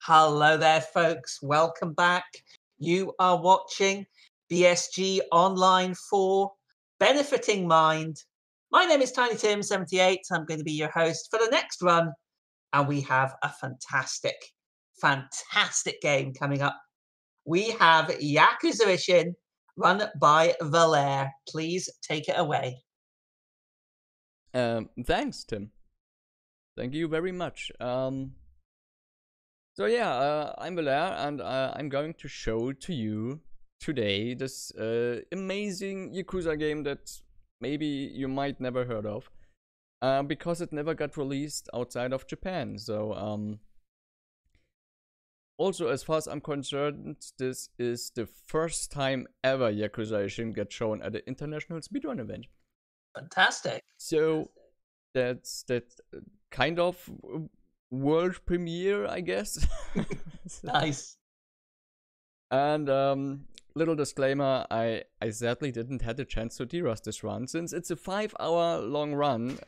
Hello there, folks. Welcome back. You are watching BSG Online 4 Benefiting Mind. My name is Tiny Tim78. I'm going to be your host for the next run. And we have a fantastic game coming up. We have Yakuza Ishin, run by Velare. Please take it away. Thanks, Tim. Thank you very much. I'm Velare, and I'm going to show to you today this amazing Yakuza game that maybe you might never heard of, because it never got released outside of Japan. So, also, as far as I'm concerned, this is the first time ever Yakuza Ishin gets shown at an international speedrun event. Fantastic. So that's kind of world premiere, I guess. Nice. And little disclaimer, I sadly didn't have the chance to de-rust this run since it's a 5-hour long run.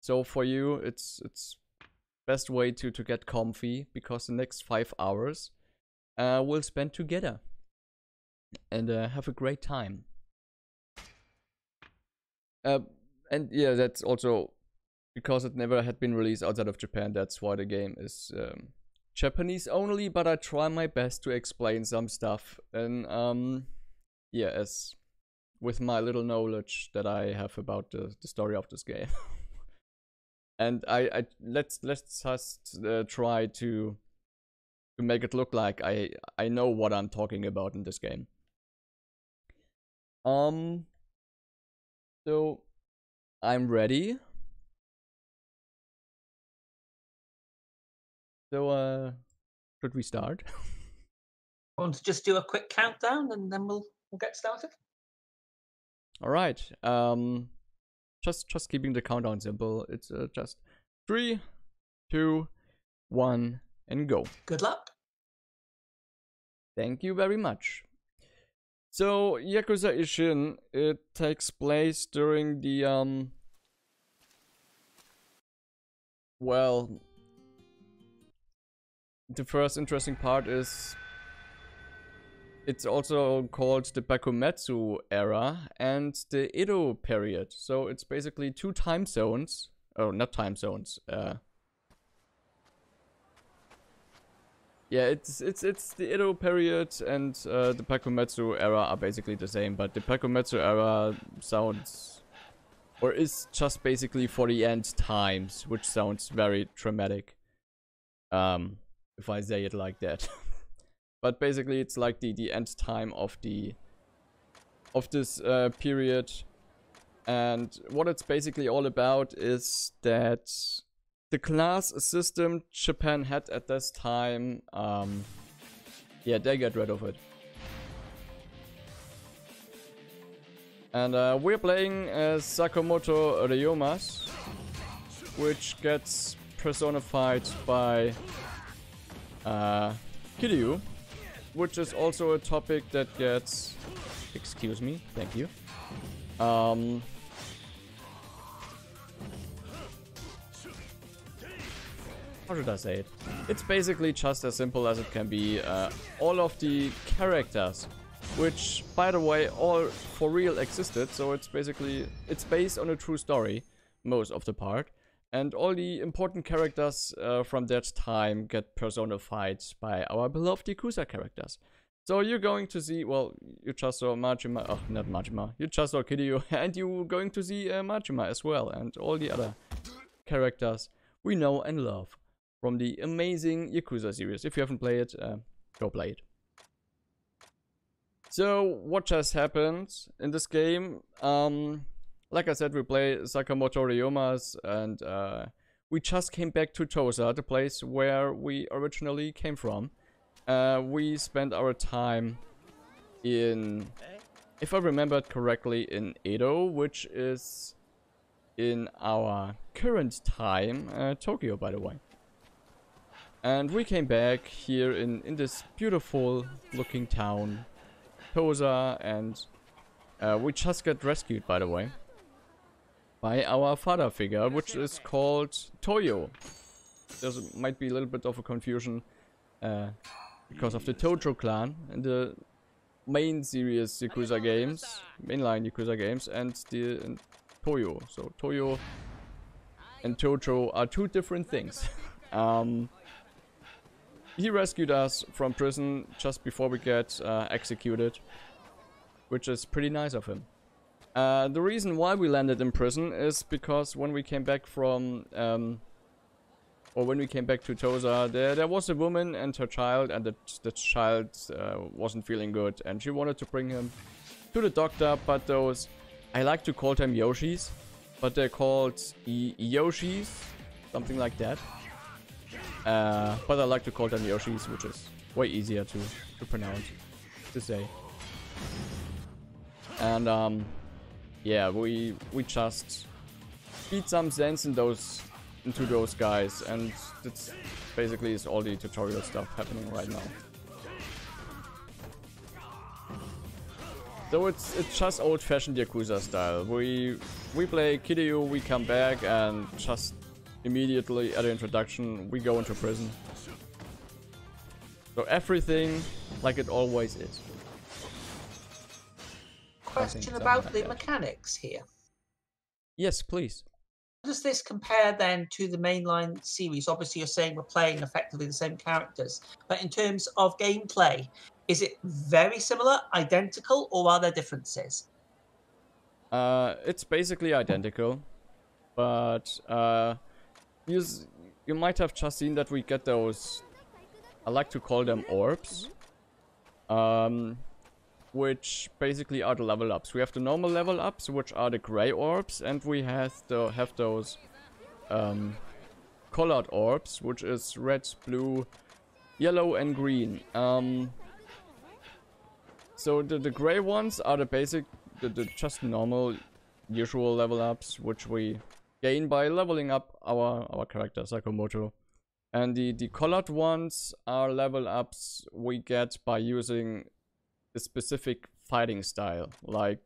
So for you, it's best way to get comfy, because the next 5 hours we'll spend together and have a great time. And yeah, that's also because it never had been released outside of Japan. That's why the game is Japanese only, but I try my best to explain some stuff. And yeah, as with my little knowledge that I have about the story of this game. And let's just try to make it look like I know what I'm talking about in this game. So I'm ready. So should we start? Want to just do a quick countdown and then we'll get started? All right. Just keeping the countdown simple. It's just 3, 2, 1, and go. Good luck. Thank you very much. So Yakuza Ishin, it takes place during the well, the first interesting part is it's also called the Bakumetsu era and the Edo period. So it's basically 2 time zones. Oh, not time zones. Yeah, it's the Edo period and the Bakumetsu era are basically the same, but the Bakumetsu era sounds, or is just basically for the end times, which sounds very dramatic, if I say it like that. But basically it's like the end time of this period. And what it's basically all about is that the class system Japan had at this time, yeah, they got rid of it. And we're playing as Sakamoto Ryomas, which gets personified by Kiryu, which is also a topic that gets... Excuse me, thank you. How should I say it? It's basically just as simple as it can be. All of the characters, which, by the way, all for real existed, so it's basically, it's based on a true story, most of the part. And all the important characters from that time get personified by our beloved Yakuza characters. So you're going to see, well, you just saw Majima, oh, not Majima, you just saw Kiryu, and you're going to see Majima as well, and all the other characters we know and love from the amazing Yakuza series. If you haven't played it, go play it. So, what just happened in this game? Like I said, we play Sakamoto Ryomas, and we just came back to Tosa, the place where we originally came from. We spent our time in, if I remembered correctly, in Edo, which is in our current time, Tokyo, by the way. And we came back here in this beautiful looking town, Tosa, and we just got rescued, by the way, by our father figure, which is called Toyo. might be a little bit of a confusion because of the Tojo clan and the main series Yakuza games, mainline Yakuza games, and Toyo. So Toyo and Tojo are two different things. He rescued us from prison just before we get executed, which is pretty nice of him. The reason why we landed in prison is because when we came back from, when we came back to Tosa, there was a woman and her child, and the child wasn't feeling good, and she wanted to bring him to the doctor, but those, I like to call them Yoshis, but they're called Yoshis, something like that. But I like to call them Yoshis, which is way easier to pronounce, to say. And yeah, we just beat some sense into those guys, and that's basically is all the tutorial stuff happening right now. So it's just old-fashioned Yakuza style. We play Kiryu, we come back, and just immediately at the introduction we go into prison. So everything like it always is. Question about the mechanics here. Yes, please. How does this compare then to the mainline series? Obviously you're saying we're playing effectively the same characters, but in terms of gameplay, is it very similar, identical, or are there differences? It's basically identical, but you might have just seen that we get those, I like to call them orbs, which basically are the level ups. We have the normal level ups, which are the gray orbs, and we have those colored orbs, which is red, blue, yellow, and green. So the gray ones are the basic, the just normal, usual level ups, which we gain by leveling up our character Sakamoto. And the colored ones are level ups we get by using a specific fighting style, like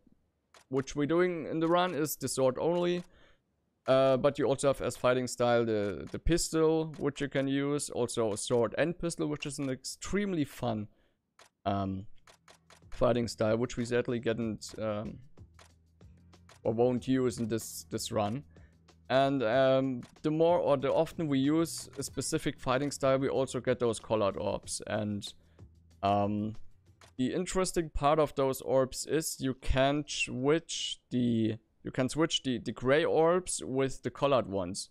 which we're doing in the run is the sword only, but you also have as fighting style the pistol, which you can use, also a sword and pistol, which is an extremely fun fighting style, which we sadly didn't or won't use in this run. And the more or the often we use a specific fighting style, we also get those colored orbs. And the interesting part of those orbs is you can switch the gray orbs with the colored ones.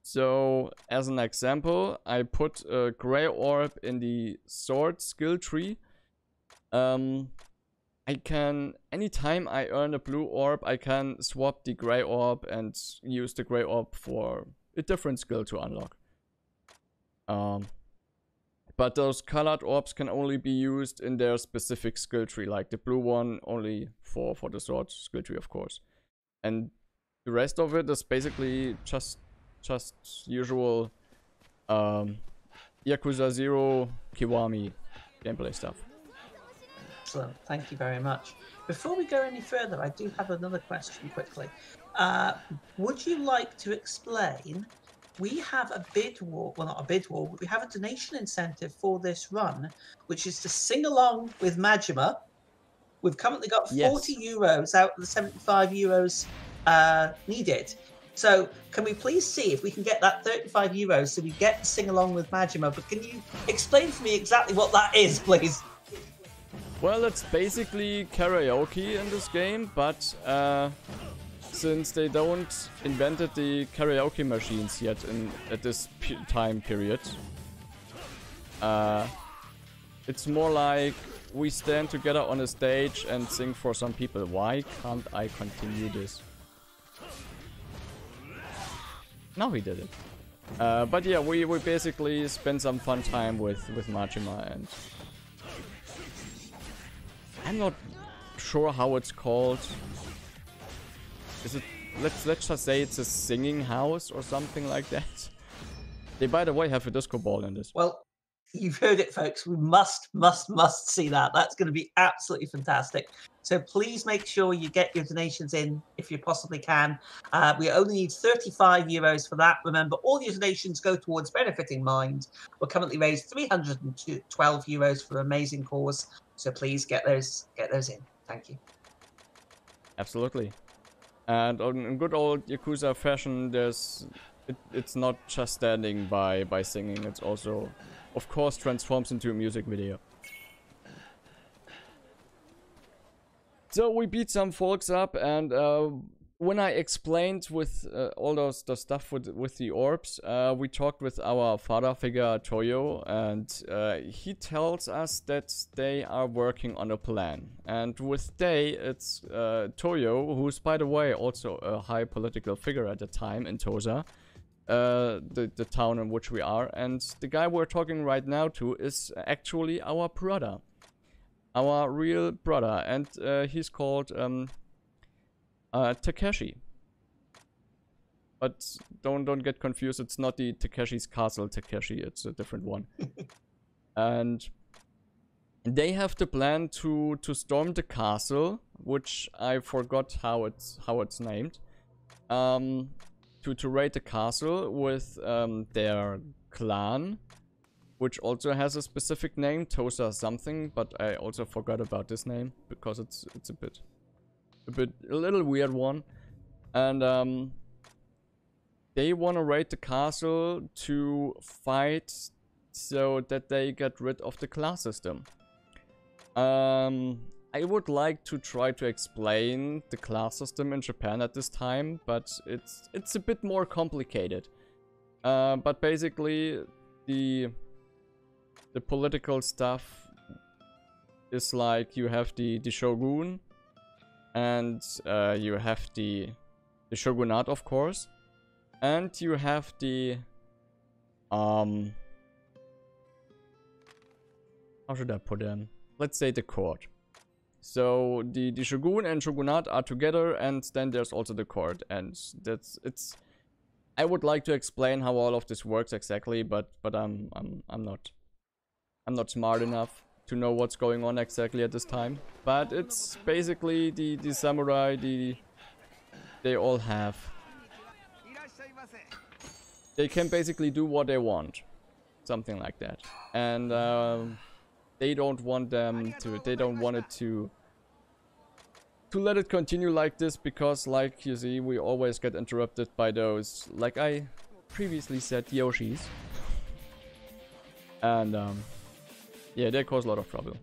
So as an example, I put a gray orb in the sword skill tree. I can, anytime I earn a blue orb, I can swap the gray orb and use the gray orb for a different skill to unlock. But those colored orbs can only be used in their specific skill tree, like the blue one only for the sword skill tree, of course. And the rest of it is basically just usual Yakuza 0 Kiwami gameplay stuff. Excellent, thank you very much. Before we go any further, I do have another question quickly. Would you like to explain, we have a bid war, well not a bid war, but we have a donation incentive for this run, which is to sing along with Majima. We've currently got 40 euros out of the 75 euros needed. So can we please see if we can get that 35 euros so we get to sing along with Majima? But can you explain for me exactly what that is, please? Well, it's basically karaoke in this game, but since they don't invented the karaoke machines yet at this time period, it's more like we stand together on a stage and sing for some people. Why can't I continue this? Now he did it. But yeah, we basically spend some fun time with Majima, and I'm not sure how it's called. Is it? Let's just say it's a singing house or something like that. They, by the way, have a disco ball in this. Well, you've heard it, folks. We must see that. That's going to be absolutely fantastic. So please make sure you get your donations in if you possibly can. We only need €35 for that. Remember, all your donations go towards benefiting Mind. We're currently raised €312 for an amazing cause. So please get those in. Thank you. Absolutely. And in good old Yakuza fashion, it's not just standing by singing. It's also, of course, transforms into a music video. So we beat some folks up, and when I explained with all the stuff with the orbs, we talked with our father figure Toyo, and he tells us that they are working on a plan. And with they, it's Toyo, who's by the way also a high political figure at the time in Tosa, the town in which we are. And the guy we're talking right now to is actually our brother. Our real brother, and he's called Takeshi. But don't get confused, it's not the Takeshi's Castle Takeshi, it's a different one. And they have the plan to storm the castle, which I forgot how it's named. To raid the castle with their clan, which also has a specific name, Tosa something, but I also forgot about this name because it's a little weird one. And they want to raid the castle to fight so that they get rid of the class system. I would like to try to explain the class system in Japan at this time, but it's a bit more complicated. But basically the political stuff is like you have the shogun, and you have the shogunate, of course, and you have the how should I put them? Let's say the court. So the shogun and shogunate are together, and then there's also the court, and it's. I would like to explain how all of this works exactly, but I'm not smart enough to know what's going on exactly at this time. But it's basically the samurai, they all have. They can basically do what they want. Something like that. And they don't want it to let it continue like this, because like you see, we always get interrupted by those, like I previously said, Yoshis. And yeah, they cause a lot of trouble.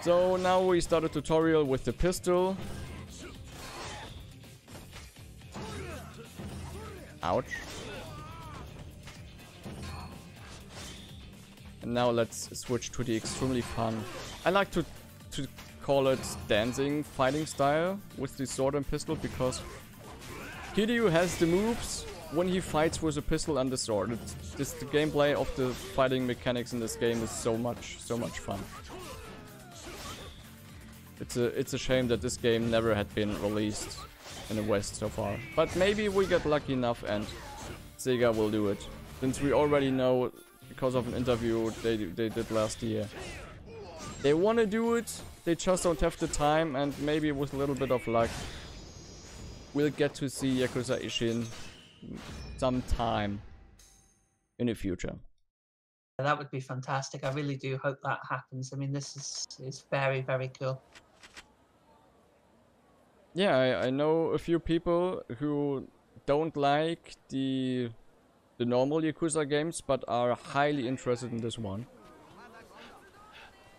So now we start a tutorial with the pistol. Ouch. And now let's switch to the extremely fun. I like to call it dancing fighting style with the sword and pistol, because Kiryu has the moves when he fights with a pistol and the sword. It's the gameplay of the fighting mechanics in this game is so much fun. It's a shame that this game never had been released in the West so far. But maybe we get lucky enough and Sega will do it. Since we already know, because of an interview they did last year. They want to do it, they just don't have the time, and maybe with a little bit of luck we'll get to see Yakuza Ishin sometime in the future. That would be fantastic. I really do hope that happens. I mean, this is very, very cool. Yeah, I know a few people who don't like the normal Yakuza games, but are highly interested in this one.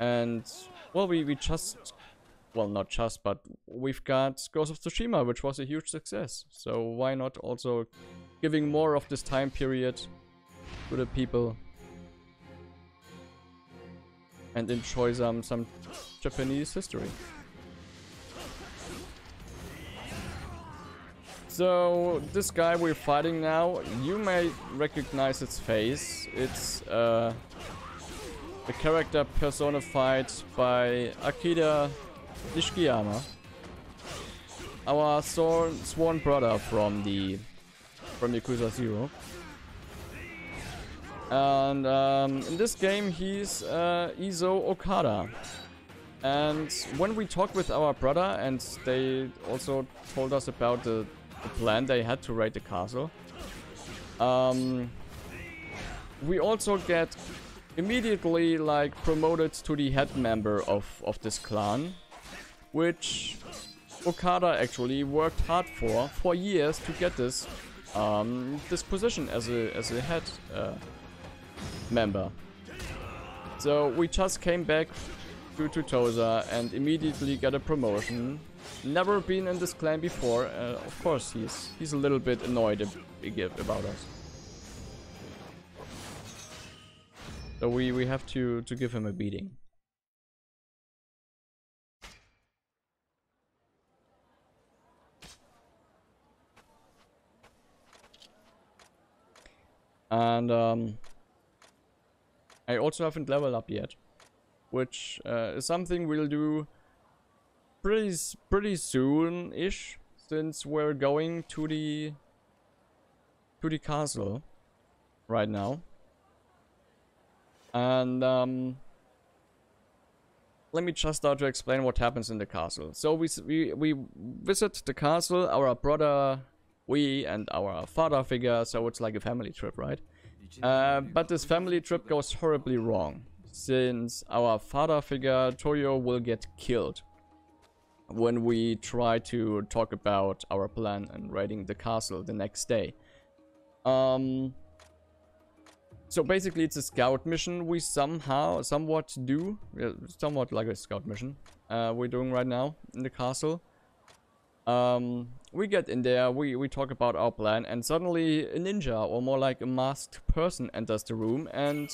And well, we just, well, not just, but we've got Ghost of Tsushima, which was a huge success. So why not also giving more of this time period to the people and enjoy some Japanese history. So this guy we're fighting now, you may recognize its face. It's the character personified by Akira Nishikiyama, our sworn brother from Yakuza 0. And in this game he's Izo Okada, And when we talked with our brother, and they also told us about the plan they had to raid the castle, we also get immediately like promoted to the head member of this clan, which Okada actually worked hard for years to get this this position as a head member. So we just came back to Toza and immediately got a promotion. Never been in this clan before. Of course, he's a little bit annoyed about us. So we have to give him a beating. And I also haven't leveled up yet, which is something we'll do pretty soon-ish, since we're going to the castle right now. And let me just start to explain what happens in the castle. So we visit the castle, our brother, we, and our father figure, so it's like a family trip, right? But this family trip goes horribly wrong, since our father figure, Toyo, will get killed when we try to talk about our plan and raiding the castle the next day. So basically it's a scout mission we somewhat do. Yeah, somewhat like a scout mission we're doing right now in the castle. We get in there, we talk about our plan, and suddenly a ninja, or more like a masked person, enters the room and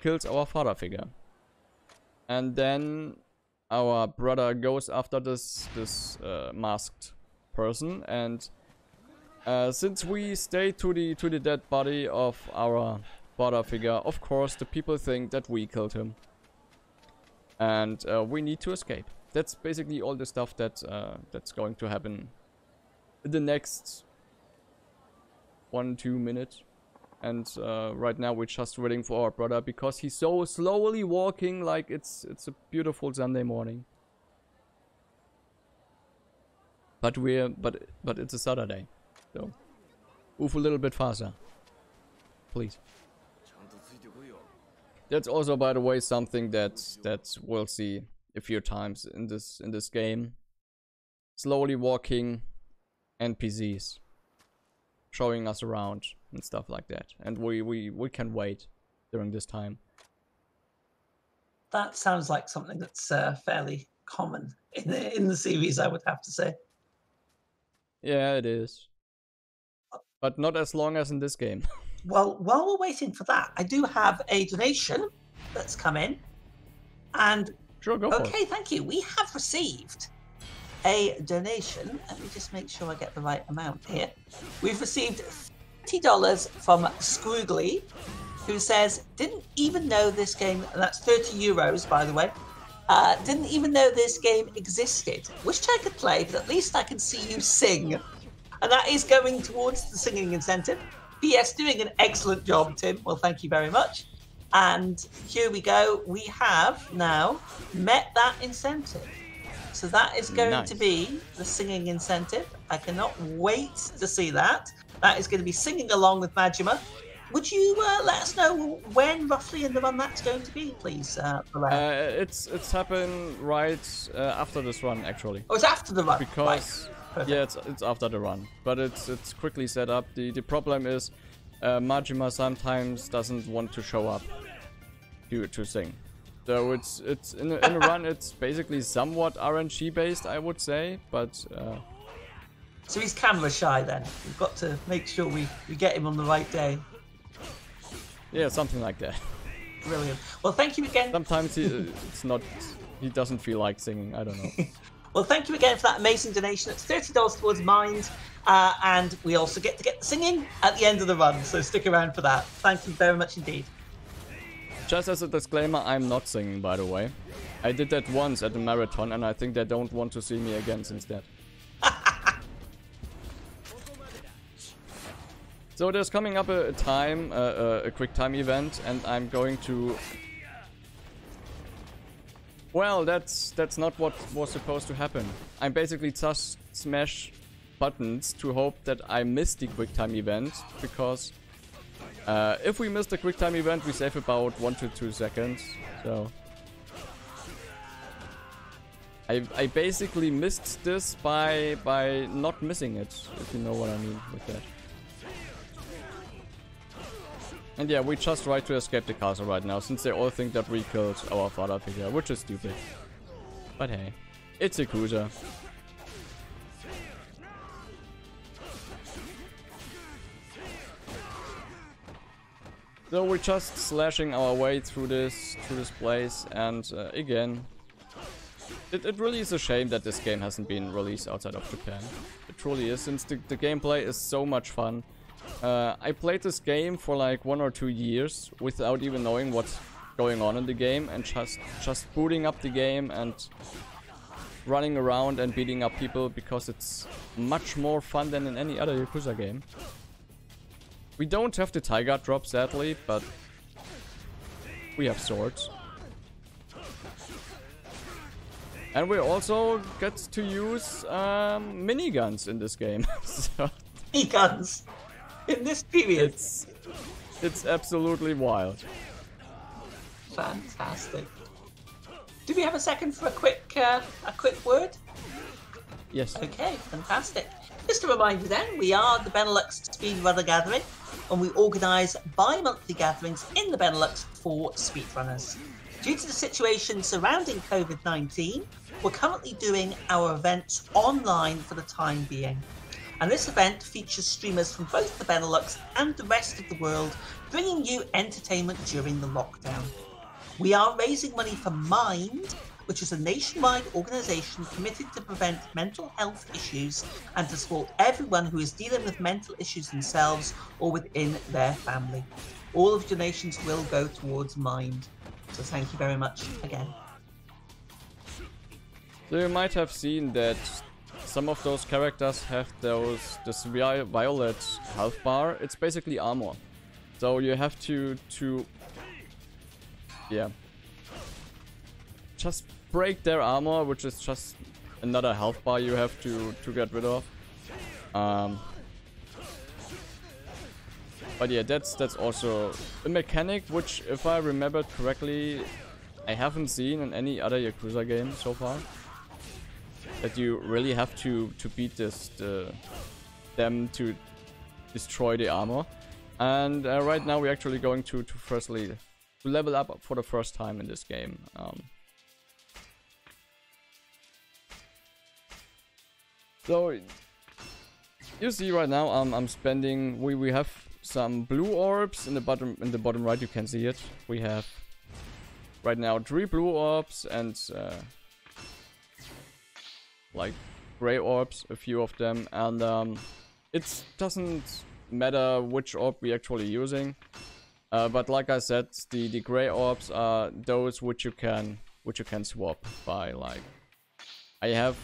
kills our father figure. And then our brother goes after this masked person, and since we stay to the dead body of our father figure, of course the people think that we killed him, and we need to escape. That's basically all the stuff that that's going to happen in the next 1-2 minutes. And right now we're just waiting for our brother, because he's so slowly walking like it's a beautiful Sunday morning. But it's a Saturday, so move a little bit faster, please. That's also, by the way, something that we'll see a few times in this game. Slowly walking NPCs showing us around and stuff like that, and we can wait during this time. That sounds like something that's fairly common in the series, I would have to say. Yeah, it is, but not as long as in this game. Well, while we're waiting for that, I do have a donation that's come in, and sure, go for it. Okay, thank you. We have received a donation. Let me just make sure I get the right amount here. We've received $30 from Scroogly, who says, didn't even know this game, and that's 30 euros, by the way, didn't even know this game existed. Wished I could play, but at least I can see you sing. And that is going towards the singing incentive. P.S. doing an excellent job, Tim. Well, thank you very much. And here we go. We have now met that incentive. So that is going to be the singing incentive. I cannot wait to see that. That is going to be singing along with Majima. Would you let us know when roughly in the run that's going to be, please, Velare? It's happened right after this run, actually. Oh, it's after the run. Because right. Yeah, it's after the run, but it's quickly set up. The problem is Majima sometimes doesn't want to show up to sing. So it's in a run. It's basically somewhat RNG based, I would say, but. So he's camera shy then. We've got to make sure we get him on the right day. Yeah, something like that. Brilliant. Well, thank you again. Sometimes he doesn't feel like singing. I don't know. Well, thank you again for that amazing donation. It's $30 towards Mind, and we also get the singing at the end of the run. So stick around for that. Thank you very much indeed. Just as a disclaimer, I'm not singing, by the way. I did that once at the marathon, and I think they don't want to see me again since that. So there's coming up a quick time event, and I'm going to Well, that's not what was supposed to happen. I basically just smash buttons to hope that I missed the quick time event, because if we miss the quick time event, we save about 1 to 2 seconds. So I basically missed this by not missing it, if you know what I mean with that. And yeah, we just try to escape the castle right now, since they all think that we killed our father figure, which is stupid. But hey, it's Yakuza. So we're just slashing our way through this place, and again, it really is a shame that this game hasn't been released outside of Japan. It truly is, since the gameplay is so much fun. I played this game for like 1 or 2 years without even knowing what's going on in the game, and just booting up the game and running around and beating up people, because it's much more fun than in any other Yakuza game. We don't have the Tiger drop, sadly, but we have swords. And we also get to use miniguns in this game. So Miniguns in this period. It's absolutely wild. Fantastic. Do we have a second for a quick word? Yes. Okay, fantastic. Just a reminder then, we are the Benelux Speedrunner Gathering, and we organise bi-monthly gatherings in the Benelux for speedrunners. Due to the situation surrounding COVID-19, we're currently doing our events online for the time being. And this event features streamers from both the Benelux and the rest of the world, bringing you entertainment during the lockdown. We are raising money for Mind, which is a nationwide organisation committed to prevent mental health issues and to support everyone who is dealing with mental issues themselves or within their family. All of donations will go towards Mind. So thank you very much again. So you might have seen that some of those characters have this violet health bar. It's basically armor. So you have to yeah, just break their armor, which is just another health bar you have to get rid of. But yeah, that's also a mechanic which, if I remembered correctly, I haven't seen in any other Yakuza game so far. That you really have to beat them to destroy the armor. And right now we're actually going to firstly level up for the first time in this game. So you see right now I'm spending, we have some blue orbs in the bottom right, you can see it. We have right now 3 blue orbs and like gray orbs, a few of them, and it doesn't matter which orb we're actually using, but like I said, the gray orbs are those which you can swap by. Like, I have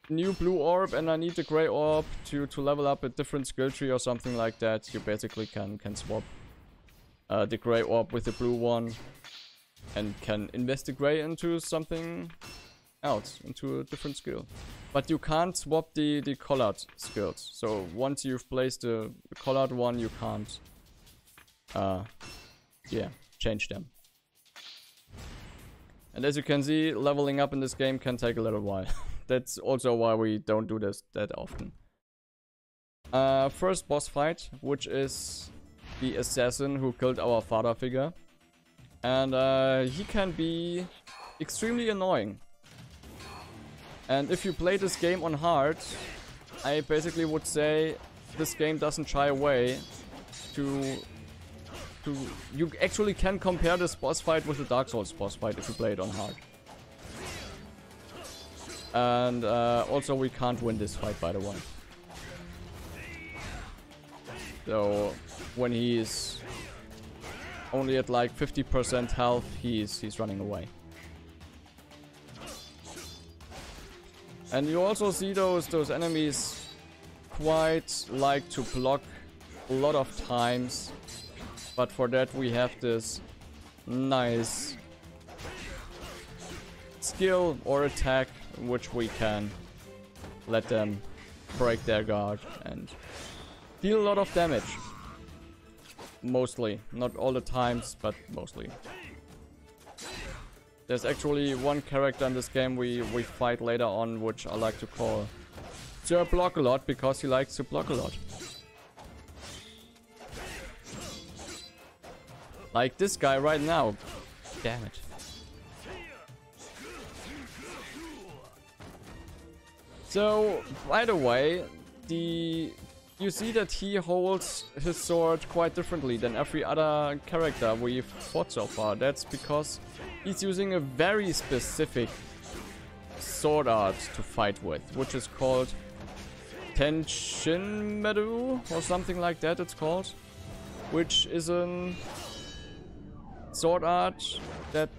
new blue orb and I need the gray orb to level up a different skill tree or something like that. You basically can swap the gray orb with the blue one and can invest the gray into something else, into a different skill. But you can't swap the colored skills. So once you've placed the colored one, you can't yeah, change them. And as you can see, leveling up in this game can take a little while. That's also why we don't do this that often. First boss fight, which is the assassin who killed our father figure. And he can be extremely annoying. And if you play this game on hard, I basically would say this game doesn't shy away to you actually can compare this boss fight with the Dark Souls boss fight if you play it on hard. And also we can't win this fight, by the way. So when he's only at like 50% health, he's running away. And you also see those enemies quite like to block a lot of times. But for that we have this nice skill or attack in which we can let them break their guard and deal a lot of damage. Mostly. Not all the times, but mostly. There's actually one character in this game we fight later on, which I like to call Sir Block a Lot, because he likes to block a lot. Like this guy right now. Damn it. So, by the way, you see that he holds his sword quite differently than every other character we've fought so far. That's because he's using a very specific sword art to fight with, which is called Tenshinmeru or something like that it's called. Which is a sword art that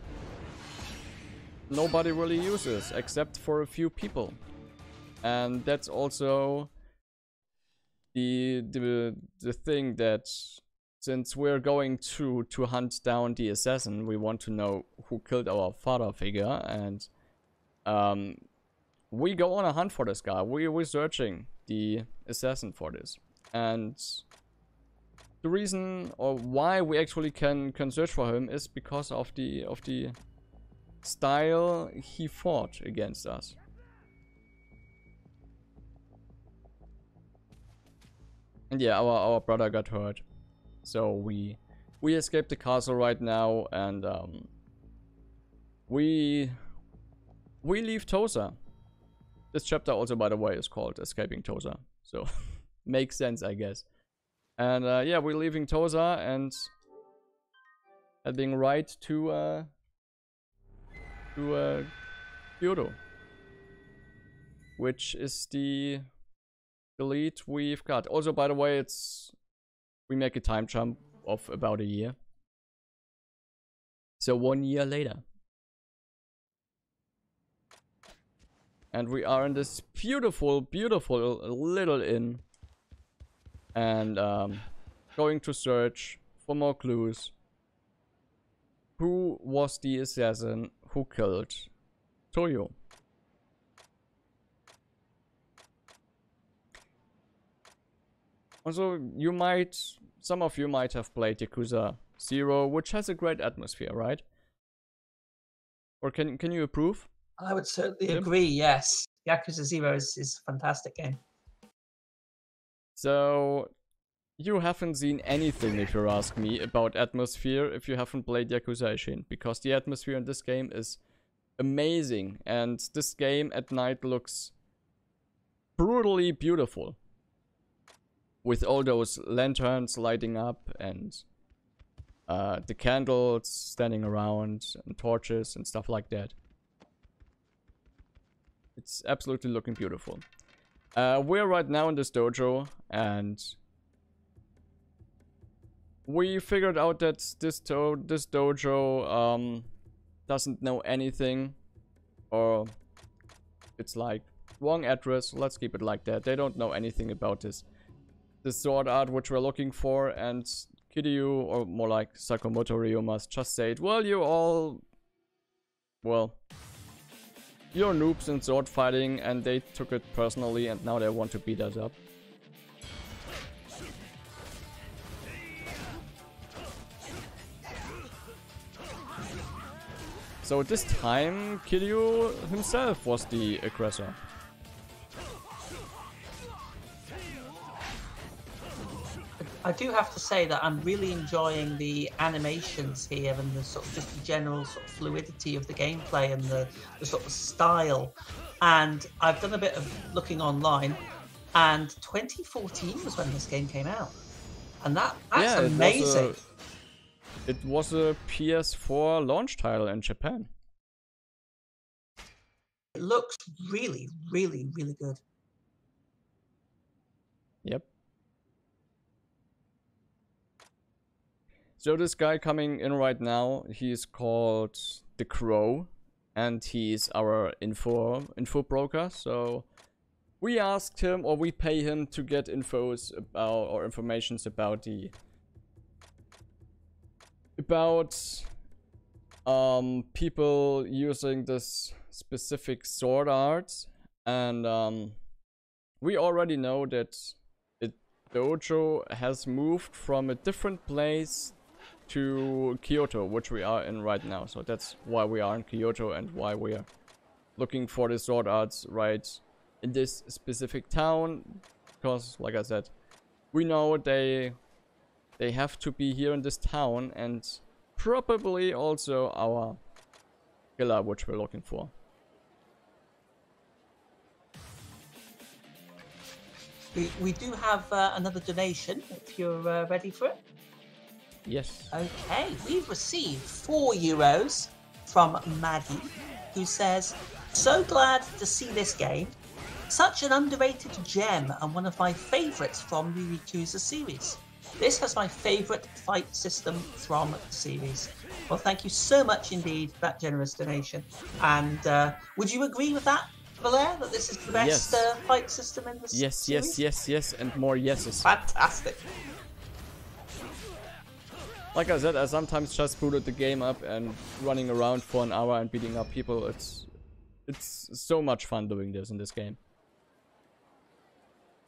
nobody really uses except for a few people. And that's also the thing that, since we're going to hunt down the assassin, we want to know who killed our father figure, and we go on a hunt for this guy. We're searching the assassin for this, and the reason or why we actually can search for him is because of the style he fought against us. And yeah, our brother got hurt, so we escaped the castle right now, and we leave Tosa. This chapter also, by the way, is called Escaping Tosa, so makes sense, I guess. And yeah, we're leaving Tosa and heading right to Kyoto, which is the lead we've got. Also, by the way, we make a time jump of about a year, so 1 year later, and we are in this beautiful little inn, and going to search for more clues. Who was the assassin who killed Toyo? Also, some of you might have played Yakuza 0, which has a great atmosphere, right? Or can you approve? I would certainly agree, yes. Yakuza 0 is a fantastic game. So, you haven't seen anything, if you ask me, about atmosphere if you haven't played Yakuza Ishin, because the atmosphere in this game is amazing, and this game at night looks brutally beautiful. With all those lanterns lighting up, and the candles standing around, and torches and stuff like that. It's absolutely looking beautiful. We're right now in this dojo, and we figured out that this dojo doesn't know anything, or it's like wrong address. Let's keep it like that. They don't know anything about this sword art which we're looking for, and Kiryu, or more like Sakamoto Ryumas, just said, well, you're noobs in sword fighting, and they took it personally, and now they want to beat us up. So this time, Kiryu himself was the aggressor. I do have to say that I'm really enjoying the animations here, and the sort of just the general sort of fluidity of the gameplay, and the sort of style. And I've done a bit of looking online, and 2014 was when this game came out, and that's amazing. It was a PS4 launch title in Japan. It looks really good. Yep. So this guy coming in right now, he's called The Crow, and he's our info broker. So we asked him, or we pay him to get informations about people using this specific sword art, and we already know that the dojo has moved from a different place to Kyoto, which we are in right now. So that's why we are in Kyoto and why we are looking for the sword arts right in this specific town, because like I said, we know they have to be here in this town, and probably also our killer which we're looking for. We do have another donation if you're ready for it. Yes. Okay, we've received €4 from Maggie, who says, "So glad to see this game. Such an underrated gem and one of my favourites from the Yakuza series. This has my favourite fight system from the series." Well, thank you so much indeed for that generous donation. And would you agree with that, Velare, that this is the best fight system in the series? Yes, and more yeses. Fantastic. Like I said, I sometimes just booted the game up and running around for an hour and beating up people. It's so much fun doing this in this game.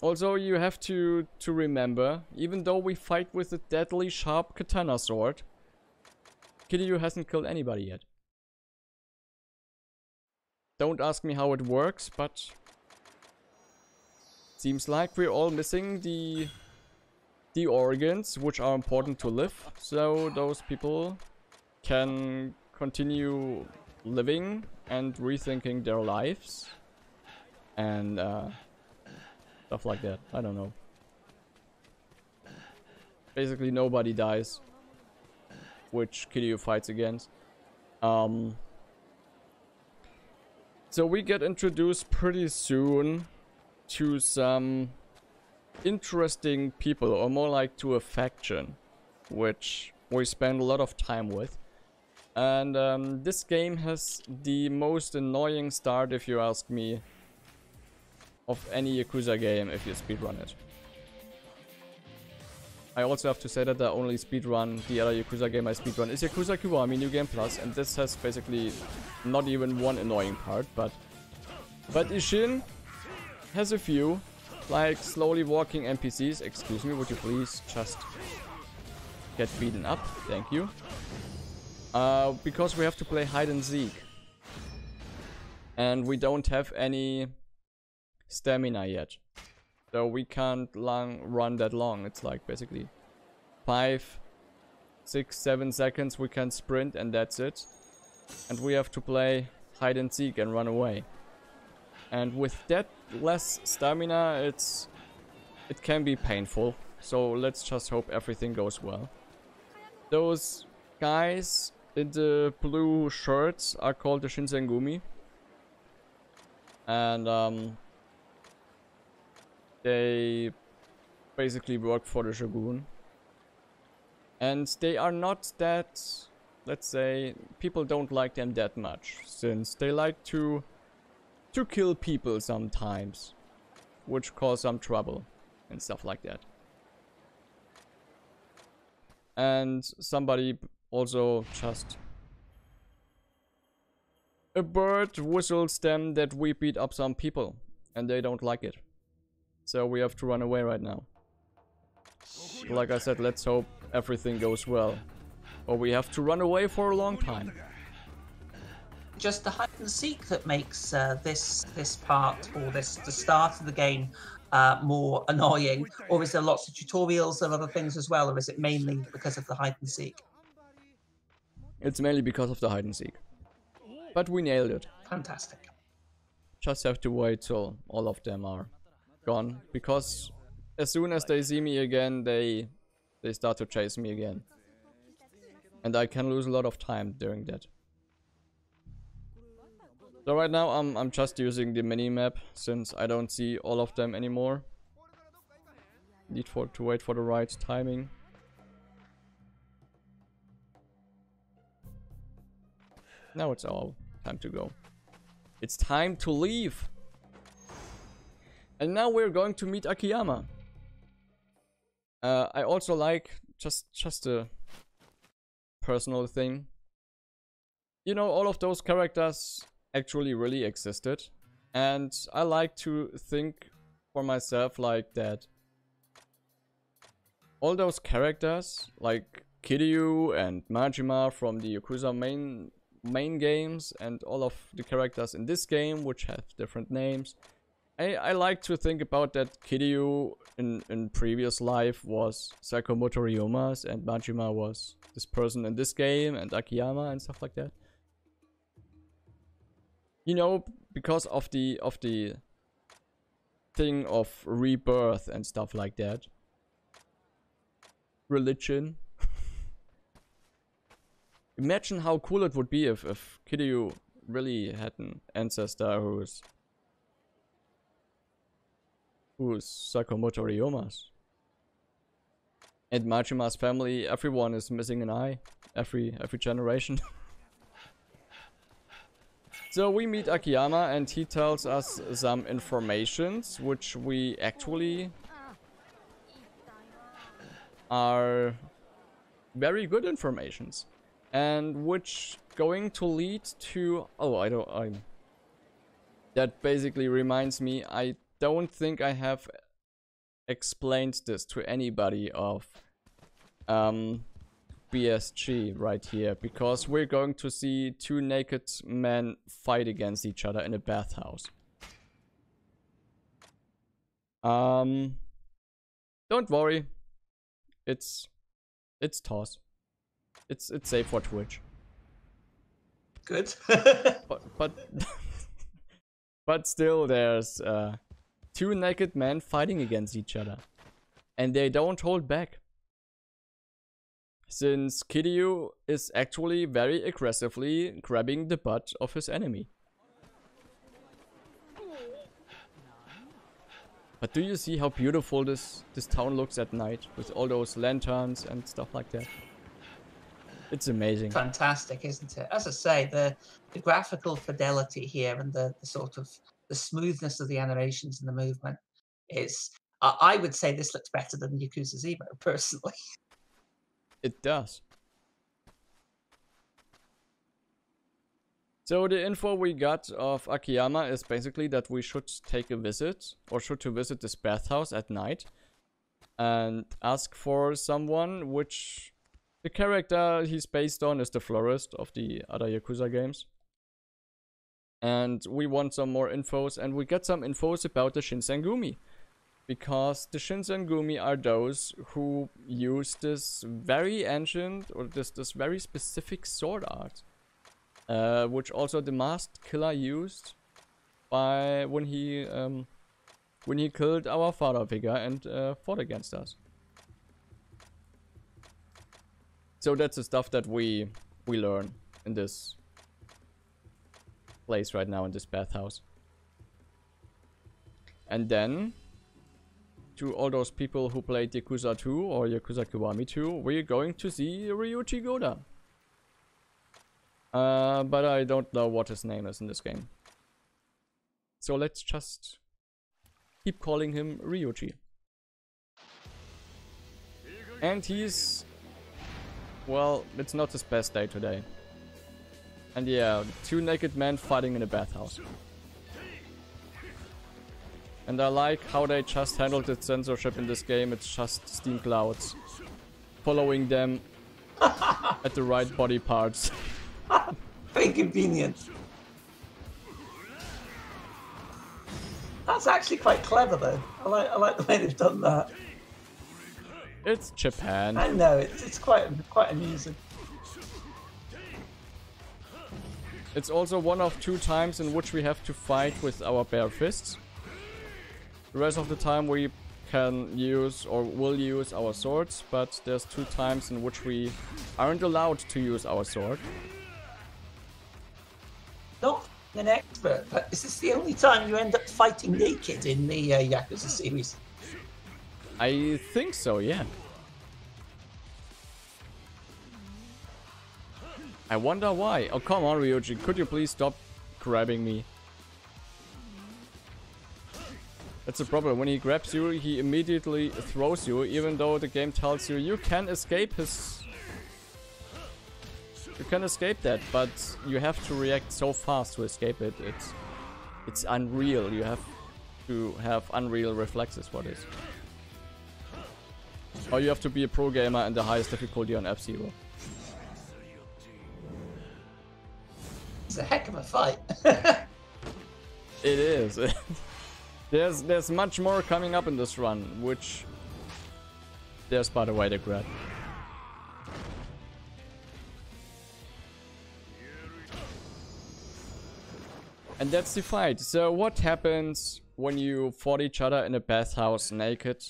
Also, you have to remember, even though we fight with a deadly sharp katana sword, Kiryu hasn't killed anybody yet. Don't ask me how it works, but seems like we're all missing the organs which are important to live, so those people can continue living and rethinking their lives and stuff like that. I don't know. Basically nobody dies which Kiryu fights against. So we get introduced pretty soon to some interesting people, or more like to a faction, which we spend a lot of time with. And this game has the most annoying start, if you ask me, of any Yakuza game if you speedrun it. I also have to say that I only speedrun the other Yakuza game I speedrun is Yakuza Kiwami New Game Plus, and this has basically not even one annoying part, but Ishin has a few, like slowly walking NPCs. Excuse me, would you please just get beaten up? Thank you. Because we have to play hide and seek, and we don't have any stamina yet, so we can't run that long. It's like basically 5, 6, 7 seconds we can sprint, and that's it. And we have to play hide and seek and run away. And with that less stamina, it can be painful. So let's just hope everything goes well. Those guys in the blue shirts are called the Shinsengumi. And they basically work for the Shogun. And they are not that, let's say, people don't like them that much, since they like to kill people sometimes, which cause some trouble and stuff like that. And somebody also just a bird whistles them that we beat up some people, and they don't like it. So we have to run away right now. Like I said, let's hope everything goes well, or we have to run away for a long time. Just the hide and seek that makes this part, or the start of the game, more annoying, or is there lots of tutorials and other things as well, or is it mainly because of the hide and seek? It's mainly because of the hide and seek, but we nailed it. Fantastic. Just have to wait till all of them are gone, because as soon as they see me again, they start to chase me again, and I can lose a lot of time during that. So right now I'm just using the mini-map, since I don't see all of them anymore. Need to wait for the right timing. Now it's all time to go. It's time to leave. And now we're going to meet Akiyama. I also like, just a personal thing, you know, all of those characters actually really existed. And I like to think for myself like that. All those characters, like Kiryu and Majima from the Yakuza main games, and all of the characters in this game, which have different names. I like to think about that Kiryu in previous life was Sakamoto Ryoma's, and Majima was this person in this game, and Akiyama and stuff like that. You know, because of the thing of rebirth and stuff like that. Religion. Imagine how cool it would be if Kiryu really had an ancestor who's Sakamoto Ryoma's. And Majima's family, everyone is missing an eye. Every generation. So we meet Akiyama and he tells us some informations which we actually are very good informations. And which going to lead to... Oh, that basically reminds me, I don't think I have explained this to anybody of BSG right here, because we're going to see two naked men fight against each other in a bathhouse. Don't worry, it's toss. It's safe for Twitch. Good. but still, there's two naked men fighting against each other, and they don't hold back. Since Kiryu is actually very aggressively grabbing the butt of his enemy. But do you see how beautiful this town looks at night with all those lanterns and stuff like that? It's amazing. Fantastic, isn't it? As I say, the graphical fidelity here and the sort of the smoothness of the animations and the movement is... I would say this looks better than Yakuza 0, personally. It does. So the info we got of Akiyama is basically that we should take a visit, or should to visit this bathhouse at night and ask for someone, which the character he's based on is the florist of the other Yakuza games. And we want some more infos, and we get some infos about the Shinsengumi. Because the Shinsengumi are those who use this very ancient, or this very specific sword art. Which also the masked killer used by when he killed our father figure and fought against us. So that's the stuff that we learn in this place right now, in this bathhouse. And then, to all those people who played Yakuza 2 or Yakuza Kiwami 2, we're going to see Ryuichi Goda. But I don't know what his name is in this game. So let's just keep calling him Ryuichi. And he's... well, it's not his best day today. And yeah, two naked men fighting in a bathhouse. And I like how they just handled the censorship in this game. It's just steam clouds following them at the right body parts. Very convenient. That's actually quite clever, though. I like the way they've done that. It's Japan. I know, it's quite amusing. It's also one of two times in which we have to fight with our bare fists. The rest of the time we can use or will use our swords, but there's two times in which we aren't allowed to use our sword. Not an expert, but is this the only time you end up fighting naked in the Yakuza series? I think so, yeah. I wonder why. Oh, come on, Ryuichi. Could you please stop grabbing me? That's the problem. When he grabs you, he immediately throws you, even though the game tells you you can escape his You can escape that, but you have to react so fast to escape it. It's unreal. You have to have unreal reflexes for this. Or you have to be a pro gamer and the highest difficulty on F-Zero. It's a heck of a fight. It is. There's much more coming up in this run, which there's, by the way, the grab. And that's the fight. So what happens when you fought each other in a bathhouse naked?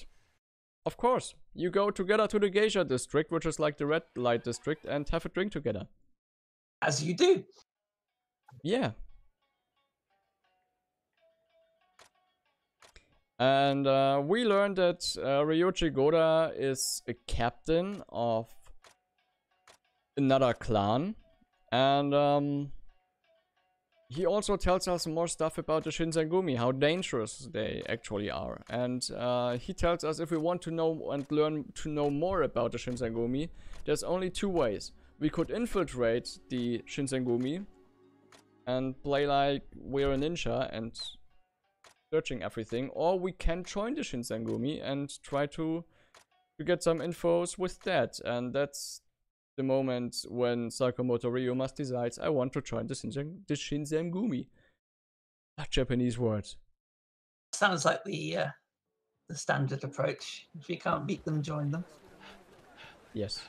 Of course, you go together to the geisha district, which is like the red light district, and have a drink together. As you do. Yeah. And we learned that Ryochi Goda is a captain of another clan. And he also tells us more stuff about the Shinsengumi, how dangerous they actually are. And he tells us if we want to know and learn to know more about the Shinsengumi, there's only two ways. We could infiltrate the Shinsengumi and play like we're a ninja and searching everything, or we can join the Shinsengumi and try to get some infos with that. And that's the moment when Sakamoto Ryuma decides, I want to join the Shinsengumi. A Japanese word. Sounds like the standard approach. If you can't beat them, join them. Yes.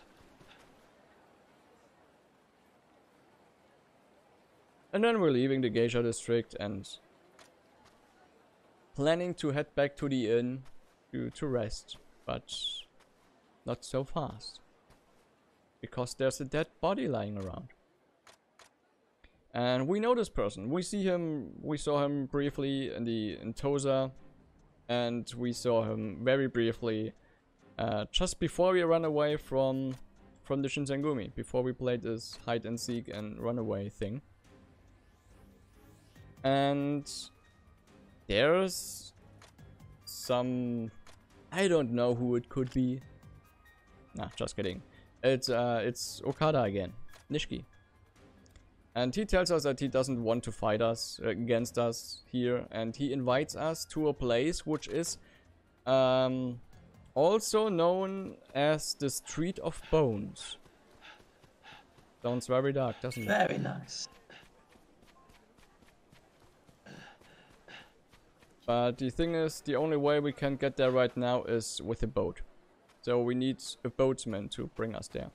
And then we're leaving the geisha district and planning to head back to the inn to rest, but not so fast. Because there's a dead body lying around. And we know this person. We saw him briefly in Tosa, and we saw him very briefly just before we ran away from the Shinsengumi, before we played this hide and seek and runaway thing. And there's some, I don't know who it could be. Nah, just kidding. It's Okada again, Nishiki. And he tells us that he doesn't want to fight us, against us here, and he invites us to a place which is also known as the Street of Bones. Sounds very dark, doesn't it? Very nice. But the thing is, the only way we can get there right now is with a boat. So we need a boatsman to bring us there.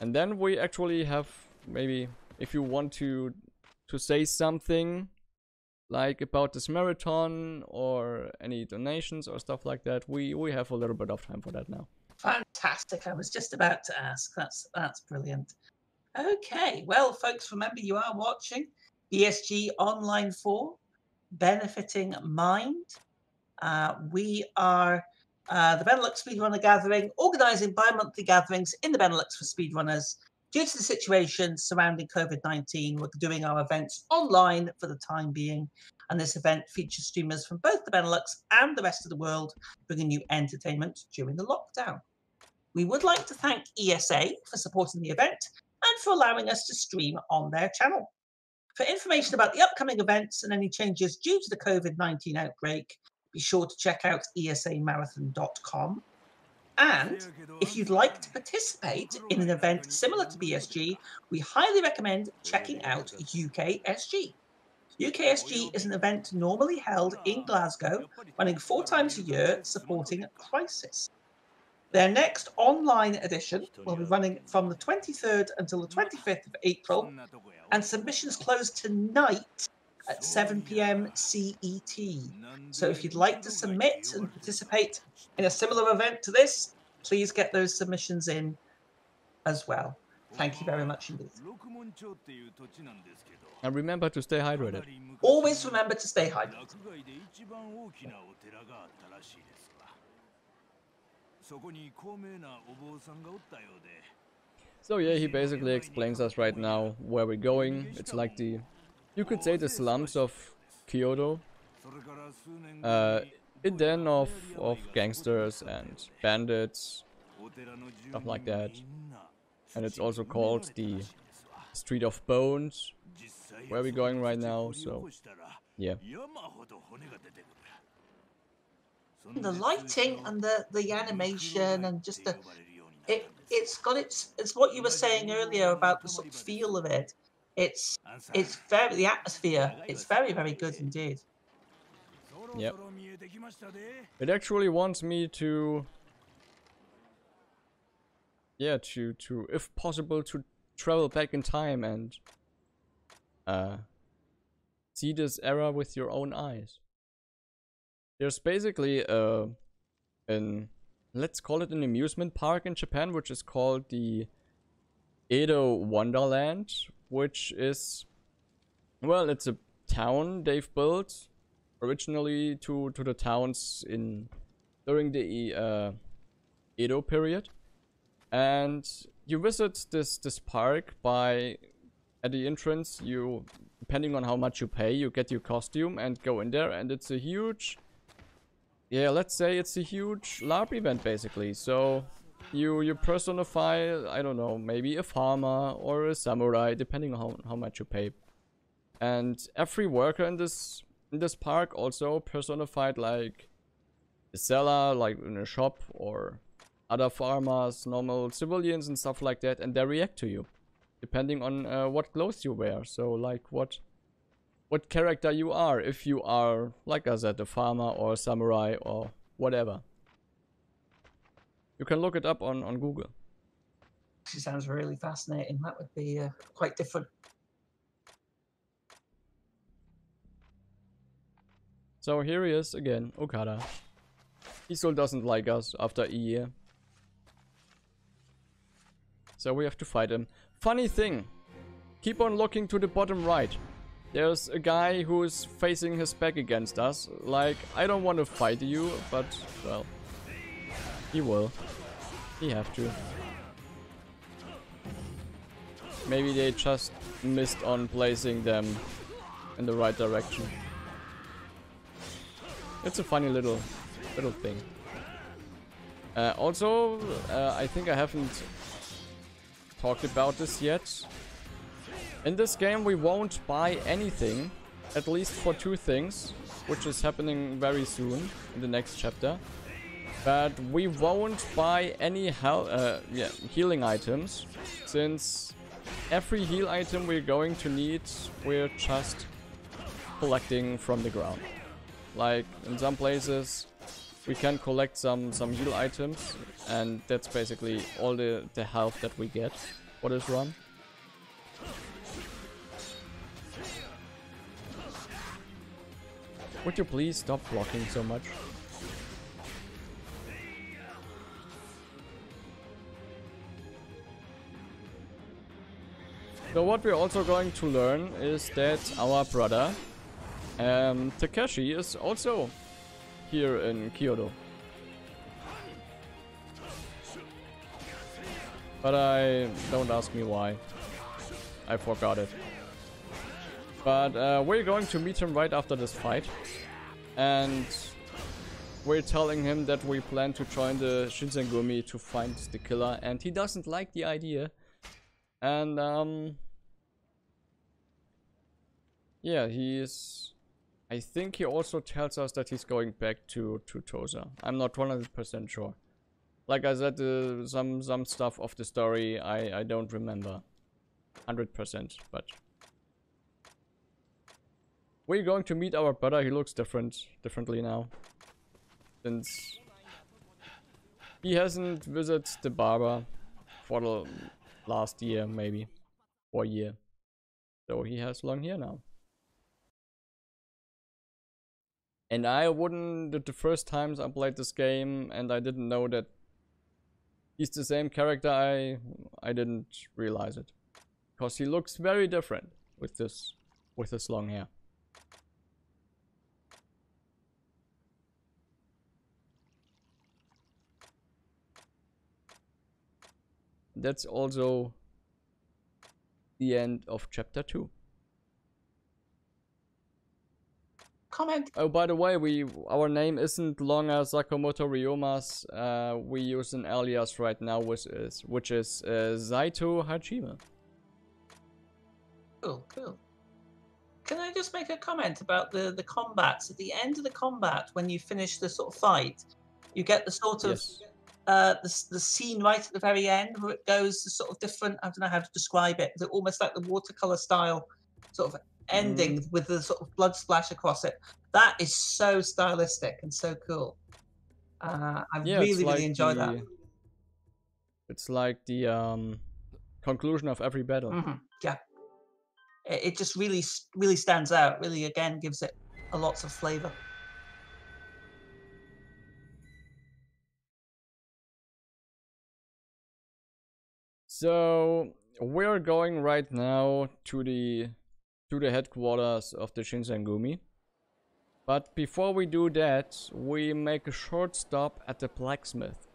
And then we actually have, maybe, if you want to say something like about this marathon or any donations or stuff like that, we have a little bit of time for that now. Fantastic. I was just about to ask. That's brilliant. Okay. Well, folks, remember you are watching BSG Online 4, Benefiting Mind. We are the Benelux Speedrunner Gathering, organising bi-monthly gatherings in the Benelux for speedrunners. Due to the situation surrounding COVID-19, we're doing our events online for the time being, and this event features streamers from both the Benelux and the rest of the world, bringing you entertainment during the lockdown. We would like to thank ESA for supporting the event and for allowing us to stream on their channel. For information about the upcoming events and any changes due to the COVID-19 outbreak, be sure to check out esamarathon.com. And if you'd like to participate in an event similar to BSG, we highly recommend checking out UKSG. UKSG is an event normally held in Glasgow, running 4 times a year, supporting Crisis. Their next online edition will be running from the 23rd until the 25th of April, and submissions close tonight at 7 PM CET. So if you'd like to submit and participate in a similar event to this, please get those submissions in as well. Thank you very much indeed. And remember to stay hydrated. Always remember to stay hydrated. So yeah, he basically explains us right now where we're going. It's like the, you could say, the slums of Kyoto. A den of gangsters and bandits, stuff like that. And it's also called the Street of Bones, where we're going right now, so yeah. The lighting and the animation and just it's what you were saying earlier about the sort of feel of it. It's very the atmosphere. It's very, very good indeed. Yep. It actually wants me to, yeah, to if possible to travel back in time and see this era with your own eyes. There's basically let's call it an amusement park in Japan, which is called the Edo Wonderland, which is, well, it's a town they've built originally to the towns during the Edo period. And you visit this park by, at the entrance, you, depending on how much you pay, you get your costume and go in there, and it's a huge, yeah, let's say it's a huge LARP event basically. So you personify, I don't know, maybe a farmer or a samurai, depending on how much you pay. And every worker in this park also personified like a seller, like in a shop, or other farmers, normal civilians and stuff like that, and they react to you depending on what clothes you wear. So like what character you are, if you are, like I said, a farmer or a samurai or whatever. You can look it up on Google. She sounds really fascinating. That would be quite different. So here he is again, Okada. He still doesn't like us after a year. So we have to fight him. Funny thing, keep on looking to the bottom right. There's a guy who's facing his back against us. Like, I don't want to fight you, but, well, he will. He have to. Maybe they just missed on placing them in the right direction. It's a funny little thing. Also, I think I haven't talked about this yet. In this game we won't buy anything, at least for 2 things, which is happening very soon in the next chapter. But we won't buy any healing items, since every heal item we're going to need, we're just collecting from the ground. Like in some places we can collect some heal items, and that's basically all the health that we get for this run. Would you please stop blocking so much? So what we're also going to learn is that our brother Takeshi is also here in Kyoto. But don't ask me why. I forgot it. But we're going to meet him right after this fight. And we're telling him that we plan to join the Shinsengumi to find the killer. And he doesn't like the idea. And yeah, I think he also tells us that he's going back to Tosa. I'm not 100% sure. Like I said, some stuff of the story I don't remember 100%, but we're going to meet our brother. He looks differently now, since he hasn't visited the barber for the last year, maybe, or year. So he has long hair now. And I wouldn't, the first times I played this game and I didn't know that he's the same character, I didn't realize it. Because he looks very different with this long hair. That's also the end of chapter 2. comment. Oh, by the way, our name isn't longer Sakamoto Ryomas. We use an alias right now, which is Zaito Hajime. Cool, cool. Can I just make a comment about the combats? At the end of the combat, when you finish the sort of fight, you get the sort of the scene right at the very end where it goes the sort of different. I don't know how to describe it. Almost like the watercolor style sort of ending with the sort of blood splash across it. That is so stylistic and so cool. I really enjoy that. It's like the conclusion of every battle. Yeah. It just really stands out. Really, again, gives it a lots of flavor. So we're going right now to the headquarters of the Shinsengumi. But before we do that, we make a short stop at the blacksmith.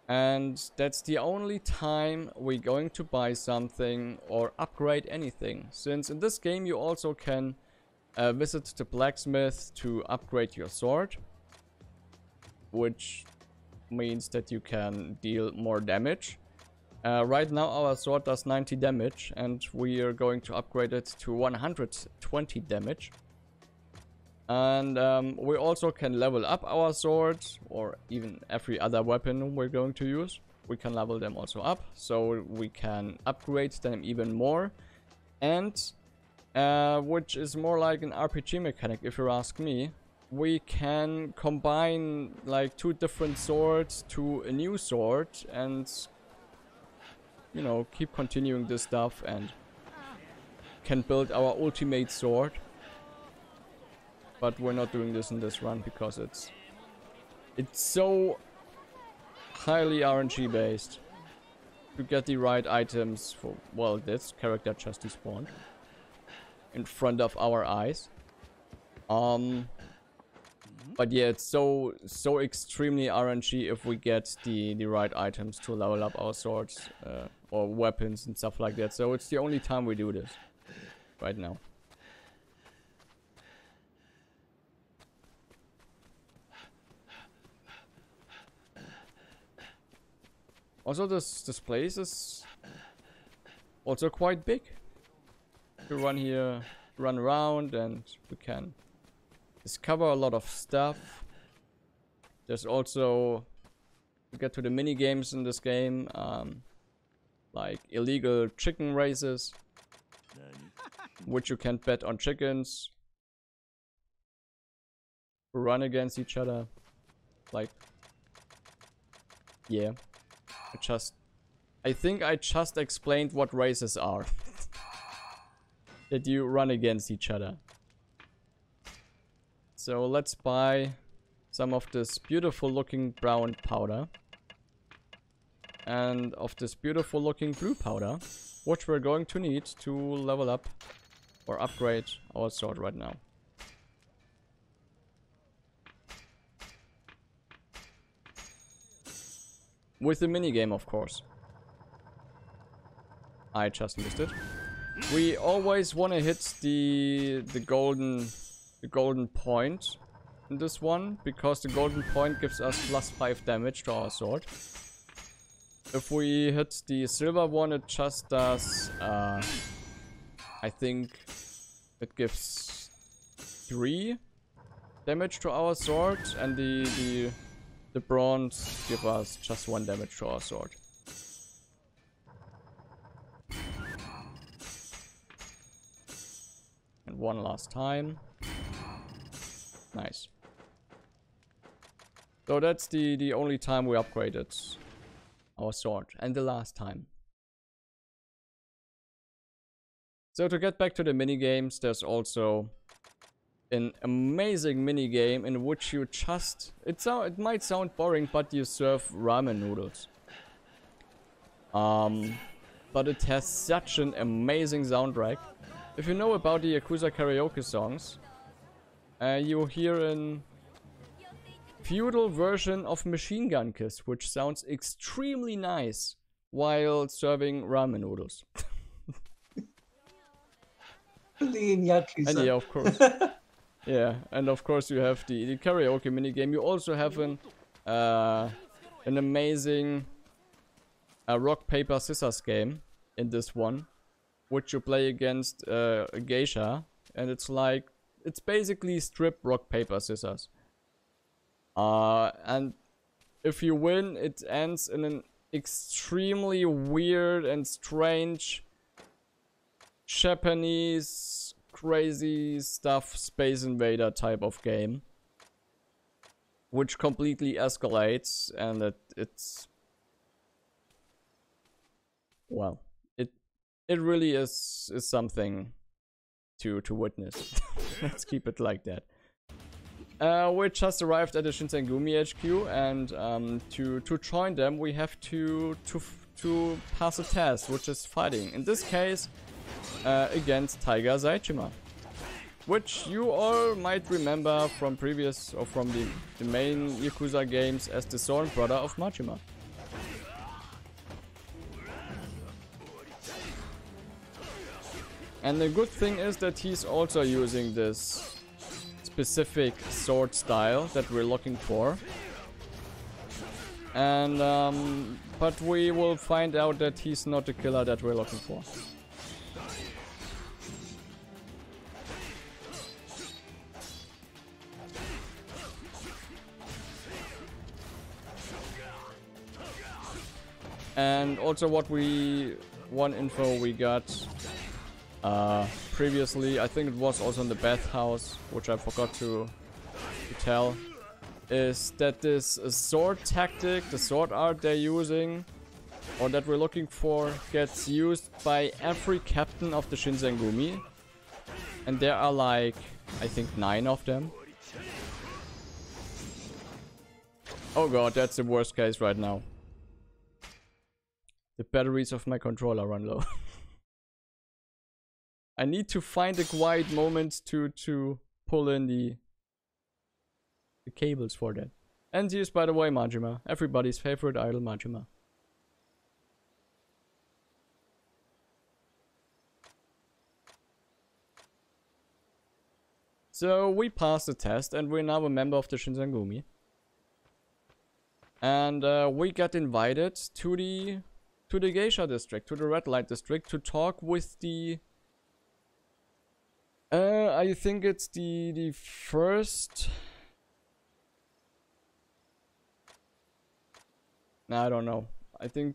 And that's the only time we're going to buy something or upgrade anything. Since in this game you also can visit the blacksmith to upgrade your sword. Which means that you can deal more damage. Right now our sword does 90 damage and we are going to upgrade it to 120 damage. And we also can level up our sword, or even every other weapon we're going to use. We can level them also up, so we can upgrade them even more. And, which is more like an RPG mechanic if you ask me, we can combine like 2 different swords to a new sword and, you know, keep continuing this stuff and can build our ultimate sword. But we're not doing this in this run because it's so highly RNG based to get the right items for, well, this character just despawned in front of our eyes. But yeah, it's so extremely RNG if we get the right items to level up our swords or weapons and stuff like that. So it's the only time we do this right now. Also, this place is also quite big. We run here, run around, and we can discover a lot of stuff. There's also, to get to the mini games in this game, like illegal chicken races, which you can bet on chickens to run against each other. Like, yeah. I think I just explained what races are. That you run against each other. So let's buy some of this beautiful looking brown powder. And of this beautiful looking blue powder, which we're going to need to level up or upgrade our sword right now. With the minigame, of course. I just missed it. We always want to hit the golden point in this one, because the golden point gives us +5 damage to our sword. If we hit the silver one, it just does, I think it gives 3 damage to our sword, and the bronze give us just 1 damage to our sword. And one last time. Nice. So that's the only time we upgraded our sword, and the last time. So to get back to the mini games, there's also an amazing mini game in which you just, it might sound boring, but you serve ramen noodles. But it has such an amazing soundtrack. If you know about the Yakuza karaoke songs, you hear an feudal version of Machine Gun Kiss, which sounds extremely nice while serving ramen noodles. Only in Yakuza. And yeah, of course. Yeah, and of course you have the karaoke minigame. You also have an amazing rock, paper, scissors game in this one, which you play against a geisha, and it's basically strip, rock, paper, scissors. And if you win, it ends in an extremely weird and strange Japanese crazy stuff Space Invader type of game, which completely escalates, and it's well, it really is something to witness. Let's keep it like that. We just arrived at the Shinsengumi HQ, and to join them we have to pass a test, which is fighting. In this case, against Taiga Saechima, which you all might remember from previous or from the main Yakuza games as the sworn brother of Majima. And the good thing is that he's also using this specific sword style that we're looking for. And but we will find out that he's not the killer that we're looking for. And also one info we got previously, I think it was also in the bathhouse, which I forgot to tell, is that this sword tactic, the sword art they're using, or that we're looking for, gets used by every captain of the Shinsengumi. And there are like, I think 9 of them. Oh god, that's the worst case right now. The batteries of my controller run low. I need to find a quiet moment to pull in the cables for that. And here's, by the way, Majima. Everybody's favorite idol, Majima. So we passed the test and we're now a member of the Shinsengumi. And we got invited to the Geisha district, to the red light district, to talk with the I think it's the first. I don't know. I think,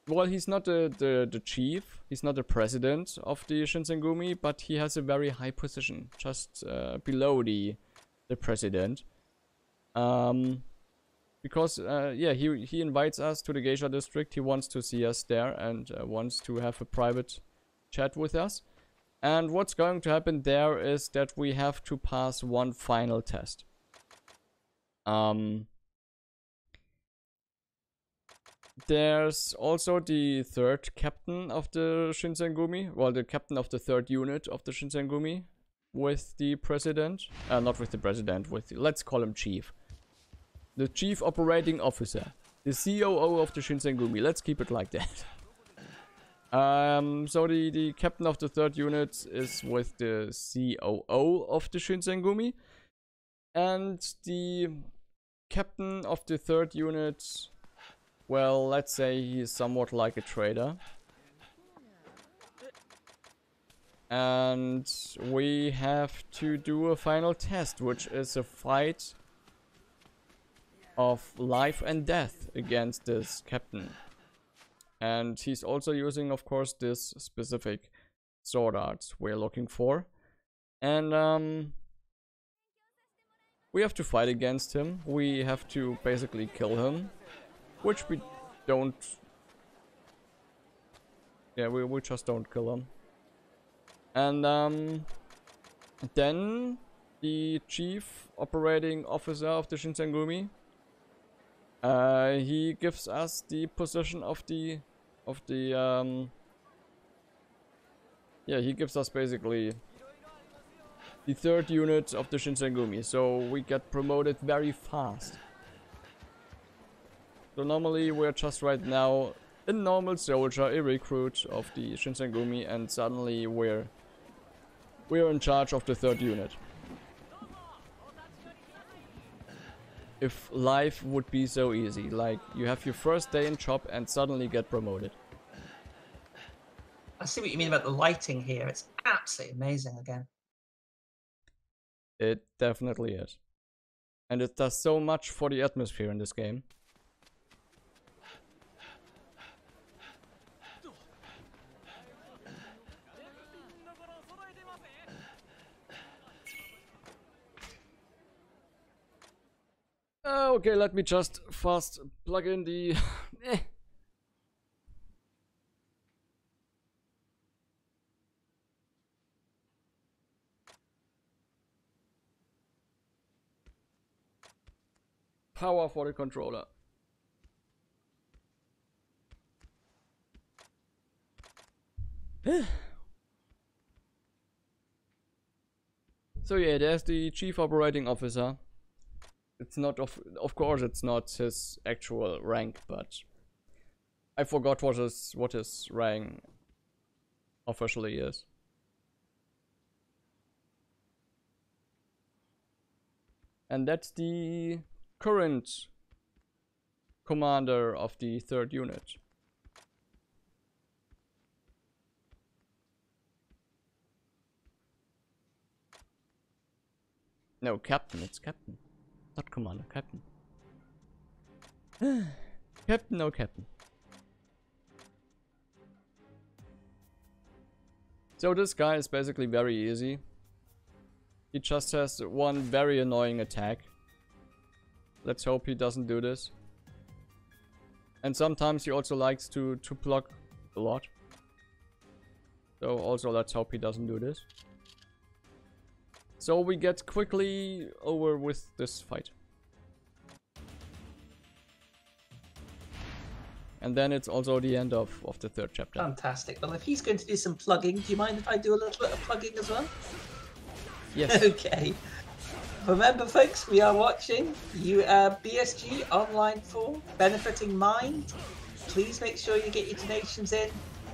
well, he's not the chief, he's not the president of the Shinsengumi, but he has a very high position, just below the president. Because yeah, he invites us to the Geisha district. He wants to see us there and wants to have a private chat with us. And what's going to happen there is that we have to pass one final test. There's also the third captain of the Shinsengumi, well, the captain of the third unit of the Shinsengumi, with the president, not with the president, with the, let's call him chief. The chief operating officer, the COO of the Shinsengumi, let's keep it like that. So the captain of the third unit is with the COO of the Shinsengumi, and the captain of the third unit, well, let's say he's somewhat like a trader. And we have to do a final test, which is a fight of life and death against this captain. And he's also using, of course, this specific sword art we're looking for. And we have to fight against him. We have to basically kill him, which we don't. Yeah, we just don't kill him. And then the chief operating officer of the Shinsengumi, he gives us the position of the yeah, he gives us basically the third unit of the Shinsengumi, so we get promoted very fast. So normally we're just right now a normal soldier, a recruit of the Shinsengumi, and suddenly we're in charge of the third unit. if life would be so easy. Like, you have your first day in job and suddenly get promoted. I see what you mean about the lighting here. It's absolutely amazing again. It definitely is. And it does so much for the atmosphere in this game. Okay, let me just fast plug in the... power for the controller. So yeah, there's the Chief Operating Officer. It's not of course it's not his actual rank, but I forgot what his rank officially is. And that's the current commander of the 3rd unit. No, captain, it's captain. Not commander, captain. Captain, no captain. So this guy is basically very easy. He just has one very annoying attack. Let's hope he doesn't do this. And sometimes he also likes to block a lot. So also let's hope he doesn't do this. So we get quickly over with this fight. And then it's also the end of the 3rd chapter. Fantastic. Well, if he's going to do some plugging, do you mind if I do a little bit of plugging as well? Yes. Okay. Remember, folks, we are watching BSG Online 4, Benefiting Mind. Please make sure you get your donations in.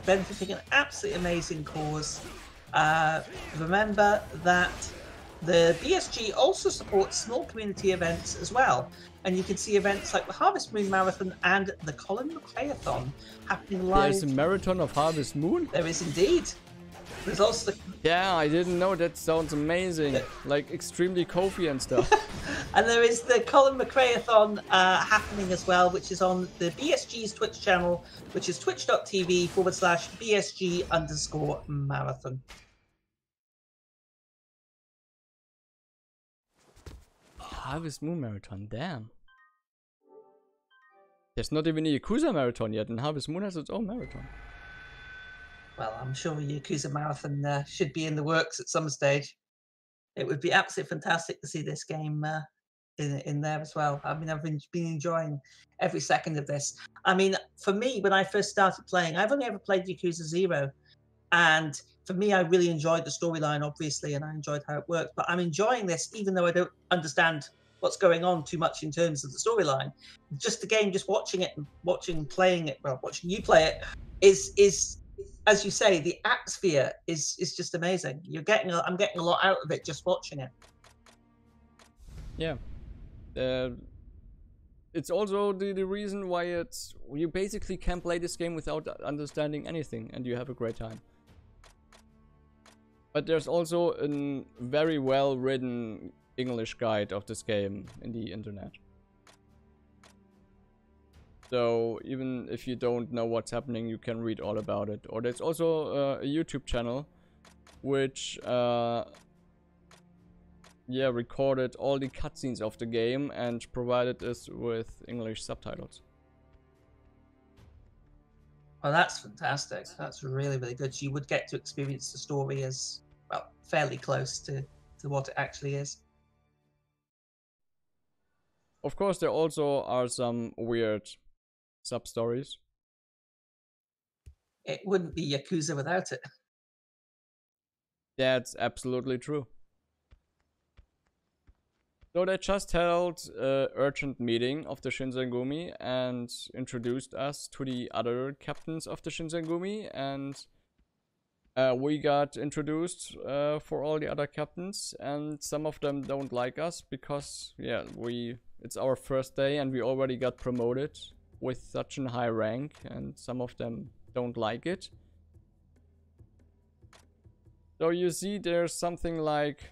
Benefiting an absolutely amazing cause. Remember that the BSG also supports small community events as well. And you can see events like the Harvest Moon Marathon and the Colin McRae-a-thon happening live. There's a marathon of Harvest Moon? There is indeed. There's also the... Yeah, I didn't know. That sounds amazing. Like extremely Kofi and stuff. And there is the Colin McRae-a-thon happening as well, which is on the BSG's Twitch channel, which is twitch.tv/BSG_marathon. Harvest Moon Marathon, damn. There's not even a Yakuza Marathon yet, and Harvest Moon has its own marathon. Well, I'm sure a Yakuza Marathon should be in the works at some stage. It would be absolutely fantastic to see this game in there as well. I mean, I've been enjoying every second of this. I mean, for me, when I first started playing, I've only ever played Yakuza 0. And for me, I really enjoyed the storyline, obviously, and I enjoyed how it worked. But I'm enjoying this, even though I don't understand what's going on too much in terms of the storyline. Just the game, just watching it and playing it, well, watching you play it, is as you say, the atmosphere is just amazing. I'm getting a lot out of it just watching it. Yeah. It's also the reason why you basically can play this game without understanding anything, and you have a great time. But there's also a very well written English guide of this game in the internet. So even if you don't know what's happening, you can read all about it. Or there's also a YouTube channel which recorded all the cutscenes of the game and provided us with English subtitles. Oh, that's fantastic. That's really, really good. So you would get to experience the story as, well, fairly close to what it actually is. Of course, there also are some weird sub-stories. It wouldn't be Yakuza without it. That's absolutely true. So they just held an urgent meeting of the Shinsengumi and introduced us to the other captains of the Shinsengumi, and We got introduced for all the other captains, and some of them don't like us because, yeah, it's our first day and we already got promoted with such a high rank, and some of them don't like it. So you see there's something like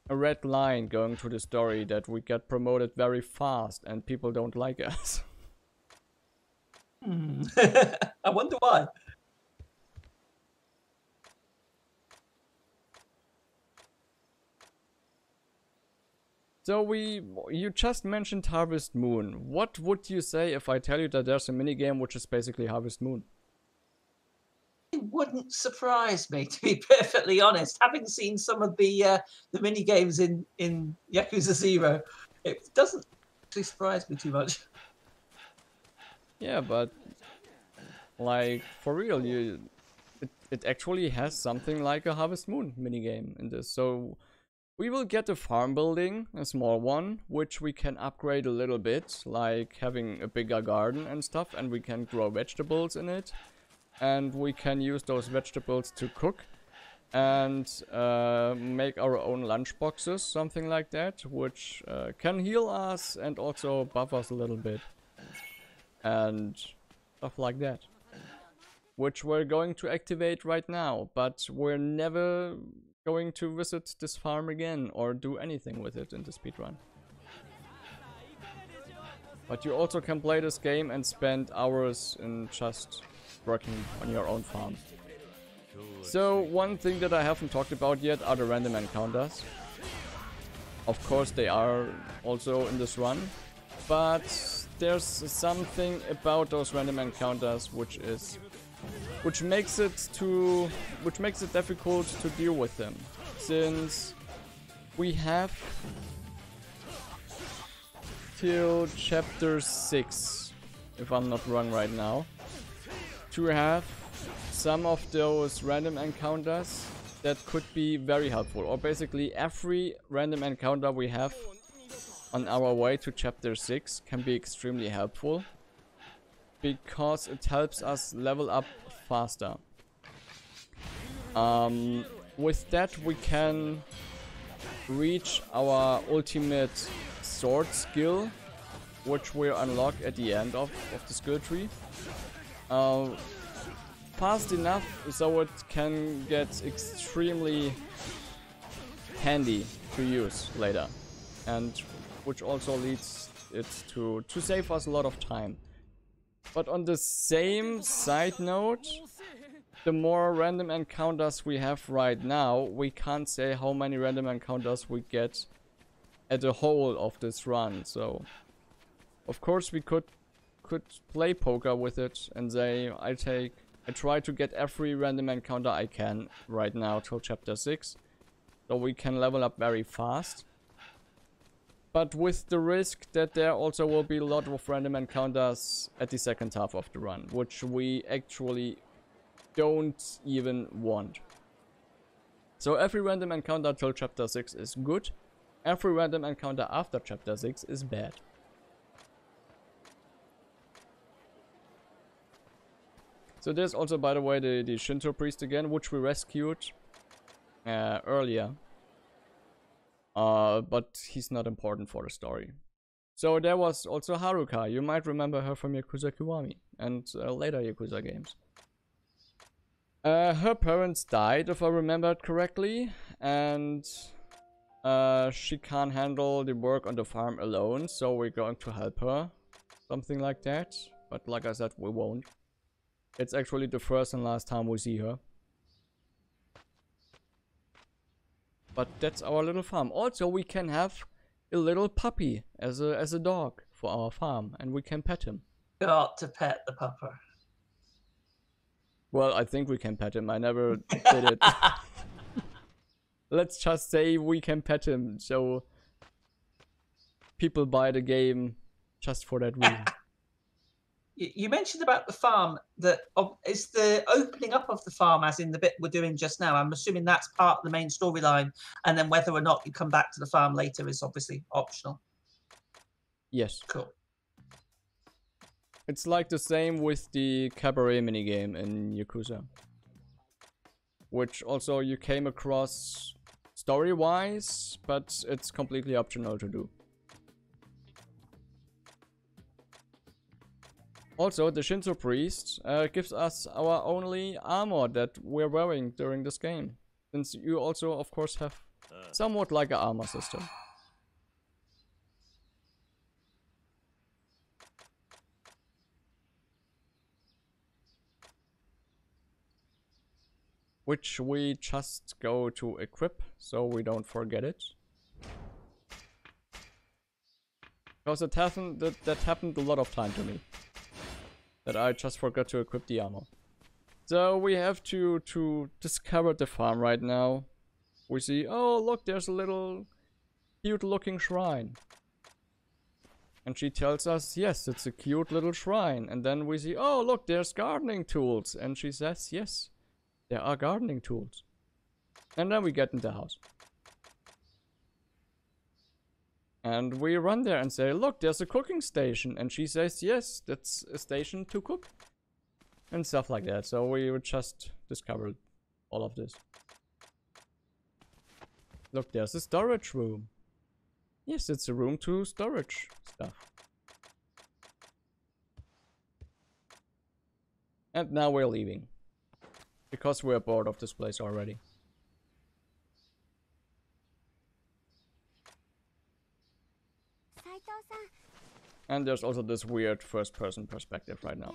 a red line going through the story that we get promoted very fast and people don't like us. I wonder why. So you just mentioned Harvest Moon. What would you say if I tell you that there's a minigame which is basically Harvest Moon? It wouldn't surprise me, to be perfectly honest. Having seen some of the mini games in Yakuza 0, it doesn't actually surprise me too much. Yeah, but like for real, it actually has something like a Harvest Moon minigame in this. So we will get a farm building, a small one, which we can upgrade a little bit, like having a bigger garden and stuff, and we can grow vegetables in it. And we can use those vegetables to cook and make our own lunch boxes, something like that, which can heal us and also buff us a little bit. And stuff like that. Which we're going to activate right now, but we're never going to visit this farm again or do anything with it in the speedrun. But you also can play this game and spend hours in just working on your own farm. So one thing that I haven't talked about yet are the random encounters. Of course they are also in this run, but there's something about those random encounters which makes it difficult to deal with them, since we have till chapter 6, if I'm not wrong right now, to have some of those random encounters that could be very helpful. Or basically every random encounter we have on our way to chapter 6 can be extremely helpful, because it helps us level up faster. With that we can reach our ultimate sword skill, which we unlock at the end of the skill tree. Fast enough so it can get extremely handy to use later, and which also leads it to save us a lot of time. But on the same side note, the more random encounters we have right now, we can't say how many random encounters we get at the whole of this run. So of course we could play poker with it and say I try to get every random encounter I can right now till chapter 6, so we can level up very fast. But with the risk that there also will be a lot of random encounters at the second half of the run, which we actually don't even want. So every random encounter till chapter 6 is good. Every random encounter after chapter 6 is bad. So there's also, by the way, the Shinto priest again, which we rescued earlier. But he's not important for the story. So there was also Haruka. You might remember her from Yakuza Kiwami and later Yakuza games. Her parents died, if I remembered correctly, and she can't handle the work on the farm alone, so we're going to help her. Something like that. But like I said, we won't. It's actually the first and last time we see her. But that's our little farm. Also, we can have a little puppy as a dog for our farm, and we can pet him. Got to pet the pupper. Well, I think we can pet him. I never did it. Let's just say we can pet him, so people buy the game just for that reason. You mentioned about the farm, that is the opening up of the farm, as in the bit we're doing just now. I'm assuming that's part of the main storyline, and then whether or not you come back to the farm later is obviously optional. Yes. Cool. It's like the same with the cabaret minigame in Yakuza. which also you came across story-wise, but it's completely optional to do. Also, the Shinto priest gives us our only armor that we're wearing during this game, since you also, of course, have somewhat like an armor system. Which we just go to equip, so we don't forget it. Because that happened a lot of time to me. That I just forgot to equip the armor. So we have to discover the farm right now. We see, oh look, there's a little cute looking shrine. And she tells us, yes, it's a cute little shrine. And then we see, oh look, there's gardening tools. And she says, yes, there are gardening tools. And then we get in the house. And we run there and say, look, there's a cooking station. And she says, yes, that's a station to cook. And stuff like that. So we just discovered all of this. Look, there's a storage room. Yes, it's a room to storage stuff. And now we're leaving. Because we're bored of this place already. And there's also this weird first-person perspective right now.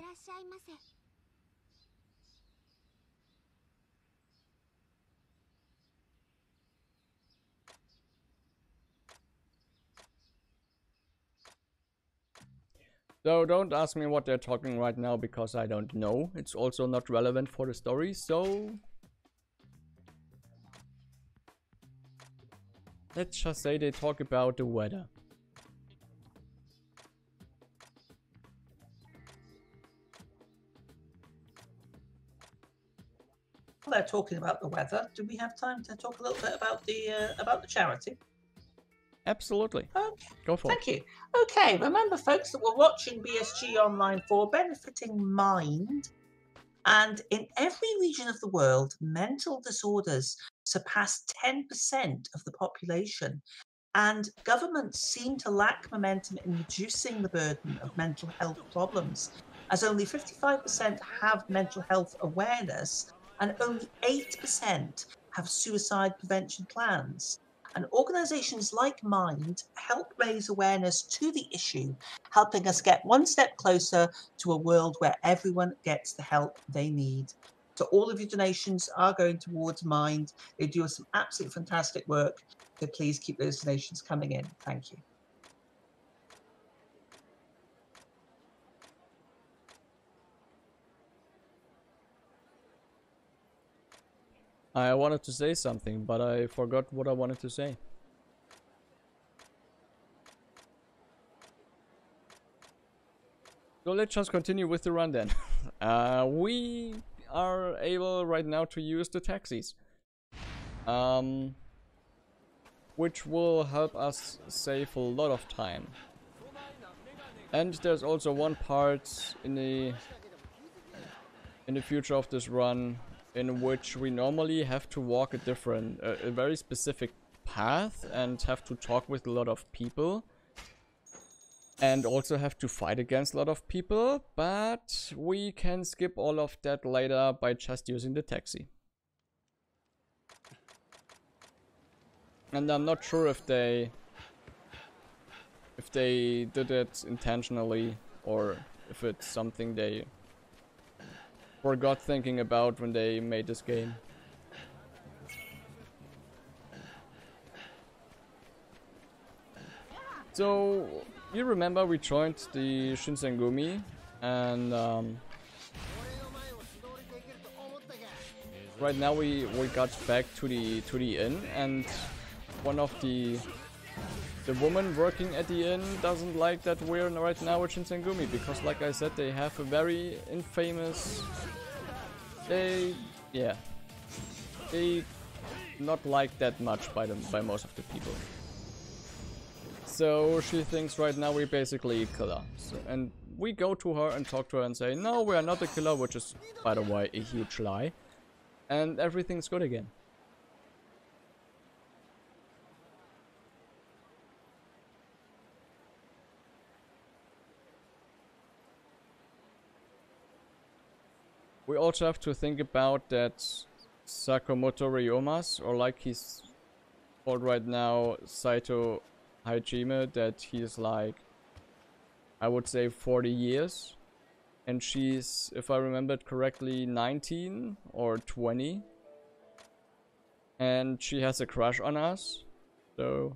So don't ask me what they're talking right now because I don't know. It's also not relevant for the story, so... let's just say they talk about the weather. While they're talking about the weather, do we have time to talk a little bit about the charity? Absolutely. Okay. Go for it. Thank you. Okay, remember folks that we're watching BSG Online for Benefiting Mind. And in every region of the world, mental disorders surpass 10% of the population. And governments seem to lack momentum in reducing the burden of mental health problems, as only 55% have mental health awareness and only 8% have suicide prevention plans. And organizations like Mind help raise awareness to the issue, helping us get one step closer to a world where everyone gets the help they need. So all of your donations are going towards Mind. They do some absolutely fantastic work. So please keep those donations coming in. Thank you. I wanted to say something, but I forgot what I wanted to say. So let's just continue with the run then. We are able right now to use the taxis. Which will help us save a lot of time. And there's also one part in the future of this run in which we normally have to walk a very specific path and have to talk with a lot of people. And also have to fight against a lot of people, but we can skip all of that later by just using the taxi. And I'm not sure if they did it intentionally or if it's something they forgot thinking about when they made this game. So you remember we joined the Shinsengumi and right now we got back to the inn, and one of the woman working at the inn doesn't like that we're right now at Shinsengumi because, like I said, they have a very infamous. They not liked that much by most of the people. So she thinks right now we're basically a killer. So, and we go to her and talk to her and say, no, we are not a killer, which is, by the way, a huge lie. and everything's good again. We also have to think about that Sakamoto Ryomas, or like he's called right now, Saito Hajime, that he's like, I would say 40 years. And she's, if I remembered correctly, 19 or 20. And she has a crush on us. So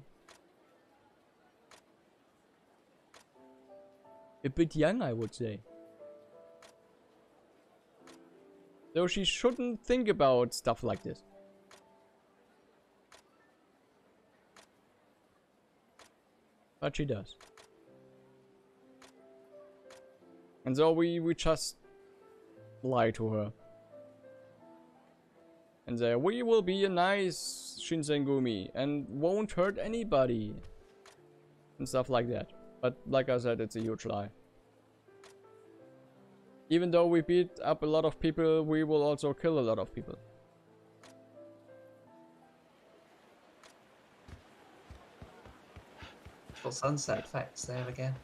a bit young, I would say. So she shouldn't think about stuff like this. But she does. And so we just lie to her. And say, we will be a nice Shinsengumi and won't hurt anybody. And stuff like that. But like I said, it's a huge lie. Even though we beat up a lot of people, we will also kill a lot of people. Full sunset effects there again.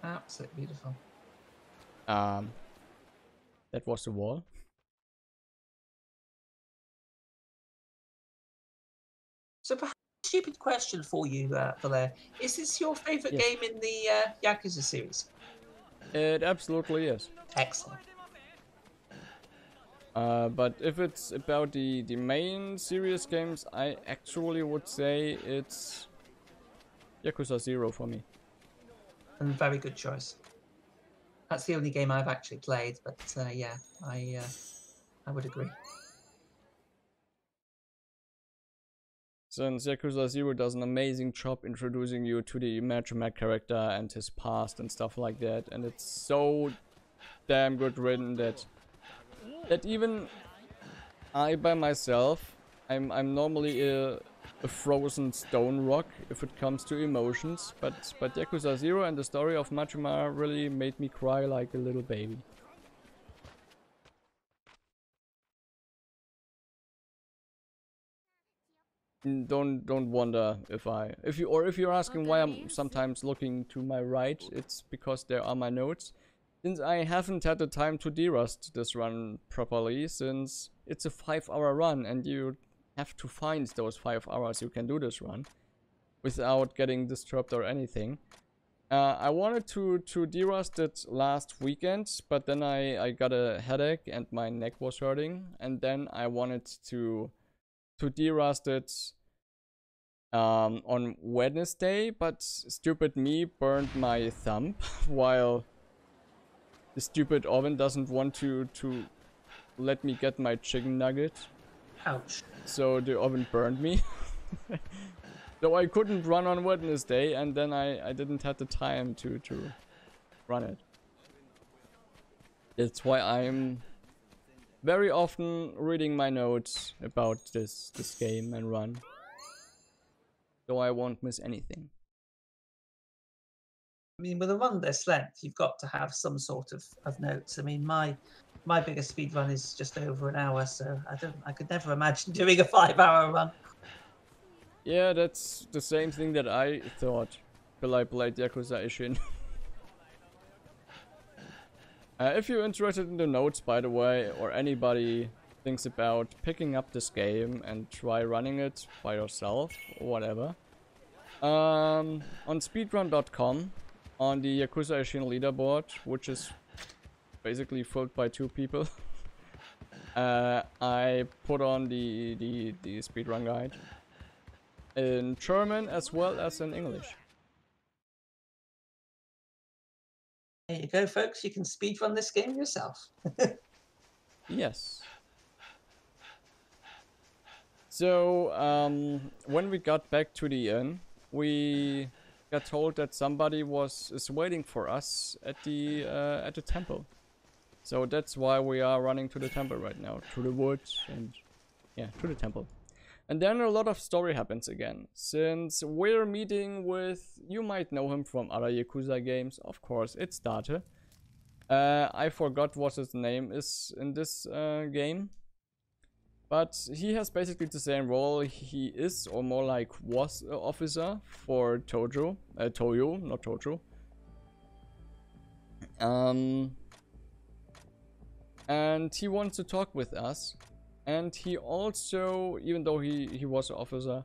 Absolutely beautiful. That was the wall. So perhaps a stupid question for you, Velare. Is this your favourite Yes. game in the Yakuza series? It absolutely is. Excellent. But if it's about the main serious games, I actually would say it's Yakuza 0 for me. And very good choice. That's the only game I've actually played, but yeah, I would agree. Since Yakuza 0 does an amazing job introducing you to the Majima character and his past and stuff like that, and it's so damn good written that even I by myself, I'm normally a frozen stone rock if it comes to emotions, but Yakuza 0 and the story of Majima really made me cry like a little baby. Don't wonder if you're asking why I'm sometimes looking to my right, it's because there are my notes. Since I haven't had the time to derust this run properly, since it's a 5-hour run and you have to find those 5 hours you can do this run without getting disturbed or anything. I wanted to derust it last weekend, but then I got a headache and my neck was hurting, and then I wanted to derust it on Wednesday, but stupid me burned my thumb while the stupid oven doesn't want to let me get my chicken nugget. Ouch. So the oven burned me. So I couldn't run on Wednesday, and then I didn't have the time to run it. That's why I'm very often reading my notes about this game and run, so I won't miss anything. I mean, with a run this length, you've got to have some sort of notes. I mean, my biggest speed run is just over an hour, so I could never imagine doing a 5-hour run. Yeah, that's the same thing that I thought till I played Yakuza Ishin. If you're interested in the notes, by the way, or anybody thinks about picking up this game and try running it by yourself or whatever, on speedrun.com, on the Yakuza Ishin leaderboard, which is basically filled by 2 people, I put on the speedrun guide in German as well as in English. There you go, folks. You can speedrun this game yourself. Yes. So, when we got back to the inn, we got told that somebody is waiting for us at the temple. So that's why we are running to the temple right now, to the woods, and yeah, to the temple. And then a lot of story happens again, since we're meeting with, you might know him from other Yakuza games, of course, it's Date. I forgot what his name is in this game. But he has basically the same role. He is, or more like was, an officer for Tojo. Toyo, not Tojo. And he wants to talk with us. And he also, even though he was an officer,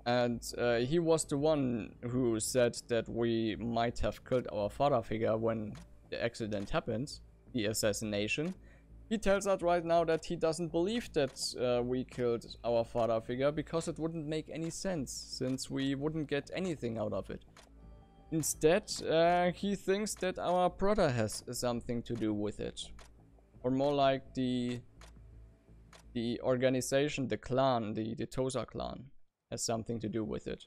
and he was the one who said that we might have killed our father figure when the accident happened, the assassination. He tells us right now that he doesn't believe that we killed our father figure because it wouldn't make any sense, since we wouldn't get anything out of it. Instead, he thinks that our brother has something to do with it. Or more like the organization, the clan, the Tosa clan, has something to do with it.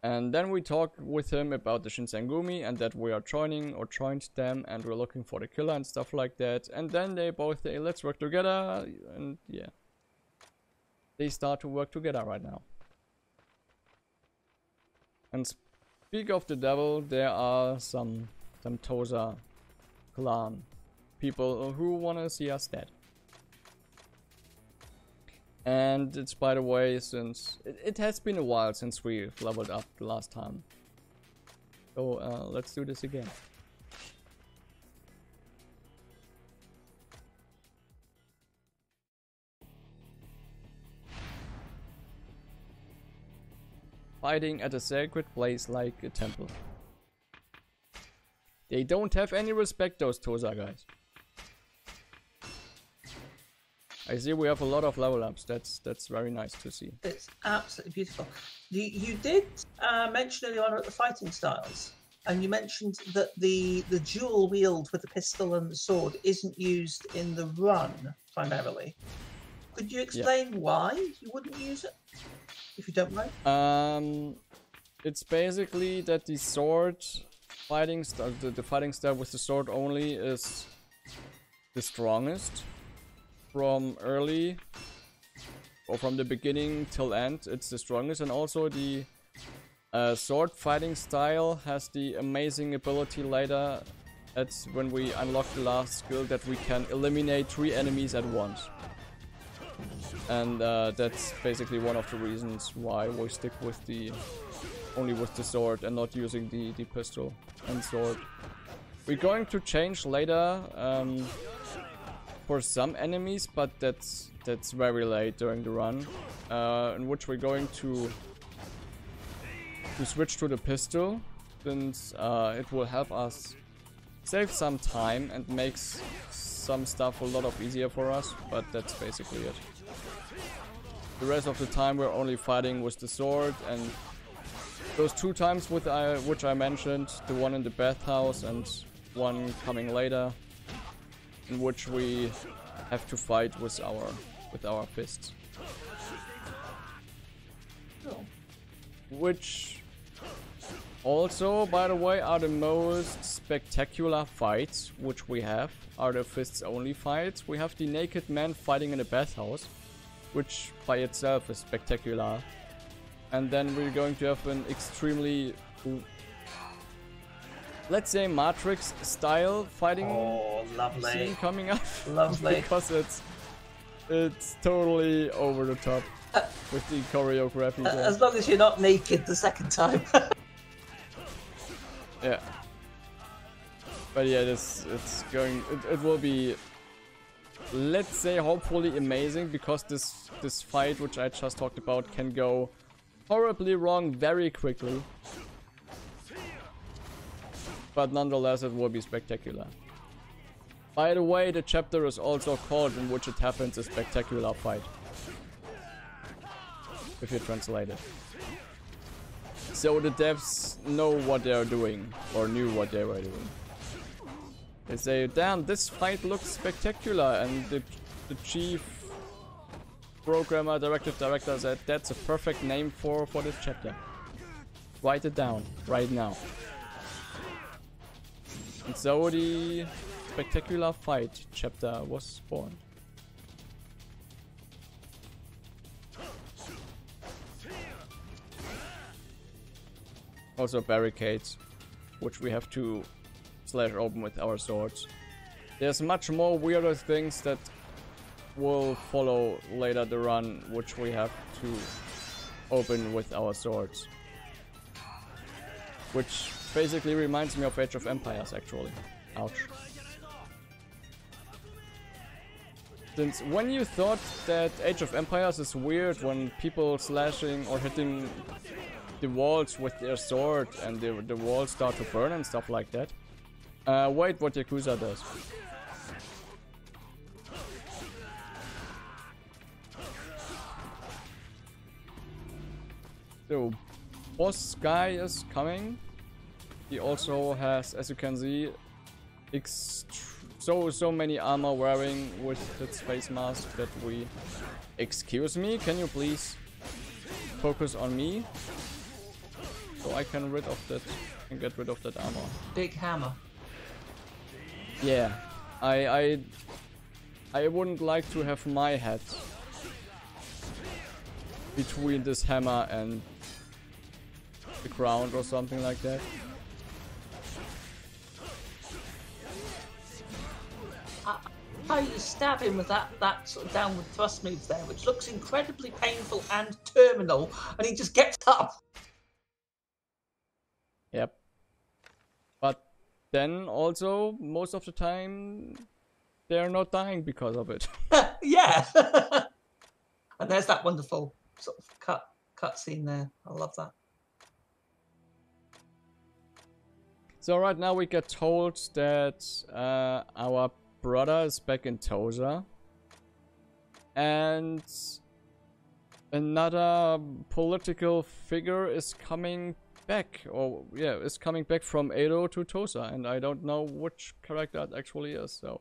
And then we talk with him about the Shinsengumi and that we are joining or joined them and we're looking for the killer and stuff like that. And then they both say, let's work together, and yeah. They start to work together right now. And speak of the devil, there are some Tosa clan people who wanna see us dead. And it's, by the way, since it has been a while since we leveled up the last time. So let's do this again. Fighting at a sacred place like a temple. They don't have any respect, those Tosa guys. I see we have a lot of level ups. That's very nice to see. It's absolutely beautiful. You did mention earlier on about the fighting styles, and you mentioned that the dual wield with the pistol and the sword isn't used in the run primarily. Could you explain why you wouldn't use it, if you don't mind? It's basically that the sword fighting style, the fighting style with the sword only is the strongest. From early or from the beginning till end, it's the strongest, and also the sword fighting style has the amazing ability later. That's when we unlock the last skill that we can eliminate 3 enemies at once, and that's basically one of the reasons why we stick with only with the sword and not using the pistol and sword. We're going to change later. For some enemies, but that's very late during the run, in which we're going to switch to the pistol, since it will help us save some time and makes some stuff a lot easier for us, but that's basically it. The rest of the time we're only fighting with the sword, and those 2 times with which I mentioned, the one in the bathhouse and one coming later, in which we have to fight with our fists. Oh. Which also, by the way, are the most spectacular fights which we have, are the fists only fights. We have the naked man fighting in a bathhouse, which by itself is spectacular. And then we're going to have an extremely, let's say, Matrix style fighting scene coming up. Lovely. Because it's totally over the top with the choreography. As long as you're not naked the second time. Yeah. But yeah, it will be, let's say, hopefully amazing, because this fight which I just talked about can go horribly wrong very quickly. But nonetheless, it will be spectacular. By the way, the chapter is also called in which it happens a spectacular fight, if you translate it. So the devs know what they are doing, or knew what they were doing. They say, damn, this fight looks spectacular, and the chief programmer, director said, that's a perfect name for this chapter. Write it down, right now. And so the spectacular fight chapter was born. Also barricades, which we have to slash open with our swords. There's much more weirder things that will follow later the run, which we have to open with our swords. Which basically reminds me of Age of Empires, actually. Ouch. Since when you thought that Age of Empires is weird when people slashing or hitting the walls with their sword and the walls start to burn and stuff like that, wait what Yakuza does. So, boss guy is coming. He also has, as you can see, so many armor wearing with its face mask that we... Excuse me, can you please focus on me? So I can get rid of that armor. Big hammer. Yeah. I wouldn't like to have my head between this hammer and the ground or something like that. How you stab him with that sort of downward thrust move there, which looks incredibly painful and terminal, and he just gets up. Yep. But then also, most of the time, they're not dying because of it. Yeah. And there's that wonderful sort of cut scene there. I love that. So right now we get told that our brother is back in Tosa. And another political figure is coming back. Or, yeah, is coming back from Edo to Tosa. And I don't know which character it actually is. So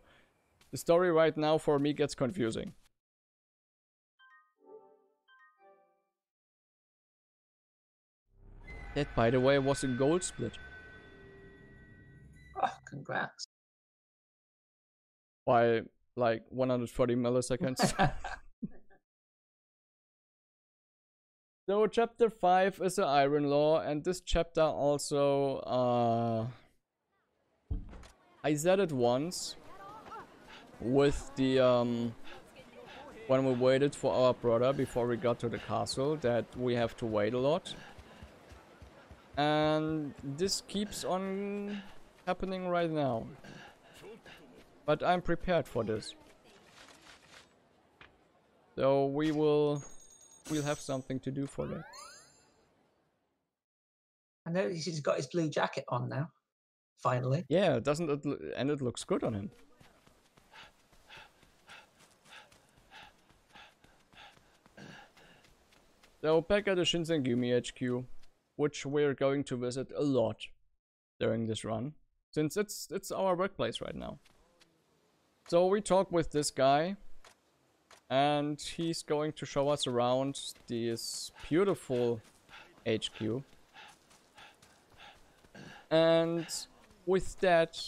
the story right now for me gets confusing. That, by the way, was a gold split. Oh, congrats. By like 140 milliseconds. So chapter 5 is the Iron Law, and this chapter also I said it once with the when we waited for our brother before we got to the castle that we have to wait a lot. And this keeps on happening right now. But I'm prepared for this. So we'll have something to do for that. I know he's got his blue jacket on now. Finally. Yeah, doesn't it and it looks good on him. So back at the Shinsengumi HQ, which we're going to visit a lot during this run, since it's our workplace right now. So we talk with this guy, and he's going to show us around this beautiful HQ. And with that,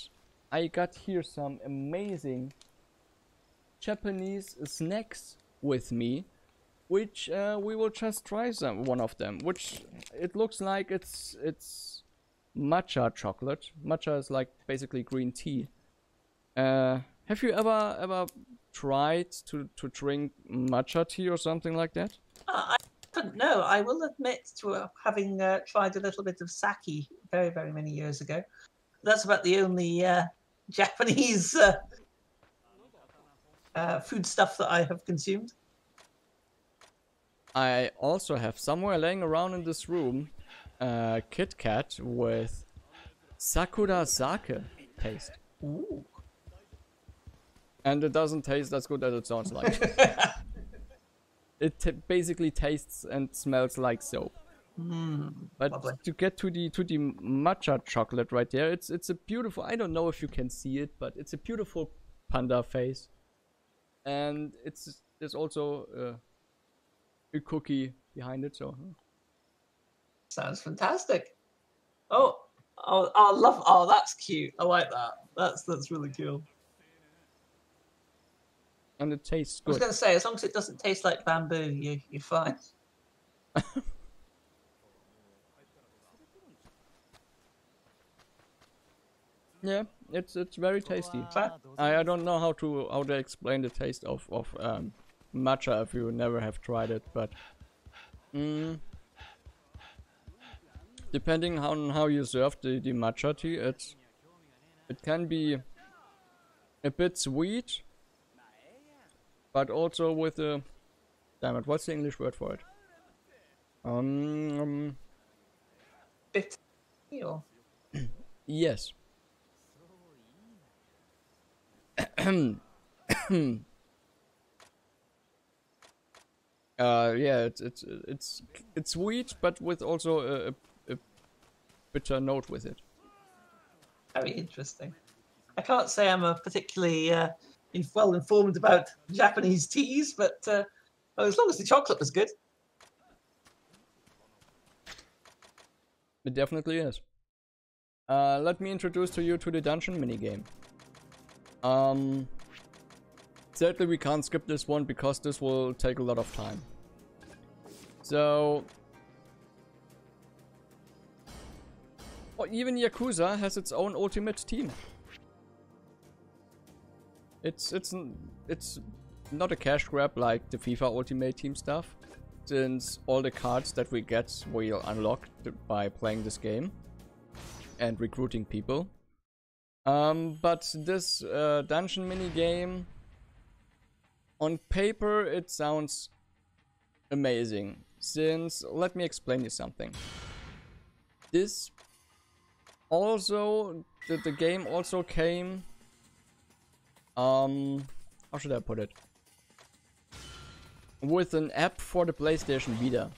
I got here some amazing Japanese snacks with me, which we will just try one of them, which it looks like it's matcha chocolate. Matcha is like basically green tea. Have you ever tried to drink matcha tea or something like that? I don't know. I will admit to having tried a little bit of sake very, very many years ago. That's about the only Japanese food stuff that I have consumed. I also have somewhere laying around in this room a Kit Kat with Sakura Sake taste. Ooh. And it doesn't taste as good as it sounds like. It basically tastes and smells like soap. But lovely. to get to the matcha chocolate right there, it's a beautiful. I don't know if you can see it, but it's a beautiful panda face, and there's also a cookie behind it. So Sounds fantastic. Oh, I love. Oh, that's cute. I like that. That's really cool. And it tastes I was good. going to say, as long as it doesn't taste like bamboo, you're fine. Yeah, it's very tasty. But I don't know how to explain the taste of matcha if you never have tried it, but depending on how you serve the matcha tea, it can be a bit sweet, but also with a damn it, what's the English word for it? bitter or Yes. Yeah, it's sweet, but with also a bitter note with it. very interesting. I can't say I'm a particularly well informed about Japanese teas, but well, as long as the chocolate was good. It definitely is. Let me introduce to you to the dungeon minigame. Sadly we can't skip this one because this will take a lot of time. So... Well, even Yakuza has its own ultimate team. It's not a cash grab like the FIFA Ultimate Team stuff, since all the cards that we get will unlock by playing this game and recruiting people. But this dungeon mini game, on paper it sounds amazing, since let me explain you something. This also, the game also came, how should I put it, with an app for the PlayStation Vita.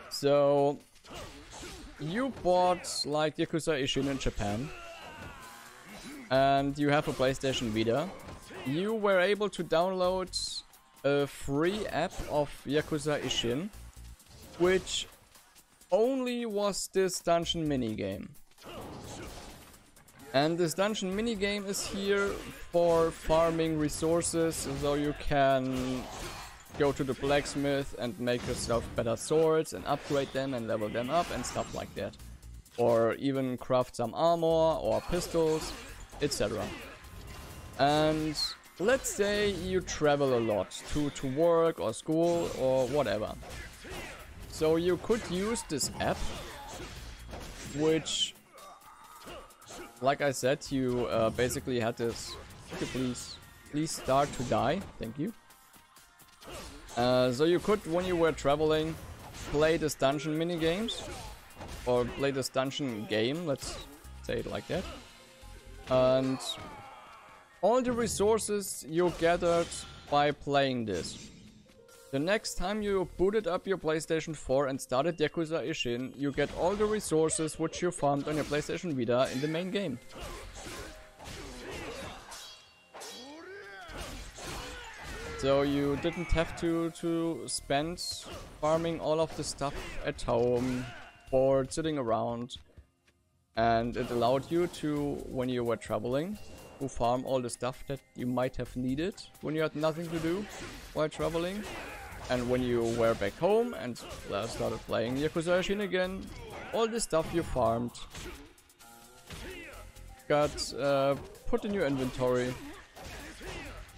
So you bought like Yakuza Ishin in Japan and you have a PlayStation Vita. You were able to download a free app of Yakuza Ishin, which only was this dungeon minigame. And this dungeon minigame is here for farming resources, so you can go to the blacksmith and make yourself better swords and upgrade them and level them up and stuff like that. Or even craft some armor or pistols, etc. And let's say you travel a lot to work or school or whatever. So you could use this app, which, like I said, you basically had this. Could you please start to die? Thank you. So you could, when you were traveling, play this dungeon mini games, or play this dungeon game. Let's say it like that. And all the resources you gathered by playing this. The next time you booted up your PlayStation 4 and started Yakuza Ishin, you get all the resources which you farmed on your PlayStation Vita in the main game. So you didn't have to spend farming all of the stuff at home, bored, sitting around. And it allowed you to, when you were traveling, to farm all the stuff that you might have needed when you had nothing to do while traveling. And when you were back home and started playing Yakuza Ishin again, all the stuff you farmed got put in your inventory,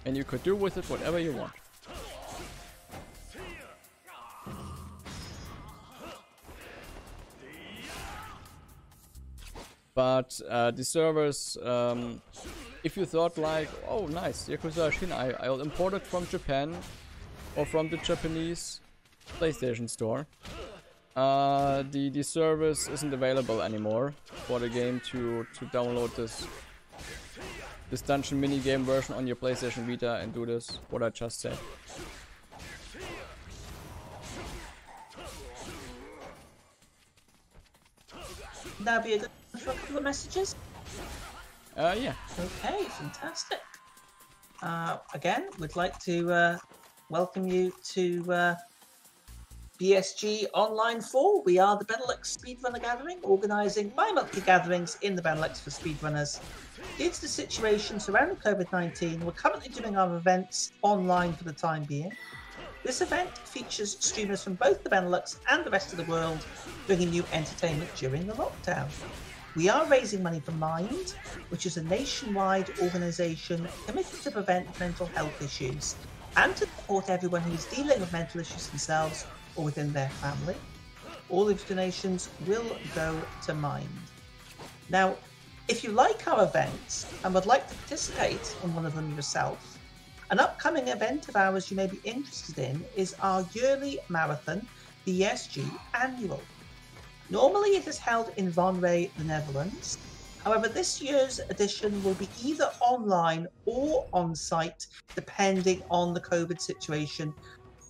and you could do with it whatever you want. But the servers, if you thought like, oh nice, Yakuza Ishin, I'll import it from Japan or from the Japanese PlayStation Store. The service isn't available anymore for the game to download this dungeon mini game version on your PlayStation Vita and do this, what I just said. That'd be a good for a couple of messages. Yeah. Okay, fantastic. Again, we'd like to welcome you to BSG Online 4. We are the Benelux Speedrunner Gathering, organising bi-monthly gatherings in the Benelux for speedrunners. Due to the situation surrounding COVID-19, we're currently doing our events online for the time being. This event features streamers from both the Benelux and the rest of the world, bringing you entertainment during the lockdown. we are raising money for Mind, which is a nationwide organisation committed to prevent mental health issues and to support everyone who is dealing with mental issues themselves or within their family. All of the donations will go to Mind. Now, if you like our events and would like to participate in one of them yourself, an upcoming event of ours you may be interested in is our yearly marathon, BSG Annual. Normally it is held in Velare, the Netherlands. However, this year's edition will be either online or on site, depending on the COVID situation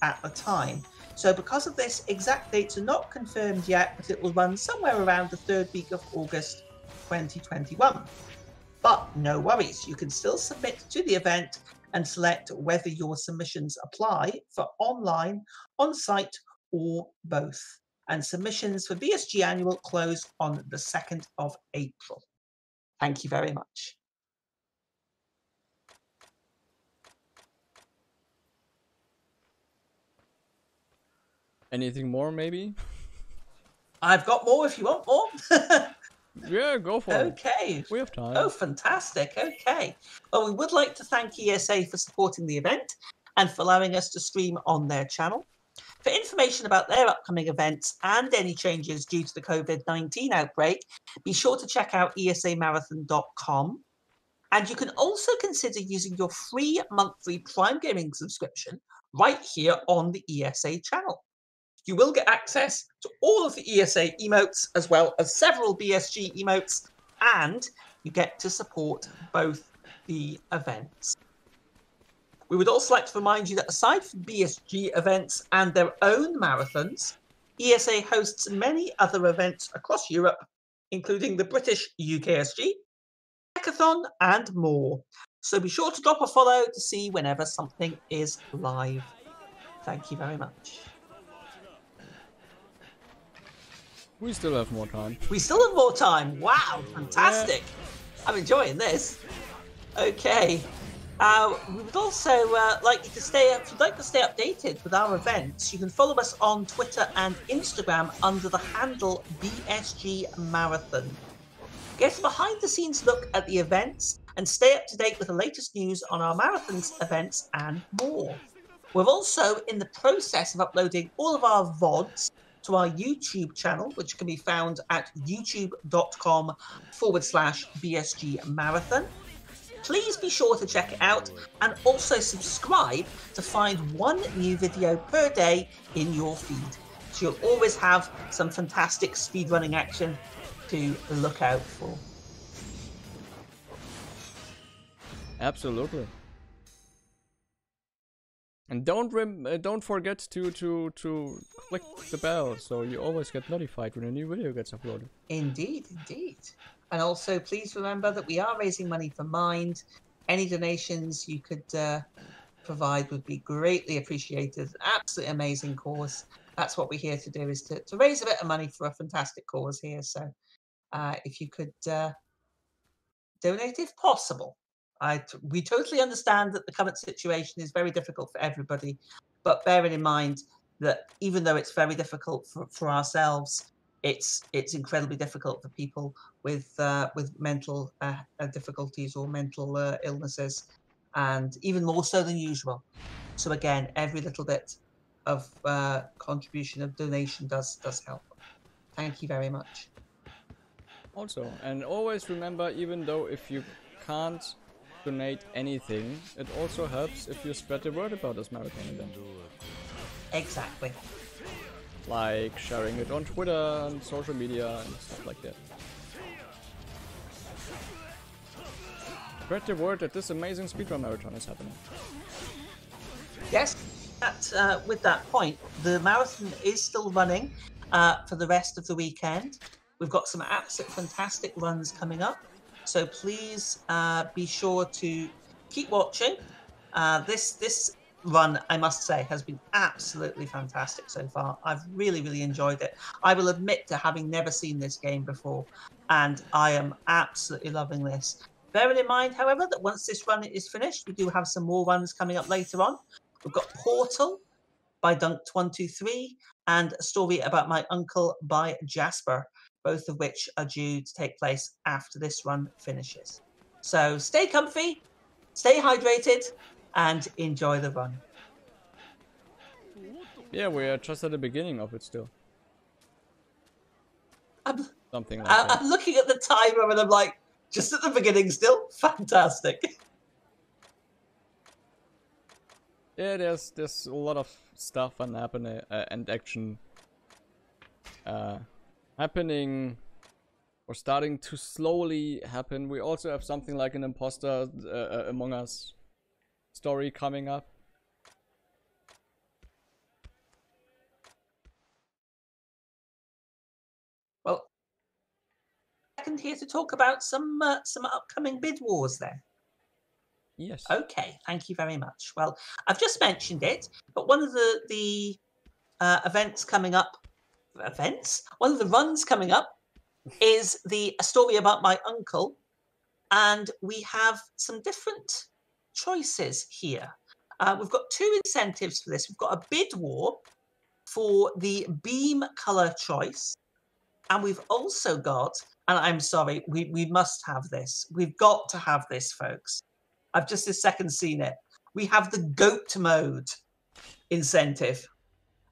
at the time. So because of this, exact dates are not confirmed yet, but it will run somewhere around the third week of August 2021. But no worries, you can still submit to the event and select whether your submissions apply for online, on-site, or both. And submissions for BSG Annual close on the 2nd of April. Thank you very much. Anything more, maybe? I've got more if you want more. Yeah, go for it. Okay. We have time. Oh, fantastic. Okay. Well, we would like to thank ESA for supporting the event and for allowing us to stream on their channel. For information about their upcoming events and any changes due to the COVID-19 outbreak, be sure to check out esamarathon.com. And you can also consider using your free monthly Prime Gaming subscription right here on the ESA channel. You will get access to all of the ESA emotes as well as several BSG emotes, and you get to support both the events. We would also like to remind you that aside from BSG events and their own marathons, ESA hosts many other events across Europe, including the British UKSG, Hackathon, and more. So be sure to drop a follow to see whenever something is live. Thank you very much. We still have more time. We still have more time. Wow, fantastic. Yeah. I'm enjoying this. Okay. We would also like you to stay up. If you'd like to stay updated with our events, you can follow us on Twitter and Instagram under the handle BSG Marathon. Get a behind-the-scenes look at the events and stay up to date with the latest news on our marathons, events, and more. We're also in the process of uploading all of our VODs to our YouTube channel, which can be found at youtube.com/BSG Marathon. Please be sure to check it out and also subscribe to find one new video per day in your feed. So you'll always have some fantastic speedrunning action to look out for. Absolutely. And don't forget to click the bell so you always get notified when a new video gets uploaded. Indeed, indeed. And also, please remember that we are raising money for Mind. Any donations you could provide would be greatly appreciated. Absolutely amazing cause. That's what we're here to do, is to raise a bit of money for a fantastic cause here. So if you could donate if possible. We totally understand that the current situation is very difficult for everybody, but bearing in mind that even though it's very difficult for ourselves, it's incredibly difficult for people with mental difficulties or mental illnesses, and even more so than usual. So again, every little bit of contribution of donation does help. Thank you very much. Also, and always remember, even though if you can't donate anything, it also helps if you spread the word about this marathon event. Exactly. Like sharing it on Twitter and social media and stuff like that. Spread the word that this amazing speedrun marathon is happening. Yes, with that point, the marathon is still running for the rest of the weekend. We've got some absolute fantastic runs coming up. So please be sure to keep watching. This run, I must say, has been absolutely fantastic so far. I've really enjoyed it. I will admit to having never seen this game before, and I am absolutely loving this. Bearing in mind, however, that once this run is finished, we do have some more runs coming up later on. We've got Portal by Dunked123 and a story about my uncle by Jasper. both of which are due to take place after this run finishes. So stay comfy, stay hydrated, and enjoy the run. Yeah, we are just at the beginning of it still. Something like that. I'm looking at the timer and I'm like, just at the beginning still? Fantastic. Yeah, there's a lot of stuff and action happening or starting to slowly happen. We also have something like an imposter Among Us story coming up. Well, second here to talk about some upcoming bid wars then. Yes. Okay, thank you very much. Well, I've just mentioned it, but one of the events coming up, one of the runs coming up is A Story About My Uncle, and we have some different choices here. We've got two incentives for this. We've got a bid war for the beam color choice, and we've also got, and I'm sorry, we must have this. We've got to have this, folks. I've just this second seen it. We have the goat mode incentive.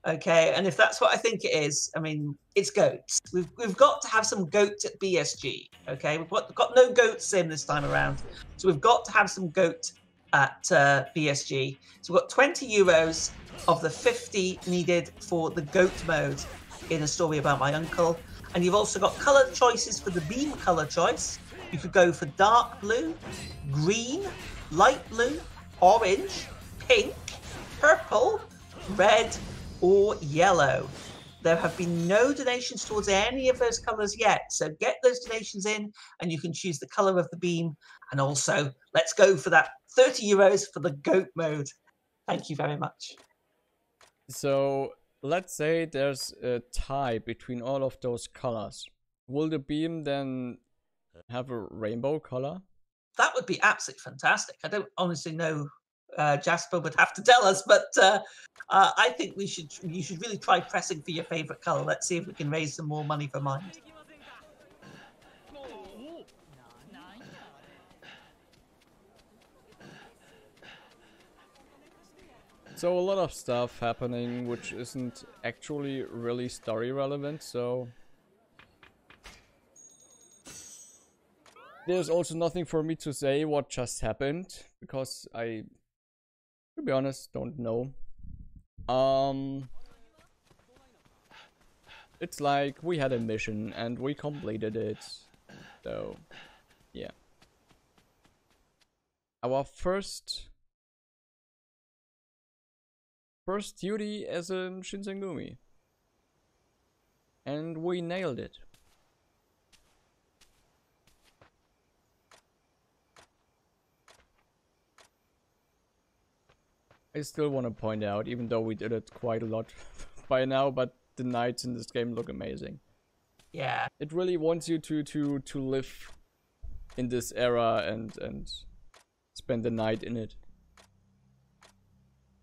Okay, and if that's what I think it is, I mean, it's goats. We've got to have some goats at BSG. Okay, we've got no goats in this time around, so we've got to have some goat at BSG. So we've got 20 euros of the 50 needed for the goat mode in A Story About My Uncle, and you've also got color choices for the beam color choice. You could go for dark blue, green, light blue, orange, pink, purple, red, or yellow. There have been no donations towards any of those colours yet, so get those donations in and you can choose the colour of the beam. And also, let's go for that 30 euros for the goat mode. Thank you very much. So let's say there's a tie between all of those colors. Will the beam then have a rainbow color? That would be absolutely fantastic. I don't honestly know. Jasper would have to tell us, but I think you should really try pressing for your favorite color. Let's see if we can raise some more money for Mind. So a lot of stuff happening which isn't actually really story relevant, so there's also nothing for me to say what just happened, because I, to be honest, don't know. It's like we had a mission and we completed it, so yeah. Our first duty as a Shinsengumi, and we nailed it. I still want to point out, even though we did it quite a lot by now, but the nights in this game look amazing. Yeah. It really wants you to live in this era and spend the night in it.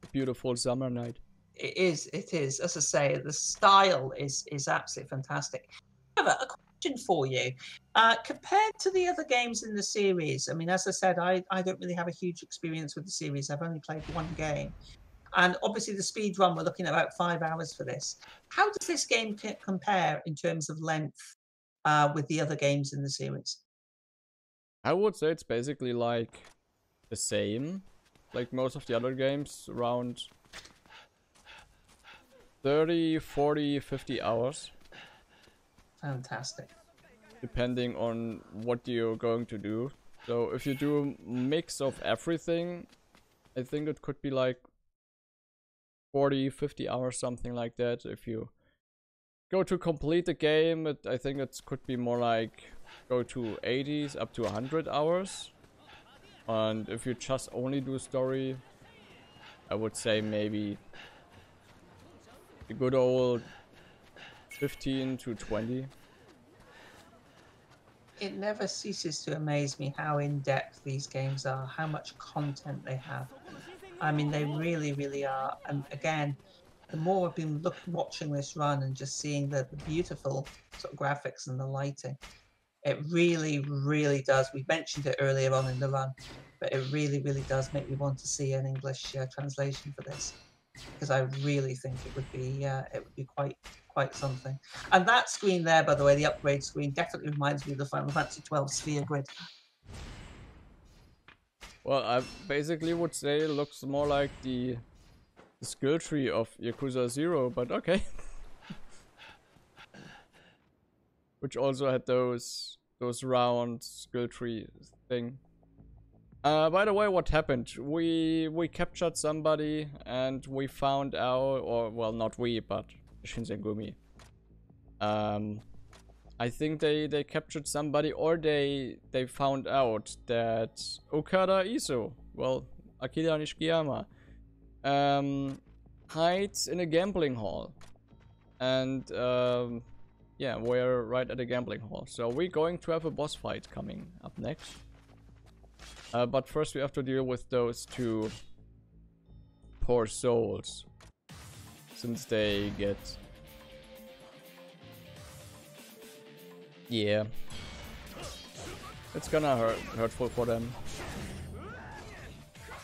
A beautiful summer night. It is. As I say, the style is absolutely fantastic. I have a question for you. Compared to the other games in the series, I mean, as I said, I don't really have a huge experience with the series. I've only played one game. And obviously the speed run, we're looking at about 5 hours for this. How does this game compare in terms of length with the other games in the series? I would say it's basically like the same. Like most of the other games, around 30, 40, 50 hours. Fantastic. Depending on what you're going to do. So if you do a mix of everything, I think it could be like 40, 50 hours, something like that. If you go to complete the game, I think it could be more like go to 80s up to 100 hours. And if you just only do story, I would say maybe the good old 15 to 20. It never ceases to amaze me how in-depth these games are, how much content they have. I mean, they really, really are. And again, the more I've been watching this run and just seeing the beautiful sort of graphics and the lighting, it really, really does. We mentioned it earlier on in the run, but it really, really does make me want to see an English translation for this, because I really think it would be quite something. And that screen there, by the way, the upgrade screen, definitely reminds me of the Final Fantasy 12 sphere grid. Well, I basically would say it looks more like the skill tree of Yakuza 0, but okay. Which also had those round skill tree thing. By the way, what happened? We captured somebody and we found out, or well, not we, but Shinsengumi. I think they captured somebody, or they found out that Okada Iso, well, Akira Nishikiyama, hides in a gambling hall, and yeah, we're right at a gambling hall, so we're going to have a boss fight coming up next. But first we have to deal with those two poor souls, since they get... yeah. It's gonna hurtful for them.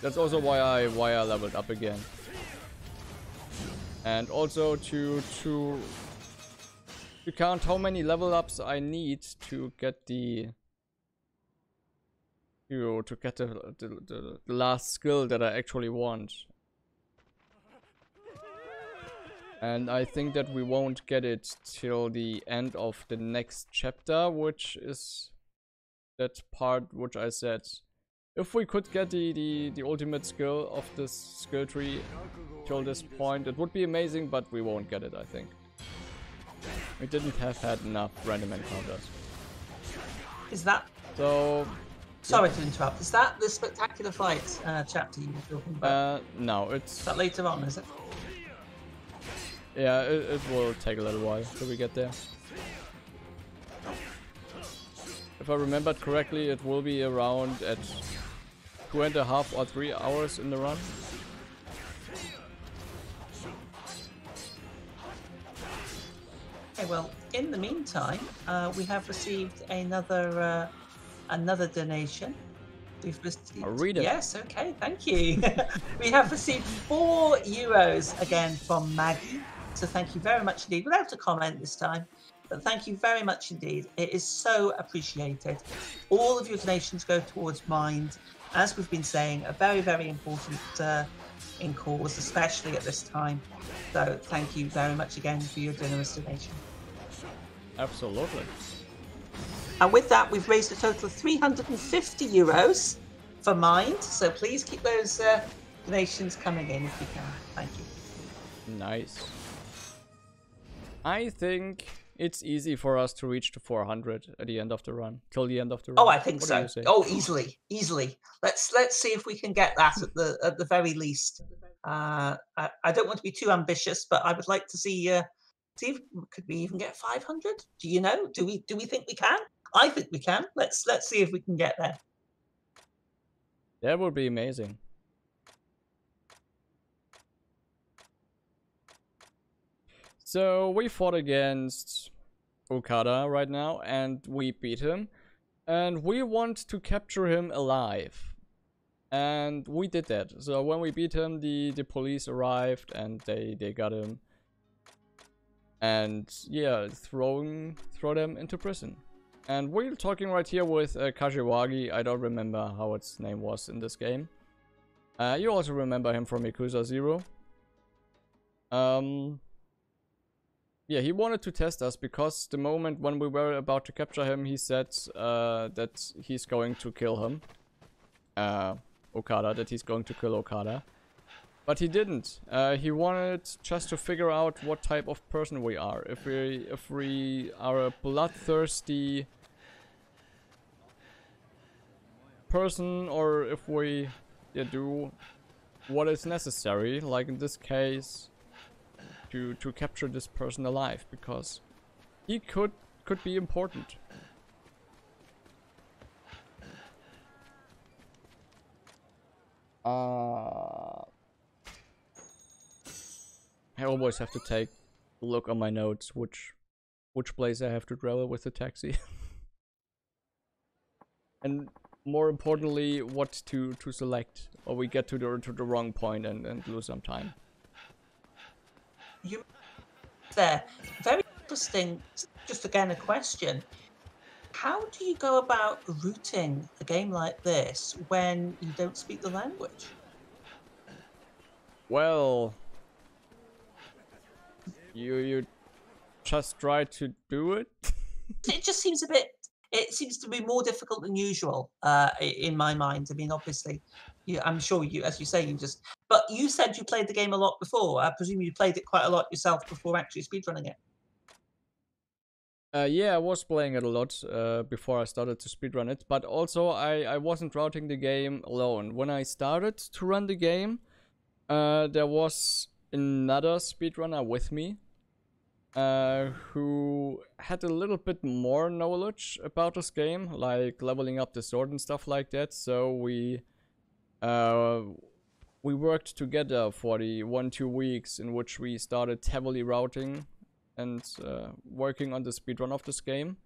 That's also why I leveled up again. And also to count how many level ups I need to get the last skill that I actually want. And I think that we won't get it till the end of the next chapter, which is that part which I said. If we could get the ultimate skill of this skill tree till this point, it would be amazing, but we won't get it, I think. We didn't have had enough random encounters. Is that... so... Sorry to interrupt. Is that the Spectacular Fights chapter you were talking about? No, it's... Is that later on, is it? Yeah, it will take a little while till we get there. If I remembered correctly, it will be around at 2.5 or 3 hours in the run. Okay, well, in the meantime, we have received another donation. We've received... I'll read it. Yes, okay, thank you. We have received €4 again from Maggie. So thank you very much indeed. Without a comment this time, but thank you very much indeed. It is so appreciated. All of your donations go towards Mind, as we've been saying, a very, very important in cause, especially at this time. So thank you very much again for your generous donation. Absolutely. And with that, we've raised a total of €350 for Mind. So please keep those donations coming in if you can. Thank you. Nice. I think it's easy for us to reach to 400 at the end of the run, till the end of the run. Oh, I think so. Oh, easily. Let's see if we can get that at the very least. I don't want to be too ambitious, but I would like to see if could we even get 500? Do you know? Do we think we can? I think we can. Let's see if we can get there. That would be amazing. So we fought against Okada right now, and we beat him. And we want to capture him alive. And we did that. So when we beat him, the police arrived and they got him. And yeah, throw them into prison. And we're talking right here with Kashiwagi. I don't remember how its name was in this game. You also remember him from Yakuza 0. Yeah, he wanted to test us because the moment when we were about to capture him, he said that he's going to kill him. Okada, that he's going to kill Okada. But he didn't. He wanted just to figure out what type of person we are. If we are a bloodthirsty person, or if we do what is necessary, like in this case, to capture this person alive, because he could be important. I always have to take a look on my notes which place I have to travel with the taxi. And more importantly, what to select, or we get to the wrong point and lose some time. You there, very interesting. Just again, a question: how do you go about routing a game like this when you don't speak the language? Well, you just try to do it. It just seems a bit. It seems to be more difficult than usual in my mind. I mean, obviously, I'm sure you, as you say, you just. But you said you played the game a lot before. I presume you played it quite a lot yourself before actually speedrunning it. Yeah, I was playing it a lot before I started to speedrun it, but also I wasn't routing the game alone. When I started to run the game, there was another speedrunner with me who had a little bit more knowledge about this game, like leveling up the sword and stuff like that. So we worked together for the 1-2 weeks in which we started heavily routing and working on the speedrun of this game.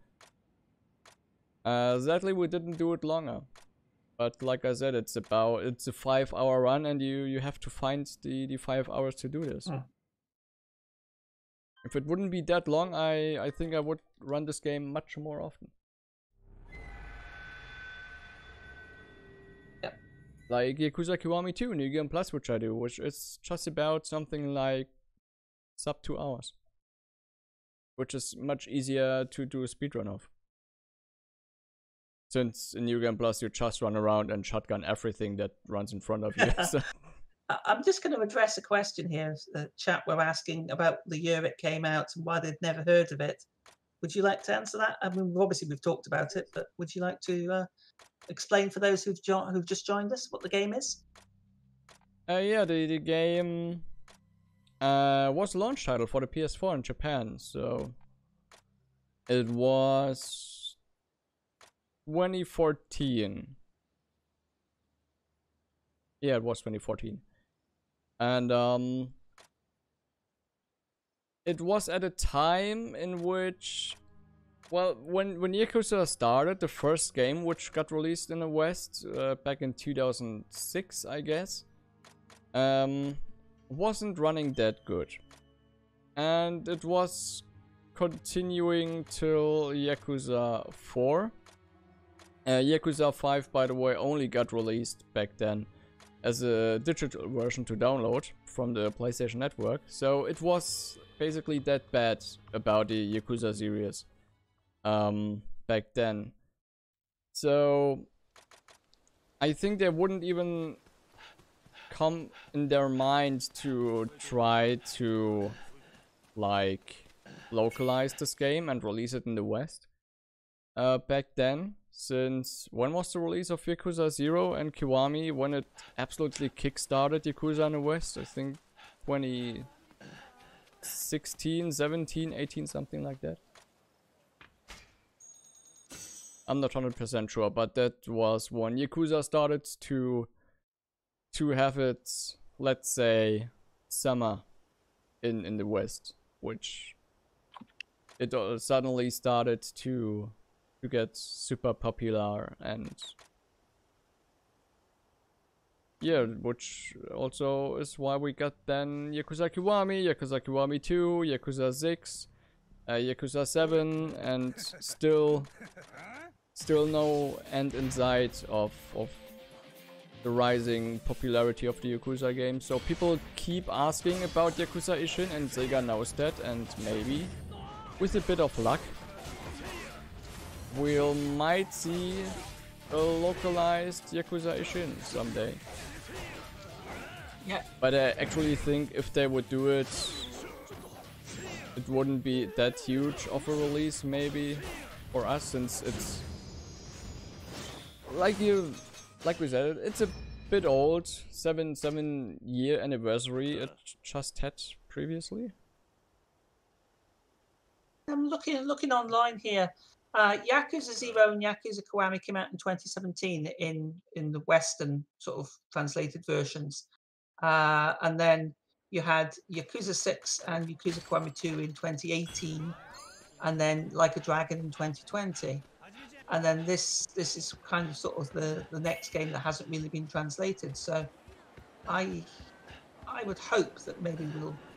Sadly, we didn't do it longer. But like I said, it's a 5-hour run, and you have to find the 5 hours to do this. If it wouldn't be that long, I think I would run this game much more often. Yep. Like Yakuza Kiwami 2 New Game Plus, which I do, which is just about something like sub 2 hours. Which is much easier to do a speedrun of. Since in New Game Plus you just run around and shotgun everything that runs in front of you. So. I'm just going to address a question here. The chat were asking about the year it came out and why they'd never heard of it. Would you like to answer that? I mean, obviously we've talked about it, but would you like to explain for those who've just joined us what the game is? Yeah, the game was a launch title for the PS4 in Japan, so it was 2014. Yeah, it was 2014. And it was at a time in which, well, when Yakuza started, the first game which got released in the West back in 2006, I guess, wasn't running that good. And it was continuing till Yakuza 4. Yakuza 5, by the way, only got released back then as a digital version to download from the PlayStation Network. So it was basically that bad about the Yakuza series back then. So I think they wouldn't even come in their mind to try to like localize this game and release it in the West back then. Since when was the release of Yakuza 0 and Kiwami, when it absolutely kickstarted Yakuza in the West? I think 2016, 17, 18, something like that. I'm not 100% sure, but that was when Yakuza started to have its, let's say, summer in the West, which it suddenly started to get super popular, and yeah, which also is why we got then Yakuza Kiwami, Yakuza Kiwami 2, Yakuza 6, Yakuza 7, and still no end in sight of the rising popularity of the Yakuza game. So people keep asking about Yakuza Ishin, and Sega knows that, and maybe with a bit of luck we might see a localized Yakuza Ishin someday. Yeah. But I actually think if they would do it, it wouldn't be that huge of a release maybe for us, since it's like we said, it's a bit old. 7-year anniversary it just had previously. I'm looking online here. Yakuza 0 and Yakuza Kiwami came out in 2017 in the Western sort of translated versions. And then you had Yakuza 6 and Yakuza Kiwami 2 in 2018, and then Like a Dragon in 2020. And then this is kind of sort of the next game that hasn't really been translated. So I would hope that maybe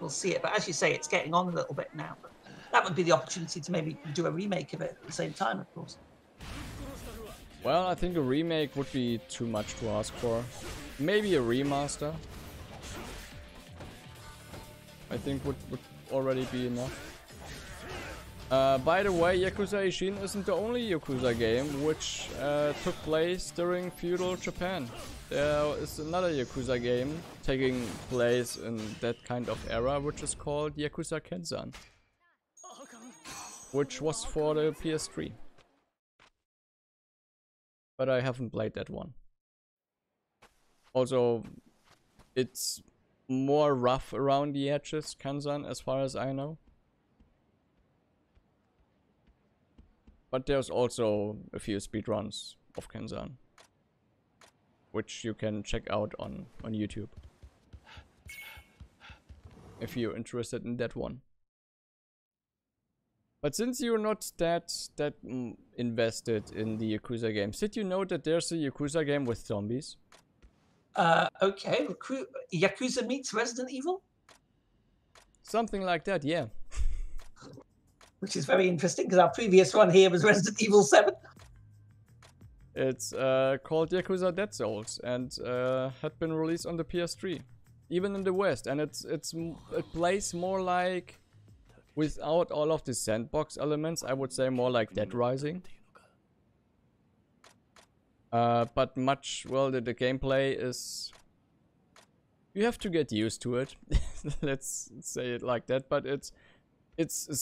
we'll see it. But as you say, it's getting on a little bit now. But that would be the opportunity to maybe do a remake of it at the same time, of course. Well, I think a remake would be too much to ask for. Maybe a remaster, I think would already be enough. By the way, Yakuza Ishin isn't the only Yakuza game which took place during feudal Japan. There is another Yakuza game taking place in that kind of era, which is called Yakuza Kenzan, which was for the PS3. But I haven't played that one. Also, it's more rough around the edges, Kenzan, as far as I know. But there's also a few speedruns of Kenzan, which you can check out on YouTube, if you're interested in that one. But since you're not that invested in the Yakuza games, did you know that there's a Yakuza game with zombies? Okay, Yakuza meets Resident Evil? Something like that, yeah. Which is very interesting, because our previous one here was Resident Evil 7. It's called Yakuza Dead Souls, and had been released on the PS3, even in the West. And it plays more like, without all of the sandbox elements, I would say more like Dead Rising. But much, well, the gameplay is, you have to get used to it. Let's say it like that. But it's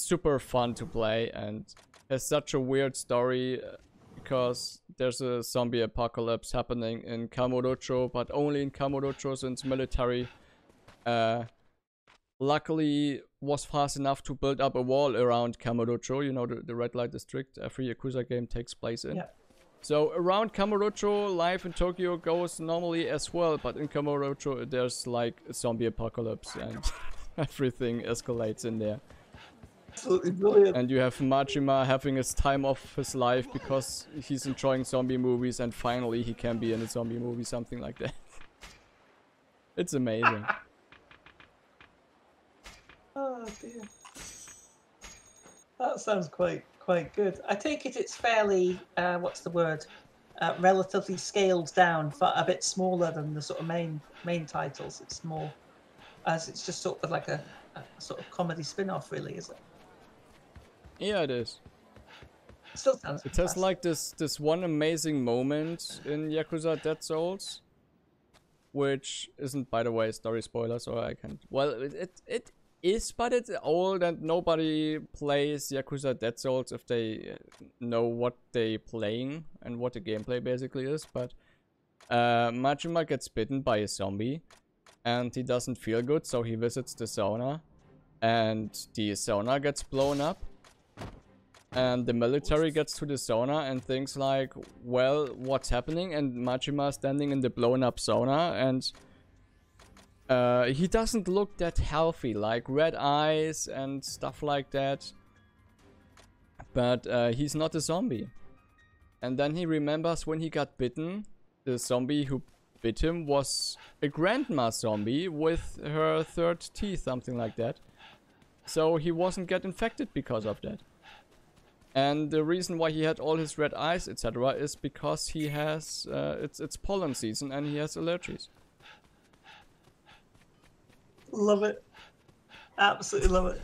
super fun to play and has such a weird story, because there's a zombie apocalypse happening in Kamurocho, but only in Kamurocho, since military luckily was fast enough to build up a wall around Kamurocho, you know, the red light district every Yakuza game takes place in. Yeah. So around Kamurocho, life in Tokyo goes normally as well, but in Kamurocho there's like a zombie apocalypse and everything escalates in there. Absolutely brilliant. And you have Majima having his time of his life because he's enjoying zombie movies, and finally he can be in a zombie movie, something like that. It's amazing. Oh dear. That sounds quite good. I take it's fairly, what's the word? Relatively scaled down, a bit smaller than the sort of main titles. It's more, as it's just sort of like a sort of comedy spin-off, really, is it? Yeah, it is. Still sounds it has like this one amazing moment in Yakuza Dead Souls, which isn't, by the way, story spoiler, so I can't. Well, it is, but it's old and nobody plays Yakuza Dead Souls if they know what they playing and what the gameplay basically is. But Majima gets bitten by a zombie and he doesn't feel good, so he visits the sauna and the sauna gets blown up. And the military gets to the sauna and thinks like, well, what's happening? And Majima standing in the blown up sauna, and he doesn't look that healthy, like red eyes and stuff like that. But he's not a zombie. And then he remembers when he got bitten, the zombie who bit him was a grandma zombie with her third teeth, something like that. So he wasn't get infected because of that. And the reason why he had all his red eyes, etc., is because he has, it's pollen season and he has allergies. Love it. Absolutely love it.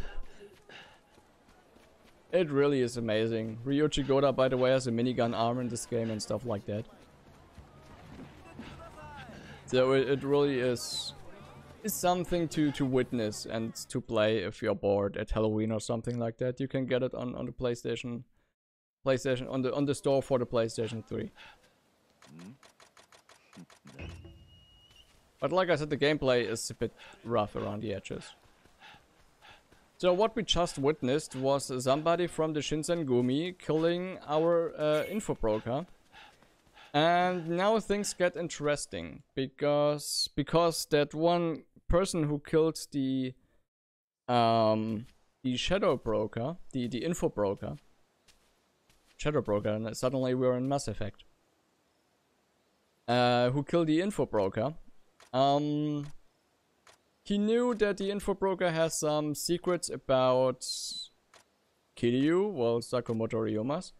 It really is amazing. Ryoji Goda, by the way, has a minigun arm in this game and stuff like that. So it really is something to witness and to play if you're bored at Halloween or something like that. You can get it on the PlayStation on the store for the PlayStation 3. But like I said, the gameplay is a bit rough around the edges. So what we just witnessed was somebody from the Shinsengumi killing our info broker. And now things get interesting because that one person who killed the shadow broker, the info broker, shadow broker, and suddenly we're in Mass Effect. Who killed the info broker? He knew that the info broker has some secrets about Kiryu, well, Sakamoto Ryomas.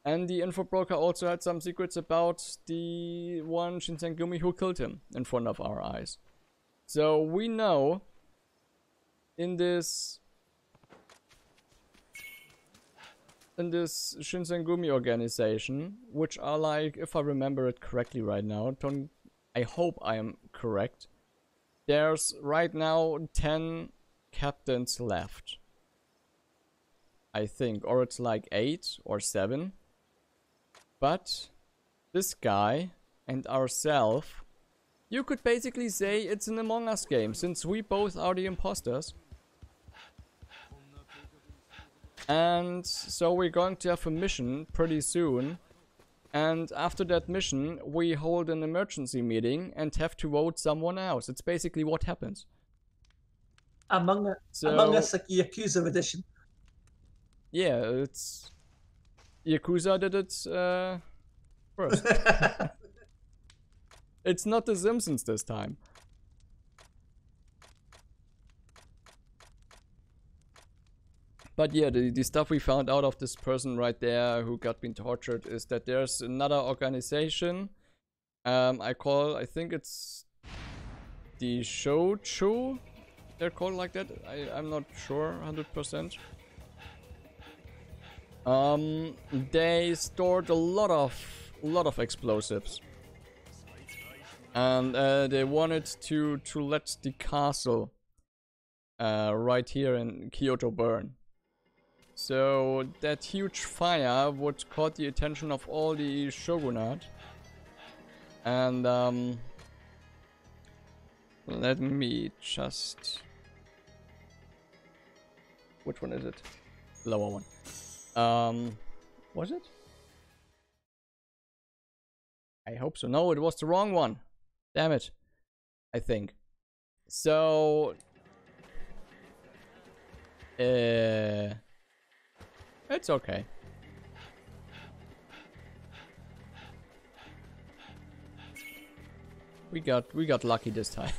And the info broker also had some secrets about the one Shinsengumi who killed him in front of our eyes. So we know in this Shinsengumi organization, which are like, if I remember it correctly right now, I hope I am correct, there's right now 10 captains left. I think, or it's like 8 or 7. But this guy and ourselves, you could basically say it's an Among Us game, since we both are the imposters. And so we're going to have a mission pretty soon. And after that mission, we hold an emergency meeting and have to vote someone else. It's basically what happens. Among Us, like Yakuza edition. Yeah, it's... Yakuza did it first. It's not The Simpsons this time. But yeah, the stuff we found out of this person right there who got been tortured is that there's another organization. I think it's the Shouchu. They're called like that. I'm not sure 100%. They stored a lot of explosives, and they wanted to let the castle right here in Kyoto burn. So that huge fire would caught the attention of all the shogunate, and let me just, which one is it? Lower one. Was it? I hope so. No, it was the wrong one. Damn it. I think. So... it's okay. We got lucky this time.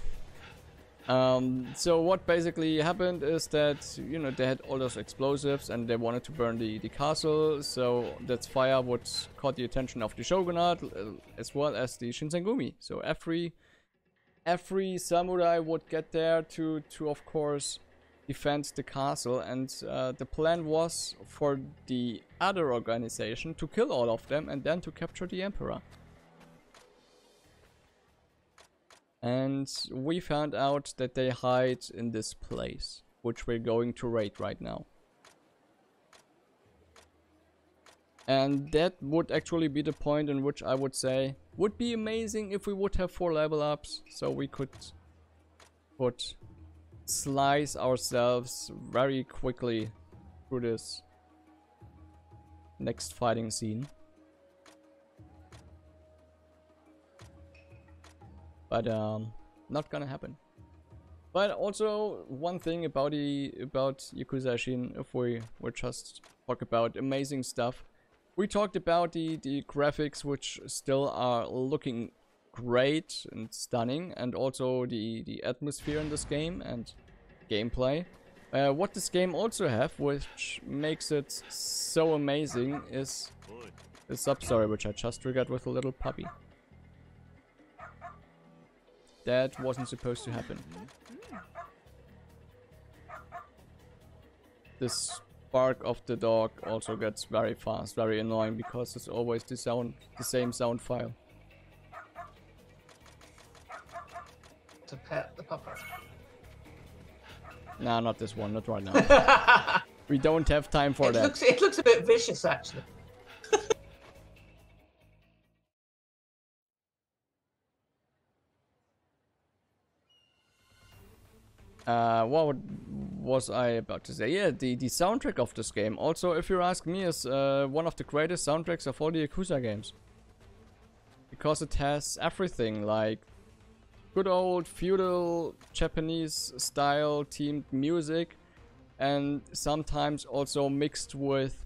So what basically happened is that, you know, they had all those explosives and they wanted to burn the castle, so that fire would caught the attention of the shogunate as well as the Shinsengumi. So every samurai would get there to of course defend the castle, and the plan was for the other organization to kill all of them and then to capture the emperor. And we found out that they hide in this place, which we're going to raid right now. And that would actually be the point in which I would say would be amazing if we would have 4 level ups, so we could slice ourselves very quickly through this next fighting scene. But not gonna happen. But also one thing about Yakuza Ishin, if we just talk about amazing stuff, we talked about the graphics, which still are looking great and stunning, and also the atmosphere in this game and gameplay. What this game also have, which makes it so amazing, is the sub-story, which I just triggered with a little puppy. That wasn't supposed to happen. This bark of the dog also gets very fast, very annoying, because it's always the same sound file. To pet the puppet. Nah, not this one, not right now. We don't have time for that. It looks a bit vicious, actually. What was I about to say? Yeah, the soundtrack of this game, also, if you ask me, is one of the greatest soundtracks of all the Yakuza games. Because it has everything, like good old feudal Japanese style themed music, and sometimes also mixed with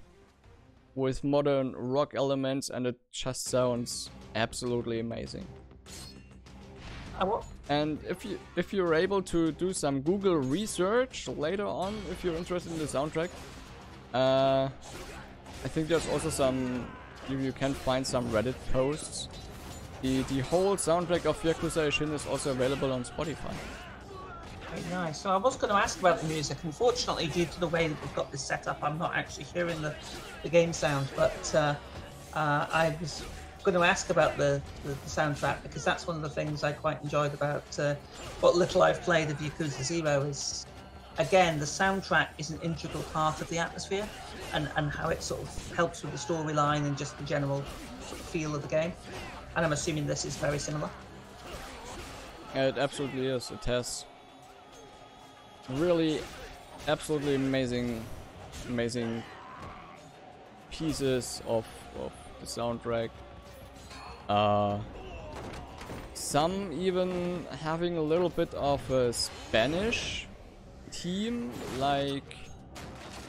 modern rock elements, and it just sounds absolutely amazing. And if you're able to do some Google research later on, if you're interested in the soundtrack, I think there's also some, you can find some Reddit posts. The whole soundtrack of Yakuza Ishin is also available on Spotify. Very nice. So I was going to ask about the music. Unfortunately, due to the way that we've got this set up, I'm not actually hearing the game sound. But I was going to ask about the soundtrack, because that's one of the things I quite enjoyed about what little I've played of Yakuza 0 is, again, the soundtrack is an integral part of the atmosphere and how it sort of helps with the storyline and just the general sort of feel of the game. And I'm assuming this is very similar. It absolutely is. It has really absolutely amazing pieces of the soundtrack. Some even having a little bit of a Spanish theme, like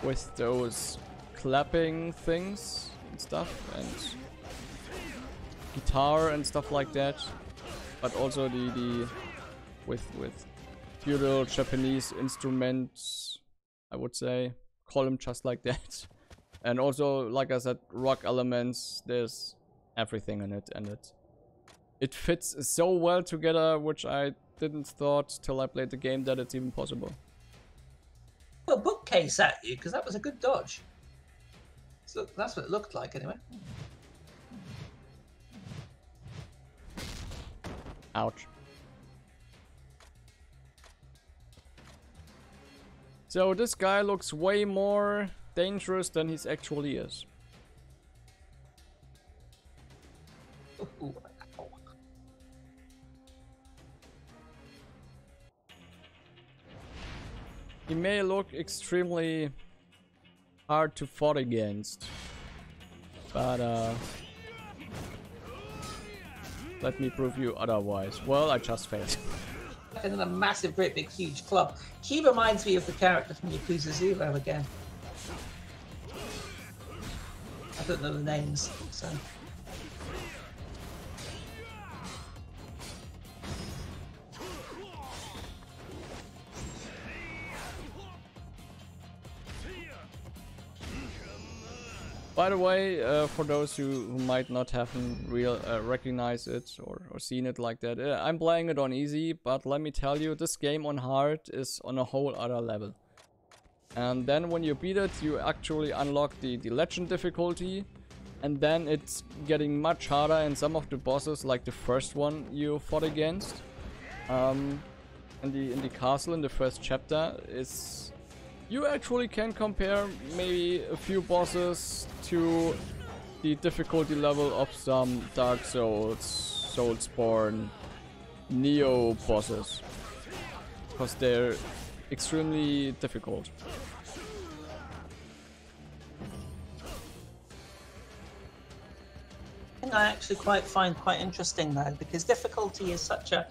with those clapping things and stuff, and guitar and stuff like that, but also the with feudal Japanese instruments, I would say, call them just like that. And also, like I said, rock elements. There's everything in it, and it fits so well together, which I didn't thought till I played the game that it's even possible. A bookcase at you, because that was a good dodge. So that's what it looked like anyway. Ouch. So this guy looks way more dangerous than he actually is. Ooh. He may look extremely hard to fight against, but let me prove you otherwise. Well, I just failed. And then a massive, great big, huge club. He reminds me of the character from Yakuza 0 again. I don't know the names, so... By the way, for those who might not have recognized it or seen it like that, I'm playing it on easy, but let me tell you, this game on hard is on a whole other level. And then when you beat it, you actually unlock the legend difficulty, and then it's getting much harder, and some of the bosses, like the first one you fought against, in the castle in the first chapter, is... You actually can compare maybe a few bosses to the difficulty level of some Dark Souls, Soulsborne, Neo bosses, because they're extremely difficult. I actually find quite interesting though, because difficulty is such a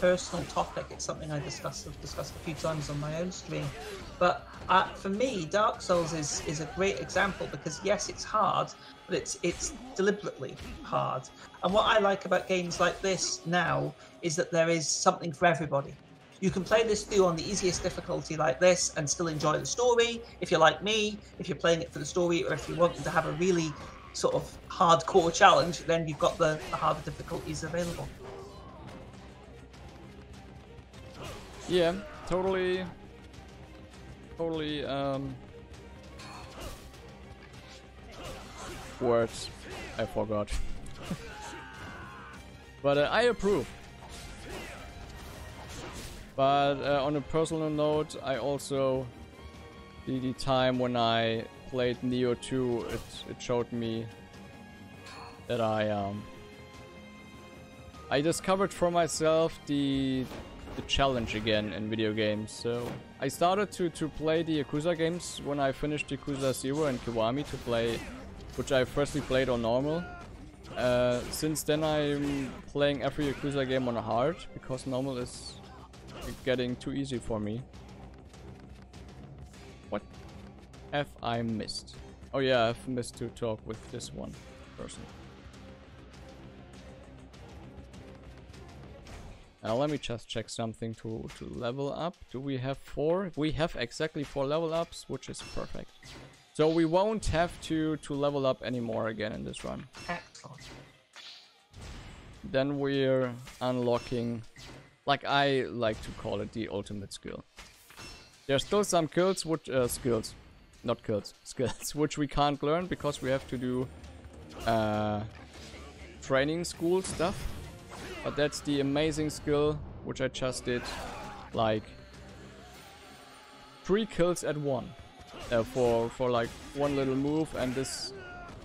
personal topic. It's something I've discussed a few times on my own stream. But for me, Dark Souls is a great example, because yes, it's hard, but it's deliberately hard. And what I like about games like this now is that there is something for everybody. You can play this through on the easiest difficulty like this and still enjoy the story. If you're like me, if you're playing it for the story, or if you want to have a really sort of hardcore challenge, then you've got the harder difficulties available. Yeah, totally words I forgot. But I approve. But on a personal note, I also, the time when I played Neo 2, it showed me that I discovered for myself the challenge again in video games. So I started to play the Yakuza games when I finished Yakuza 0 and Kiwami to play, which I firstly played on normal. Since then I'm playing every Yakuza game on hard, because normal is getting too easy for me. What have I missed? Oh yeah, I've missed to talk with this one person. Now let me just check something to level up. Do we have 4? We have exactly 4 level ups, which is perfect. So we won't have to level up anymore again in this run. Excellent. Then we're unlocking, like I like to call it, the ultimate skill. There's still some skills which skills, which we can't learn because we have to do training school stuff. But that's the amazing skill which I just did, like 3 kills at one for like one little move, and this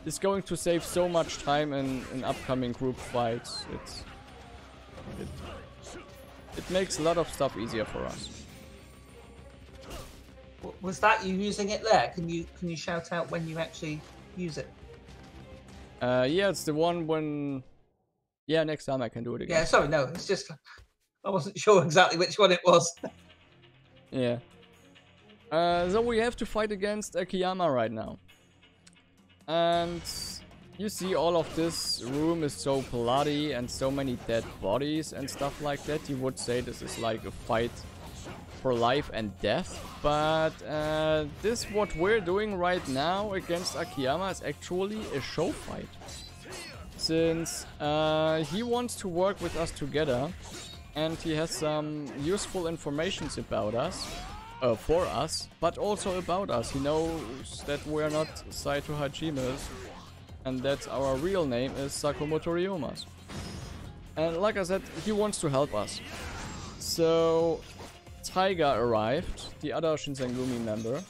is going to save so much time in upcoming group fights. It makes a lot of stuff easier for us. Was that you using it there? Can you shout out when you actually use it? Yeah, it's the one when. Yeah, next time I can do it again. Yeah, sorry, no, it's just I wasn't sure exactly which one it was. Yeah. So we have to fight against Akiyama right now. And you see all of this room is so bloody and so many dead bodies and stuff like that. You would say this is like a fight for life and death. But this what we're doing right now against Akiyama is actually a show fight. Since he wants to work with us together and he has some useful informations about us, for us, but also about us. He knows that we are not Saito Hajimes and that our real name is Sakamoto Ryomas. And like I said, he wants to help us. So Taiga arrived, the other Shinsengumi member,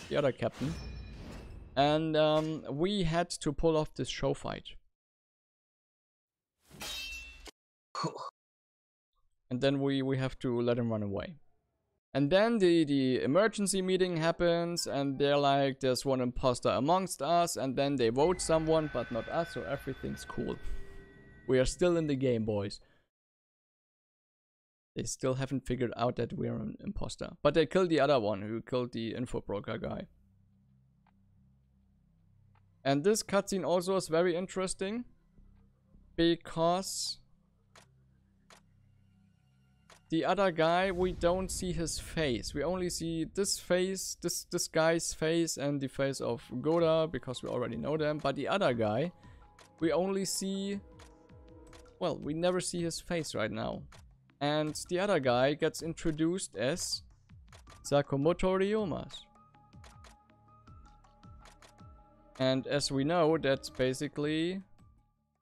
the other captain, and we had to pull off this show fight. And then we have to let him run away. And then the emergency meeting happens, and they're like, there's one imposter amongst us, and then they vote someone, but not us, so everything's cool. We are still in the game, boys. They still haven't figured out that we're an imposter. But they killed the other one, who killed the info broker guy. And this cutscene also is very interesting, because the other guy, we don't see his face. We only see this face, this guy's face, and the face of Goda, because we already know them. But the other guy, we only see, well, we never see his face right now. And the other guy gets introduced as Sakamoto Ryomas. And as we know, that's basically,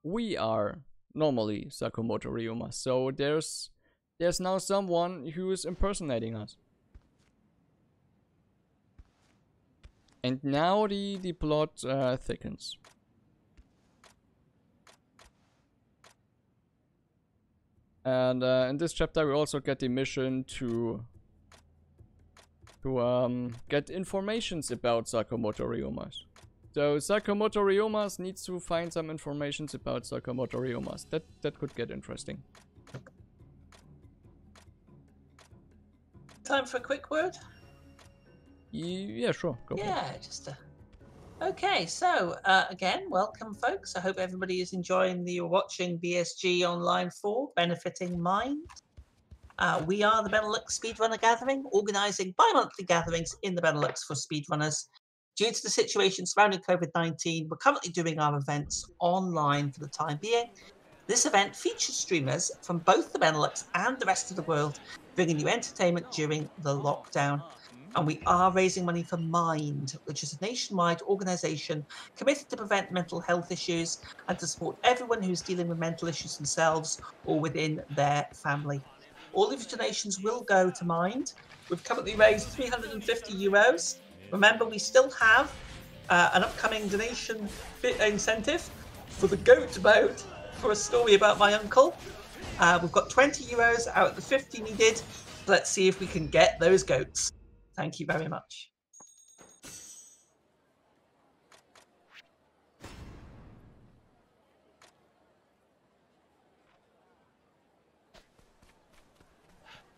we are normally Sakamoto Ryomas. So there's now someone who is impersonating us. And now the plot thickens. And in this chapter we also get the mission to get informations about Sakamoto Ryomas. So Sakamoto Ryomas needs to find some informations about Sakamoto Ryomas. That could get interesting. Time for a quick word? Yeah, sure. Go for it. Yeah, just okay, so again, welcome folks. I hope everybody is enjoying the watching BSG Online 4, Benefiting Mind. We are the Benelux Speedrunner Gathering, organising bi-monthly gatherings in the Benelux for speedrunners. Due to the situation surrounding COVID-19, we're currently doing our events online for the time being. This event features streamers from both the Benelux and the rest of the world, bringing you entertainment during the lockdown. And we are raising money for Mind, which is a nationwide organisation committed to prevent mental health issues and to support everyone who's dealing with mental issues themselves or within their family. All of your donations will go to Mind. We've currently raised €350. Remember, we still have an upcoming donation incentive for the goat vote for a story about my uncle. We've got €20 out of the 50 needed. Let's see if we can get those goats. Thank you very much.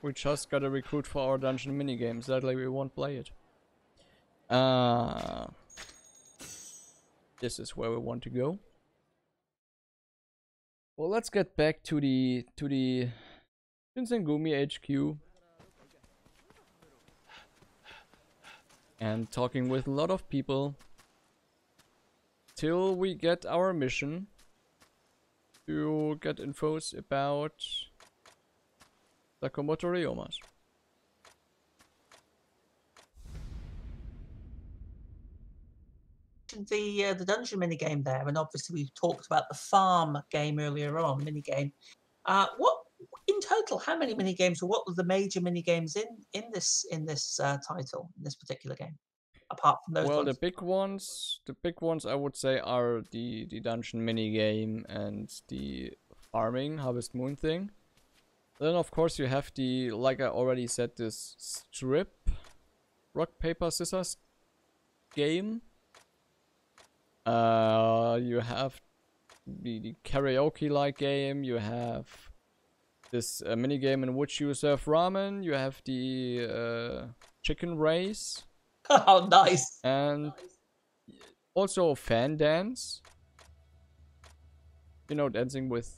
We just gotta recruit for our dungeon minigame, sadly we won't play it. This is where we want to go. Well, let's get back to the Shinsengumi HQ. And talking with a lot of people till we get our mission to get infos about Sakamoto Ryomas. The dungeon minigame there, and obviously we talked about the farm game earlier on, minigame. What in total, how many minigames, or what were the major minigames in this title, in this particular game, apart from those Well, ones? the big ones I would say are the dungeon minigame and the farming Harvest Moon thing. Then of course you have the, like I already said, this strip rock paper scissors game. You have the karaoke like game, you have this mini game in which you serve ramen, you have the chicken race. Oh, nice. And also fan dance. You know, dancing with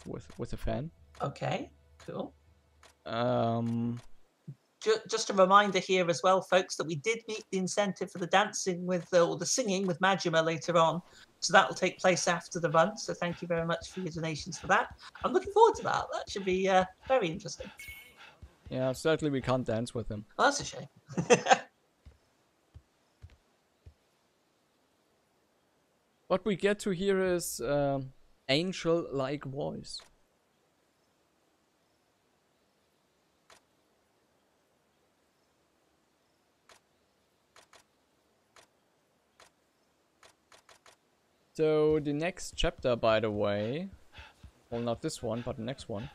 a fan. Okay, cool. Just a reminder here as well, folks, that we did meet the incentive for the dancing with, or the singing with Majima later on. So that will take place after the run. So thank you very much for your donations for that. I'm looking forward to that. That should be very interesting. Yeah, sadly we can't dance with him. Well, that's a shame. What we get to hear is angel-like voice. So the next chapter, by the way, well, not this one, but the next one.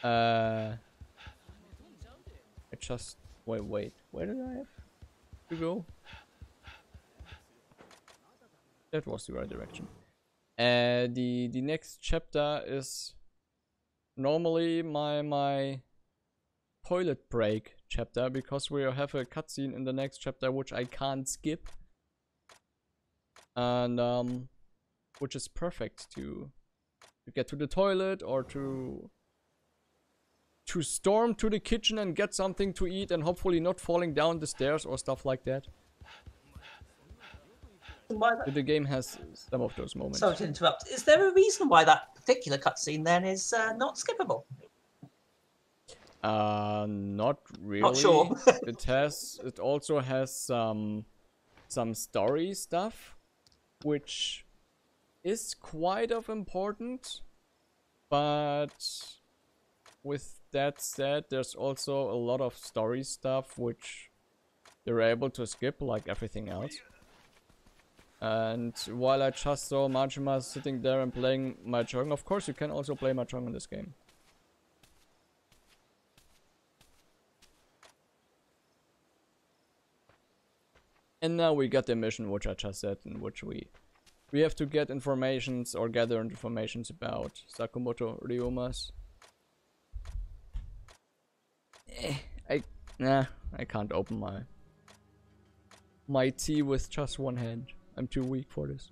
I just wait. Where did I have to go? That was the right direction. The next chapter is normally my toilet break chapter, because we have a cutscene in the next chapter which I can't skip. And which is perfect to get to the toilet, or to storm to the kitchen and get something to eat, and hopefully not falling down the stairs or stuff like that. The game has some of those moments. Sorry to interrupt. Is there a reason why that particular cutscene then is not skippable? Not really. Not sure. It also has some story stuff, which is quite of important, but with that said, there's also a lot of story stuff which they're able to skip, like everything else. And while I just saw Majima sitting there and playing Mahjong, of course you can also play Mahjong in this game. And now we got the mission which I just said, in which we have to get informations or gather informations about Sakamoto Ryomas. I can't open my tea with just one hand. I'm too weak for this.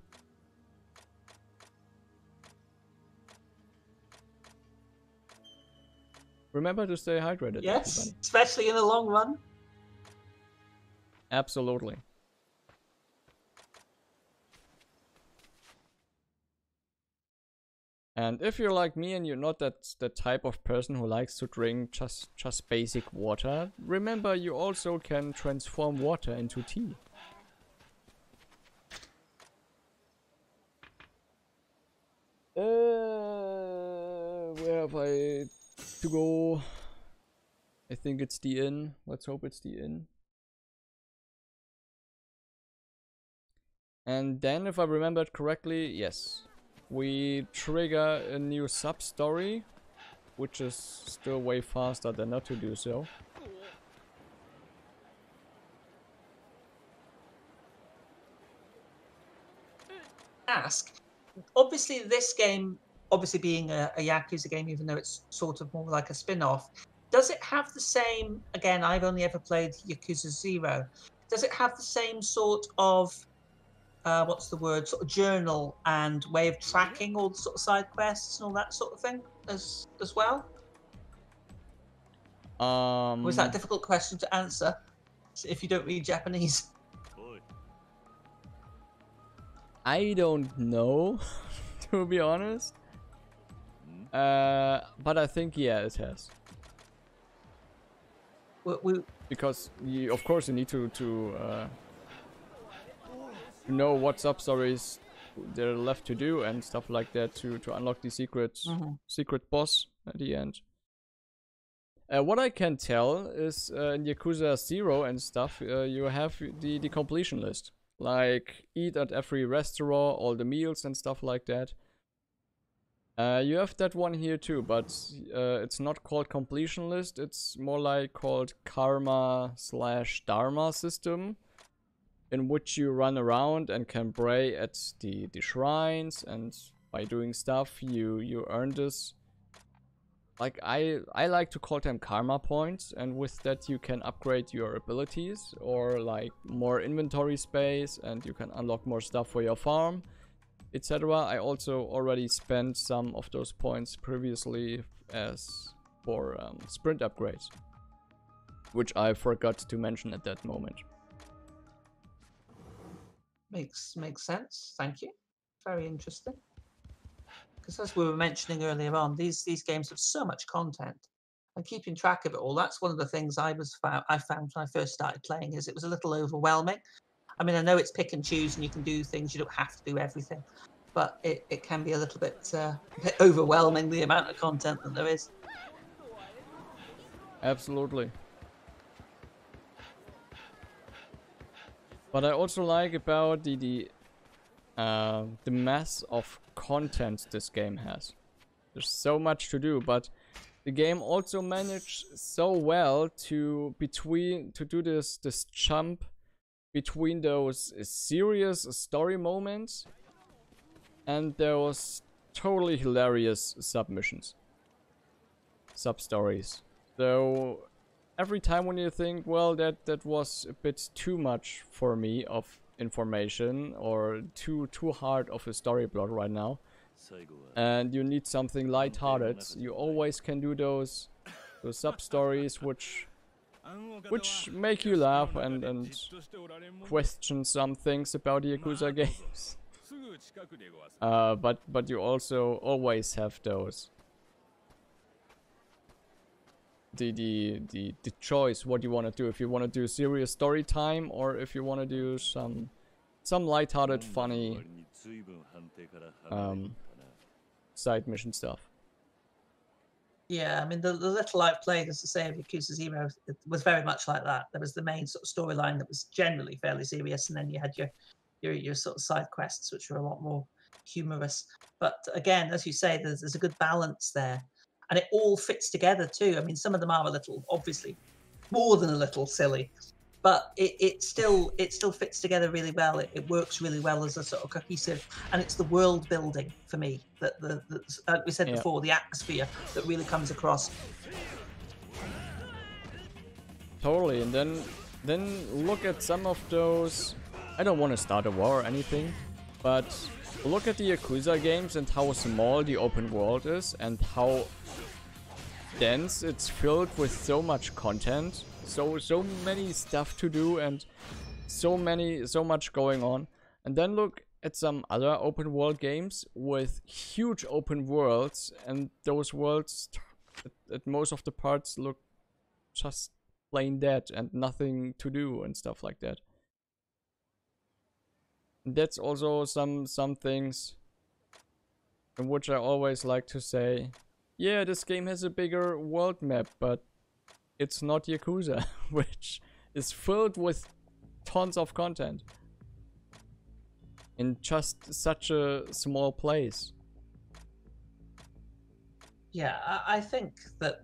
Remember to stay hydrated. Yes, everybody. especially in the long run. Absolutely. And if you're like me and you're not the type of person who likes to drink just basic water, remember you also can transform water into tea. Where have I to go? I think it's the inn. Let's hope it's the inn. And then, if I remembered correctly, yes, we trigger a new sub-story, which is still way faster than not to do so. Ask. Obviously, this game obviously being a Yakuza game, even though it's sort of more like a spin-off, does it have the same, again, I've only ever played Yakuza 0, does it have the same sort of, what's the word, sort of journal and way of tracking all the sort of side quests and all that sort of thing as well? Was that a difficult question to answer if you don't read Japanese? I don't know, to be honest. But I think, yeah, it has. Because, of course, you need to know what sub-stories there are left to do and stuff like that to unlock the secret boss at the end. What I can tell is in Yakuza 0 and stuff, you have the completion list. Like, eat at every restaurant, all the meals and stuff like that. You have that one here too, but it's not called completion list, it's more like called karma/dharma system, in which you run around and can pray at the shrines, and by doing stuff you earn this. Like, I like to call them karma points, and with that you can upgrade your abilities or like more inventory space, and you can unlock more stuff for your farm, etc. I also already spent some of those points previously as for sprint upgrades, which I forgot to mention at that moment. Makes sense. Thank you. Very interesting. Because as we were mentioning earlier on, these games have so much content, and keeping track of it all, that's one of the things I found when I first started playing, is it was a little overwhelming. I mean, I know it's pick and choose and you can do things, you don't have to do everything, but it can be a little bit overwhelming, the amount of content that there is. Absolutely. What I also like about the mass of content this game has. There's so much to do, but the game also managed so well to do this jump between those serious story moments and those totally hilarious sub-stories. So every time when you think, well, that was a bit too much for me of information, or too hard of a story plot right now, and you need something lighthearted, you always can do those sub-stories which make you laugh and question some things about the Yakuza games. But you also always have those the choice what you want to do, if you want to do serious story time or if you want to do some lighthearted funny side mission stuff. Yeah, I mean, the little I've played, as I say, of Yakuza 0, it was very much like that. There was the main sort of storyline that was generally fairly serious, and then you had your sort of side quests, which were a lot more humorous. But again, as you say, there's a good balance there, and it all fits together too. I mean, some of them are a little, obviously, more than a little silly, but it still fits together really well. It works really well as a sort of cohesive, and it's the world building for me that like we said before, the atmosphere that really comes across. Totally, and then look at some of those. I don't want to start a war or anything, but look at the Yakuza games and how small the open world is and how dense it's filled with so much content. So many stuff to do and so much going on. And then look at some other open world games with huge open worlds, and those worlds at most of the parts look just plain dead and nothing to do and stuff like that. And that's also some things in which I always like to say, yeah, this game has a bigger world map, but it's not Yakuza, which is filled with tons of content in just such a small place. Yeah, I think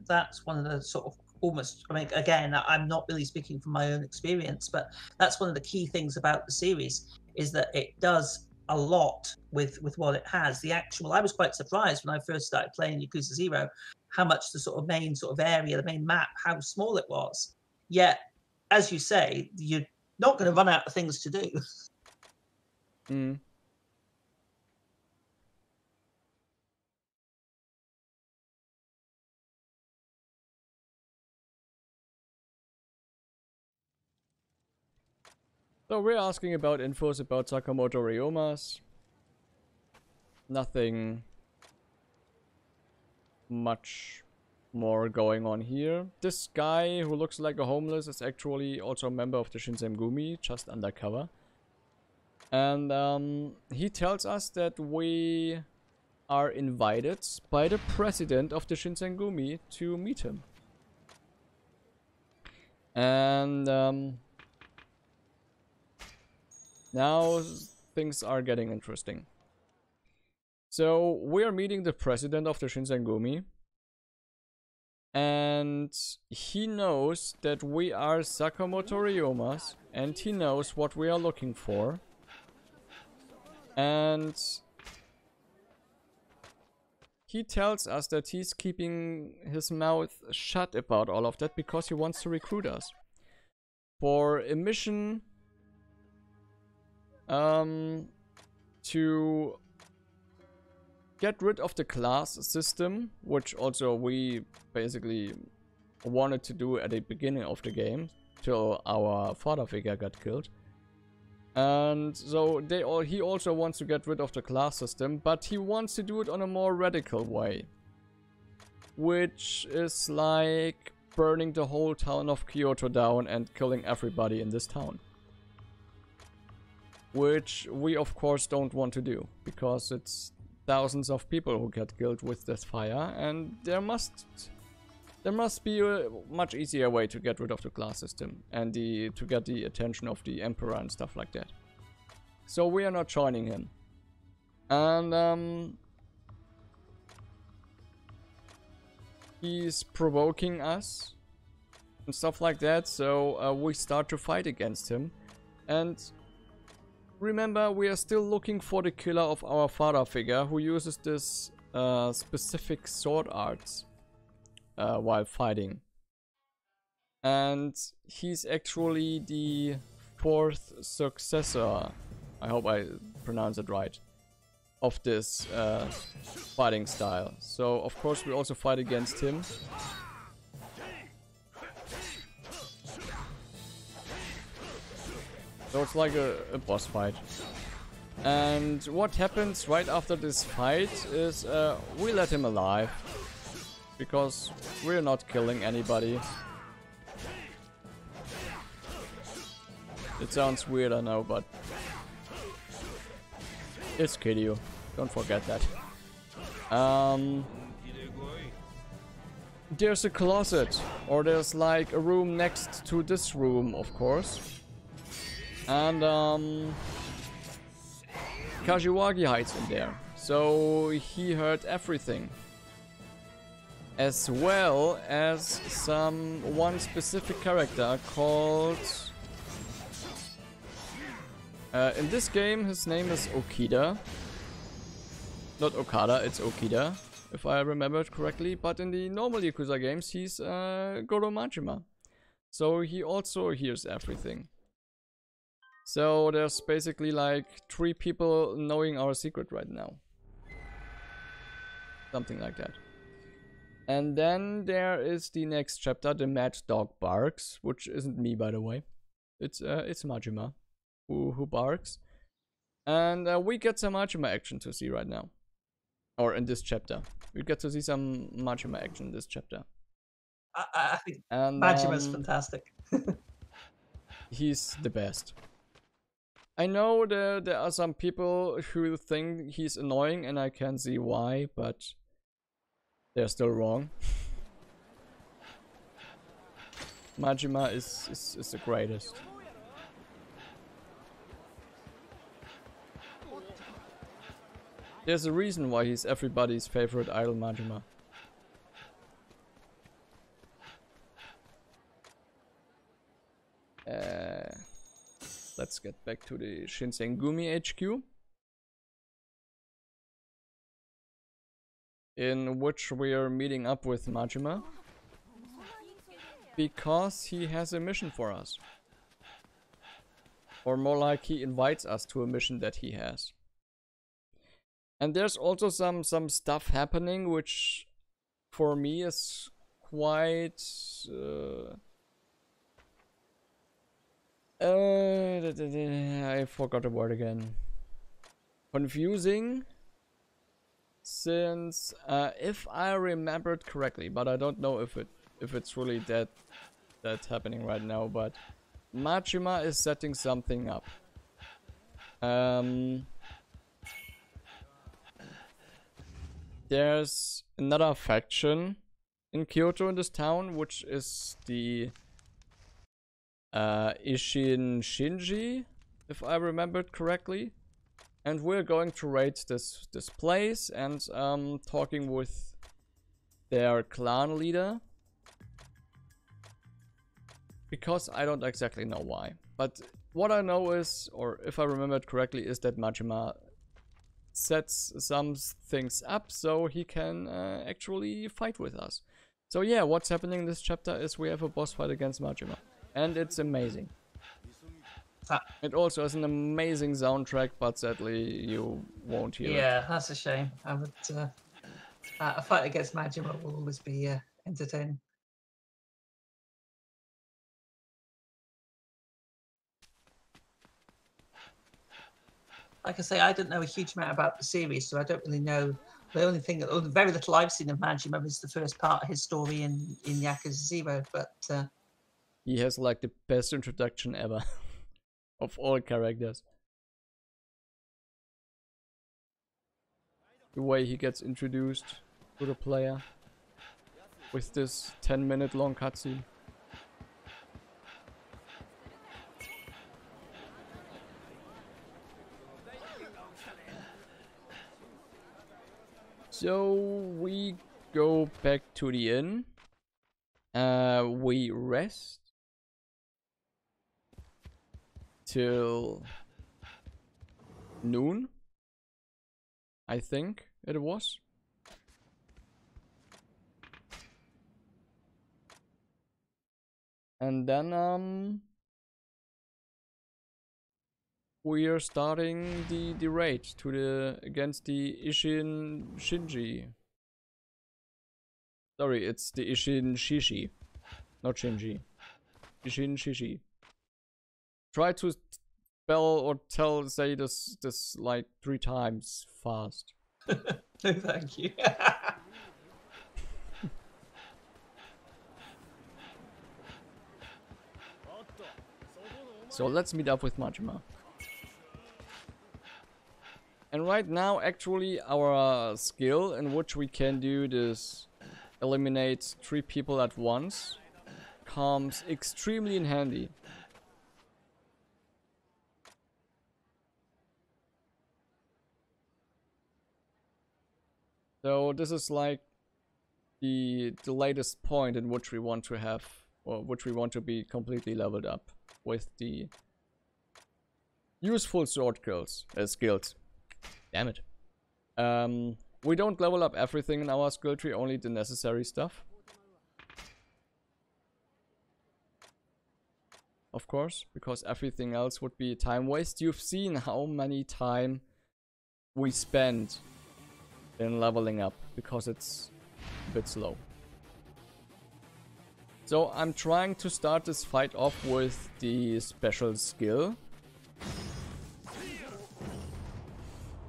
that's one of the sort of almost, I mean, again, I'm not really speaking from my own experience, but that's one of the key things about the series, is that it does a lot with what it has. The actual, I was quite surprised when I first started playing Yakuza 0, how much the sort of main sort of area, the main map, how small it was. Yet, as you say, you're not going to run out of things to do. Mm. So we're asking about infos about Sakamoto Ryomas. Nothing much more going on here. This guy who looks like a homeless is actually also a member of the Shinsengumi, just undercover. And he tells us that we are invited by the president of the Shinsengumi to meet him. And now things are getting interesting. So we are meeting the president of the Shinsengumi. And he knows that we are Sakamoto Ryomas, and he knows what we are looking for. And he tells us that he's keeping his mouth shut about all of that because he wants to recruit us for a mission to get rid of the class system, which also we basically wanted to do at the beginning of the game till our father figure got killed. And so he also wants to get rid of the class system, but he wants to do it on a more radical way, which is like burning the whole town of Kyoto down and killing everybody in this town, which we of course don't want to do because it's thousands of people who get killed with this fire, and there must be a much easier way to get rid of the class system and to get the attention of the emperor and stuff like that. So we are not joining him. And he's provoking us and stuff like that, so we start to fight against him. And remember, we are still looking for the killer of our father figure who uses this specific sword arts while fighting. And he's actually the 4th successor, I hope I pronounce it right, of this fighting style. So of course we also fight against him. So it's like a boss fight. And what happens right after this fight is we let him alive. Because we're not killing anybody. It sounds weird, I know, but it's Kiryu. Don't forget that. There's a closet, or there's like a room next to this room, of course. And Kashiwagi hides in there, so he heard everything. As well as one specific character called... in this game, his name is Okida. Not Okada, it's Okida, if I remember it correctly. But in the normal Yakuza games, he's Goro Majima. So he also hears everything. So there's basically like 3 people knowing our secret right now. Something like that. And then there is the next chapter, the Mad Dog Barks, which isn't me, by the way. It's Majima who barks. And we get some Majima action to see right now. Or in this chapter. We get to see some Majima action in this chapter. I think Majima's fantastic. He's the best. I know there are some people who think he's annoying, and I can see why, but they're still wrong. Majima is the greatest. There's a reason why he's everybody's favorite idol, Majima. Let's get back to the Shinsengumi HQ. in which we are meeting up with Majima. Because he has a mission for us. Or more like he invites us to a mission that he has. And there's also some stuff happening which for me is quite I forgot the word again. Confusing, since if I remembered correctly, but I don't know if it's really that happening right now, but Majima is setting something up. There's another faction in Kyoto, in this town, which is the Ishin Shinji, if I remembered correctly. And we're going to raid this place and talking with their clan leader. Because I don't exactly know why. But what I know is, or if I remembered correctly, is that Majima sets some things up so he can actually fight with us. So yeah, what's happening in this chapter is we have a boss fight against Majima. And it's amazing. It also has an amazing soundtrack, but sadly you won't hear it. Yeah, that's a shame. I would, a fight against Majima will always be entertaining. Like I say, I don't know a huge amount about the series, so I don't really know. The only thing, or the very little I've seen of Majima is the first part of his story in Yakuza 0, but... he has like the best introduction ever of all characters. The way he gets introduced to the player with this 10-minute long cutscene. So we go back to the inn. We rest till noon, I think it was. And then we are starting the raid to against the Ishin Shinji. Sorry, it's the Ishin Shishi, not Shinji. Ishin Shishi. Try to spell or say this like 3 times fast. No, thank you. So let's meet up with Majima. And right now, actually, our skill in which we can do this eliminate 3 people at once comes extremely in handy. So this is like the latest point in which we want to have, or which we want to be completely leveled up with the useful sword skills. Damn it. We don't level up everything in our skill tree, only the necessary stuff. Of course, because everything else would be time waste. You've seen how many time we spend in leveling up, because it's a bit slow. So I'm trying to start this fight off with the special skill.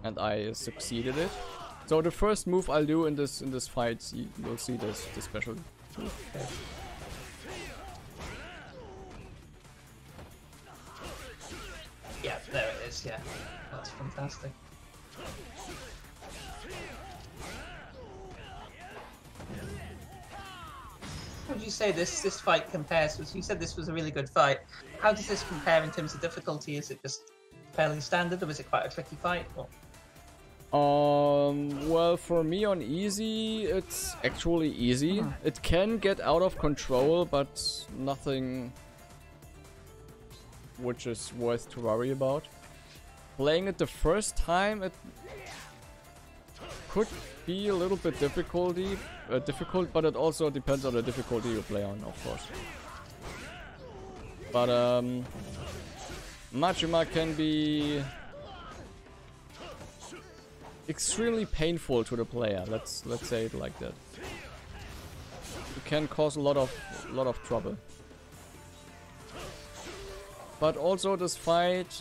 And I succeeded it. So the first move I'll do in this fight, you'll see the special move. Okay. Yeah, there it is, yeah. That's fantastic. How would you say this fight compares? You said this was a really good fight. How does this compare in terms of difficulty? Is it just fairly standard, or is it quite a tricky fight? Or? Well, for me on easy, it's actually easy. It can get out of control, but nothing which is worth to worry about. Playing it the first time, it could be a little bit difficult, but it also depends on the difficulty you play on, of course. But Majima can be extremely painful to the player. Let's say it like that. It can cause a lot of trouble. But also this fight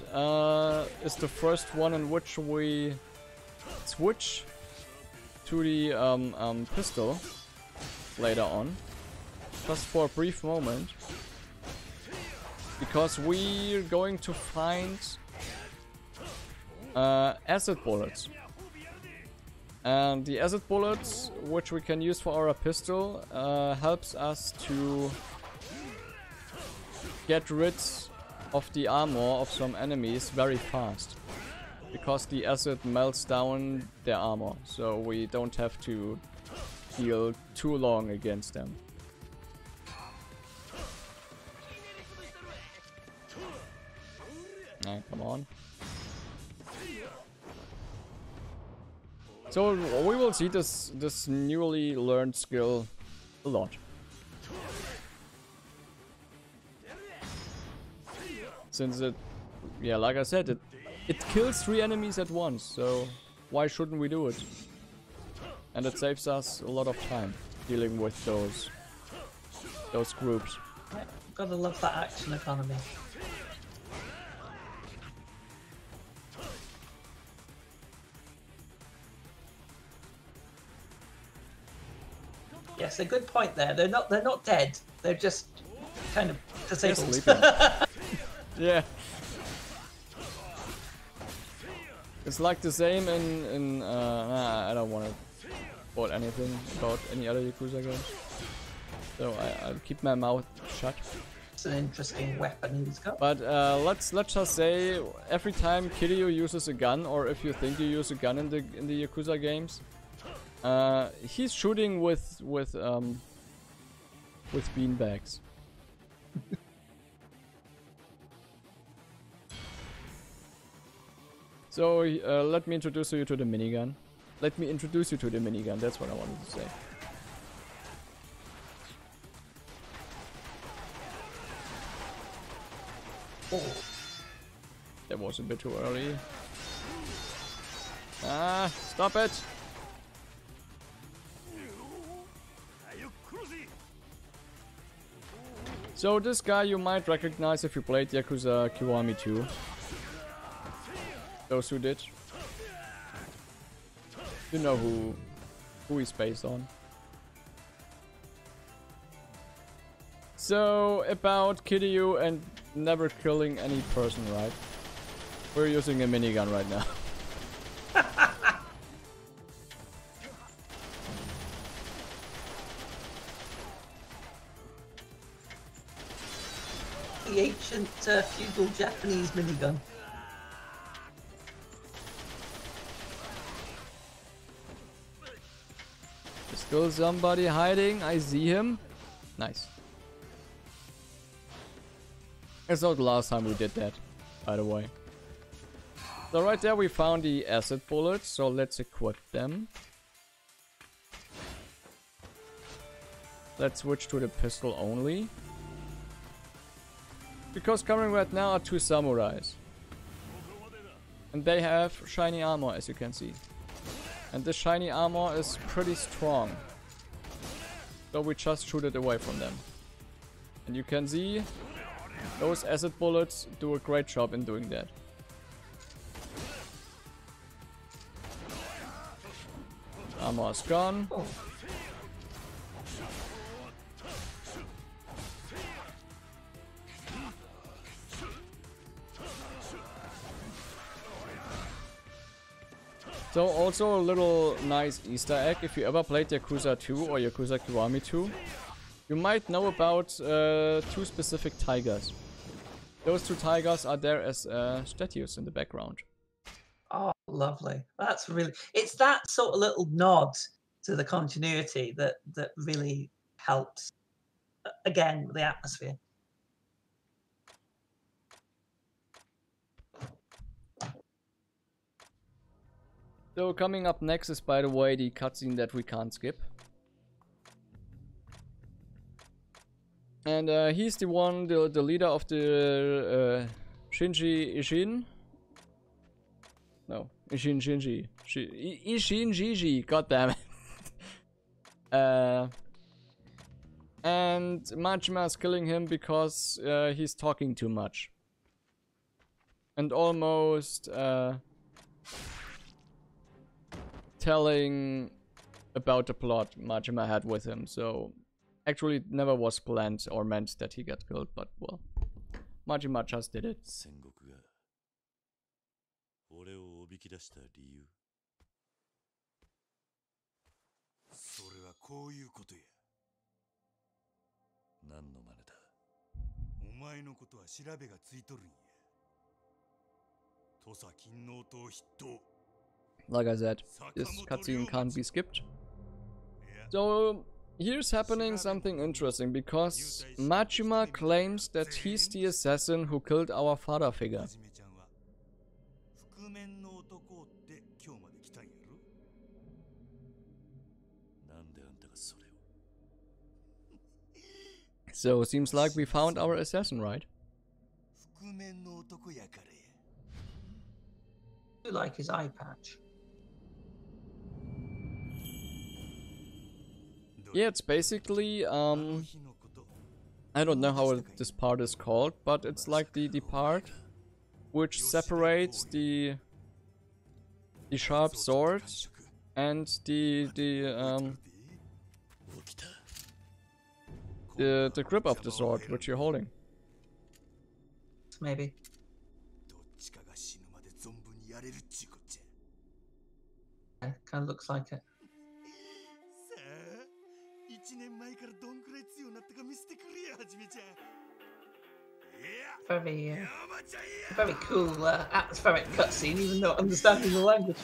is the first one in which we switch to the pistol later on, just for a brief moment, because we're going to find acid bullets, and the acid bullets, which we can use for our pistol, helps us to get rid of the armor of some enemies very fast, because the acid melts down their armor, so we don't have to deal too long against them. Come on. So we will see this newly learned skill a lot. Since it, yeah, like I said, it kills 3 enemies at once, so why shouldn't we do it? And it saves us a lot of time dealing with those groups. Right, gotta love that action economy. Yes, a good point there. They're not dead. They're just kind of disabled. Yeah. It's like the same in I don't want to quote anything about any other Yakuza game, so I'll keep my mouth shut. It's an interesting weapon he's got. But let's just say every time Kiryu uses a gun, or if you think you use a gun in the Yakuza games, he's shooting with beanbags. So let me introduce you to the minigun. Let me introduce you to the minigun. That's what I wanted to say. Oh. That was a bit too early. Ah, stop it! So this guy you might recognize if you played Yakuza Kiwami 2. Those who did. You know who he's based on. So, about Kiryu and never killing any person, right? We're using a minigun right now. The ancient feudal Japanese minigun. There's still somebody hiding. I see him. Nice. It's not the last time we did that, by the way. So right there we found the acid bullets, so let's equip them. Let's switch to the pistol only. Because coming right now are 2 samurais. And they have shiny armor, as you can see. And this shiny armor is pretty strong. So we just shoot it away from them. And you can see those acid bullets do a great job in doing that. Armor is gone. Oh. So also a little nice Easter egg, if you ever played Yakuza 2 or Yakuza Kiwami 2, you might know about 2 specific tigers. Those 2 tigers are there as statues in the background. Oh, lovely. That's really... It's that sort of little nod to the continuity that really helps, again, with the atmosphere. So coming up next is, by the way, the cutscene that we can't skip. And he's the one, the leader of the Shinji Ishin. No, Ishin Shinji. Ishin Jiji, god damn it. And Majima is killing him because he's talking too much. And almost telling about the plot Majima had with him. So actually it never was planned or meant that he got killed, but well, Majima just did it. Like I said, this cutscene can't be skipped. So here's happening something interesting, because Majima claims that he's the assassin who killed our father figure. So seems like we found our assassin, right? I like his eye patch. Yeah, it's basically, I don't know how this part is called, but it's like the part which separates the sharp sword and the grip of the sword which you're holding. Maybe. Yeah, kind of looks like it. Very cool atmospheric cutscene, even not understanding the language.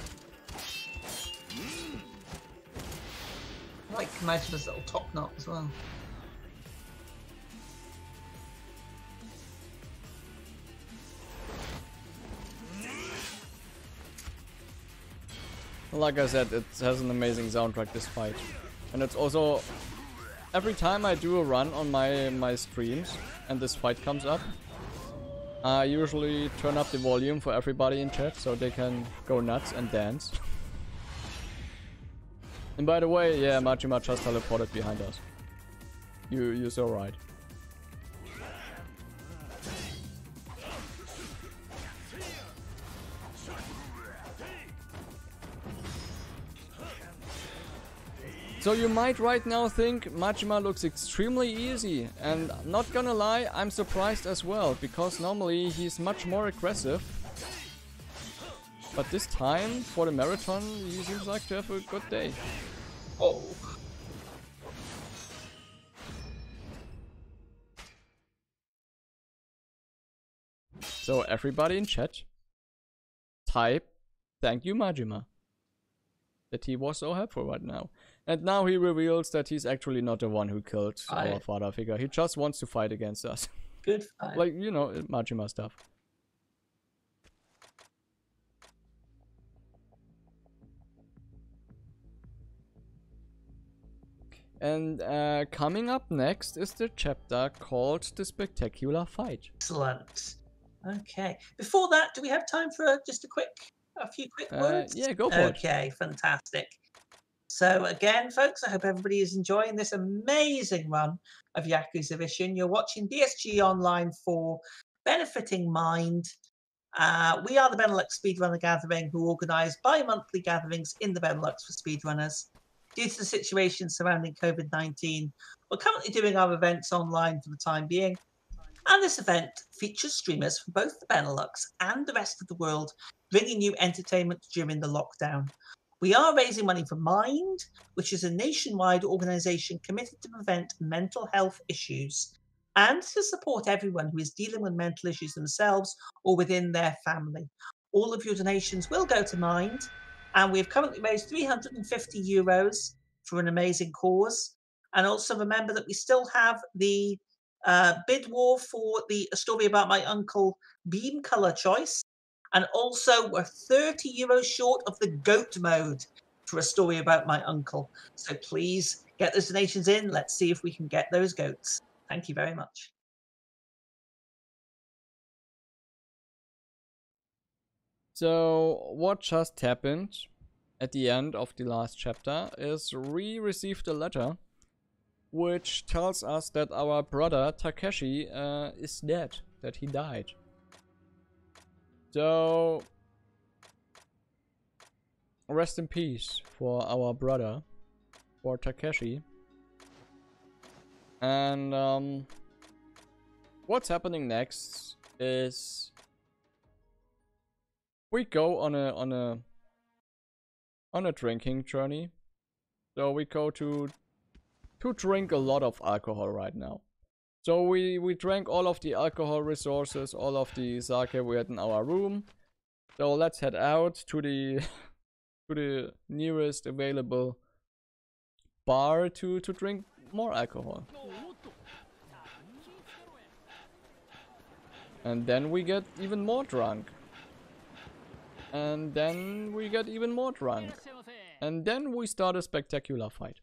I like Majima's little top knot as well. Like I said, it has an amazing soundtrack, this fight. And it's also, every time I do a run on my streams and this fight comes up, I usually turn up the volume for everybody in chat so they can go nuts and dance. And by the way, yeah, Majima just teleported behind us. You're so right. So you might right now think Majima looks extremely easy, and not gonna lie, I'm surprised as well, because normally he's much more aggressive. But this time, for the marathon, he seems like to have a good day. Oh. So everybody in chat, type, thank you Majima, that he was so helpful right now. And now he reveals that he's actually not the one who killed our father figure. He just wants to fight against us. Good fight. Like, you know, Majima stuff. And coming up next is the chapter called The Spectacular Fight. Excellent. Okay. Before that, do we have time for just a few quick words? Yeah, go for it. Okay, fantastic. So again, folks, I hope everybody is enjoying this amazing run of Yakuza Ishin. You're watching BSG Online for Benefiting Mind. We are the Benelux Speedrunner Gathering, who organise bi-monthly gatherings in the Benelux for speedrunners. Due to the situation surrounding COVID-19, we're currently doing our events online for the time being. And this event features streamers from both the Benelux and the rest of the world, bringing you entertainment during the lockdown. We are raising money for Mind, which is a nationwide organisation committed to prevent mental health issues and to support everyone who is dealing with mental issues themselves or within their family. All of your donations will go to Mind, and we've currently raised €350 for an amazing cause. And also remember that we still have the bid war for a story about my uncle Beam Colour Choice. And also, we're €30 short of the GOAT mode for a story about my uncle. So please get those donations in. Let's see if we can get those goats. Thank you very much. So what just happened at the end of the last chapter is we received a letter which tells us that our brother Takeshi is dead, that he died. So rest in peace for our brother, for Takeshi. And what's happening next is we go on a drinking journey. So we go to drink a lot of alcohol right now. So we drank all of the alcohol resources, all of the sake we had in our room. So let's head out to the to the nearest available bar to drink more alcohol. And then we get even more drunk. And then we get even more drunk. And then we start a spectacular fight.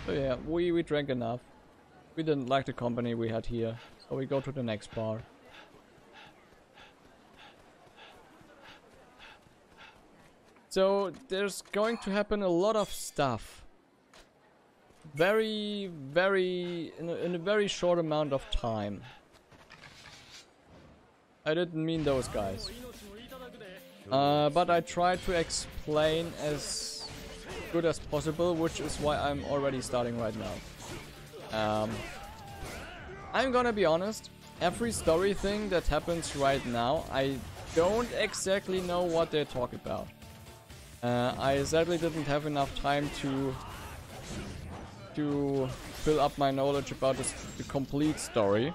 So yeah, we drank enough. We didn't like the company we had here, so we go to the next bar. So there's going to happen a lot of stuff. In a very short amount of time. I didn't mean those guys. But I tried to explain as good as possible, which is why I'm already starting right now. I'm gonna be honest, every story thing that happens right now, I don't exactly know what they talk about. I sadly didn't have enough time to fill up my knowledge about the complete story.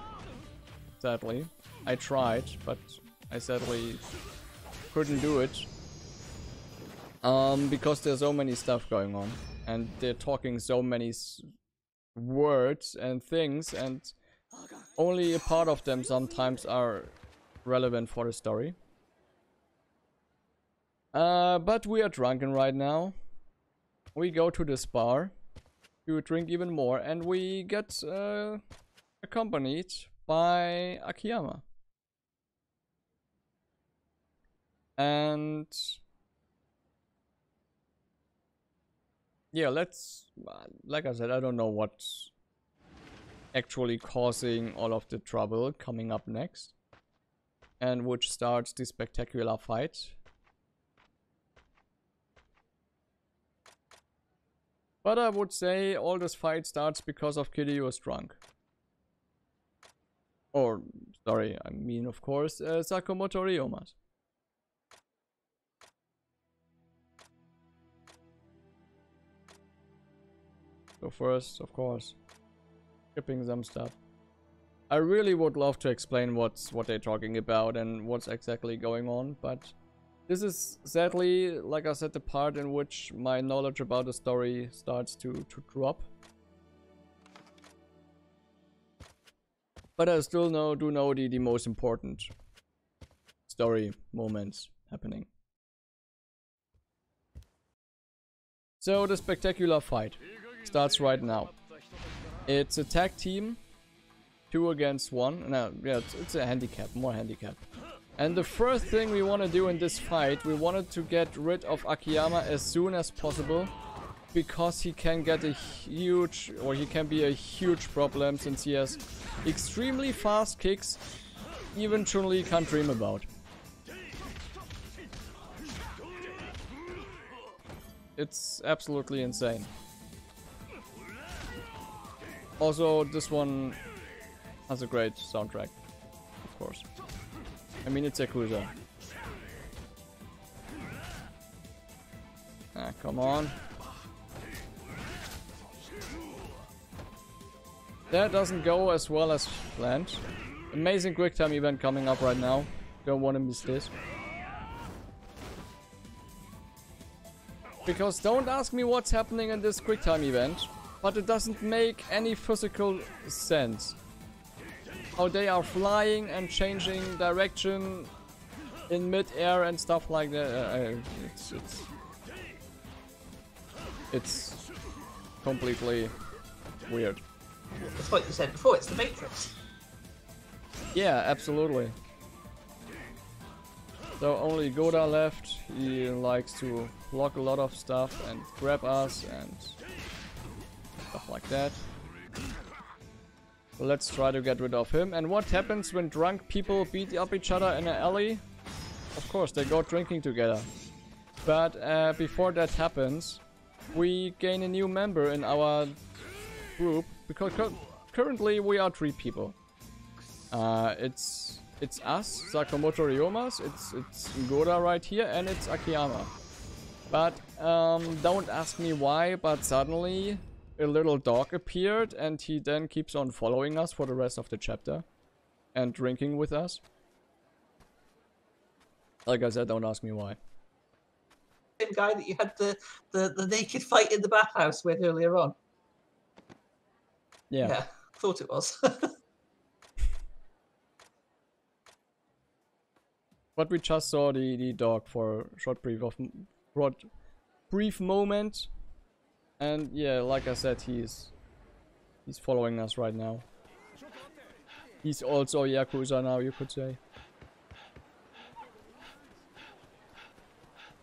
Sadly, I tried, but I sadly couldn't do it. Because there's so many stuff going on, and they're talking so many words and things, and only a part of them sometimes are relevant for the story. But we are drunken right now. We go to this bar to drink even more, and we get accompanied by Akiyama. And yeah, let's, like I said, I don't know what's actually causing all of the trouble coming up next, and which starts the spectacular fight. But I would say all this fight starts because of Kiryu's drunk. Or, sorry, I mean, of course, Sakamoto Ryoma's. So first, of course, skipping some stuff. I really would love to explain what they're talking about and what's exactly going on, but this is sadly, like I said, the part in which my knowledge about the story starts to drop. But I still do know the most important story moments happening. So the spectacular fight starts right now. It's a tag team, 2 against 1. No, yeah, it's a handicap, more handicap. And the first thing we want to do in this fight, we wanted to get rid of Akiyama as soon as possible, because he can get a huge, or he can be a huge problem, since he has extremely fast kicks even Chun-Li can't dream about. It's absolutely insane. Also, this one has a great soundtrack, of course. I mean, it's Yakuza. Ah, come on. That doesn't go as well as planned. Amazing quick time event coming up right now. Don't want to miss this. Because don't ask me what's happening in this quick time event, but it doesn't make any physical sense. How they are flying and changing direction in mid-air and stuff like that. It's completely weird. It's what you said before, it's the Matrix. Yeah, absolutely. So only Goda left. He likes to block a lot of stuff and grab us and stuff like that. So let's try to get rid of him. And what happens when drunk people beat up each other in an alley? Of course, they go drinking together. But before that happens, we gain a new member in our group. Because currently we are 3 people. It's us, Sakamoto Ryomas, it's Goda right here, and it's Akiyama. But don't ask me why, but suddenly a little dog appeared and he then keeps on following us for the rest of the chapter and drinking with us. Like I said, don't ask me why. Same guy that you had the naked fight in the bathhouse with earlier on. Yeah, thought it was. But we just saw the dog for a short brief moment, and yeah, like I said, he's following us right now. He's also a Yakuza now, you could say.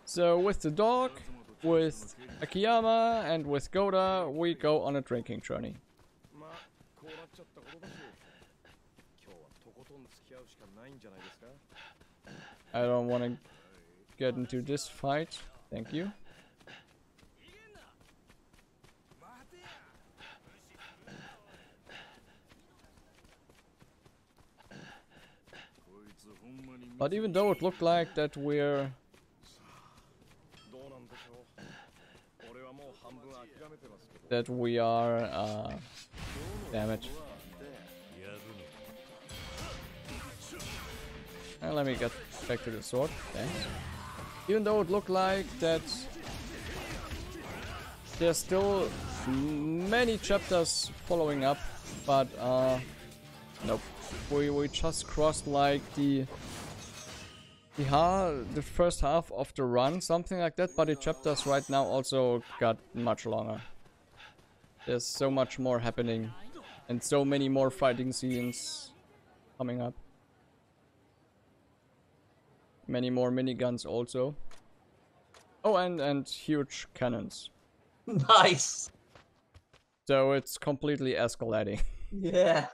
So with the dog, with Akiyama, and with Goda, we go on a drinking journey. I don't want to get into this fight. Thank you. But even though it looked like that we're... that we are... damn it. And let me get back to the sword. Thanks. Even though it looked like that there's still many chapters following up, but nope. We just crossed like the first half of the run, something like that, but the chapters right now also got much longer. There's so much more happening and so many more fighting scenes coming up. Many more miniguns also. Oh, and huge cannons. Nice. So it's completely escalating. Yeah.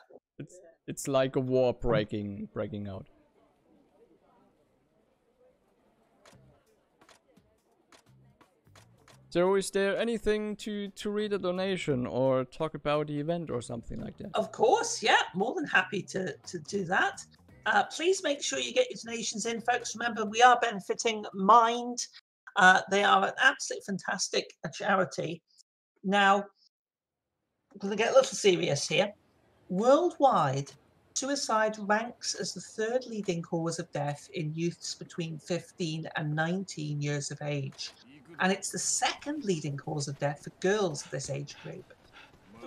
It's like a war breaking out. So is there anything to read a donation or talk about the event or something like that? Of course, yeah. More than happy to do that. Please make sure you get your donations in, folks. Remember, we are benefiting Mind. They are an absolutely fantastic charity. Now, I'm going to get a little serious here. Worldwide, suicide ranks as the 3rd leading cause of death in youths between 15 and 19 years of age. And it's the 2nd leading cause of death for girls of this age group.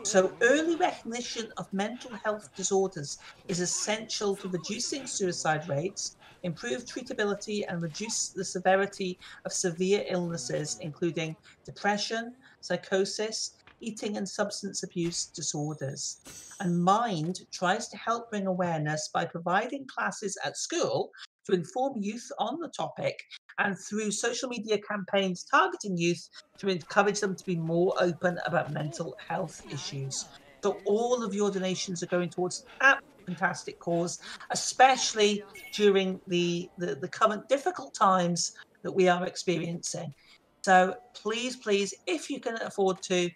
So early recognition of mental health disorders is essential to reducing suicide rates, improve treatability, and reduce the severity of severe illnesses, including depression, psychosis, eating and substance abuse disorders. And Mind tries to help bring awareness by providing classes at school to inform youth on the topic, and through social media campaigns targeting youth to encourage them to be more open about mental health issues. So all of your donations are going towards a fantastic cause, especially during the current difficult times that we are experiencing. So please, if you can afford to,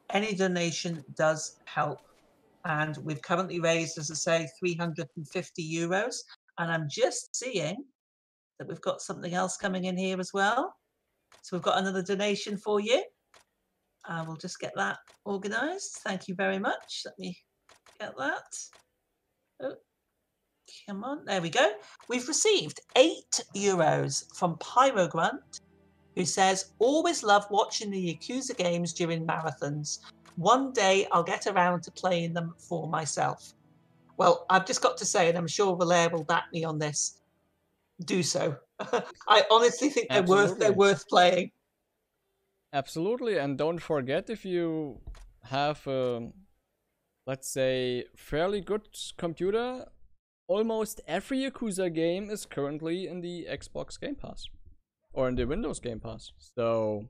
any donation does help. And we've currently raised, as I say, €350. And I'm just seeing that we've got something else coming in here as well. So we've got another donation for you. We'll just get that organised. Thank you very much. Let me get that. Oh, come on. There we go. We've received €8 from Pyrogrunt, who says, always love watching the Yakuza games during marathons. One day I'll get around to playing them for myself. Well, I've just got to say, and I'm sure Velare will back me on this, do so. I honestly think they're worth playing. Absolutely, and don't forget, if you have a, let's say, fairly good computer, almost every Yakuza game is currently in the Xbox Game Pass. Or in the Windows Game Pass. So,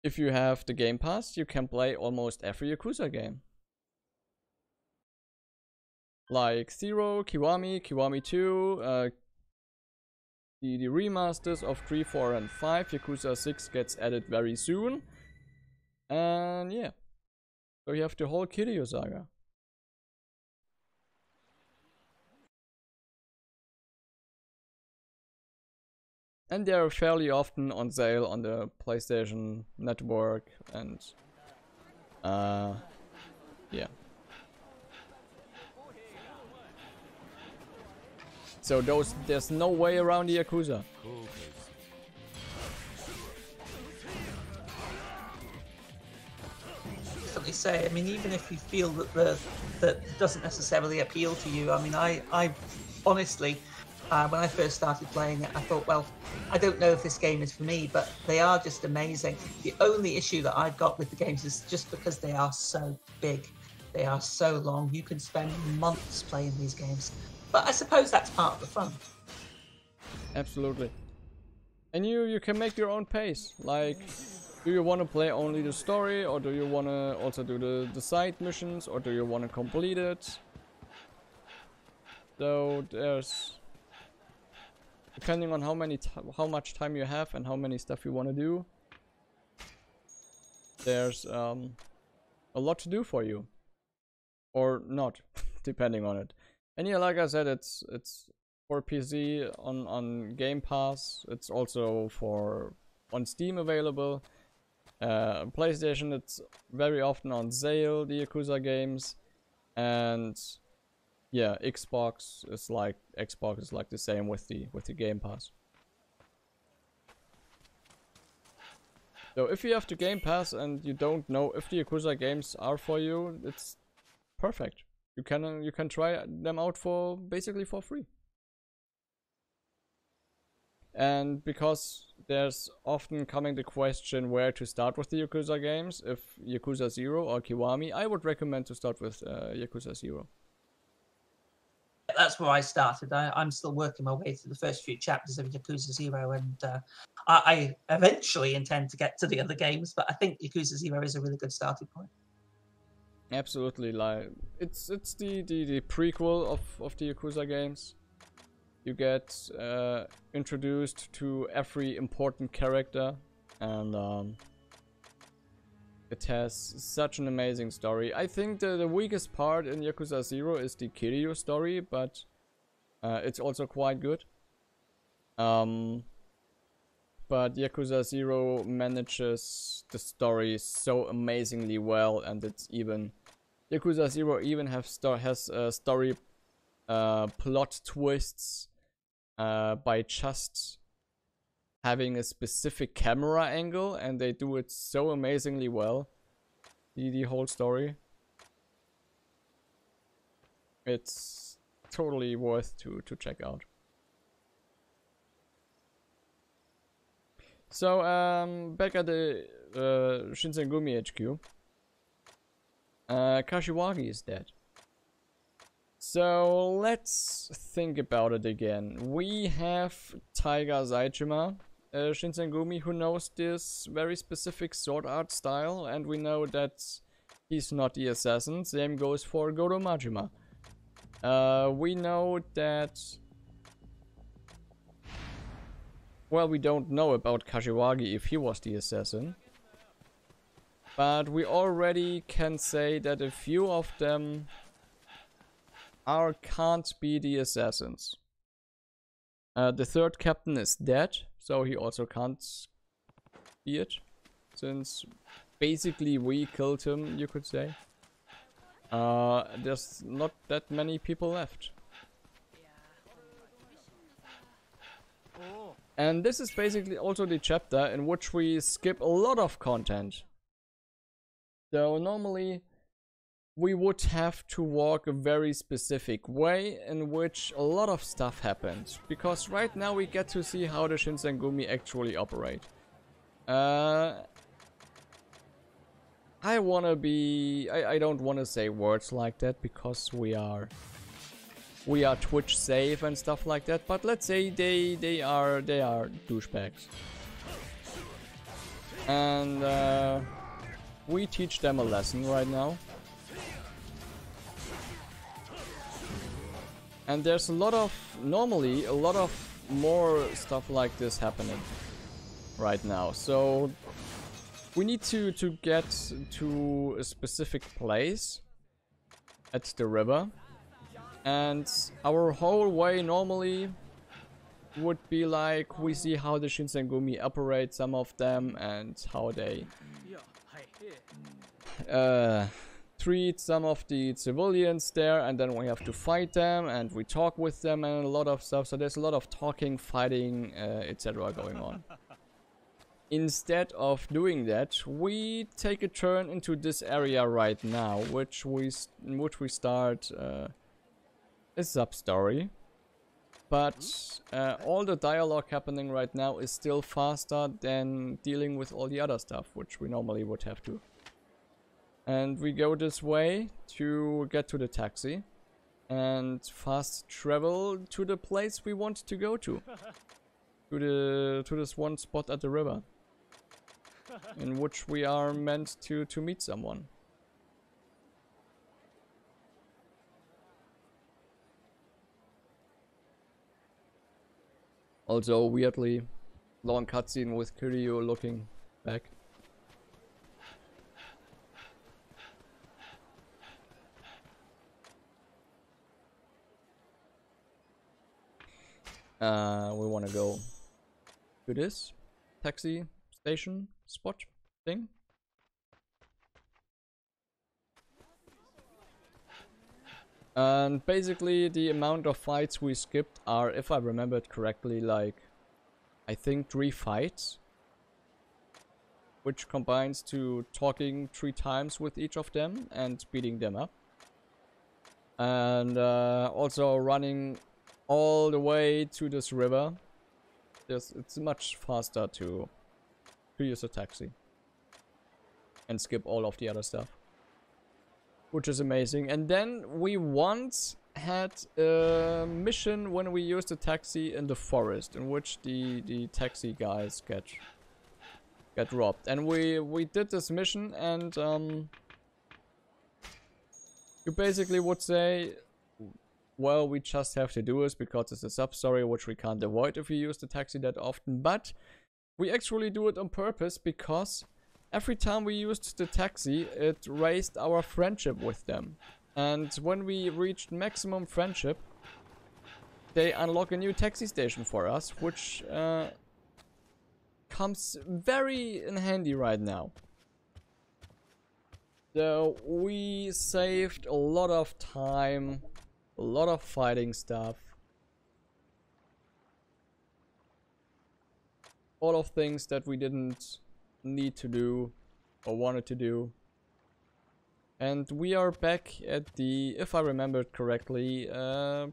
if you have the Game Pass, you can play almost every Yakuza game. Like 0, Kiwami, Kiwami 2, the remasters of 3, 4, and 5. Yakuza 6 gets added very soon. And yeah. So you have the whole Kiryu saga. And they are fairly often on sale on the PlayStation Network and yeah. So there's no way around the Yakuza. Definitely say, I mean, even if you feel that that doesn't necessarily appeal to you, I mean, I honestly, when I first started playing it, I thought, well, I don't know if this game is for me, but they are just amazing. The only issue that I've got with the games is just because they are so big, they are so long, you can spend months playing these games. But I suppose that's part of the fun. Absolutely. And you can make your own pace. Like, do you want to play only the story, or do you want to also do the side missions, or do you want to complete it? So there's, depending on how much time you have and how many stuff you want to do, there's a lot to do for you, or not, depending on it. And yeah, like I said, it's for PC on Game Pass. It's also on Steam available. PlayStation, it's very often on sale, the Yakuza games, and yeah, Xbox is like the same with the Game Pass. So if you have the Game Pass and you don't know if the Yakuza games are for you, it's perfect. You can try them out basically for free. And because there's often coming the question where to start with the Yakuza games, if Yakuza 0 or Kiwami, I would recommend to start with Yakuza 0. That's where I started. I'm still working my way through the first few chapters of Yakuza 0, and I eventually intend to get to the other games, but I think Yakuza 0 is a really good starting point. Absolutely, like it's the prequel of the Yakuza games. You get introduced to every important character, and it has such an amazing story. I think the weakest part in Yakuza 0 is the Kiryu story, but it's also quite good. But Yakuza 0 manages the story so amazingly well, and it's even Yakuza 0 even has story plot twists by just having a specific camera angle, and they do it so amazingly well. The whole story. It's totally worth to check out. So back at the Shinsengumi HQ, Kashiwagi is dead. So let's think about it again. We have Taiga Saejima, Shinsengumi, who knows this very specific sword art style, and we know that he's not the assassin. Same goes for Goro Majima. We know that... Well, we don't know about Kashiwagi if he was the assassin. But we already can say that a few of them can't be the assassins. The third captain is dead, so he also can't be it, since basically we killed him, you could say. There's not that many people left. And this is basically also the chapter in which we skip a lot of content. So normally we would have to walk a very specific way in which a lot of stuff happens. Because right now we get to see how the Shinsengumi actually operate. I don't want to say words like that because we are Twitch safe and stuff like that, but let's say they are douchebags. And we teach them a lesson right now. And there's normally a lot of more stuff like this happening right now. So we need to get to a specific place at the river. And our whole way normally would be like, we see how the Shinsengumi operate, some of them, and how they treat some of the civilians there, and then we have to fight them, and we talk with them, and a lot of stuff. So there's a lot of talking, fighting, etc. going on. Instead of doing that, we take a turn into this area right now, in which we start a sub-story. But all the dialogue happening right now is still faster than dealing with all the other stuff, which we normally would have to. And we go this way to get to the taxi and fast travel to the place we want to go to. To this one spot at the river, in which we are meant to meet someone. Also, weirdly long cutscene with Kiryu looking back. We want to go to this taxi station spot thing. And basically the amount of fights we skipped are, if I remembered correctly, like I think 3 fights, which combines to talking 3 times with each of them and beating them up, and also running all the way to this river. It's much faster to use a taxi and skip all of the other stuff, which is amazing. And then we once had a mission when we used a taxi in the forest, in which the taxi guys get robbed. And we did this mission, and you basically would say, well, we just have to do this because it's a sub-story which we can't avoid if we use the taxi that often. But we actually do it on purpose, because every time we used the taxi, it raised our friendship with them. And when we reached maximum friendship, they unlock a new taxi station for us, which comes very in handy right now. So we saved a lot of time, a lot of fighting stuff. All of things that we didn't need to do or wanted to do. And we are back at the, if I remembered correctly,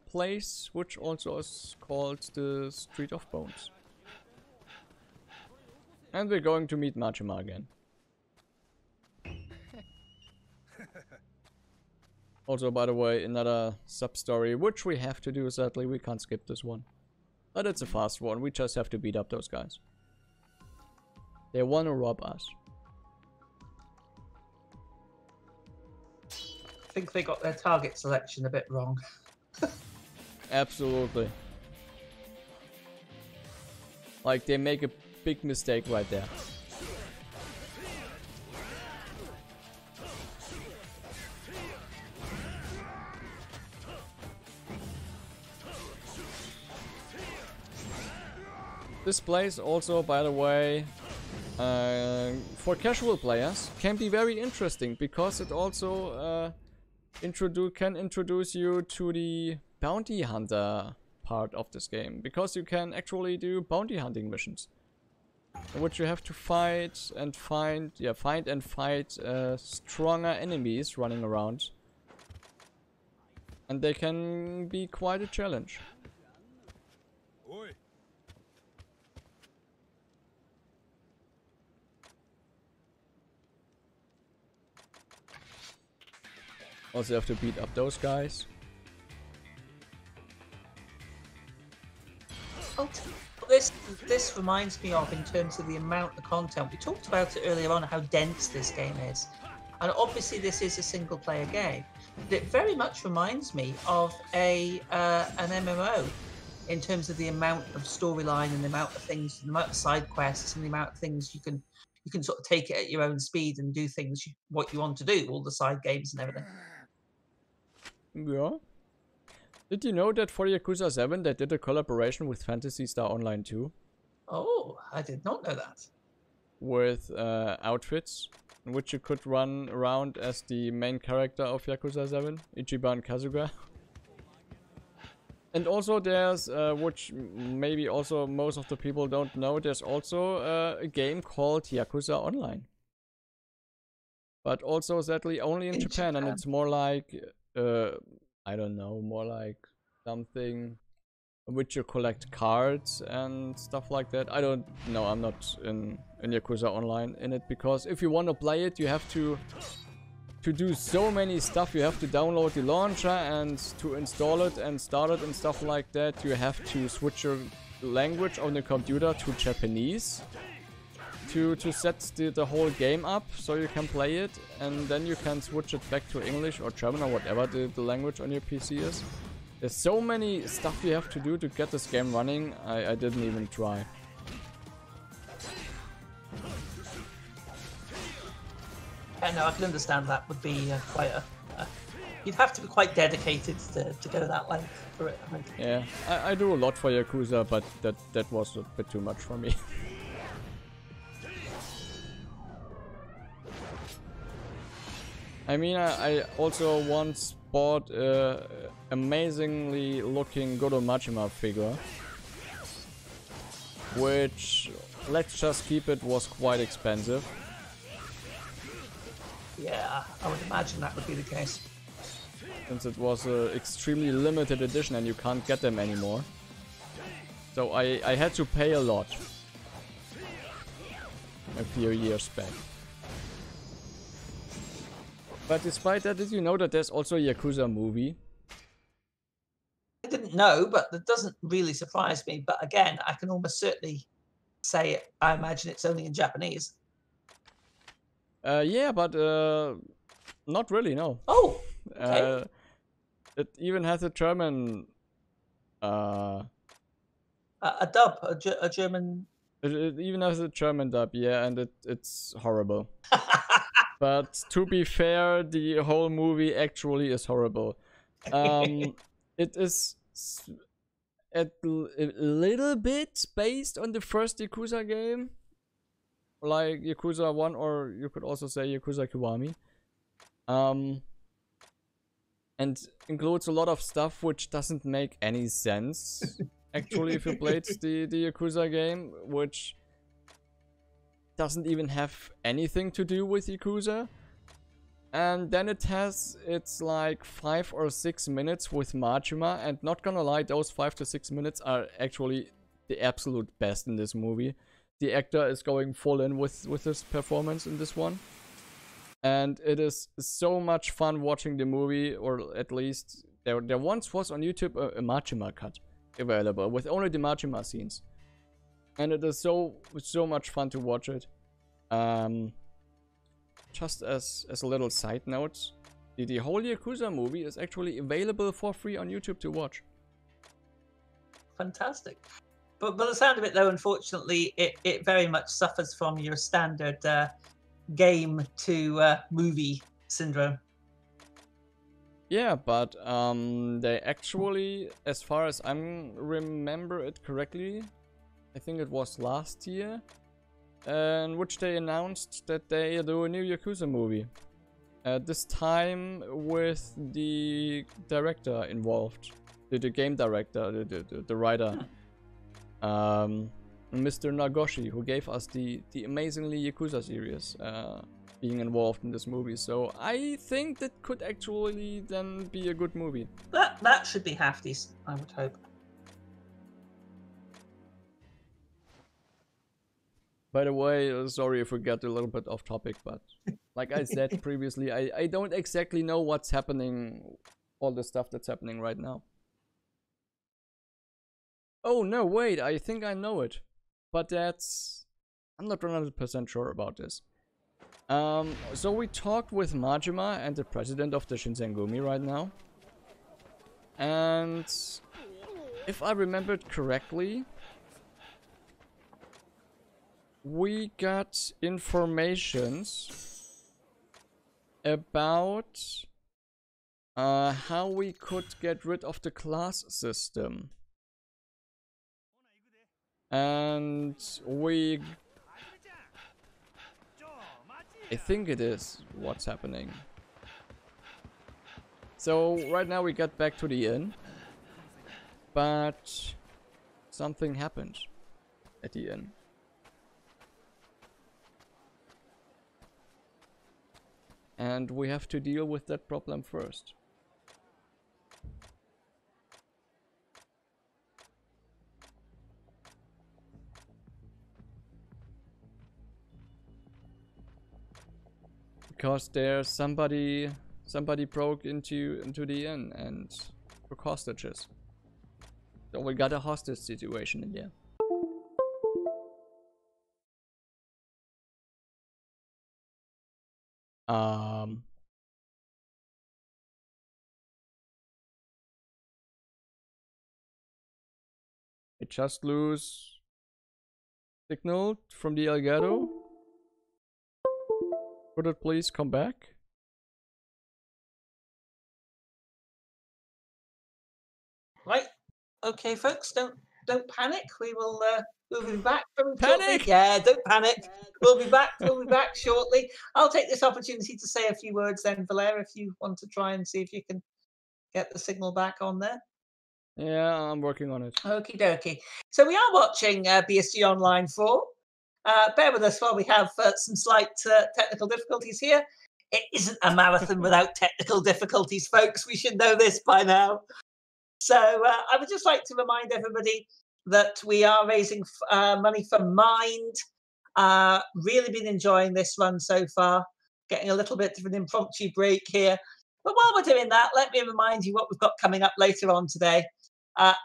place which also is called the Street of Bones. And we're going to meet Majima again. Also, by the way, another sub-story which we have to do, sadly. We can't skip this one. But it's a fast one, we just have to beat up those guys. They want to rob us. I think they got their target selection a bit wrong. Absolutely. Like, they make a big mistake right there. This place also, by the way, for casual players can be very interesting because it also can introduce you to the bounty hunter part of this game, because you can actually do bounty hunting missions in which you have to fight and find stronger enemies running around, and they can be quite a challenge. Also have to beat up those guys. Oh, this reminds me of, in terms of the amount of content, we talked about it earlier on, how dense this game is, and obviously this is a single player game, but it very much reminds me of an MMO in terms of the amount of storyline and the amount of things, the amount of side quests and the amount of things you can sort of take it at your own speed and do things what you want to do, all the side games and everything. Yeah. Did you know that for Yakuza 7 they did a collaboration with Phantasy Star Online 2? Oh, I did not know that. With outfits in which you could run around as the main character of Yakuza 7, Ichiban Kasuga. And also there's, which maybe also most of the people don't know, there's also a game called Yakuza Online. But also sadly only in Japan, and it's more like, I don't know, more like something in which you collect cards and stuff like that. I don't know, I'm not in Yakuza Online in it, because if you want to play it, you have to do so many stuff. You have to download the launcher and to install it and start it and stuff like that. You have to switch your language on the computer to Japanese to set the whole game up so you can play it, and then you can switch it back to English or German or whatever the language on your PC is. There's so many stuff you have to do to get this game running. I didn't even try. Yeah, no, I can understand that would be quite a... you'd have to be quite dedicated to go that length for it, I think. Yeah, I do a lot for Yakuza, but that was a bit too much for me. I mean, I also once bought a amazingly looking Goro Majima figure, which, let's just keep it, was quite expensive. Yeah, I would imagine that would be the case. Since it was an extremely limited edition and you can't get them anymore. So I had to pay a lot a few years back. But despite that, did you know that there's also a Yakuza movie? I didn't know, but that doesn't really surprise me. But again, I can almost certainly say I imagine it's only in Japanese. Yeah, but not really, no. Oh, okay. It even has a German... a dub, a German... It even has a German dub, yeah, and it's horrible. But to be fair, the whole movie actually is horrible. It is a little bit based on the first Yakuza game, like Yakuza 1, or you could also say Yakuza Kiwami. And includes a lot of stuff which doesn't make any sense. Actually, if you played the Yakuza game, which doesn't even have anything to do with Yakuza. And then it's like 5 or 6 minutes with Majima, and not gonna lie, those 5 to 6 minutes are actually the absolute best in this movie. The actor is going full in with his performance in this one. And it is so much fun watching the movie, or at least there once was on YouTube a Majima cut available with only the Majima scenes. And it is so much fun to watch it. Just as a little side note, the whole Yakuza movie is actually available for free on YouTube to watch. Fantastic. But by the sound of it, though, unfortunately, it very much suffers from your standard game to movie syndrome. Yeah, but they actually, as far as I remember it correctly, I think it was last year, in which they announced that they do a new Yakuza movie. This time with the director involved, the game director, the writer, Mr. Nagoshi, who gave us the amazingly Yakuza series, being involved in this movie. So I think that could actually then be a good movie. That should be half decent, I would hope. By the way, sorry if we get a little bit off topic, but like I said previously, I don't exactly know what's happening, all the stuff that's happening right now. Oh no, wait, I think I know it. But I'm not 100% sure about this. So we talked with Majima and the president of the Shinsengumi right now. And if I remembered correctly, we got informations about how we could get rid of the class system. And I think it is what's happening. So right now we get back to the inn, but something happened at the inn. And we have to deal with that problem first. Because there's somebody broke into the inn and took hostages. So we got a hostage situation in there. I just lose signal from the Elgato. Could it please come back? Right. Okay, folks, don't panic. We'll be back from Panic! Shortly. Yeah, don't panic. We'll be back shortly. I'll take this opportunity to say a few words then, Velare, if you want to try and see if you can get the signal back on there. Yeah, I'm working on it. Okie dokie. So we are watching BSG Online 4. Bear with us while we have some slight technical difficulties here. It isn't a marathon without technical difficulties, folks. We should know this by now. So I would just like to remind everybody that we are raising money for Mind. Really been enjoying this run so far. Getting a little bit of an impromptu break here. But while we're doing that, let me remind you what we've got coming up later on today.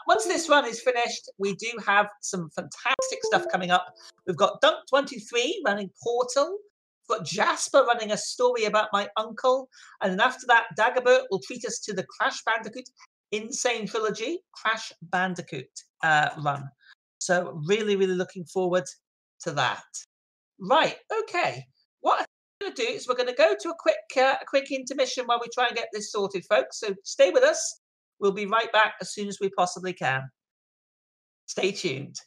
Once this run is finished, we do have some fantastic stuff coming up. We've got Dunk23 running Portal. We've got Jasper running a story about my uncle. And then after that, Dagobert will treat us to the Crash Bandicoot Insane Trilogy Crash Bandicoot run. So really, really looking forward to that. Right, okay. What I'm going to do is we're going to go to a quick intermission while we try and get this sorted, folks. So stay with us. We'll be right back as soon as we possibly can. Stay tuned.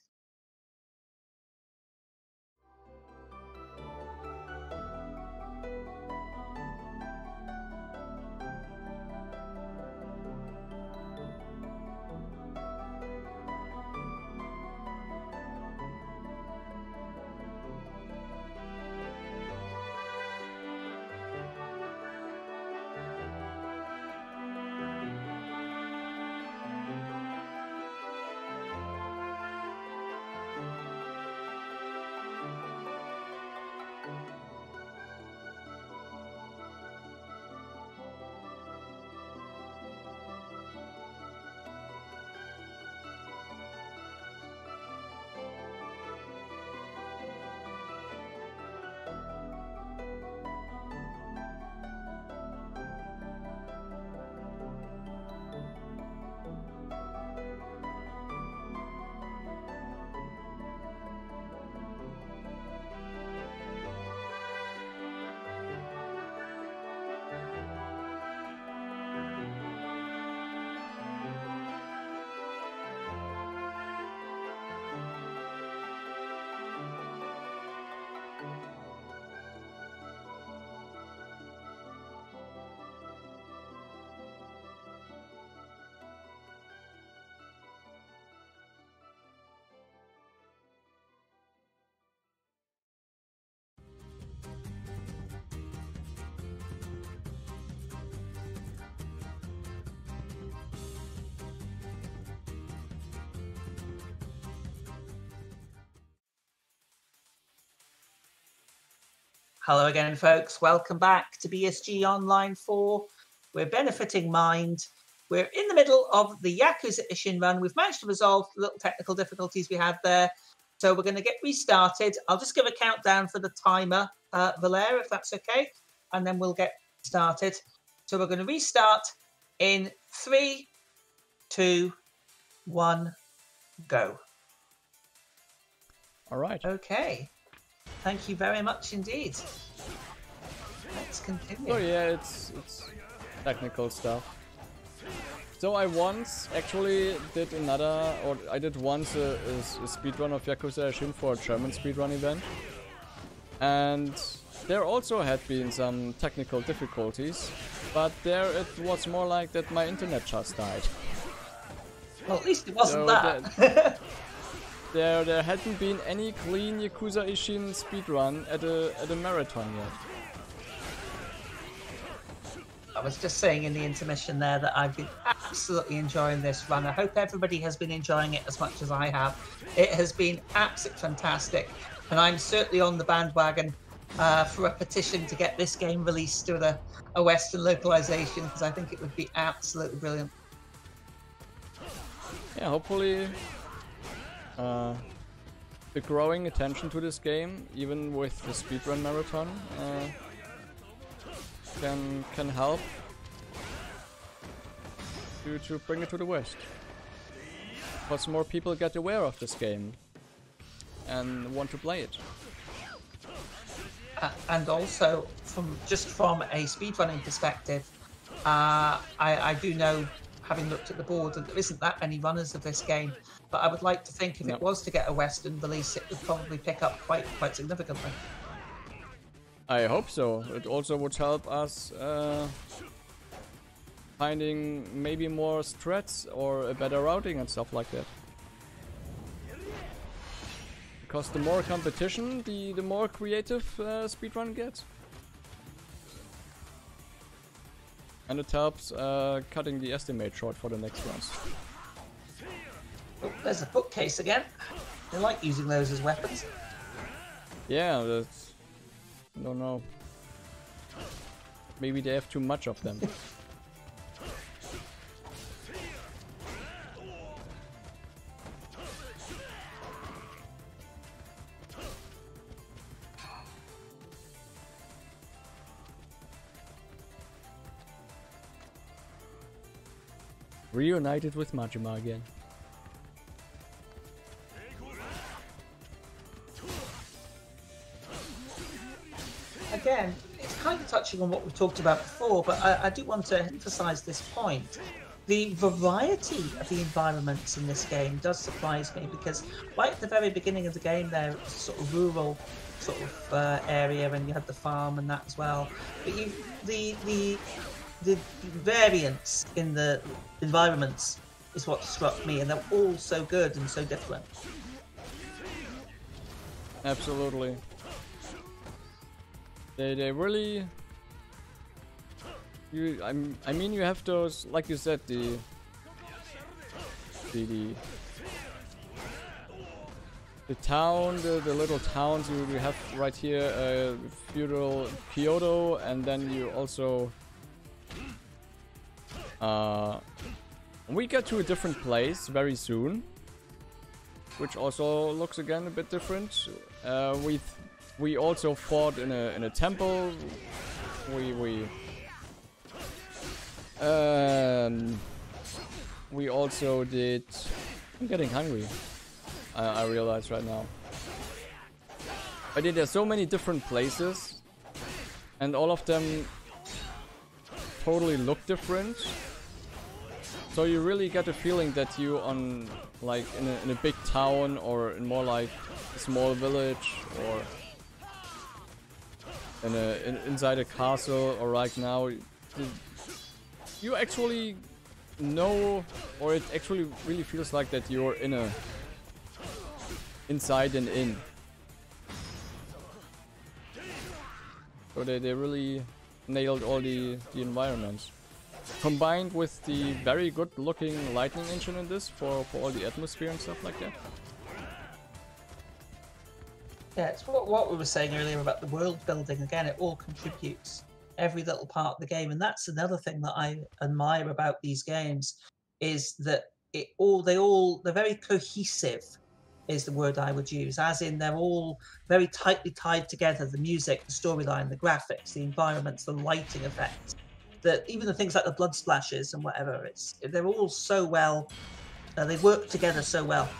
Hello again, folks. Welcome back to BSG Online 4. We're benefiting Mind. We're in the middle of the Yakuza Ishin run. We've managed to resolve the little technical difficulties we had there. So we're going to get restarted. I'll just give a countdown for the timer, Velare, if that's okay. And then we'll get started. So we're going to restart in 3, 2, 1, go. All right. Okay. Thank you very much indeed. Let's continue. Oh yeah, it's technical stuff. So I once actually did I did once a speedrun of Yakuza Ishin for a German speedrun event. And there also had been some technical difficulties, but there it was more like that my internet just died. Well, at least it wasn't that. There hadn't been any clean Yakuza Ishin speedrun at a marathon yet. I was just saying in the intermission there that I've been absolutely enjoying this run. I hope everybody has been enjoying it as much as I have. It has been absolutely fantastic, and I'm certainly on the bandwagon for a petition to get this game released to a Western localization, because I think it would be absolutely brilliant. Yeah, hopefully the growing attention to this game, even with the speedrun marathon, can help to bring it to the West. Because more people get aware of this game and want to play it. And also, from a speedrunning perspective, I do know, having looked at the board, that there isn't that many runners of this game. But I would like to think if it was to get a Western release, it would probably pick up quite significantly. I hope so. It also would help us finding maybe more strats or a better routing and stuff like that. Because the more competition, the more creative speedrun gets. And it helps cutting the estimate short for the next runs. Oh, there's a bookcase again. They like using those as weapons. Yeah, that's... I don't know. Maybe they have too much of them. Reunited with Majima again. Again, it's kind of touching on what we talked about before, but I do want to emphasize this point. The variety of the environments in this game does surprise me, because right at the very beginning of the game there, it was a sort of rural sort of area, and you had the farm and that as well. But the variance in the environments is what struck me, and they're all so good and so different. Absolutely. They really... I mean, you have those, like you said, the town, the little towns you have right here, feudal Kyoto, and then you also we get to a different place very soon, which also looks again a bit different. We also fought in a temple. We also did... I'm getting hungry. I realize right now. But there's so many different places, and all of them totally look different. So you really get a feeling that you on like in a big town, or in more like a small village, or inside a castle, or right now you actually know, or it actually really feels like that you're inside an inn. So they really nailed all the environments, combined with the very good looking lightning engine in this for all the atmosphere and stuff like that. Yeah, it's what we were saying earlier about the world building. Again, it all contributes, every little part of the game, and that's another thing that I admire about these games, is that they're very cohesive, is the word I would use, as in they're all very tightly tied together. The music, the storyline, the graphics, the environments, the lighting effects, that even the things like the blood splashes and whatever, they're all so well, they work together so well.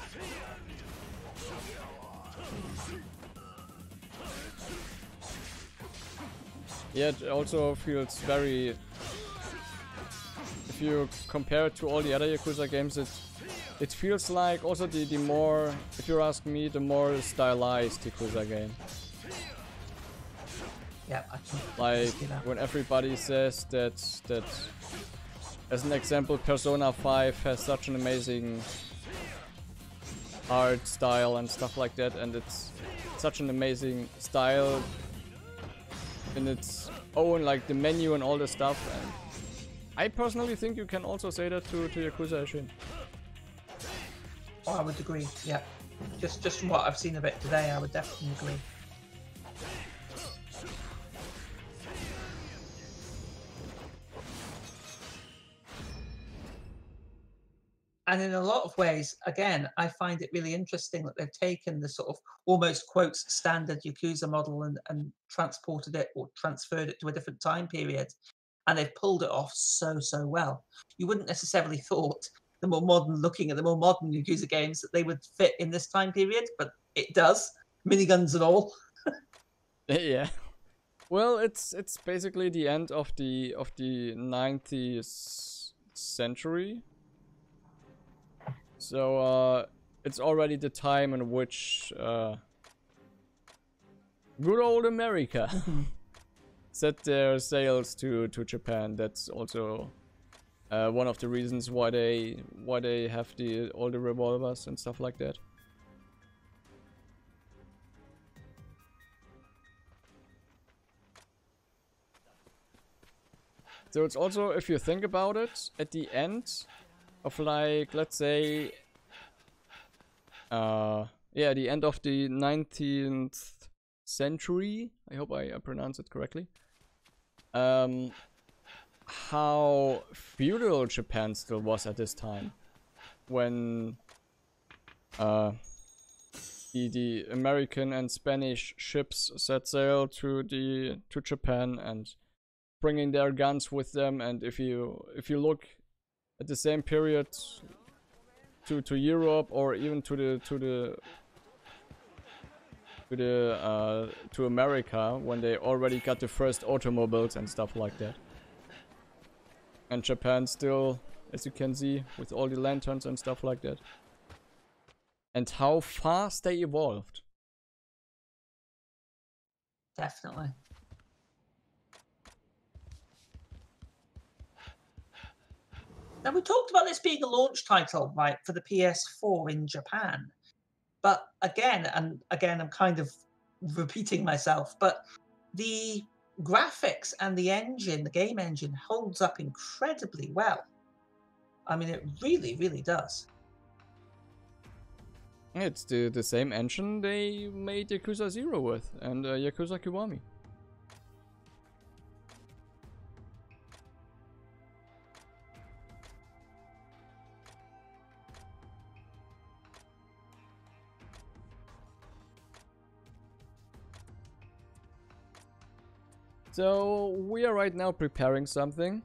Yeah, it also feels very... If you compare it to all the other Yakuza games, it feels like also the more, if you ask me, the more stylized Yakuza game. Yeah, I can like see that. When everybody says that, as an example, Persona 5 has such an amazing art style and stuff like that, and it's such an amazing style in its own, like the menu and all the stuff, and I personally think you can also say that to Yakuza Ishin. Oh, I would agree, yeah. Just from what I've seen of it today, I would definitely agree. And in a lot of ways, again, I find it really interesting that they've taken the sort of almost quotes standard Yakuza model and transported it or transferred it to a different time period. And they've pulled it off so well. You wouldn't necessarily thought looking at the more modern Yakuza games, that they would fit in this time period, but it does. Miniguns and all. Yeah. Well, it's basically the end of the 90th century. So it's already the time in which good old America set their sails to Japan. That's also one of the reasons why they have all the revolvers and stuff like that. So it's also, if you think about it, at the end of, like, let's say, yeah, the end of the 19th century, I hope I pronounce it correctly, how feudal Japan still was at this time, when the American and Spanish ships set sail to Japan and bringing their guns with them. And if you look at the same period to Europe, or even to America, when they already got the first automobiles and stuff like that, and Japan still, as you can see, with all the lanterns and stuff like that, and how fast they evolved. Definitely. Now, we talked about this being a launch title, right, for the PS4 in Japan. But again, I'm kind of repeating myself, but the graphics and the engine, the game engine, holds up incredibly well. I mean, it really, really does. It's the same engine they made Yakuza 0 with, and Yakuza Kiwami. So we are right now preparing something.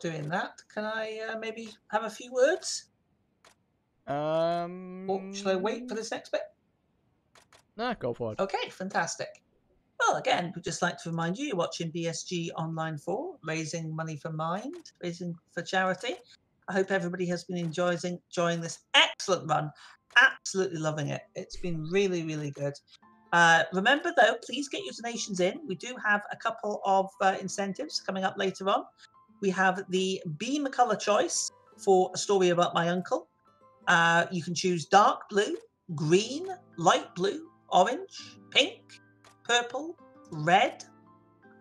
Doing that, can I maybe have a few words? Or shall I wait for this next bit? Nah, go for it. Okay, fantastic. Well, again, we'd just like to remind you, you're watching BSG Online 4, raising money for Mind, raising for charity. I hope everybody has been enjoying this excellent run. Absolutely loving it. It's been really, really good. Remember, though, please get your donations in. We do have a couple of incentives coming up later on. We have the B. McCullough choice for A Story About My Uncle. You can choose dark blue, green, light blue, orange, pink, purple, red,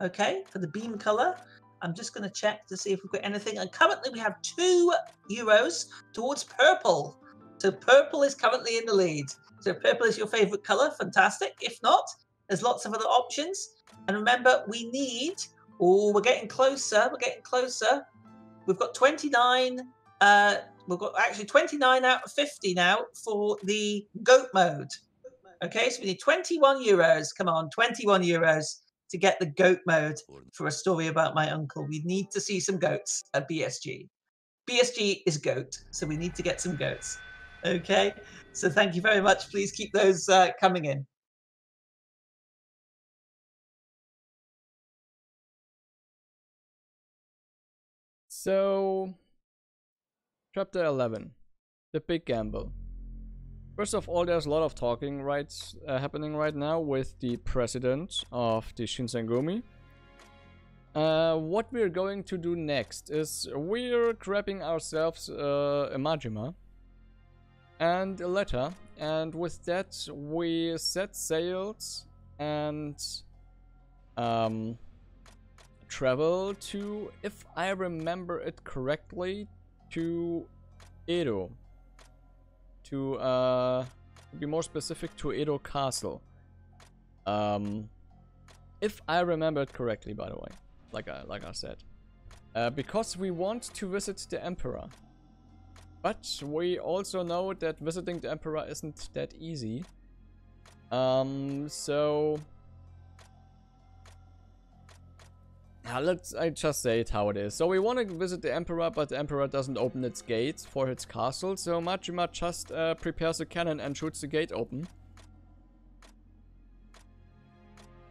Okay, for the beam color, I'm just going to check to see if we've got anything. And currently we have €2 towards purple. So purple is currently in the lead. So if purple is your favorite color, fantastic. If not, there's lots of other options. And remember, we need, oh, we're getting closer. We're getting closer. We've got 29. We've got actually 29 out of 50 now for the goat mode. Okay, so we need €21. Come on, €21 to get the goat mode for a story about my uncle. We need to see some goats at BSG. BSG is goat, so we need to get some goats. Okay, so thank you very much. Please keep those coming in. So, Chapter 11, The Big Gamble. First of all, there's a lot of talking happening right now with the president of the Shinsengumi. What we're going to do next is we're grabbing ourselves a Majima and a letter, and with that we set sails and travel to, if I remember it correctly, to Edo. To be more specific, to Edo Castle. If I remember it correctly, by the way, like I said, because we want to visit the Emperor. But we also know that visiting the Emperor isn't that easy. So I just say it how it is. So we want to visit the Emperor, but the Emperor doesn't open its gates for its castle. So Majima just prepares a cannon and shoots the gate open.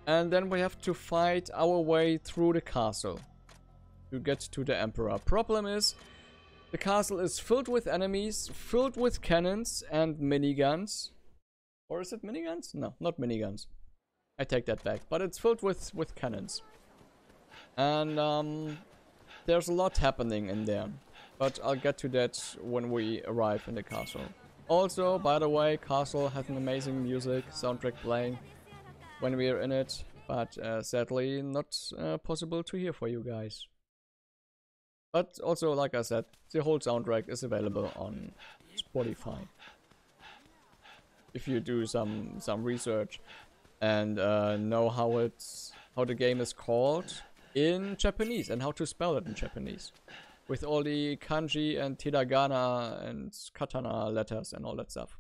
And then we have to fight our way through the castle to get to the Emperor. Problem is, the castle is filled with enemies, filled with cannons and miniguns. Or is it miniguns? No, not miniguns. I take that back. But it's filled with cannons. And there's a lot happening in there, but I'll get to that when we arrive in the castle. Also, by the way, castle has an amazing music soundtrack playing when we are in it, but sadly not possible to hear for you guys. But also, like I said, the whole soundtrack is available on Spotify. If you do some research and know how the game is called in Japanese and how to spell it in Japanese, with all the kanji and hiragana and katana letters and all that stuff.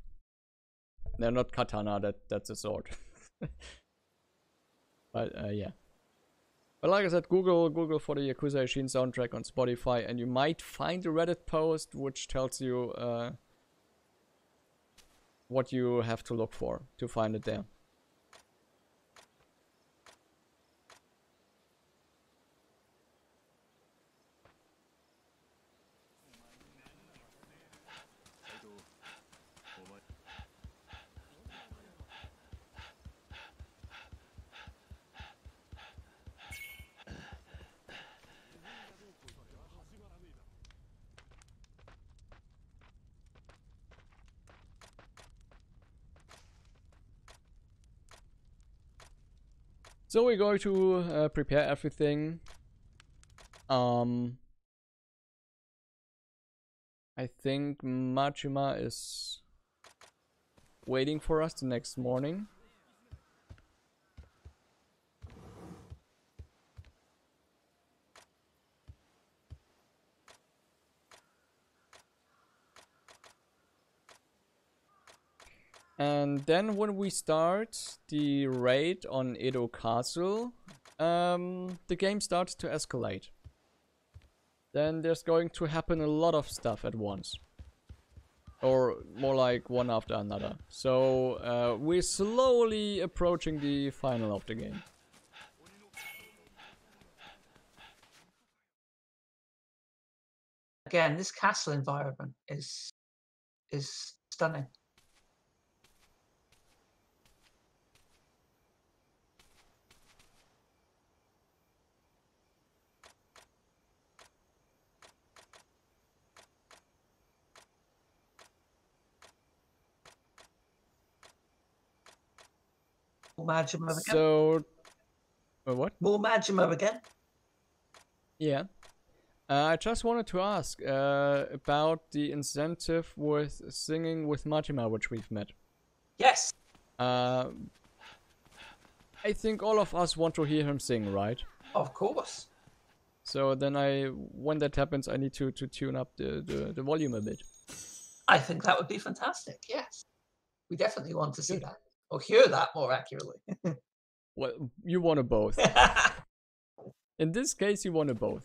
They're not katana, that's a sword. But yeah. But like I said, Google for the Yakuza Ishin soundtrack on Spotify, and you might find a Reddit post which tells you what you have to look for to find it there. So we're going to prepare everything. I think Majima is waiting for us the next morning. And then when we start the raid on Edo Castle, the game starts to escalate. Then there's going to happen a lot of stuff at once. Or more like one after another. So we're slowly approaching the final of the game. Again, this castle environment is stunning. So What? More Majima again. Yeah. I just wanted to ask about the incentive with singing with Majima, which we've met. Yes. I think all of us want to hear him sing, right? Of course. So then when that happens, I need to tune up the volume a bit. I think that would be fantastic. Yes. We definitely want to see Good. that. Or hear that more accurately. Well, you want it both. In this case, you want it both.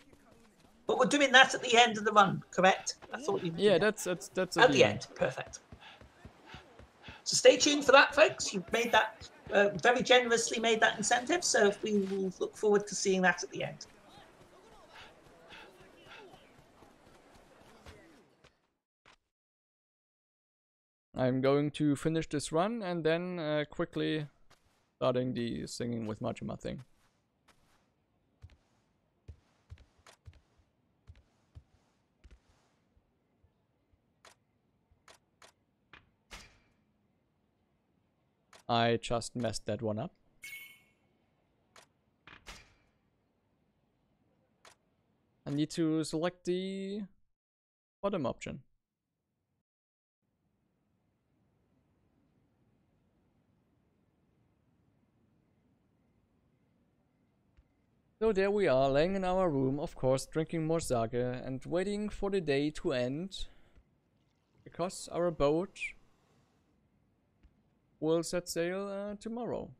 But we're doing that at the end of the run, correct? I thought you. Yeah, that's at the end. Perfect. So stay tuned for that, folks. You've made that very generously made that incentive. So we will look forward to seeing that at the end. I'm going to finish this run and then quickly starting the singing with Majima thing. I just messed that one up. I need to select the bottom option. So there we are, laying in our room, of course, drinking more sake and waiting for the day to end. Because our boat will set sail tomorrow.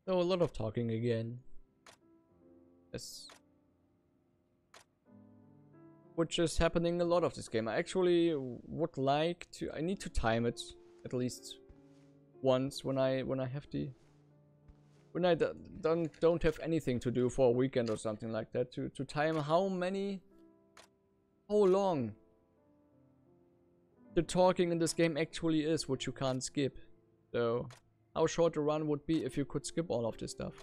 So a lot of talking again. Yes. Which is happening a lot of this game. I actually would like to. I need to time it at least once when I have the. When I don't have anything to do for a weekend or something like that. To time how long the talking in this game actually is, which you can't skip. So how short the run would be if you could skip all of this stuff.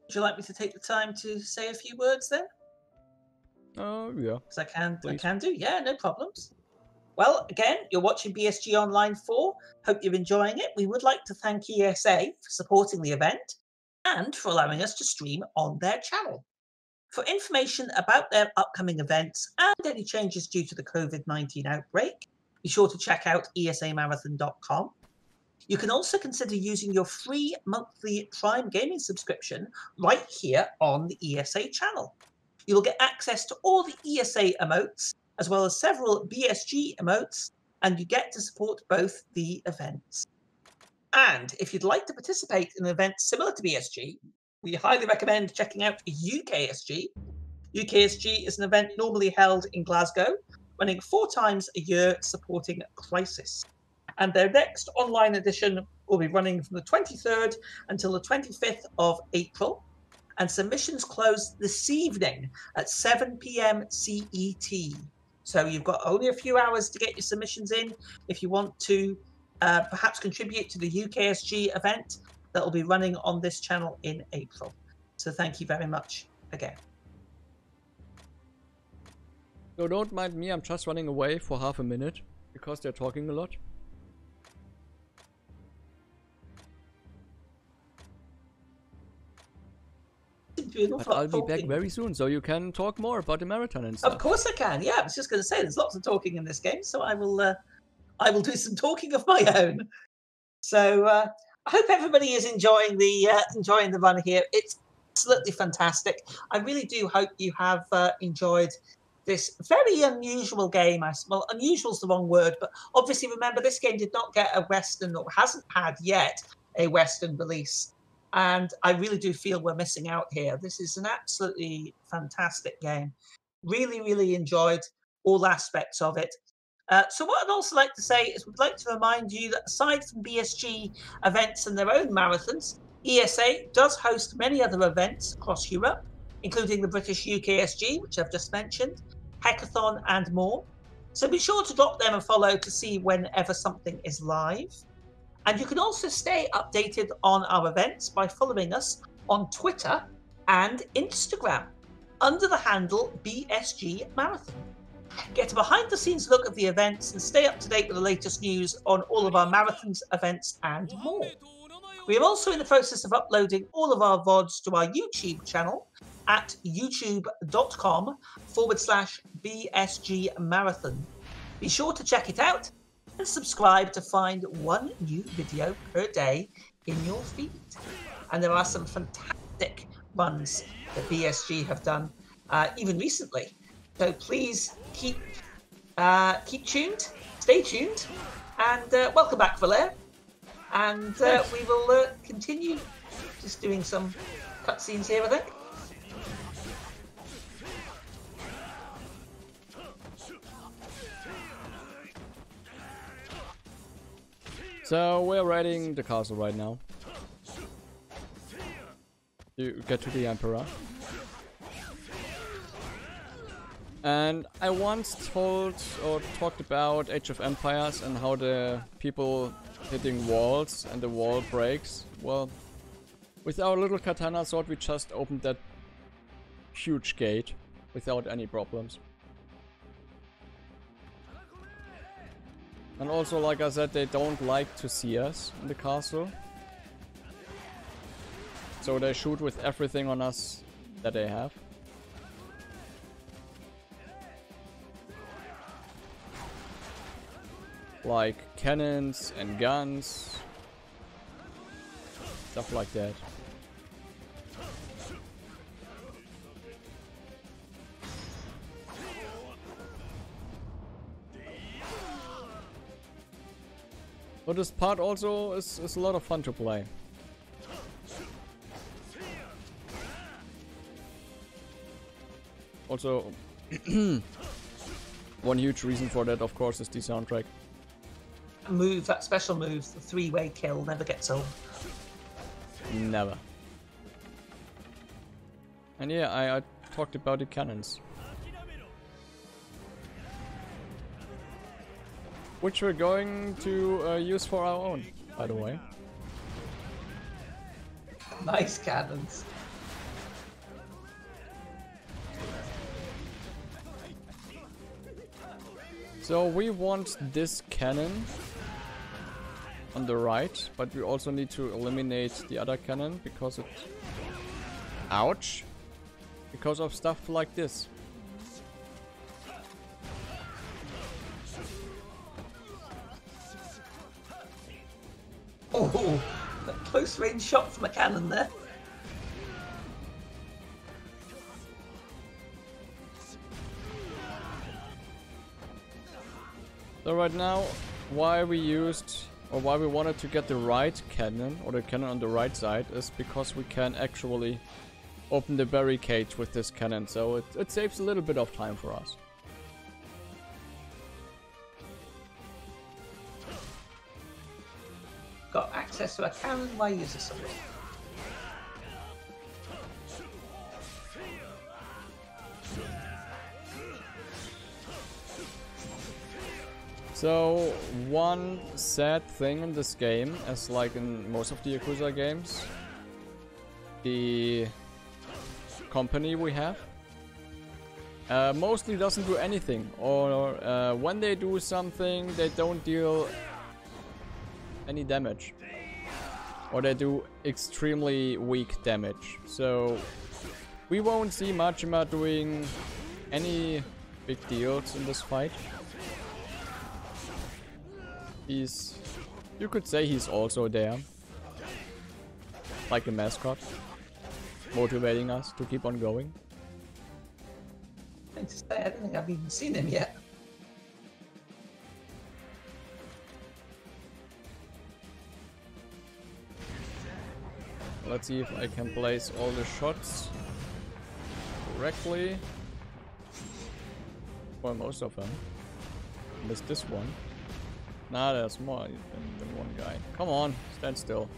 Would you like me to take the time to say a few words then? Oh, yeah. Because I can Please. do. Yeah, no problems. Well, again, you're watching BSG Online 4. Hope you're enjoying it. We would like to thank ESA for supporting the event and for allowing us to stream on their channel. For information about their upcoming events and any changes due to the COVID-19 outbreak, be sure to check out esamarathon.com. You can also consider using your free monthly Prime Gaming subscription right here on the ESA channel. You'll get access to all the ESA emotes, as well as several BSG emotes, and you get to support both the events. And if you'd like to participate in an event similar to BSG, we highly recommend checking out UKSG. UKSG is an event normally held in Glasgow, running 4 times a year supporting Crisis. And their next online edition will be running from the 23rd until the 25th of April. And submissions close this evening at 7 p.m. CET. So you've got only a few hours to get your submissions in if you want to perhaps contribute to the UKSG event that will be running on this channel in April. So thank you very much again. So don't mind me, I'm just running away for half a minute because they're talking a lot. But I'll be back very soon, so you can talk more about the marathon and stuff. Of course I can. Yeah, I was just going to say there's lots of talking in this game, so I will do some talking of my own. So I hope everybody is enjoying the run here. It's absolutely fantastic. I really do hope you have enjoyed this very unusual game. Well, unusual is the wrong word, but obviously remember this game did not get a Western, or hasn't had yet a Western release. And I really do feel we're missing out here. This is an absolutely fantastic game. Really, really enjoyed all aspects of it. So what I'd also like to say is we'd like to remind you that aside from BSG events and their own marathons, ESA does host many other events across Europe, including the British UKSG, which I've just mentioned, Hackathon and more. So be sure to drop them a follow to see whenever something is live. And you can also stay updated on our events by following us on Twitter and Instagram under the handle BSG Marathon. Get a behind-the-scenes look at the events and stay up to date with the latest news on all of our marathons, events, and more. We are also in the process of uploading all of our VODs to our YouTube channel at youtube.com/BSG Marathon. Be sure to check it out and subscribe to find one new video per day in your feed. And there are some fantastic runs that BSG have done even recently. So please keep tuned, stay tuned, and welcome back, Velare. And we will continue just doing some cutscenes here, I think. So we're raiding the castle right now. You get to the Emperor. And I once talked about Age of Empires and how the people hitting walls and the wall breaks. Well, with our little katana sword we just opened that huge gate without any problems. And also, like I said, they don't like to see us in the castle. So they shoot with everything on us that they have. Like cannons and guns, stuff like that. But this part also is a lot of fun to play. Also, one huge reason for that, of course, is the soundtrack. That special move, the three-way kill, never gets old. Never. And yeah, I talked about the cannons. Which we're going to use for our own, by the way. Nice cannons. So we want this cannon on the right, but we also need to eliminate the other cannon because it... Ouch! Because of stuff like this. Oh, a close range shot from a cannon there. So right now, why we wanted to get the right cannon, or the cannon on the right side, is because we can actually open the barricade with this cannon, so it saves a little bit of time for us. Got access to a cannon, why use a sword? So, one sad thing in this game, as like in most of the Yakuza games, the company we have mostly doesn't do anything, or when they do something they don't deal any damage, or they do extremely weak damage. So we won't see Majima doing any big deals in this fight. You could say he's also there, like a mascot, motivating us to keep on going. I don't think I've even seen him yet. Let's see if I can place all the shots correctly. Well, most of them. Missed this one. Nah, there's more than one guy. Come on, stand still.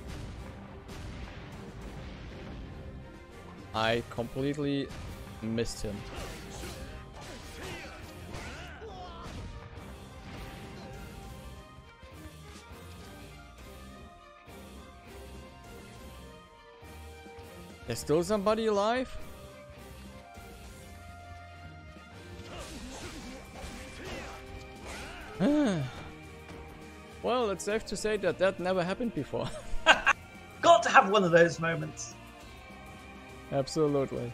I completely missed him. There's still somebody alive? Well, it's safe to say that that never happened before. Got to have one of those moments. Absolutely.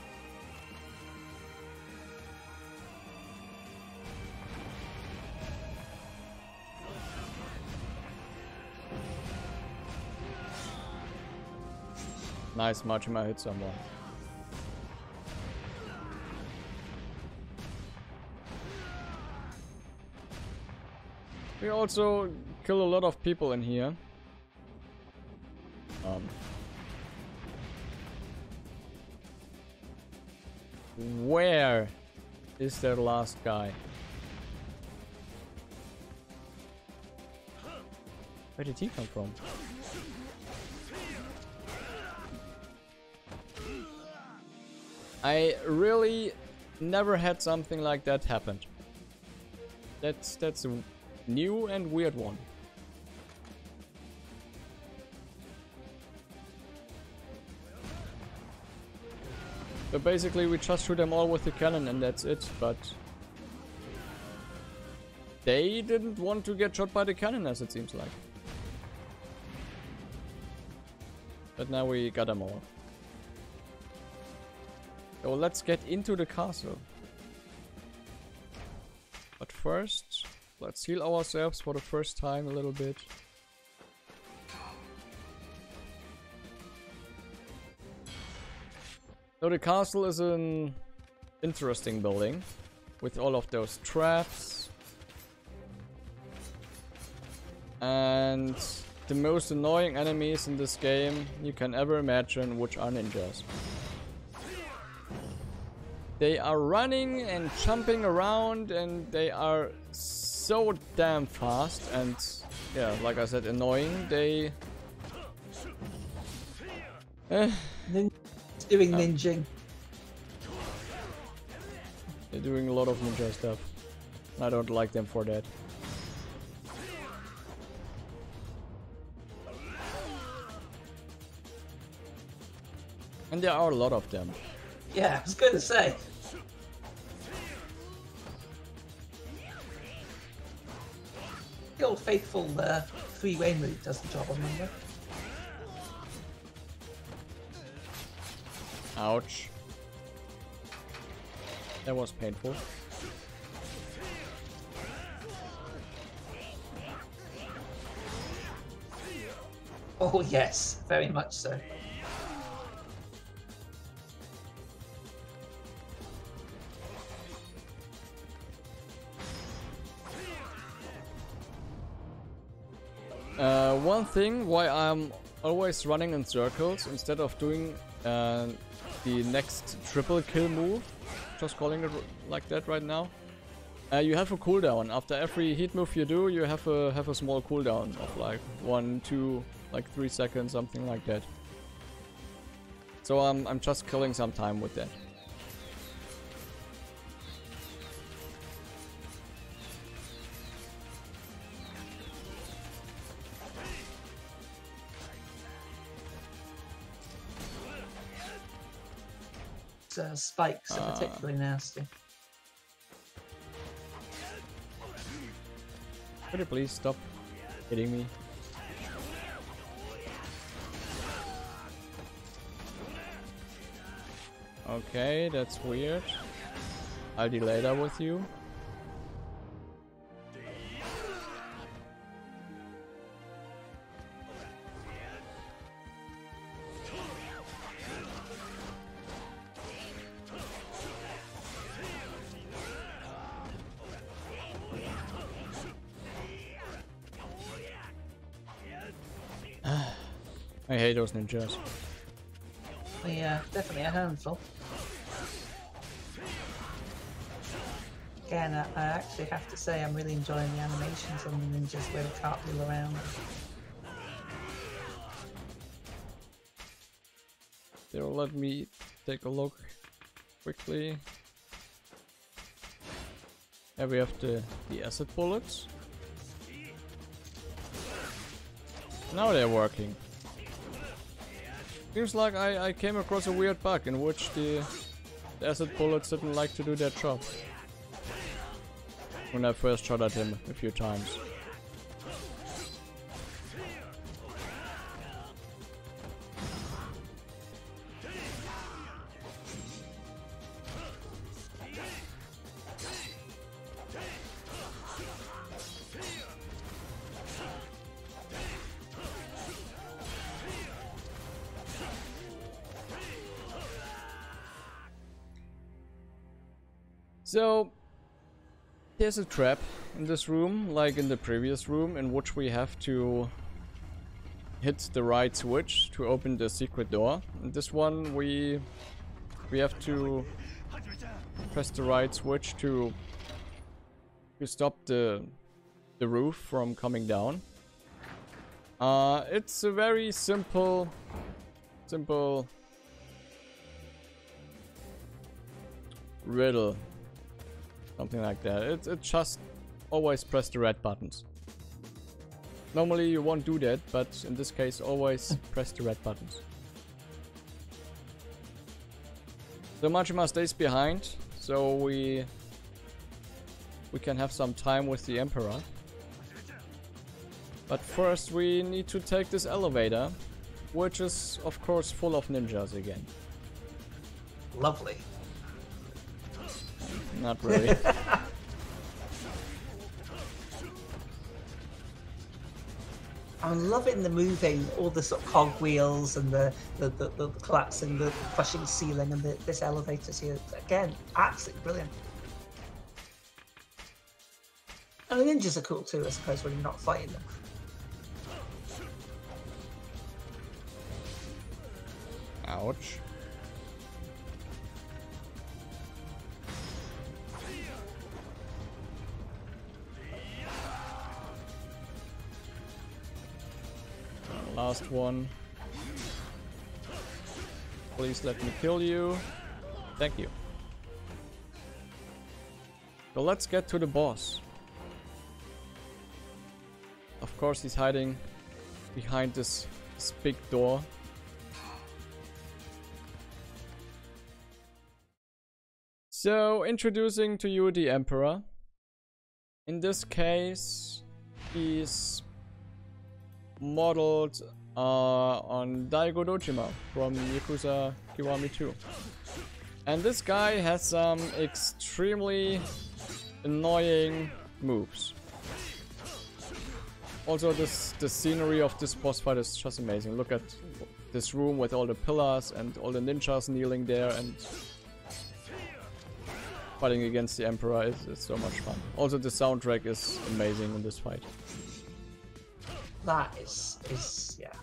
Nice, Majima hit someone. We also kill a lot of people in here. Where is that last guy? Where did he come from? I really never had something like that happen. That's a new and weird one. So basically we just shoot them all with the cannon and that's it, but they didn't want to get shot by the cannon, as it seems like. But now we got them all. So let's get into the castle. But first, let's heal ourselves for the first time a little bit. So the castle is an interesting building with all of those traps. And the most annoying enemies in this game you can ever imagine, which are ninjas. They are running and jumping around and they are so damn fast and, yeah, like I said, annoying. They... Doing ninjing. They're doing a lot of ninja stuff. I don't like them for that. And there are a lot of them. Yeah, I was going to say. The old faithful three-way move does the job, I remember. Ouch. That was painful. Oh yes, very much so. One thing why I'm always running in circles instead of doing the next triple kill move, just calling it like that right now. You have a cooldown. After every heat move you do, you have a small cooldown of like 1, 2, like 3 seconds, something like that. So I'm just killing some time with that. Spikes are particularly nasty. Could you please stop hitting me? Okay, that's weird. I'll delay that with you. I hate those ninjas. Yeah, definitely a handful. again, I actually have to say I'm really enjoying the animations on the ninjas where they cartwheel around. So let me take a look quickly. Here we have the acid bullets. Now they're working. Seems like I came across a weird bug in which the acid bullets didn't like to do their job when I first shot at him a few times. So, there's a trap in this room, like in the previous room, in which we have to hit the right switch to open the secret door. In this one, we have to press the right switch to stop the roof from coming down. It's a very simple riddle. Something like that. It just always press the red buttons. Normally you won't do that, but in this case always press the red buttons. So Majima stays behind, so we can have some time with the Emperor. But first we need to take this elevator, which is of course full of ninjas again. Lovely. Not really. I'm loving the moving, all the sort of cogwheels and the collapsing, the crushing ceiling, and this elevators here. Again, absolutely brilliant. And the ninjas are cool too, I suppose, when you're not fighting them. Ouch. Last one. Please let me kill you. Thank you. So let's get to the boss. Of course he's hiding behind this big door. So introducing to you the Emperor. In this case, he's modeled on Daigo Dojima from Yakuza Kiwami 2. And this guy has some extremely annoying moves. Also the scenery of this boss fight is just amazing. Look at this room with all the pillars and all the ninjas kneeling there and fighting against the Emperor is so much fun. Also the soundtrack is amazing in this fight. That is yeah.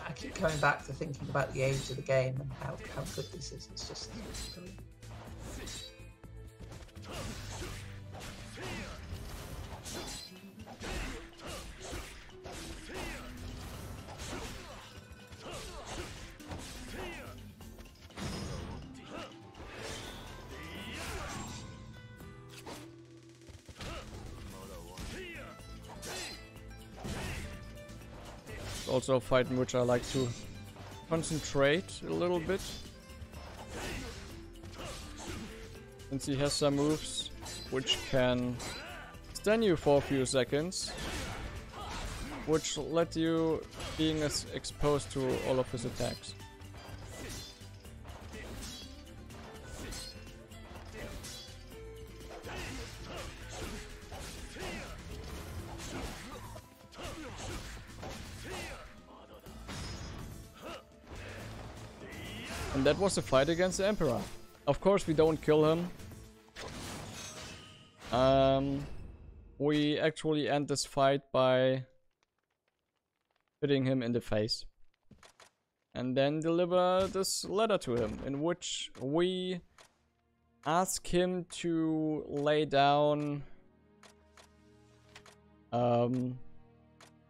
I keep coming back to thinking about the age of the game and how good this is. It's just brilliant. Also a fight in which I like to concentrate a little bit. Since he has some moves which can stun you for a few seconds, which let you being exposed to all of his attacks. And that was the fight against the Emperor. Of course we don't kill him. We actually end this fight by hitting him in the face. And then deliver this letter to him, in which we ask him to lay down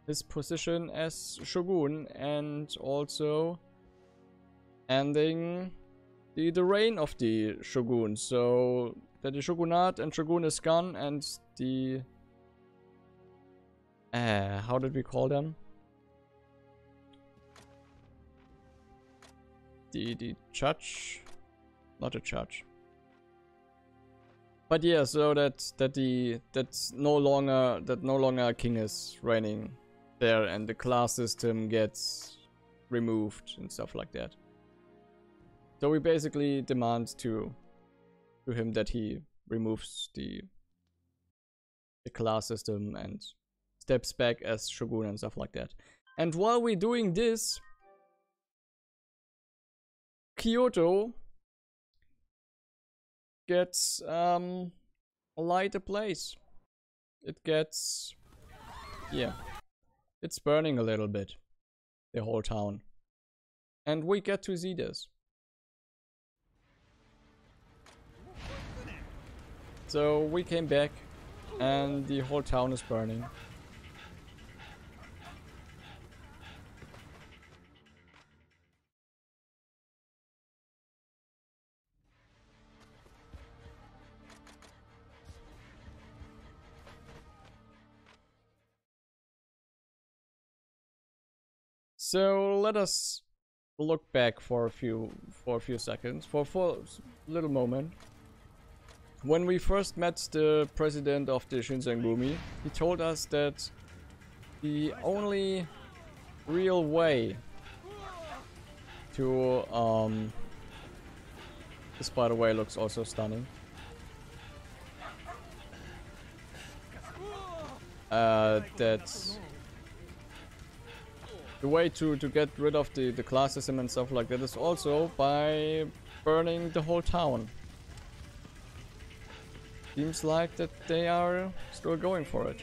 his position as shogun, and also ending the reign of the shogun, so that the shogunate and shogun is gone, and the how did we call them? The judge, not a judge. But yeah, so that's no longer a king is reigning there, and the class system gets removed and stuff like that. So we basically demand to him that he removes the class system and steps back as shogun and stuff like that. And while we're doing this, Kyoto gets a lighter place. It gets, yeah, it's burning a little bit, the whole town, and we get to see this. So we came back and the whole town is burning. So let us look back for a few seconds, for a little moment. When we first met the president of the Shinsengumi, he told us that the only real way to this, by the way, looks also stunning. That's the way to get rid of the class system and stuff like that is also by burning the whole town. Seems like that they are still going for it.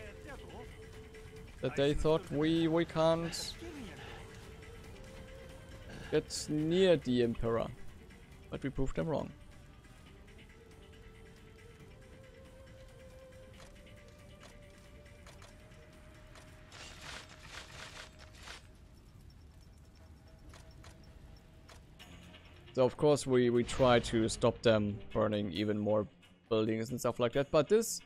That they thought we can't get near the Emperor, but we proved them wrong. So of course we try to stop them burning even more buildings and stuff like that, but this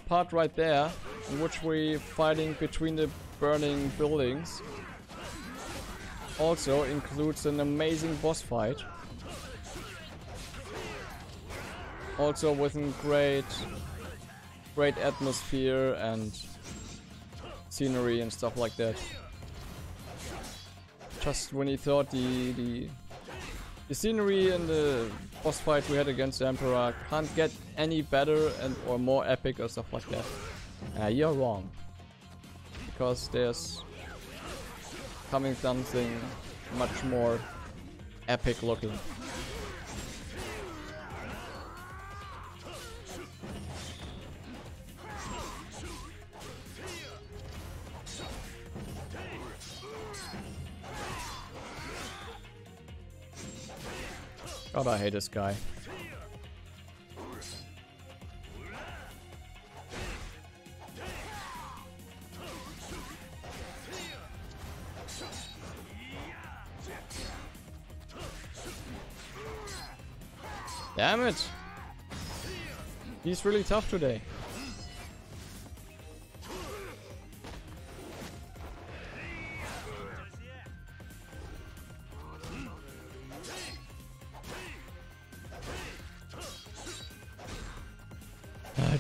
part right there, in which we're fighting between the burning buildings, also includes an amazing boss fight. Also with a great atmosphere and scenery and stuff like that. Just when you thought the scenery and the boss fight we had against the Emperor can't get any better and or more epic or stuff like that, you're wrong. Because there's coming something much more epic looking. God, I hate this guy. Damn it! He's really tough today.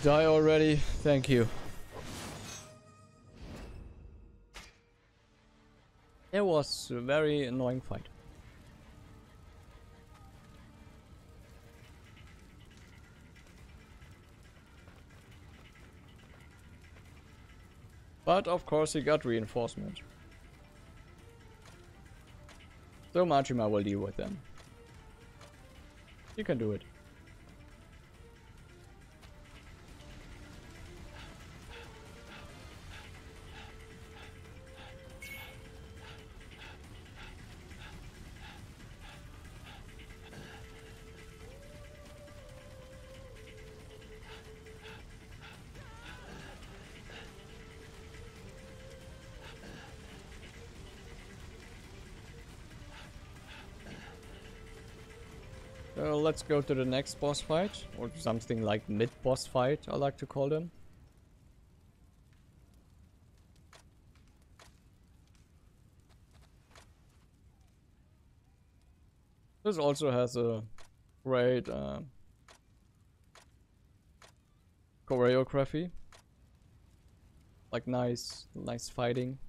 Die already, thank you. It was a very annoying fight. But of course he got reinforcement. So Majima will deal with them. You can do it. Let's go to the next boss fight, or something like mid-boss fight, I like to call them. This also has a great choreography, like nice fighting.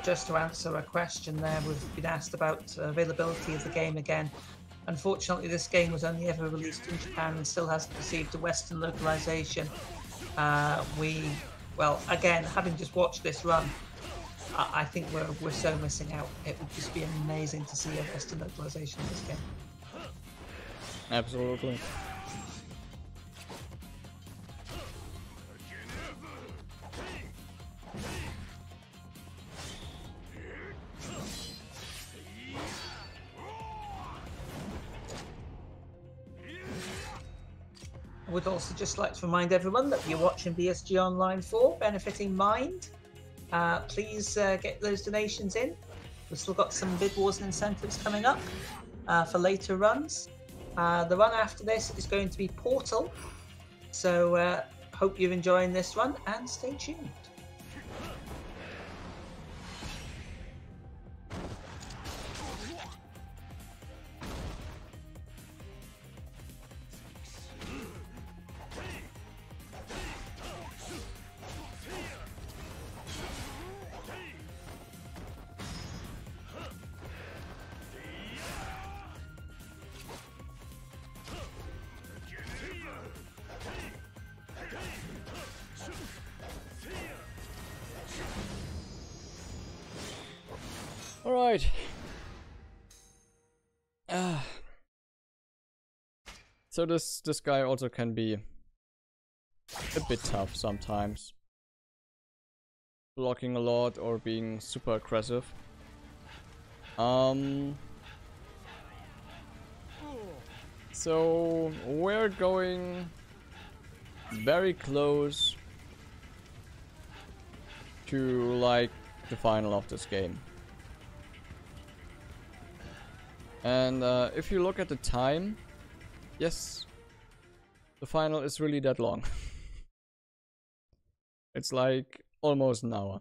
Just to answer a question there, we've been asked about availability of the game again. Unfortunately, this game was only ever released in Japan and still hasn't received a Western localization. Well, again, having just watched this run, I think we're so missing out. It would just be amazing to see a Western localization of this game. Absolutely. I would also just like to remind everyone that you're watching BSG Online 4, Benefiting Mind. Please get those donations in. We've still got some bid wars and incentives coming up for later runs. The run after this is going to be Portal. So hope you're enjoying this run and stay tuned. Alright. So this guy also can be a bit tough sometimes. Blocking a lot or being super aggressive. So we're going very close to like the final of this game. And if you look at the time, yes, the final is really that long. It's like almost an hour.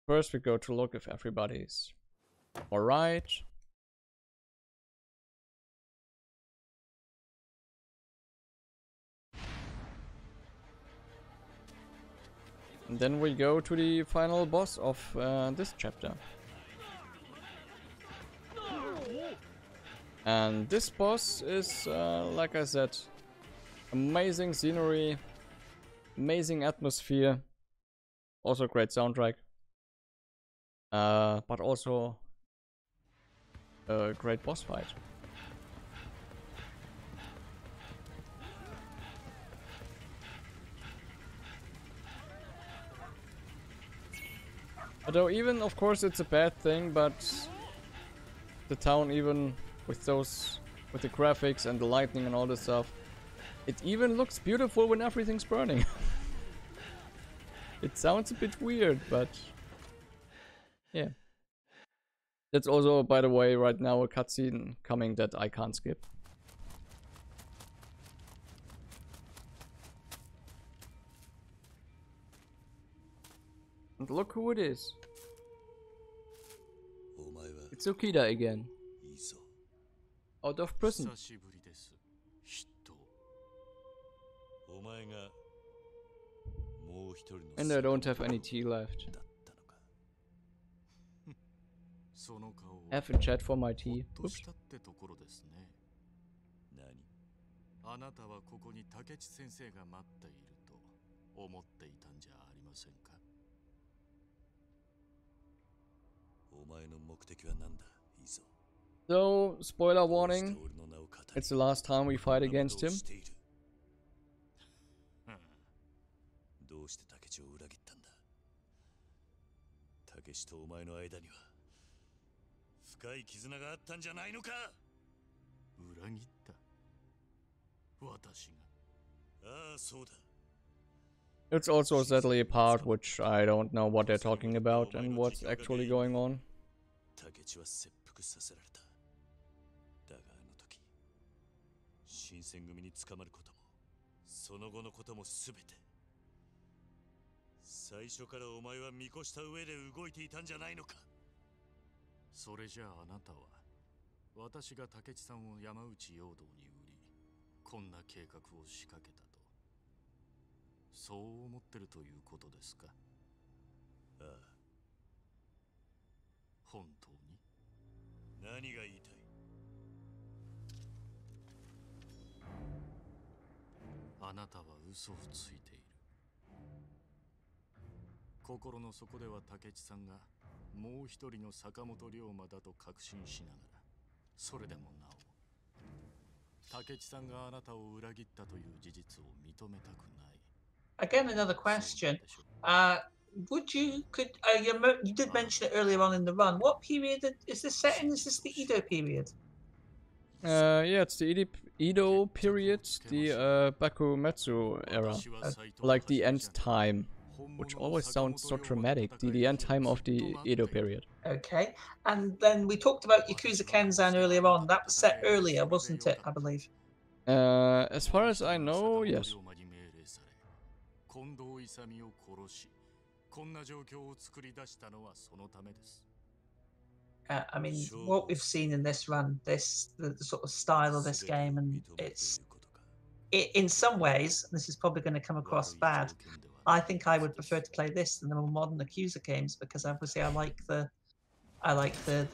First we go to look if everybody's alright. And then we go to the final boss of this chapter. And this boss is, like I said, amazing scenery, amazing atmosphere, also great soundtrack, but also a great boss fight. Although even, of course, it's a bad thing, but the town, even with those, with the graphics and the lightning and all this stuff, it even looks beautiful when everything's burning. It sounds a bit weird, but yeah. That's also, by the way, right now a cutscene coming that I can't skip. And look who it is. It's Okida again. Out of prison. And I don't have any tea left. F in chat for my tea. Oops. あなたはここに竹地先生が待っていると思っていたんじゃありませんか。お前の目的は何だ、いいぞ。 So, spoiler warning, it's the last time we fight against him. どうして竹地を裏切ったんだ。竹地とお前の間には深い絆があったんじゃないのか。裏切った。私が。ああ、そうだ。 It's also sadly a part which I don't know what they're talking about and what's actually going on. 竹地は切腹させられた。だがあの時、新選組に捕まることも、その後のこともすべて。最初からお前は見越した上で動いていたんじゃないのか。それじゃああなたは、私が竹地さんを山内陽道に売り、こんな計画を仕掛けたと。そう思ってるということですか。ああ。本当に何が言いたい。あなたは嘘をついている。心の底では竹地さんがもう一人の坂本龍馬だと確信しながら、それでもなお竹地さんがあなたを裏切ったという事実を認めたくない。Again, another question. Would you you did mention it earlier on in the run. What period is this set in? Is this the Edo period? Yeah, it's the Edo period, the Bakumetsu era, like the end time, which always sounds so dramatic. The end time of the Edo period. Okay, and then we talked about Yakuza Kenzan earlier on. That was set earlier, wasn't it? I believe. As far as I know, yes. I mean, what we've seen in this run, the sort of style of this game, and in some ways, this is probably going to come across bad. I think I would prefer to play this than the more modern Yakuza games because obviously I like the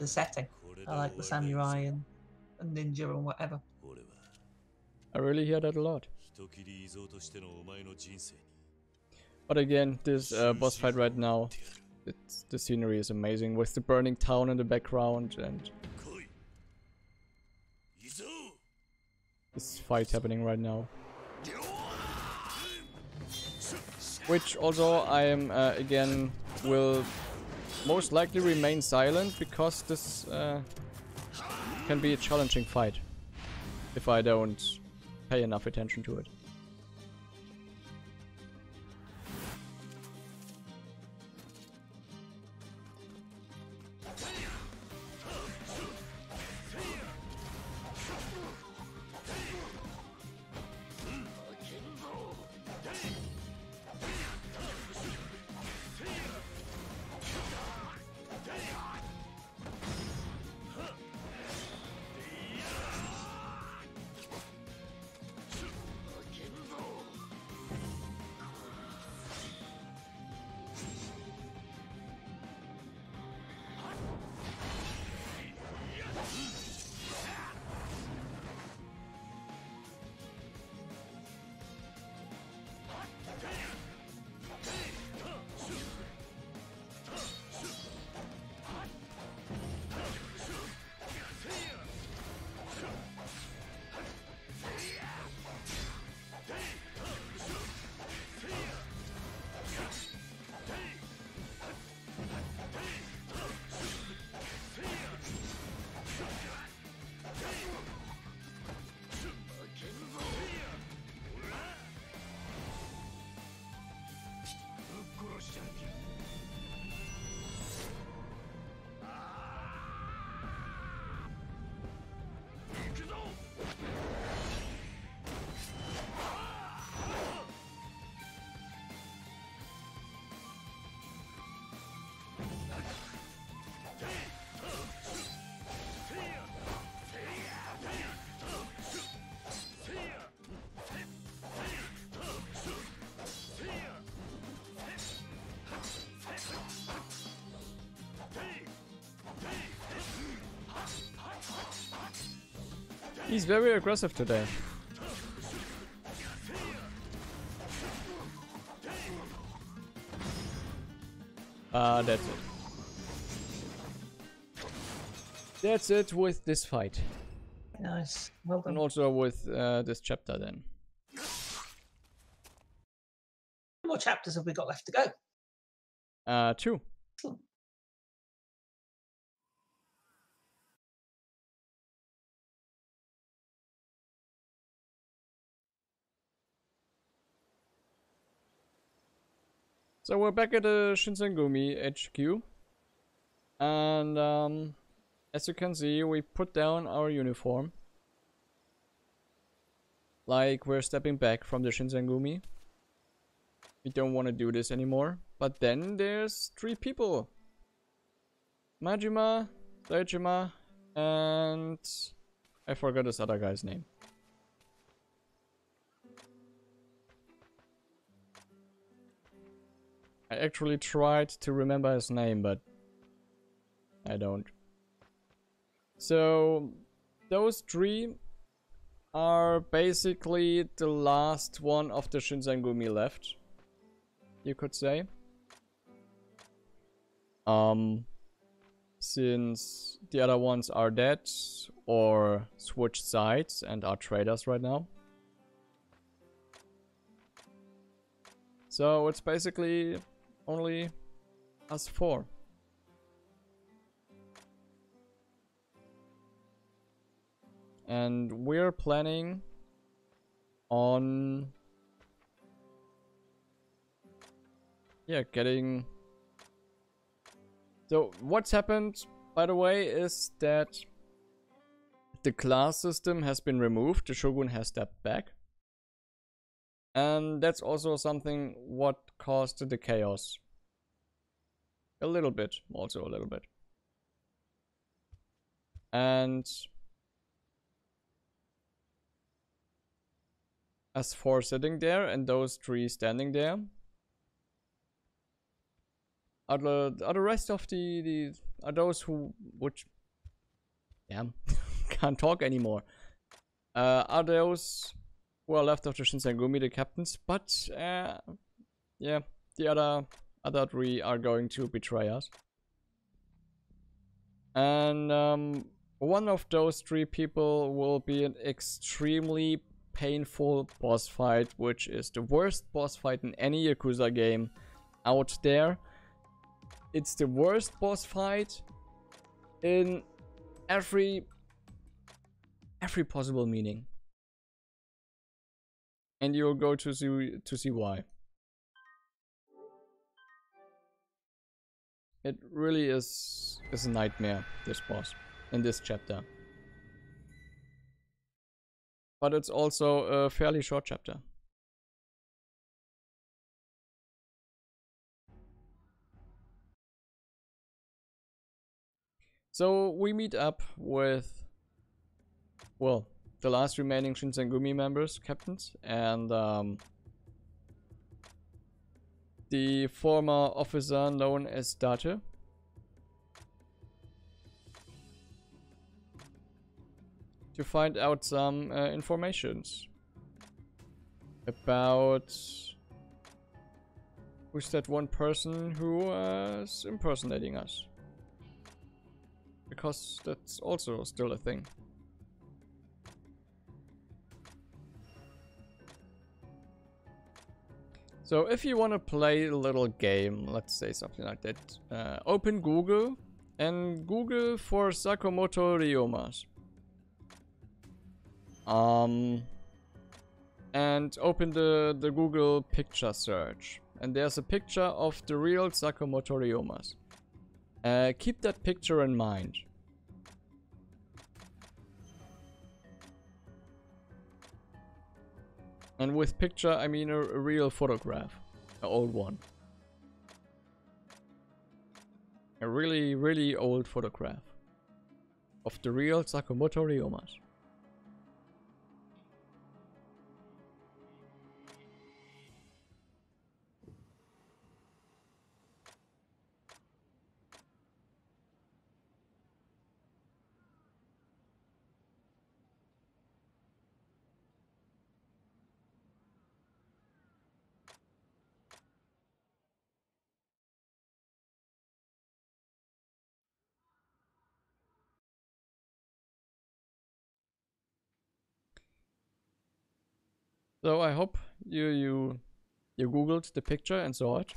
setting. I like the samurai and ninja and whatever. I really hear that a lot. But again, this boss fight right now, the scenery is amazing with the burning town in the background and this fight happening right now. Which also I am again will most likely remain silent because this can be a challenging fight if I don't pay enough attention to it. He's very aggressive today. That's it. That's it with this fight. Nice. Well done. And also with this chapter then. How many more chapters have we got left to go? 2. So we're back at the Shinsengumi HQ. And as you can see, we put down our uniform. Like we're stepping back from the Shinsengumi. We don't want to do this anymore. But then there's 3 people. Majima, Daijima, and I forgot this other guy's name. I actually tried to remember his name, but I don't. So those 3 are basically the last one of the Shinsengumi left, you could say. Since the other ones are dead or switched sides and are traitors right now. So it's basically only us 4. And we're planning on getting. So what's happened, by the way, is that the class system has been removed. The Shogun has stepped back. And that's also something what caused the chaos. A little bit, also a little bit. And us 4 sitting there and those 3 standing there. Are the rest of are those who which can't talk anymore. Are those who are left of the Shinsengumi, the captains, but yeah, the other 3 are going to betray us. And one of those 3 people will be an extremely painful boss fight, which is the worst boss fight in any Yakuza game out there. It's the worst boss fight in every possible meaning. And you'll go to see why. It really is a nightmare, this boss, in this chapter. But it's also a fairly short chapter. So we meet up with, well, the last remaining Shinsengumi members, captains, and the former officer known as Date. To find out some informations about who's that one person who is impersonating us. Because that's also still a thing. So if you want to play a little game, let's say something like that, open Google and Google for Sakamoto Ryomas. And open the Google picture search. And there's a picture of the real Sakamoto Ryomas. Keep that picture in mind. And with picture, I mean a real photograph. An old one. A really, really old photograph. Of the real Sakamoto Ryomas. So I hope you googled the picture and saw it.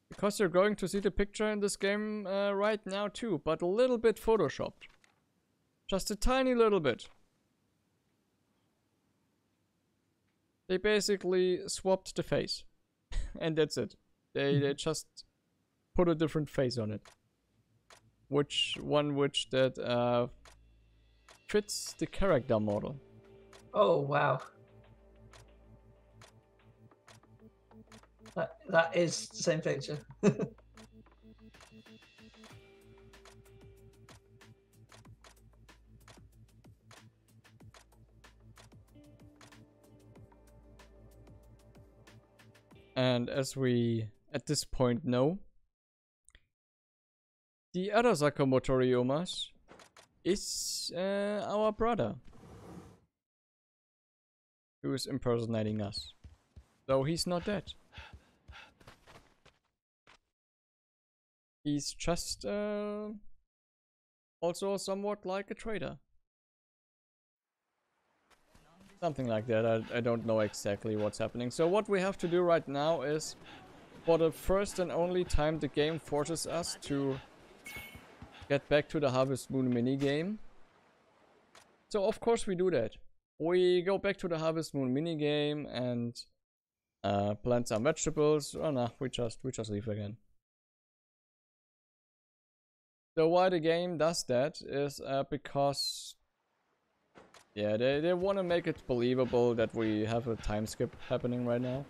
Because you're going to see the picture in this game right now too, but a little bit photoshopped. Just a tiny little bit. They basically swapped the face. And that's it. They just put a different face on it. Which that fits the character model. Oh wow. That is the same picture. And as we at this point know, the other Sakamoto Ryomas is our brother, who is impersonating us. So he's not dead. He's just also somewhat like a traitor. Something like that. I don't know exactly what's happening. So what we have to do right now is, for the first and only time the game forces us to get back to the Harvest Moon minigame. So of course we do that. We go back to the Harvest Moon minigame and plant some vegetables. Oh no, we just leave again. So why the game does that is because, yeah, they want to make it believable that we have a time skip happening right now.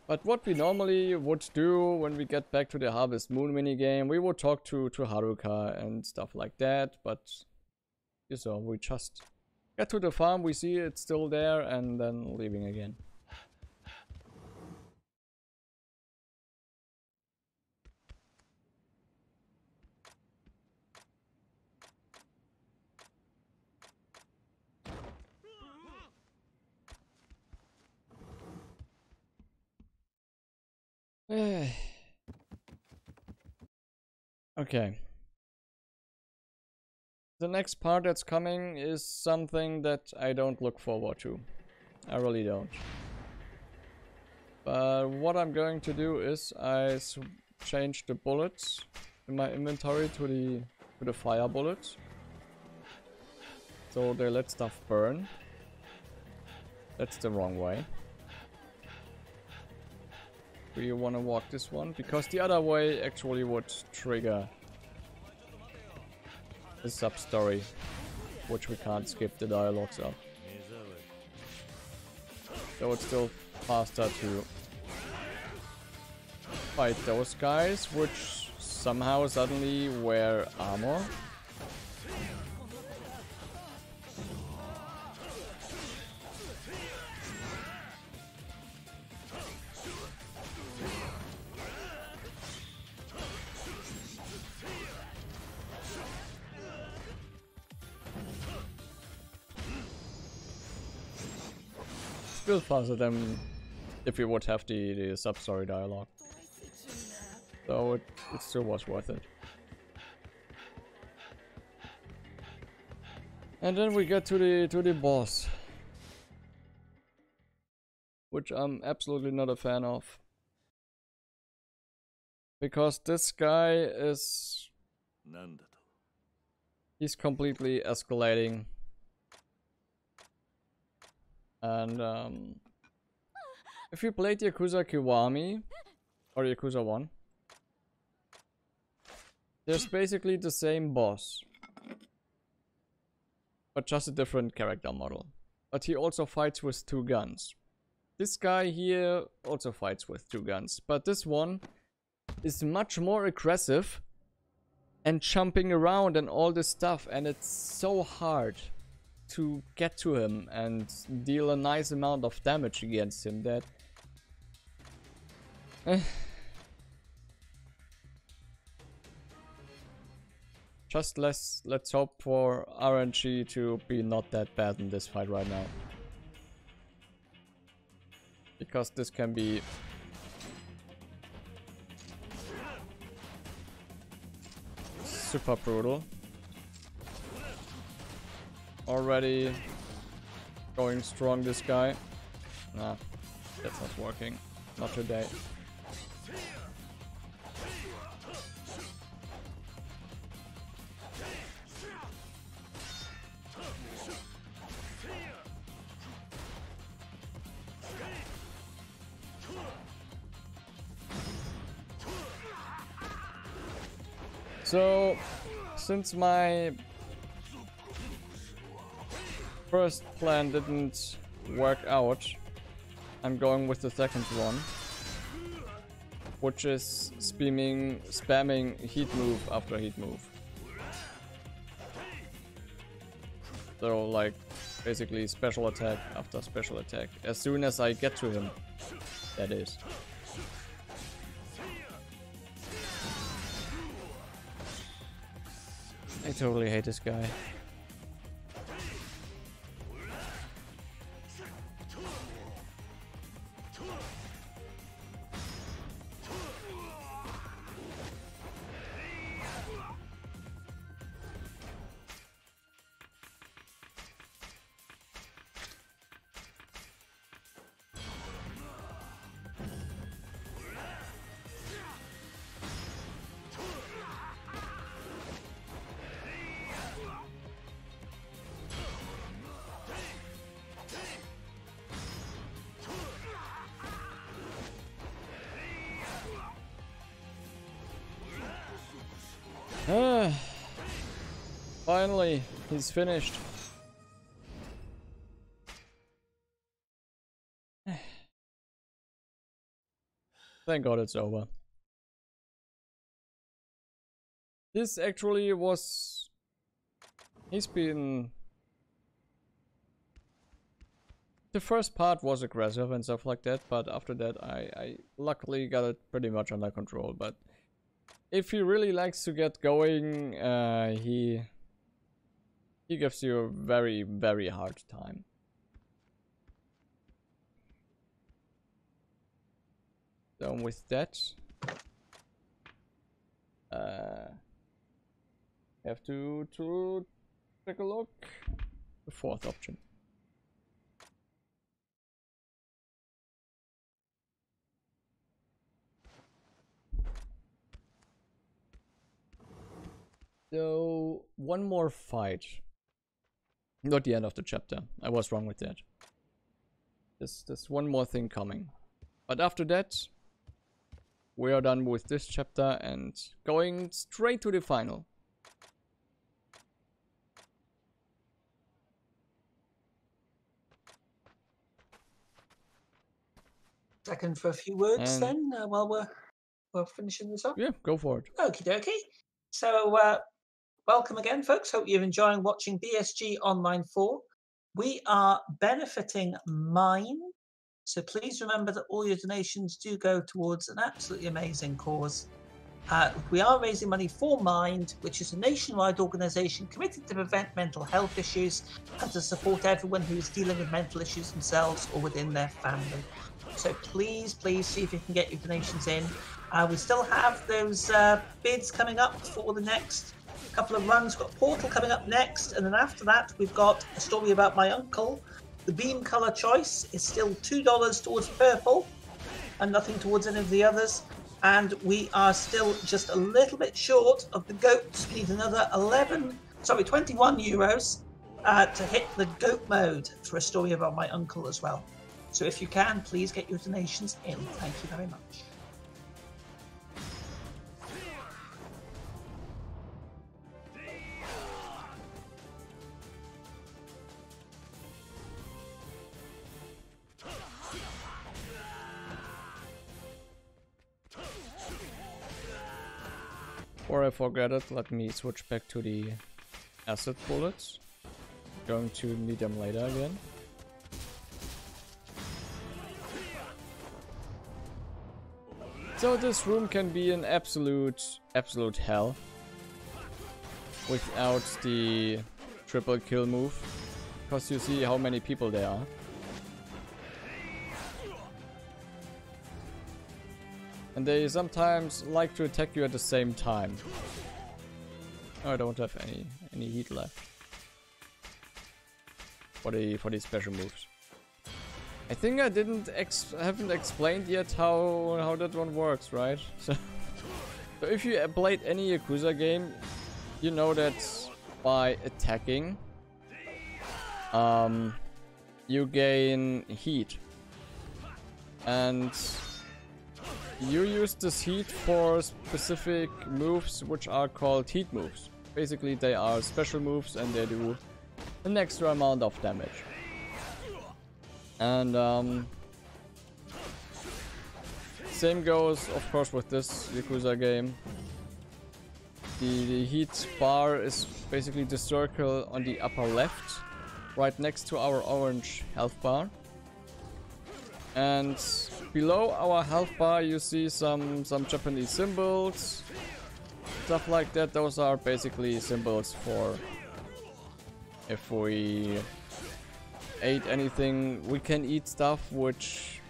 But what we normally would do when we get back to the Harvest Moon minigame, we would talk to Haruka and stuff like that, but so we just get to the farm, we see it's still there, and then leaving again. Okay. The next part that's coming is something that I don't look forward to. I really don't. But what I'm going to do is I change the bullets in my inventory to the fire bullets. So they let stuff burn. That's the wrong way. We want to walk this one because the other way actually would trigger the sub-story, which we can't skip the dialogues of. So it's still faster to fight those guys, which somehow suddenly wear armor. Still faster than if we would have the sub-story dialogue. So it still was worth it. And then we get to the boss, which I'm absolutely not a fan of. Because this guy is... he's completely escalating. And if you played Yakuza Kiwami or Yakuza 1, there's basically the same boss, but just a different character model. But he also fights with 2 guns. This guy here also fights with 2 guns, but this one is much more aggressive and jumping around and all this stuff, and it's so hard to get to him and deal a nice amount of damage against him that just let's hope for RNG to be not that bad in this fight right now, because this can be super brutal. already going strong, this guy. Nah, that's not working. Not today. So, since my first plan didn't work out, I'm going with the second one, which is spamming heat move after heat move. So like basically special attack after special attack as soon as I get to him, that is. I totally hate this guy. Finally, he's finished. Thank God it's over. This actually was... He's been... The first part was aggressive and stuff like that, but after that I luckily got it pretty much under control. But if he really likes to get going, he gives you a very, very hard time. So with that, have to take a look. The fourth option. So one more fight. Not the end of the chapter. I was wrong with that. There's one more thing coming. But after that, we are done with this chapter and going straight to the final. Second for a few words And then, while we're finishing this up. yeah, go for it. Okie dokie. So, welcome again, folks. Hope you're enjoying watching BSG Online 4. We are benefiting Mine. So please remember that all your donations do go towards an absolutely amazing cause. We are raising money for Mind, which is a nationwide organisation committed to prevent mental health issues and to support everyone who is dealing with mental issues themselves or within their family. So please see if you can get your donations in. We still have those bids coming up for the next couple of runs. We've got Portal coming up next, and then after that we've got a story about my uncle. The beam colour choice is still $2 towards purple and nothing towards any of the others. And we are still just a little bit short of the goats. We need another 21 euros to hit the goat mode for a story about my uncle as well. So if you can, please get your donations in. Thank you very much. Before I forget it, let me switch back to the acid bullets. Going to need them later again. So this room can be an absolute hell without the triple kill move, because you see how many people there are. And they sometimes like to attack you at the same time. Oh, I don't have any heat left. for the special moves. I think I haven't explained yet how that one works, right? So if you played any Yakuza game, you know that by attacking, you gain heat, and you use this heat for specific moves which are called heat moves. Basically, they are special moves and they do an extra amount of damage. And same goes, of course, with this Yakuza game. The heat bar is basically the circle on the upper left, right next to our orange health bar. And below our health bar you see some Japanese symbols, stuff like that. Those are basically symbols for if we ate anything. We can eat stuff which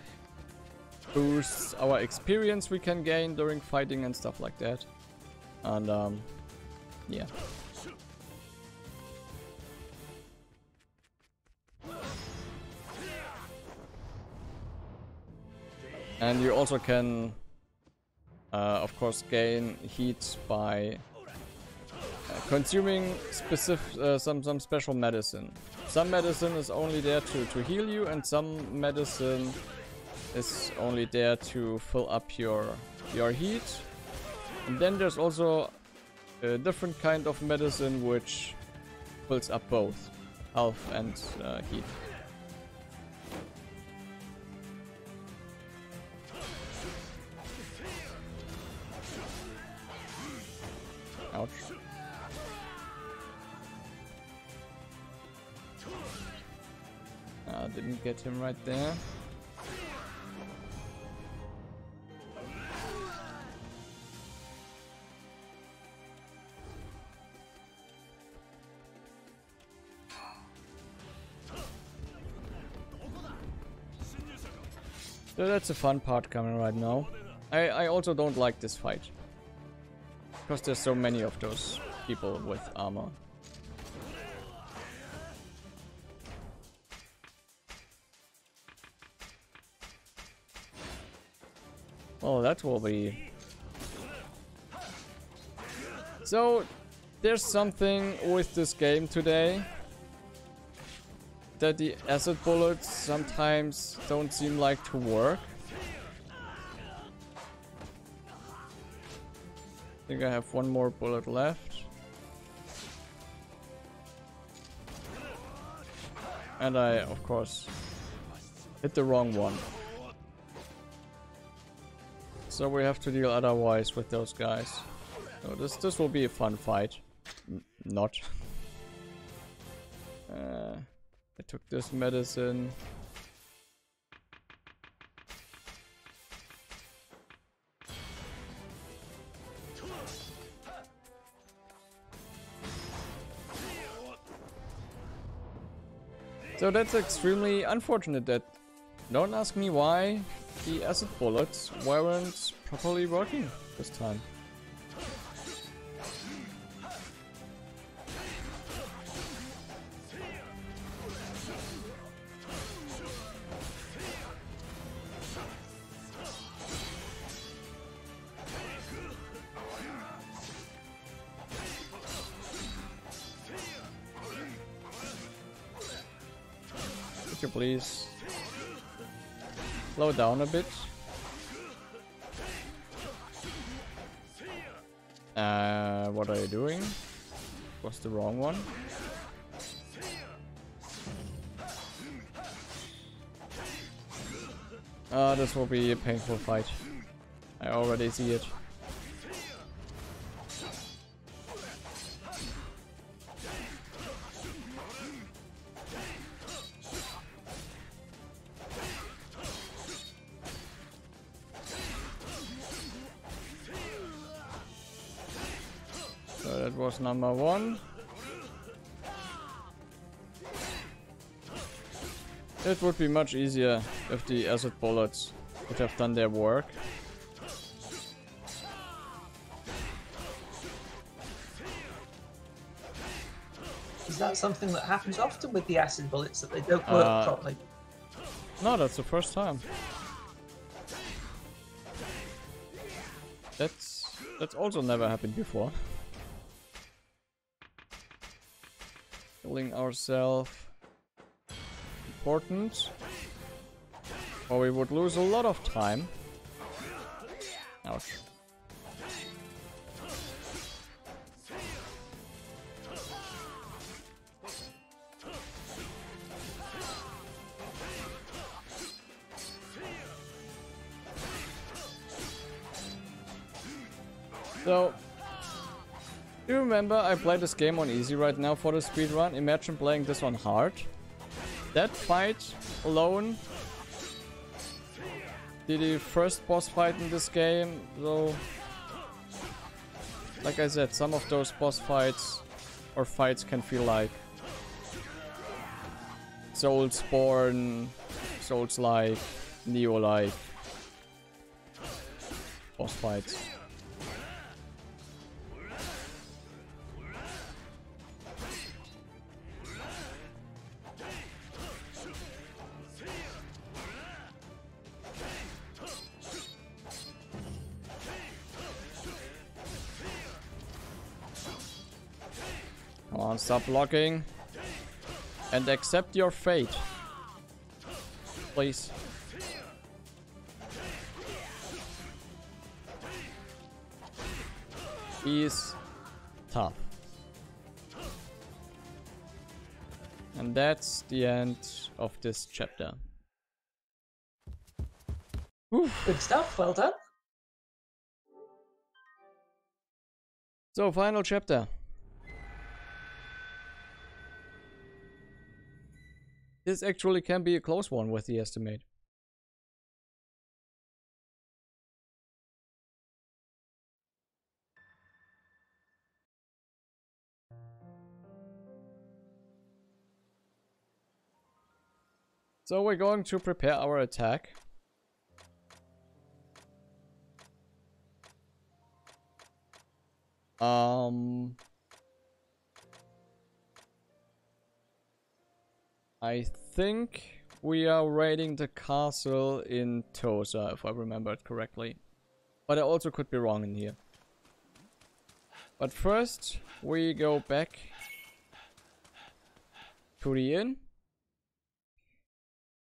boosts our experience we can gain during fighting and stuff like that. And yeah. And you also can of course gain heat by consuming specific some special medicine. Some medicine is only there to heal you, and some medicine is only there to fill up your heat. And then there's also a different kind of medicine which fills up both health and heat. Ouch. Didn't get him right there. So that's a fun part coming right now. I also don't like this fight, because there's so many of those people with armor. Oh, that will be... So, there's something with this game today, that the acid bullets sometimes don't seem like to work. I think I have one more bullet left. And I, of course, hit the wrong one. So we have to deal otherwise with those guys. So this will be a fun fight. Not. I took this medicine. So that's extremely unfortunate. That, don't ask me why the acid bullets weren't properly working this time. Could you please slow down a bit? What are you doing? Was the wrong one? This will be a painful fight. I already see it. So that was number one. It would be much easier if the acid bullets would have done their work. Is that something that happens often with the acid bullets, that they don't work properly? No, that's the first time. That's also never happened before. Killing ourselves. Important. Or we would lose a lot of time. Ouch. So, you remember I played this game on easy right now for the speedrun? Imagine playing this on hard. That fight alone, the first boss fight in this game, so like I said, some of those boss fights or fights can feel like Soulsborne, Souls-like, Neo-like boss fights. Come on, stop blocking. And accept your fate. Please. He's tough. And that's the end of this chapter. Oof. Good stuff, well done. So, final chapter. This actually can be a close one with the estimate. So we're going to prepare our attack. I think we are raiding the castle in Tosa, if I remember it correctly. But I also could be wrong in here. But first, we go back to the inn.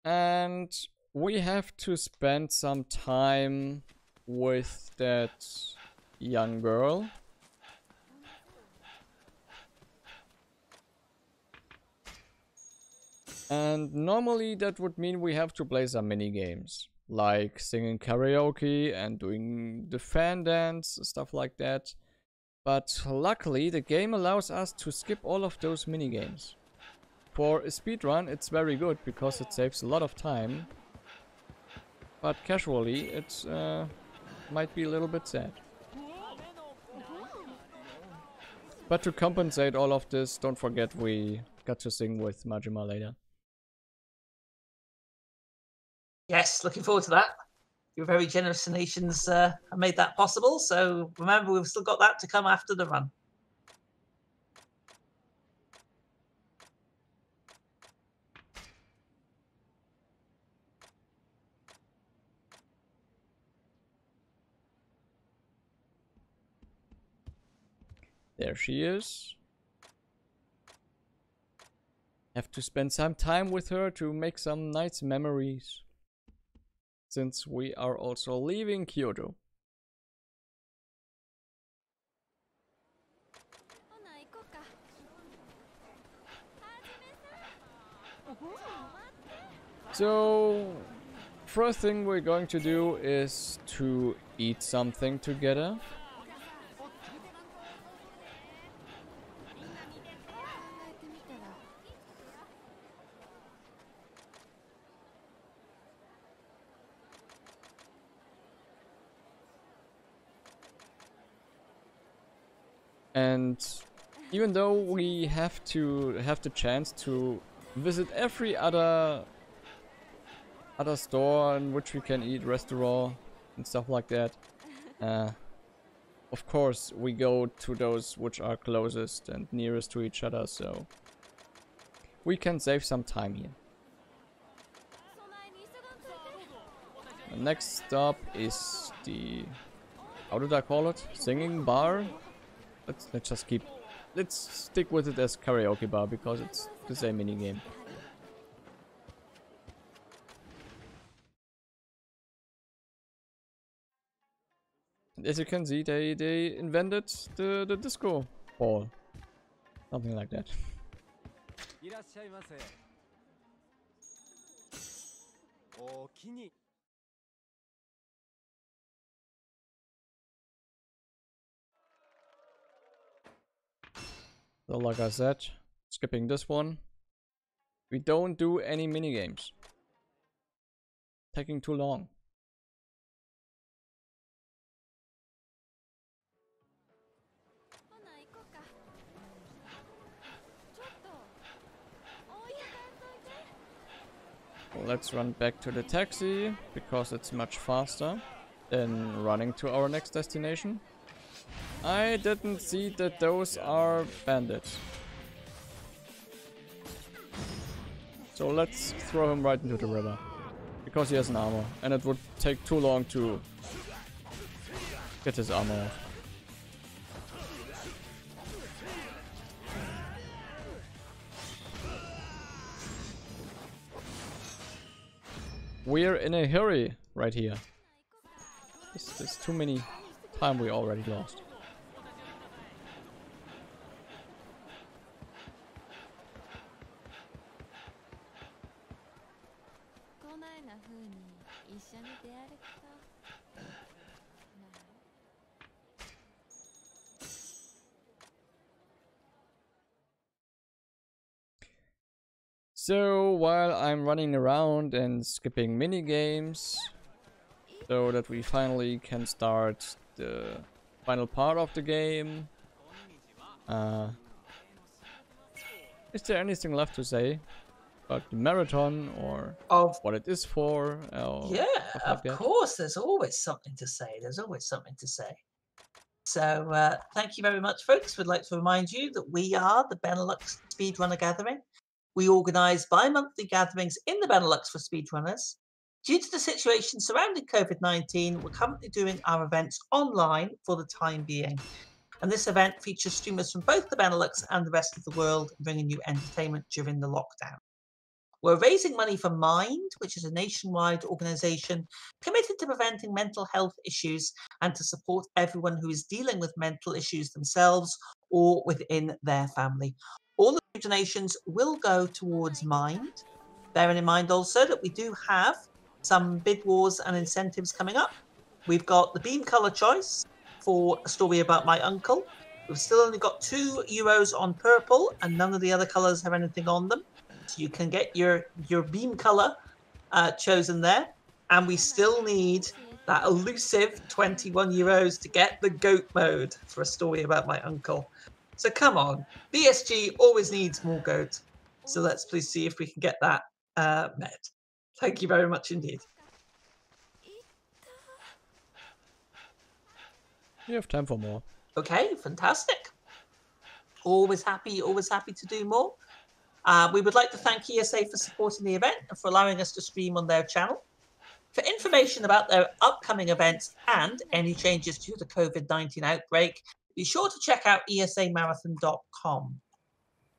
And we have to spend some time with that young girl. And normally that would mean we have to play some mini games, like singing karaoke and doing the fan dance, stuff like that. But luckily the game allows us to skip all of those mini games. For a speedrun it's very good because it saves a lot of time. But casually it might be a little bit sad. But to compensate all of this, don't forget we got to sing with Majima later. Yes, looking forward to that. Your very generous donations have made that possible. So remember, we've still got that to come after the run. There she is. Have to spend some time with her to make some nice memories. Since we are also leaving Kyoto. So, first thing we're going to do is to eat something together. And even though we have to have the chance to visit every other store in which we can eat, restaurant and stuff like that, of course we go to those which are closest and nearest to each other. So we can save some time here. The next stop is the, how did I call it? Singing bar? Let's stick with it as karaoke bar because it's the same mini game. As you can see, they invented the disco ball. Something like that. So like I said, skipping this one. We don't do any mini games. Taking too long. Let's run back to the taxi, because it's much faster than running to our next destination. I didn't see that those are bandits. So let's throw him right into the river. Because he has an armor, and it would take too long to get his armor off. We're in a hurry right here. There's too many time we already lost. So while I'm running around and skipping mini games, so that we finally can start the final part of the game, is there anything left to say about the marathon or what it is for? Yeah, of course. There's always something to say. There's always something to say. So thank you very much, folks. We'd like to remind you that we are the Benelux Speedrunner Gathering. We organise bi-monthly gatherings in the Benelux for speedrunners. Due to the situation surrounding COVID-19, we're currently doing our events online for the time being. And this event features streamers from both the Benelux and the rest of the world, bringing you entertainment during the lockdown. We're raising money for Mind, which is a nationwide organisation committed to preventing mental health issues and to support everyone who is dealing with mental issues themselves or within their family. All of the donations will go towards Mind. Bearing in mind also that we do have some bid wars and incentives coming up. We've got the beam colour choice for A Story About My Uncle. We've still only got €2 on purple, and none of the other colours have anything on them. So you can get your beam colour chosen there. And we still need that elusive €21 to get the goat mode for A Story About My Uncle. So come on, BSG always needs more goat. So let's please see if we can get that met. Thank you very much indeed. You have time for more. Okay, fantastic. Always happy to do more. We would like to thank ESA for supporting the event and for allowing us to stream on their channel. For information about their upcoming events and any changes to the COVID-19 outbreak, be sure to check out esamarathon.com.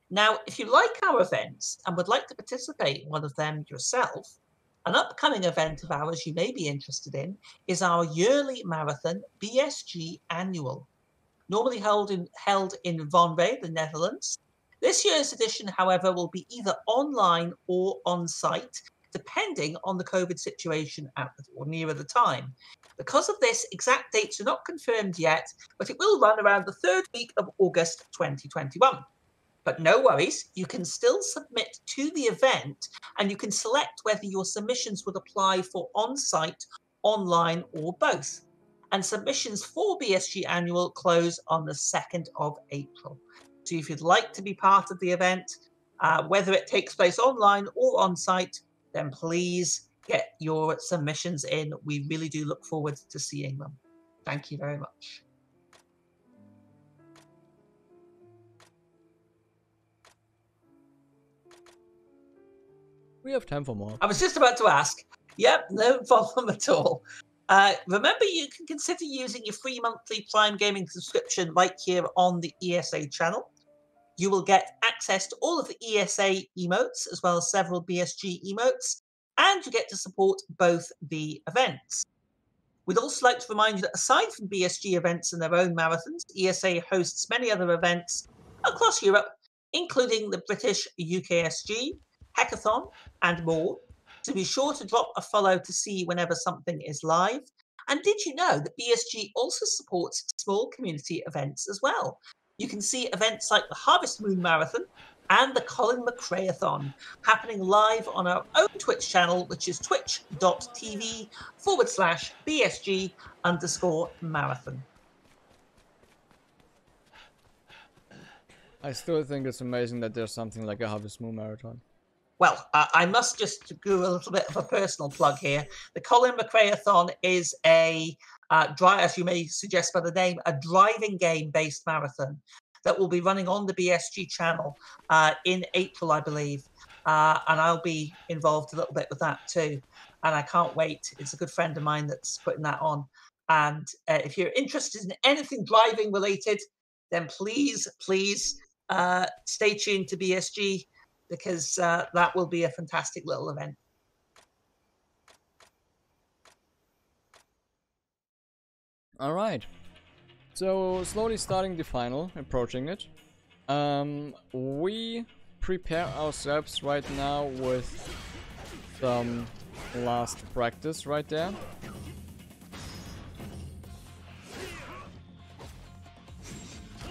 Now, if you like our events and would like to participate in one of them yourself, an upcoming event of ours you may be interested in is our yearly marathon BSG Annual, normally held in Vonray, the Netherlands. This year's edition, however, will be either online or on-site, depending on the COVID situation at or nearer the time. Because of this, exact dates are not confirmed yet, but it will run around the third week of August 2021. But no worries, you can still submit to the event and you can select whether your submissions would apply for on-site, online or both. And submissions for BSG Annual close on the 2nd of April. So if you'd like to be part of the event, whether it takes place online or on-site, then please get your submissions in. We really do look forward to seeing them. Thank you very much. We have time for more. I was just about to ask. Yep, no problem at all. Remember, you can consider using your free monthly Prime Gaming subscription right here on the ESA channel. You will get access to all of the ESA emotes, as well as several BSG emotes, and you get to support both the events. We'd also like to remind you that aside from BSG events and their own marathons, ESA hosts many other events across Europe, including the British UKSG, Hackathon, and more. So be sure to drop a follow to see whenever something is live. And did you know that BSG also supports small community events as well? You can see events like the Harvest Moon Marathon and the Colin McRae-a-thon happening live on our own Twitch channel, which is twitch.tv/BSG_marathon. I still think it's amazing that there's something like a Harvest Moon Marathon. Well, I must just do a little bit of a personal plug here. The Colin McRae-a-thon is a, as you may suggest by the name, a driving game-based marathon that will be running on the BSG channel in April, I believe. And I'll be involved a little bit with that too. And I can't wait. It's a good friend of mine that's putting that on. And if you're interested in anything driving related, then please stay tuned to BSG, because that will be a fantastic little event. All right. So slowly starting the final, approaching it. We prepare ourselves right now with some last practice right there.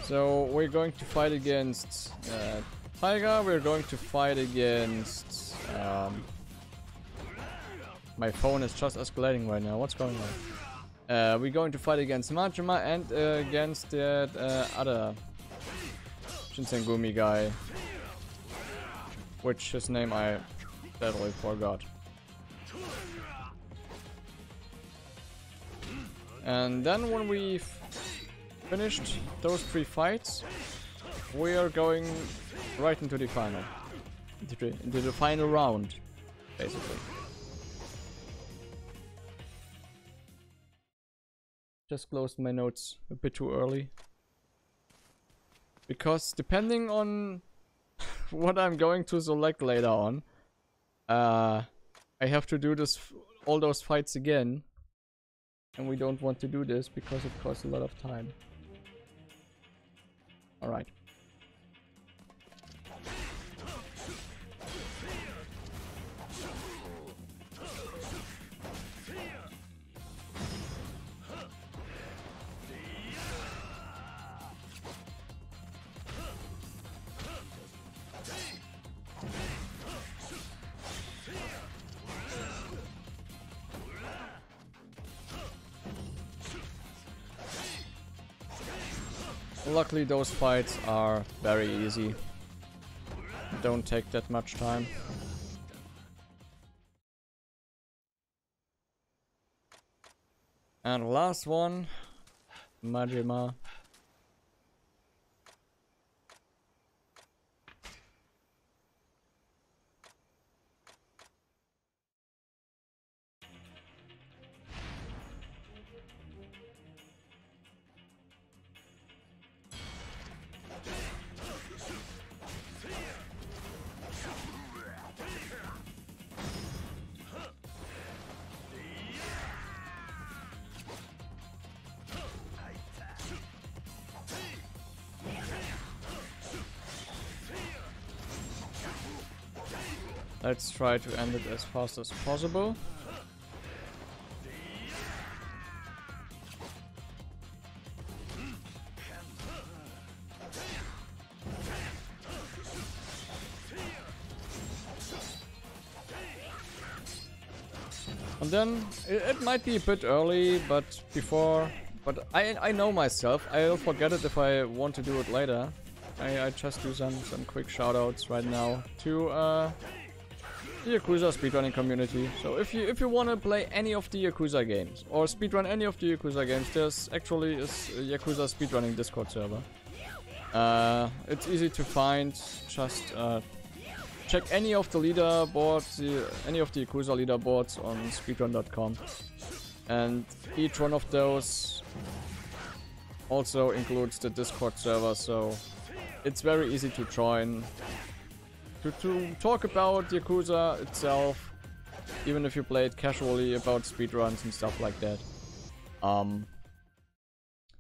So we're going to fight against Tiger, we're going to fight against... my phone is just escalating right now, what's going on? We're going to fight against Majima and against that other Shinsengumi guy, which his name I totally forgot. And then when we've finished those 3 fights, we are going right into the final, into the final round, basically. Just closed my notes a bit too early, because depending on what I'm going to select later on, I have to do all those fights again, and we don't want to do this because it costs a lot of time. All right. Luckily those fights are very easy. Don't take that much time. And last one, Majima. Let's try to end it as fast as possible. And then it might be a bit early, but I know myself. I'll forget it if I want to do it later. I just do some quick shoutouts right now to the Yakuza speedrunning community. So if you want to play any of the Yakuza games or speedrun any of the Yakuza games, there's actually a Yakuza speedrunning Discord server. It's easy to find. Just check any of the leaderboards, any of the Yakuza leaderboards on speedrun.com, and each one of those also includes the Discord server, so it's very easy to join, to talk about Yakuza itself, even if you play it casually, about speedruns and stuff like that.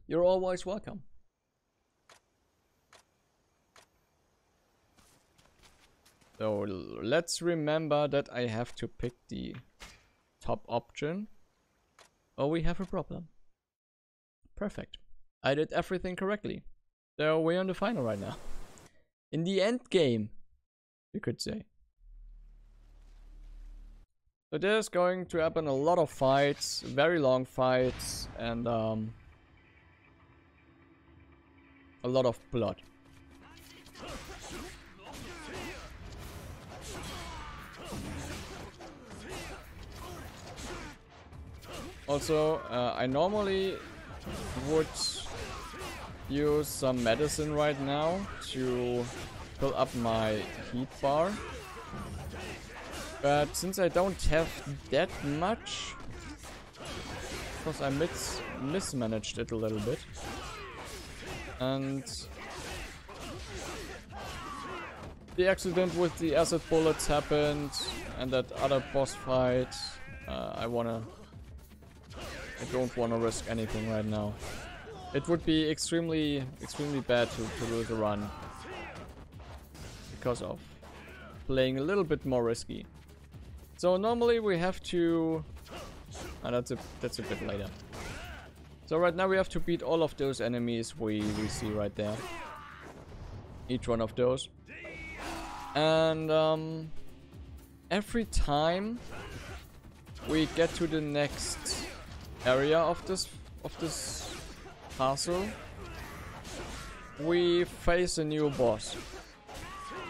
You're always welcome. So let's remember that I have to pick the top option, or we have a problem. Perfect. I did everything correctly. So we're on the final right now. In the end game, you could say. So there's going to happen a lot of fights, very long fights, and a lot of blood. Also, I normally would use some medicine right now to fill up my heat bar. But since I don't have that much, because I mismanaged it a little bit. And the accident with the acid bullets happened, and that other boss fight, I don't wanna risk anything right now. It would be extremely bad to lose a run because of playing a little bit more risky. So normally we have to, that's a bit later. So right now we have to beat all of those enemies we see right there. Each one of those. And every time we get to the next area of this castle, we face a new boss.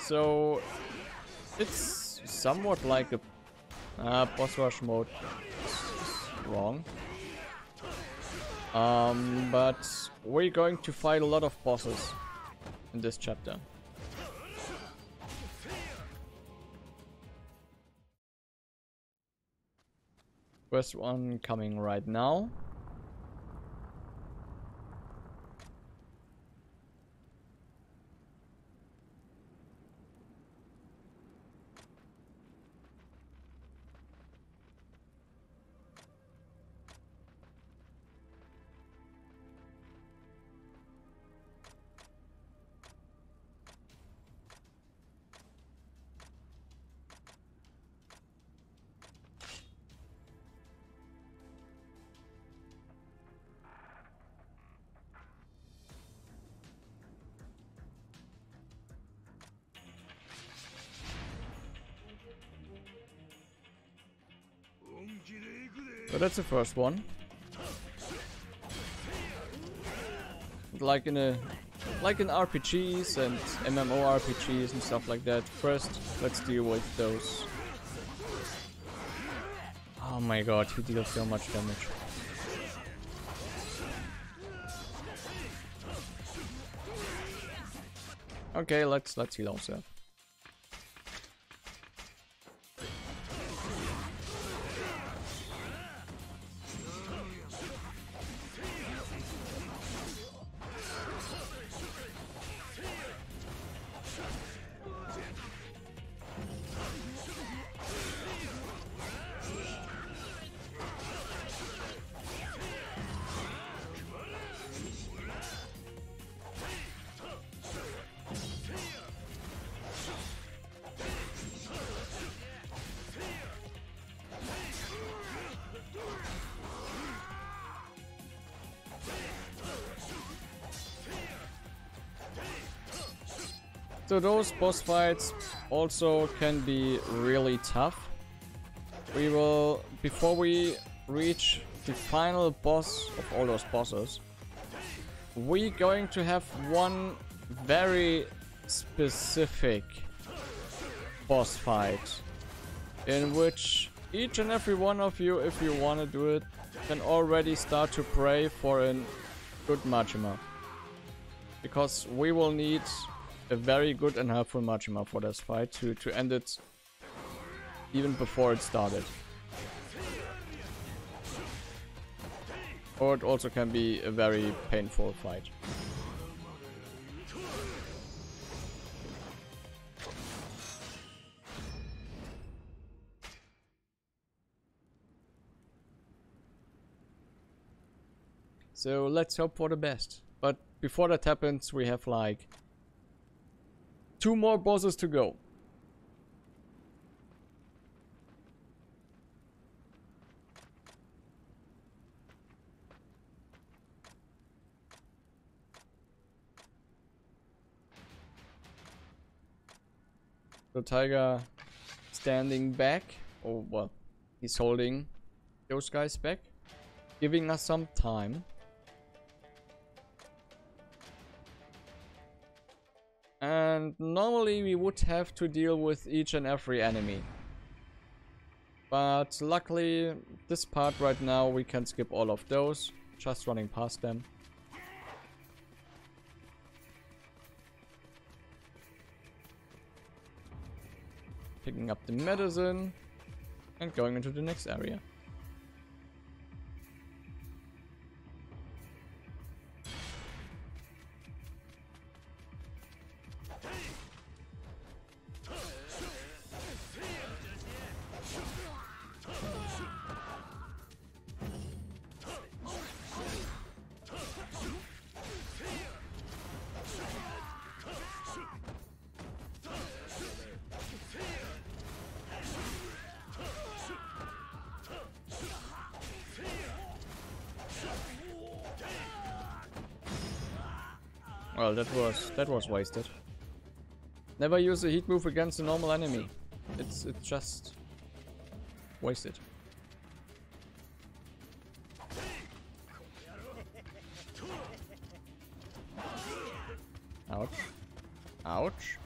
So it's somewhat like a boss rush mode. Wrong. But we're going to fight a lot of bosses in this chapter. First one coming right now. So that's the first one. Like in RPGs and MMORPGs and stuff like that. First, let's deal with those. Oh my god, he deals so much damage. Okay, let's heal ourselves. So those boss fights also can be really tough. We will, before we reach the final boss of all those bosses, we're going to have one very specific boss fight in which each and every one of you, if you want to do it, can already start to pray for a good Majima. Because we will need a very good and helpful Majima for this fight to end it even before it started. Or it also can be a very painful fight. So let's hope for the best. But before that happens, we have like 2 more bosses to go. So Tiger standing back, or well, he's holding those guys back, giving us some time. And normally we would have to deal with each and every enemy. But luckily, this part right now we can skip all of those, just running past them. Picking up the medicine and going into the next area. Well, that was wasted. Never use a heat move against a normal enemy. It's just wasted. Ouch. Ouch.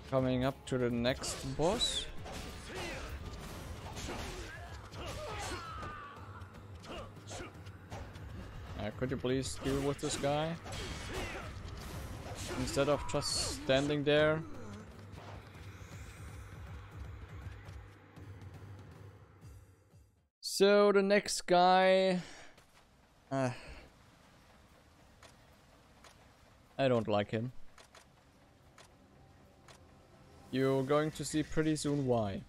Coming up to the next boss. Could you please deal with this guy? Instead of just standing there. So the next guy... I don't like him. You're going to see pretty soon why.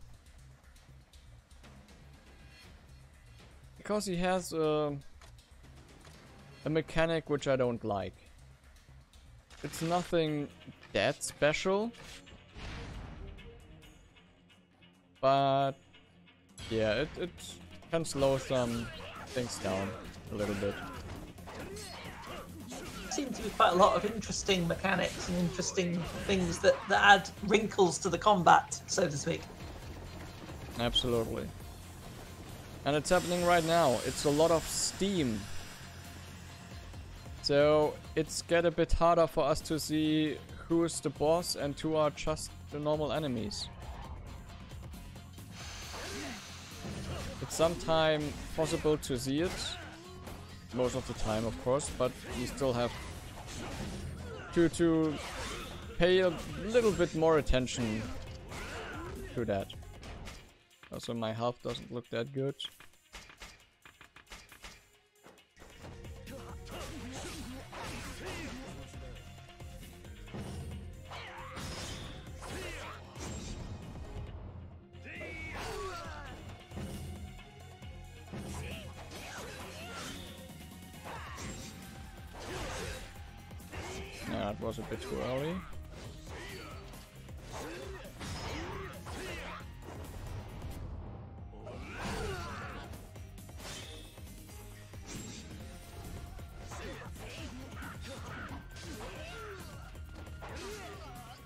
Because he has a mechanic which I don't like. It's nothing that special. But yeah, it can slow some things down a little bit. Seem to be quite a lot of interesting mechanics and interesting things that add wrinkles to the combat, so to speak. Absolutely. And it's happening right now. It's a lot of steam. So it's get a bit harder for us to see who is the boss and who are just the normal enemies. It's sometimes possible to see it. Most of the time, of course, but you still have to pay a little bit more attention to that. Also, my health doesn't look that good. That was a bit too early.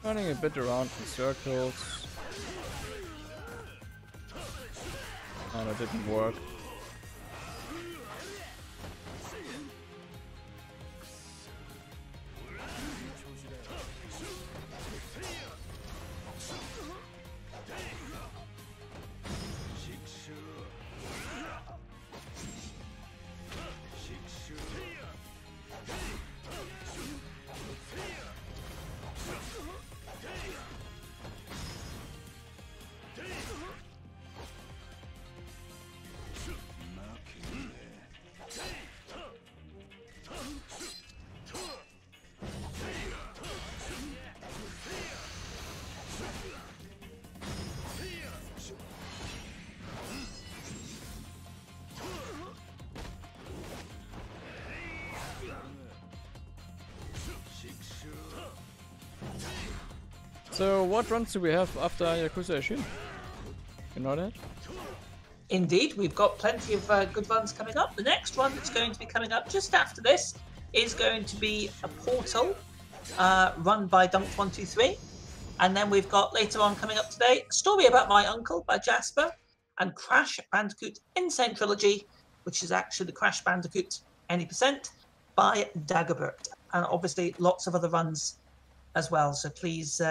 Running a bit around in circles. Oh, that didn't work. So what runs do we have after Yakuza Ishin? You know that? Indeed, we've got plenty of good runs coming up. The next one that's going to be coming up just after this is going to be a Portal run by Dunk123. And then we've got later on coming up today, a story about my uncle by Jasper, and Crash Bandicoot Insane Trilogy, which is actually the Crash Bandicoot Any Percent by Dagobert. And obviously lots of other runs as well. So please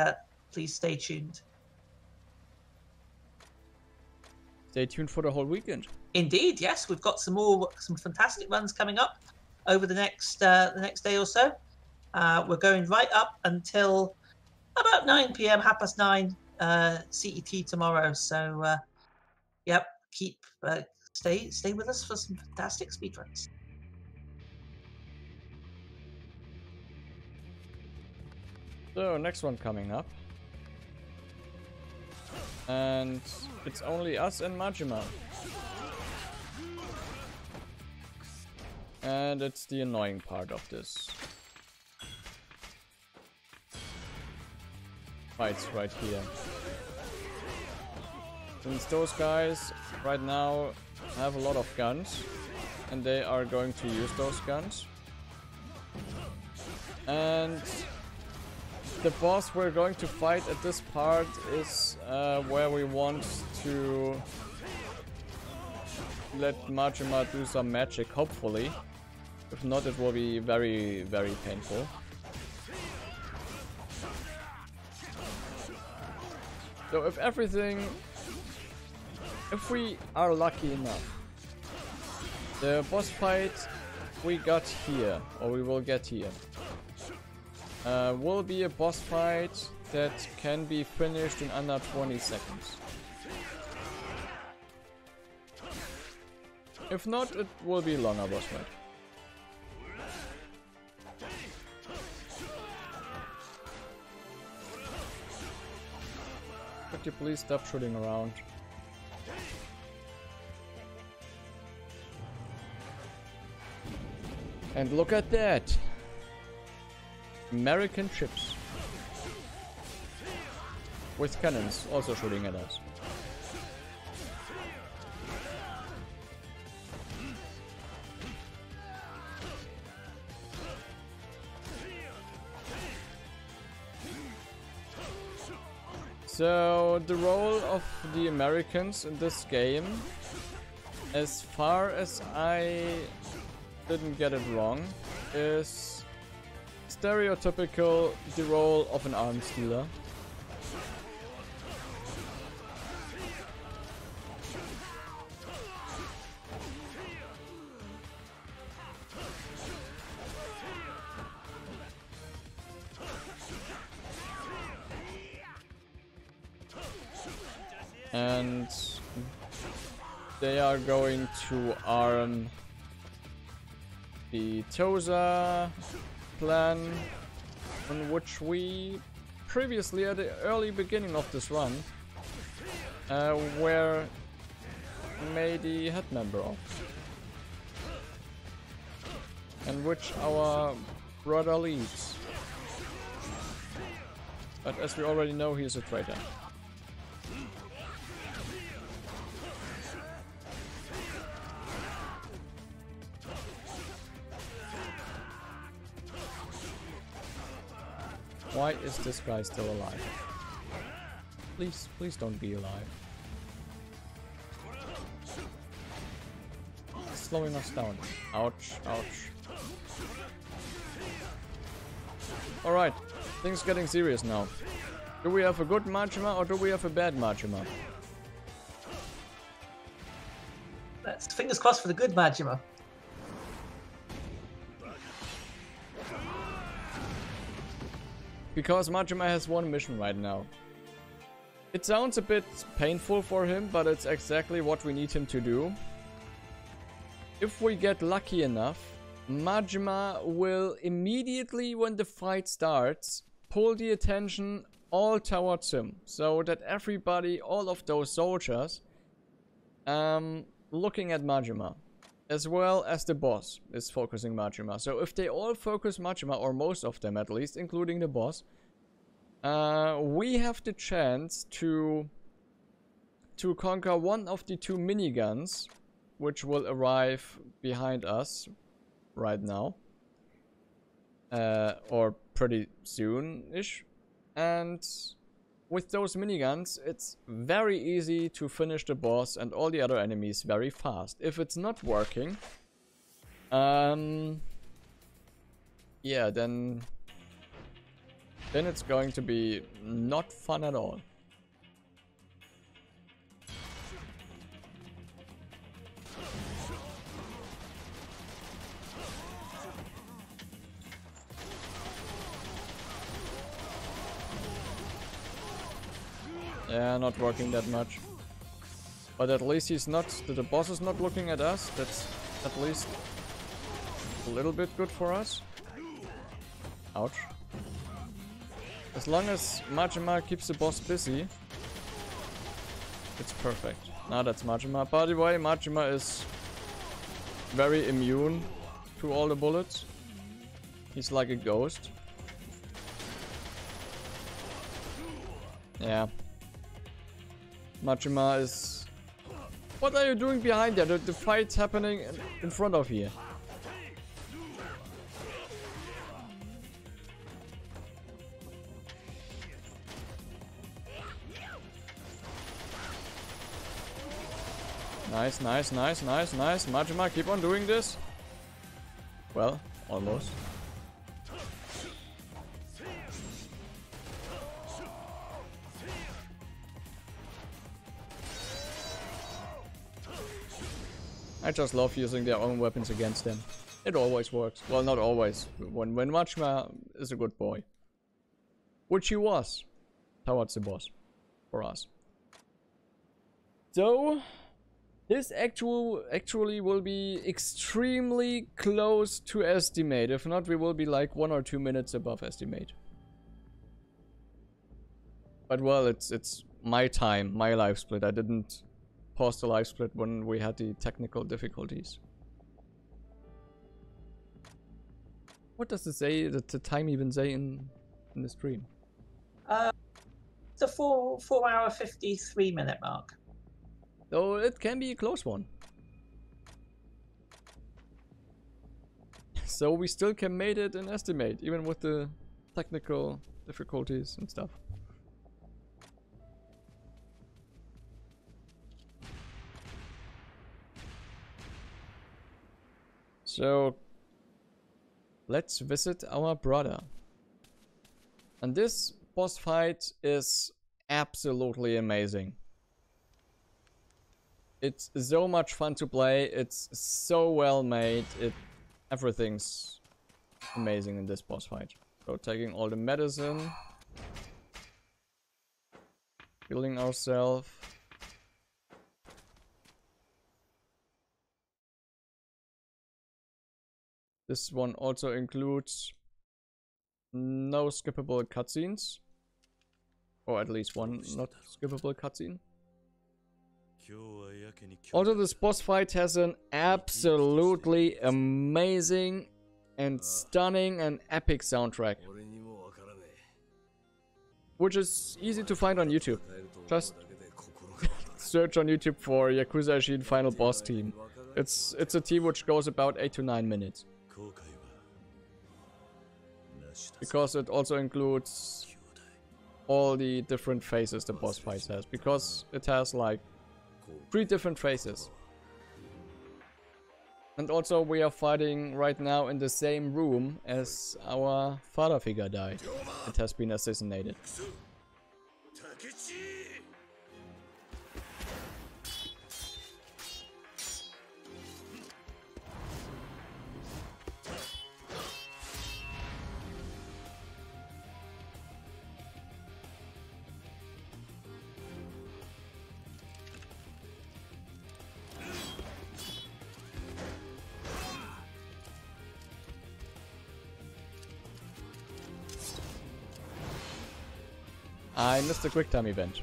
stay tuned. Stay tuned for the whole weekend. Indeed, yes, we've got some fantastic runs coming up over the next day or so. We're going right up until about 9 p.m, 9:30 CET tomorrow. So, yep, stay with us for some fantastic speedruns. So, next one coming up. And it's only us and Majima. And it's the annoying part of this. Fights right here. Since those guys right now have a lot of guns, and they are going to use those guns. And the boss we're going to fight at this part is where we want to let Majima do some magic, hopefully. If not, it will be very, very painful. So if we are lucky enough, the boss fight we got here, or we will get here, will be a boss fight that can be finished in under 20 seconds. If not, it will be a longer boss fight. Could you please stop shooting around? And look at that! American ships. With cannons also shooting at us. So the role of the Americans in this game, as far as I didn't get it wrong, is stereotypical the role of an arms dealer. And they are going to arm the Toza plan, on which we previously at the early beginning of this run were made the head member of, and which our brother leads. But as we already know, he is a traitor. Why is this guy still alive? Please, please don't be alive. It's slowing us down. Ouch, ouch. Alright, things getting serious now. Do we have a good Majima or do we have a bad Majima? Let's fingers crossed for the good Majima. Because Majima has one mission right now. It sounds a bit painful for him, but it's exactly what we need him to do. If we get lucky enough, Majima will immediately when the fight starts, pull the attention all towards him. So that everybody, all of those soldiers, looking at Majima. As well as the boss is focusing Majima. So if they all focus Majima, or most of them at least, including the boss, we have the chance to conquer one of the two miniguns, which will arrive behind us right now. Or pretty soon-ish. And with those miniguns, it's very easy to finish the boss and all the other enemies very fast. If it's not working, yeah, then it's going to be not fun at all. Yeah, not working that much. But at least he's not, the boss is not looking at us. That's at least a little bit good for us. Ouch. As long as Majima keeps the boss busy, it's perfect. Now that's Majima. By the way, Majima is very immune to all the bullets. He's like a ghost. Yeah. Majima is... What are you doing behind there? The fight's happening in front of here. Nice, nice, nice, nice, nice. Majima, keep on doing this. Well, almost. I just love using their own weapons against them. It always works. Well, not always. When Majima is a good boy. Which he was. Towards the boss. For us. So, this actually will be extremely close to estimate. If not, we will be like 1 or 2 minutes above estimate. But well, it's my time, my live split. I didn't pause the live split when we had the technical difficulties. What does it say? The time even say in the stream? It's a 4 hour 53 minute mark. So it can be a close one. So we still can make it an estimate, even with the technical difficulties and stuff. So let's visit our brother. And this boss fight is absolutely amazing. It's so much fun to play. It's so well made. Everything's amazing in this boss fight. So taking all the medicine, healing ourselves. This one also includes no skippable cutscenes. Or at least one not skippable cutscene. Also, this boss fight has an absolutely amazing and stunning and epic soundtrack. Which is easy to find on YouTube. Just search on YouTube for Yakuza Ishin Final Boss Team. It's a team which goes about 8 to 9 minutes. because it also includes all the different phases the boss fight has, because it has like 3 different phases. And also we are fighting right now in the same room as our father figure died. It has been assassinated. I missed the quick time event.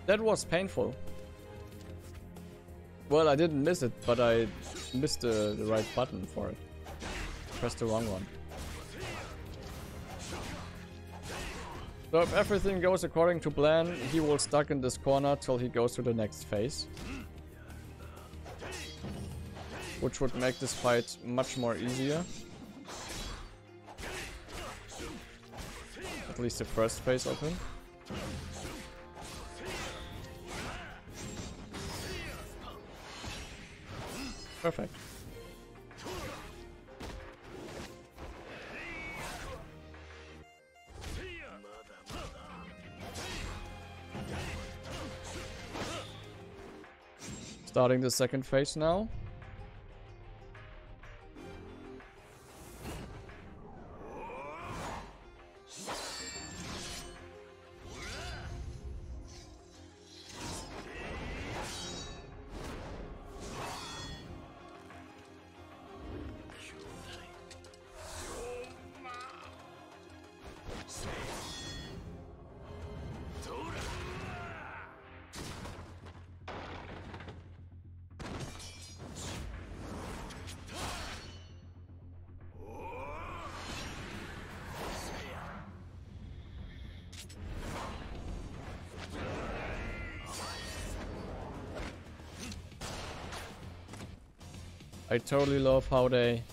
That was painful. Well, I didn't miss it, but I missed the right button for it. Pressed the wrong one. So if everything goes according to plan, he will stuck in this corner till he goes to the next phase. Which would make this fight much more easier. At least the first phase of him. Perfect. Starting the second phase now. I totally love how they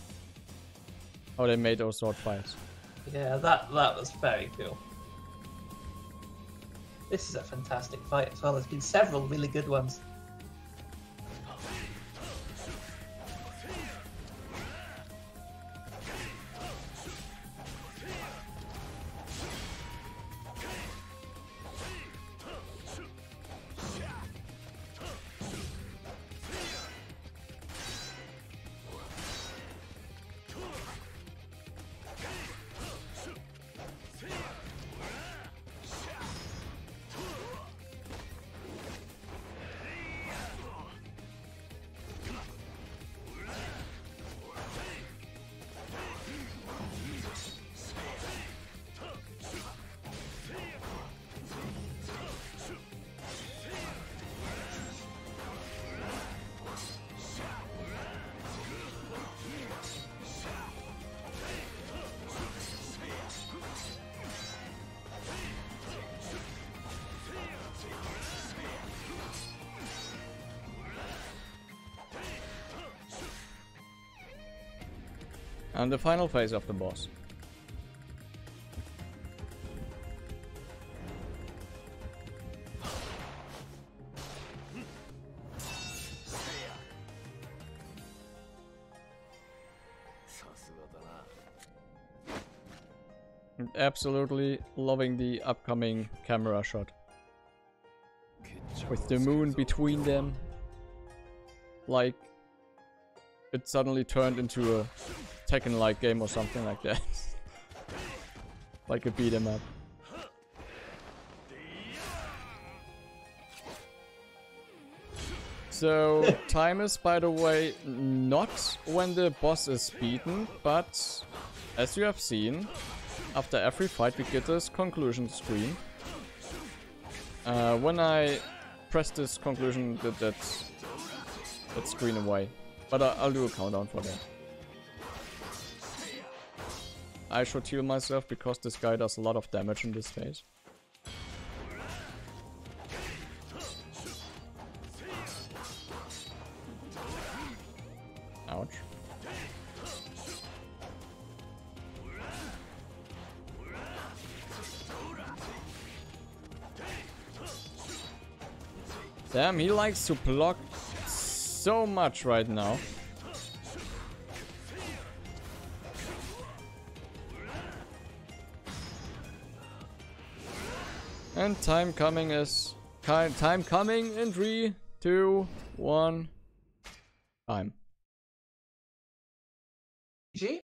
made those sword fights. Yeah, that was very cool. This is a fantastic fight as well. There's been several really good ones. And the final phase of the boss. And absolutely loving the upcoming camera shot. With the moon between them. Like it suddenly turned into a Tekken-like game or something like that. Like a beat 'em up. So time is, by the way, not when the boss is beaten, but as you have seen, after every fight we get this conclusion screen. When I press this conclusion, that screen away. But I'll do a countdown for that. I should heal myself because this guy does a lot of damage in this phase. Ouch. Damn, he likes to block so much right now. And time coming is... Time coming in 3, 2, 1... Time. G?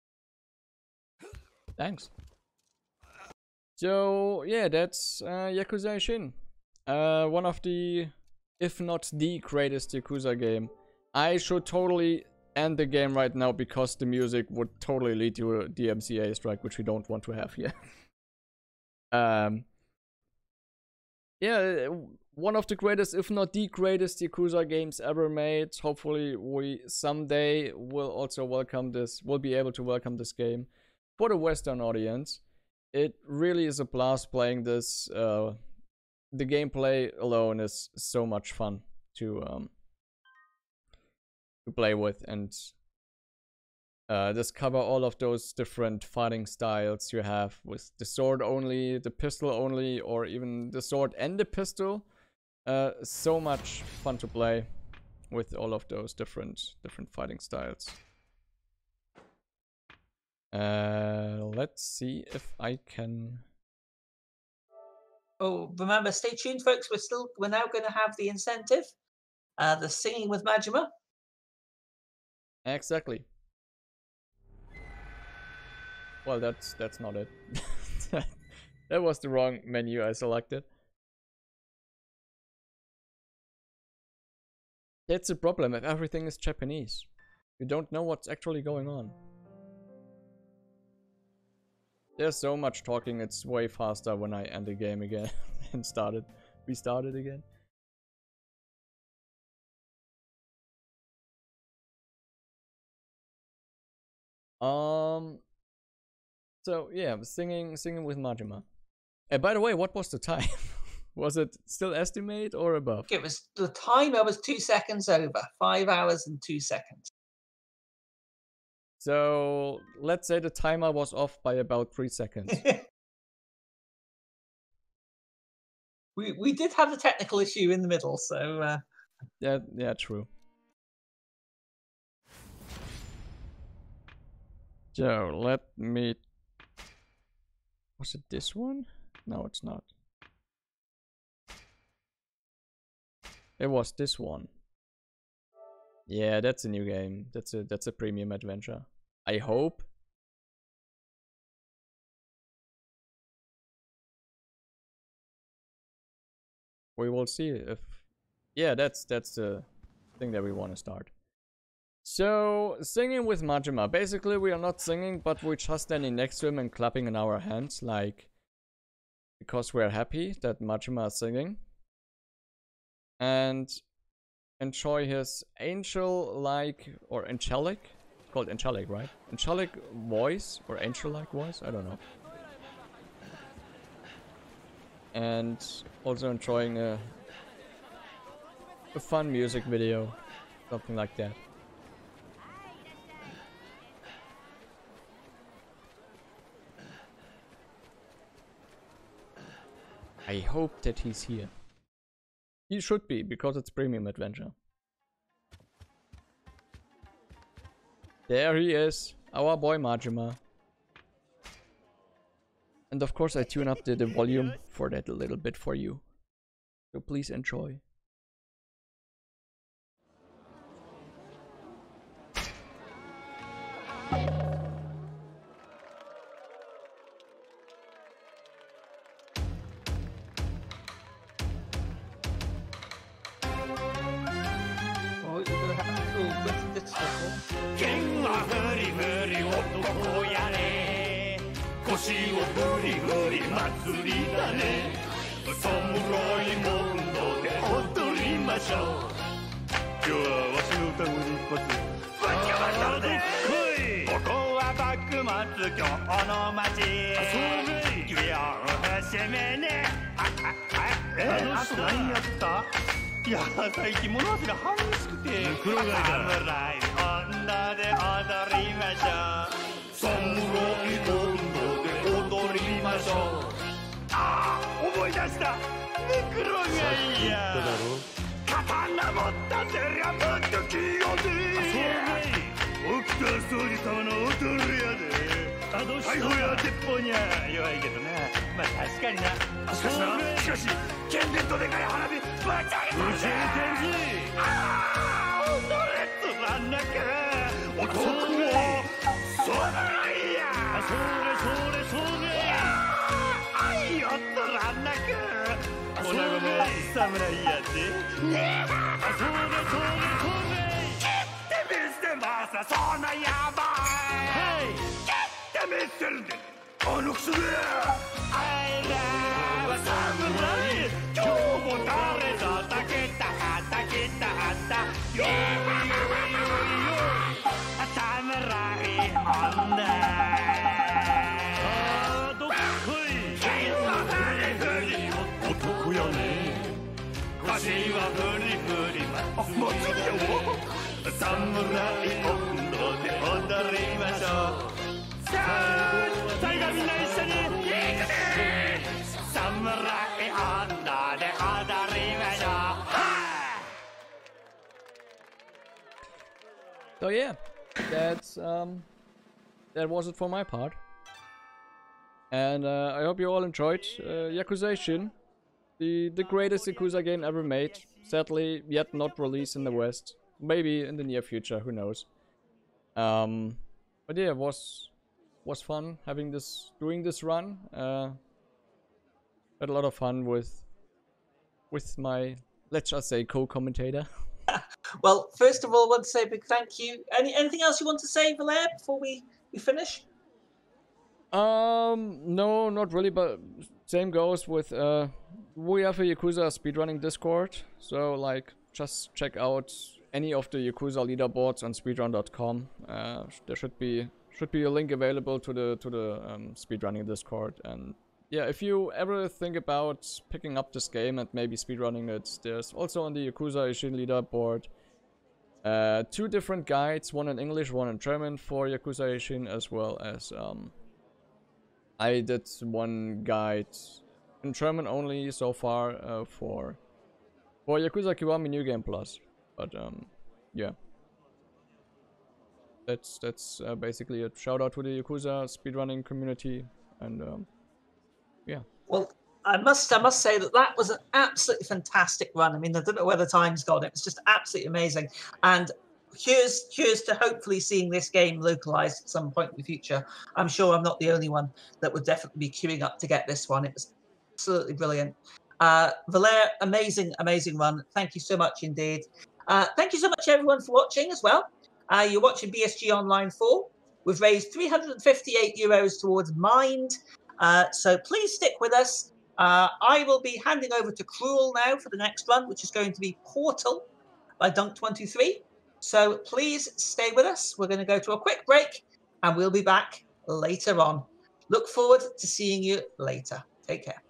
Thanks. So, yeah, that's Yakuza Ishin. One of the, if not the greatest Yakuza game. I should totally end the game right now because the music would totally lead to a DMCA strike, which we don't want to have here. Yeah, one of the greatest, if not the greatest Yakuza games ever made. Hopefully we someday will also welcome this, will be able to welcome this game for the Western audience. It really is a blast playing this. The gameplay alone is so much fun to play with and discover all of those different fighting styles you have with the sword only, the pistol only, or even the sword and the pistol. So much fun to play with all of those different fighting styles. Let's see if I can. Oh, remember, stay tuned, folks. We're now going to have the incentive, the singing with Majima. Exactly. Well, that's not it. That was the wrong menu I selected. That's the problem if everything is Japanese. You don't know what's actually going on. There's so much talking, it's way faster when I end the game again and restart it again. So yeah, singing with Majima. By the way, what was the time? Was it still estimate or above? It was, the timer was 2 seconds over. 5 hours and 2 seconds. So let's say the timer was off by about 3 seconds. We did have a technical issue in the middle, so yeah, true. So let me. Was it this one? No, it's not. It was this one. Yeah, that's a new game. That's a premium adventure. I hope. We will see if. Yeah, that's the thing that we want to start. So, singing with Majima. Basically, we are not singing, but we're just standing next to him and clapping in our hands, like, because we're happy that Majima is singing. And enjoy his angel-like, or angelic? It's called angelic, right? Angelic voice, or angel-like voice? I don't know. And also enjoying a fun music video, something like that. I hope that he's here. He should be, because it's premium adventure. There he is, our boy Majima. And of course I tune up the volume for that a little bit for you. So please enjoy. 刀持ったてりゃぶっときよね沖田総理様の踊るやで逮捕や鉄砲にゃ弱いけどなまあ確かになしかし剣伝とでかい花火ぶち上げたぜああ踊れつらんなきゃ男をそれやそれあいよつらんなきゃおなごめ侍やでそれ切ってみせますそんなやばい切ってみせるんであのクソであいらは侍今日も誰ぞたけたはたけたはたよいよいよ侍女あどっこい金はフリフリ男やね腰はフリフリ祭りよ侍温度で踊りましょうさあ最後みんな一緒に行くね侍女で踊りましょう So yeah, that's that was it for my part. And I hope you all enjoyed Yakuza Ishin, the greatest Yakuza game ever made. Sadly, yet not released in the West. Maybe in the near future, who knows. But yeah, it was fun doing this run. Had a lot of fun with my, let's just say, co-commentator. Well, first of all, I want to say a big thank you. Anything else you want to say, Velare, before we finish? No, not really, but same goes with we have a Yakuza speedrunning Discord, so like just check out any of the Yakuza leaderboards on speedrun.com. There should be a link available to the speedrunning Discord. And yeah, if you ever think about picking up this game and maybe speedrunning it, there's also on the Yakuza Ishin leaderboard 2 different guides, one in English, one in German for Yakuza Ishin, as well as I did one guide in German only so far for Yakuza Kiwami New Game Plus. But yeah, that's basically a shout out to the Yakuza speedrunning community. And yeah. Well, I must say that was an absolutely fantastic run. I mean, I don't know where the time's gone. It was just absolutely amazing. And here's to hopefully seeing this game localized at some point in the future. I'm sure I'm not the only one that would definitely be queuing up to get this one. It was absolutely brilliant. Velare, amazing run. Thank you so much indeed. Thank you so much everyone for watching as well. You're watching BSG Online 4. We've raised €358 towards Mind. So please stick with us. I will be handing over to Cruel now for the next run, which is going to be Portal by Dunk23. So please stay with us. We're going to go to a quick break and we'll be back later on. Look forward to seeing you later. Take care.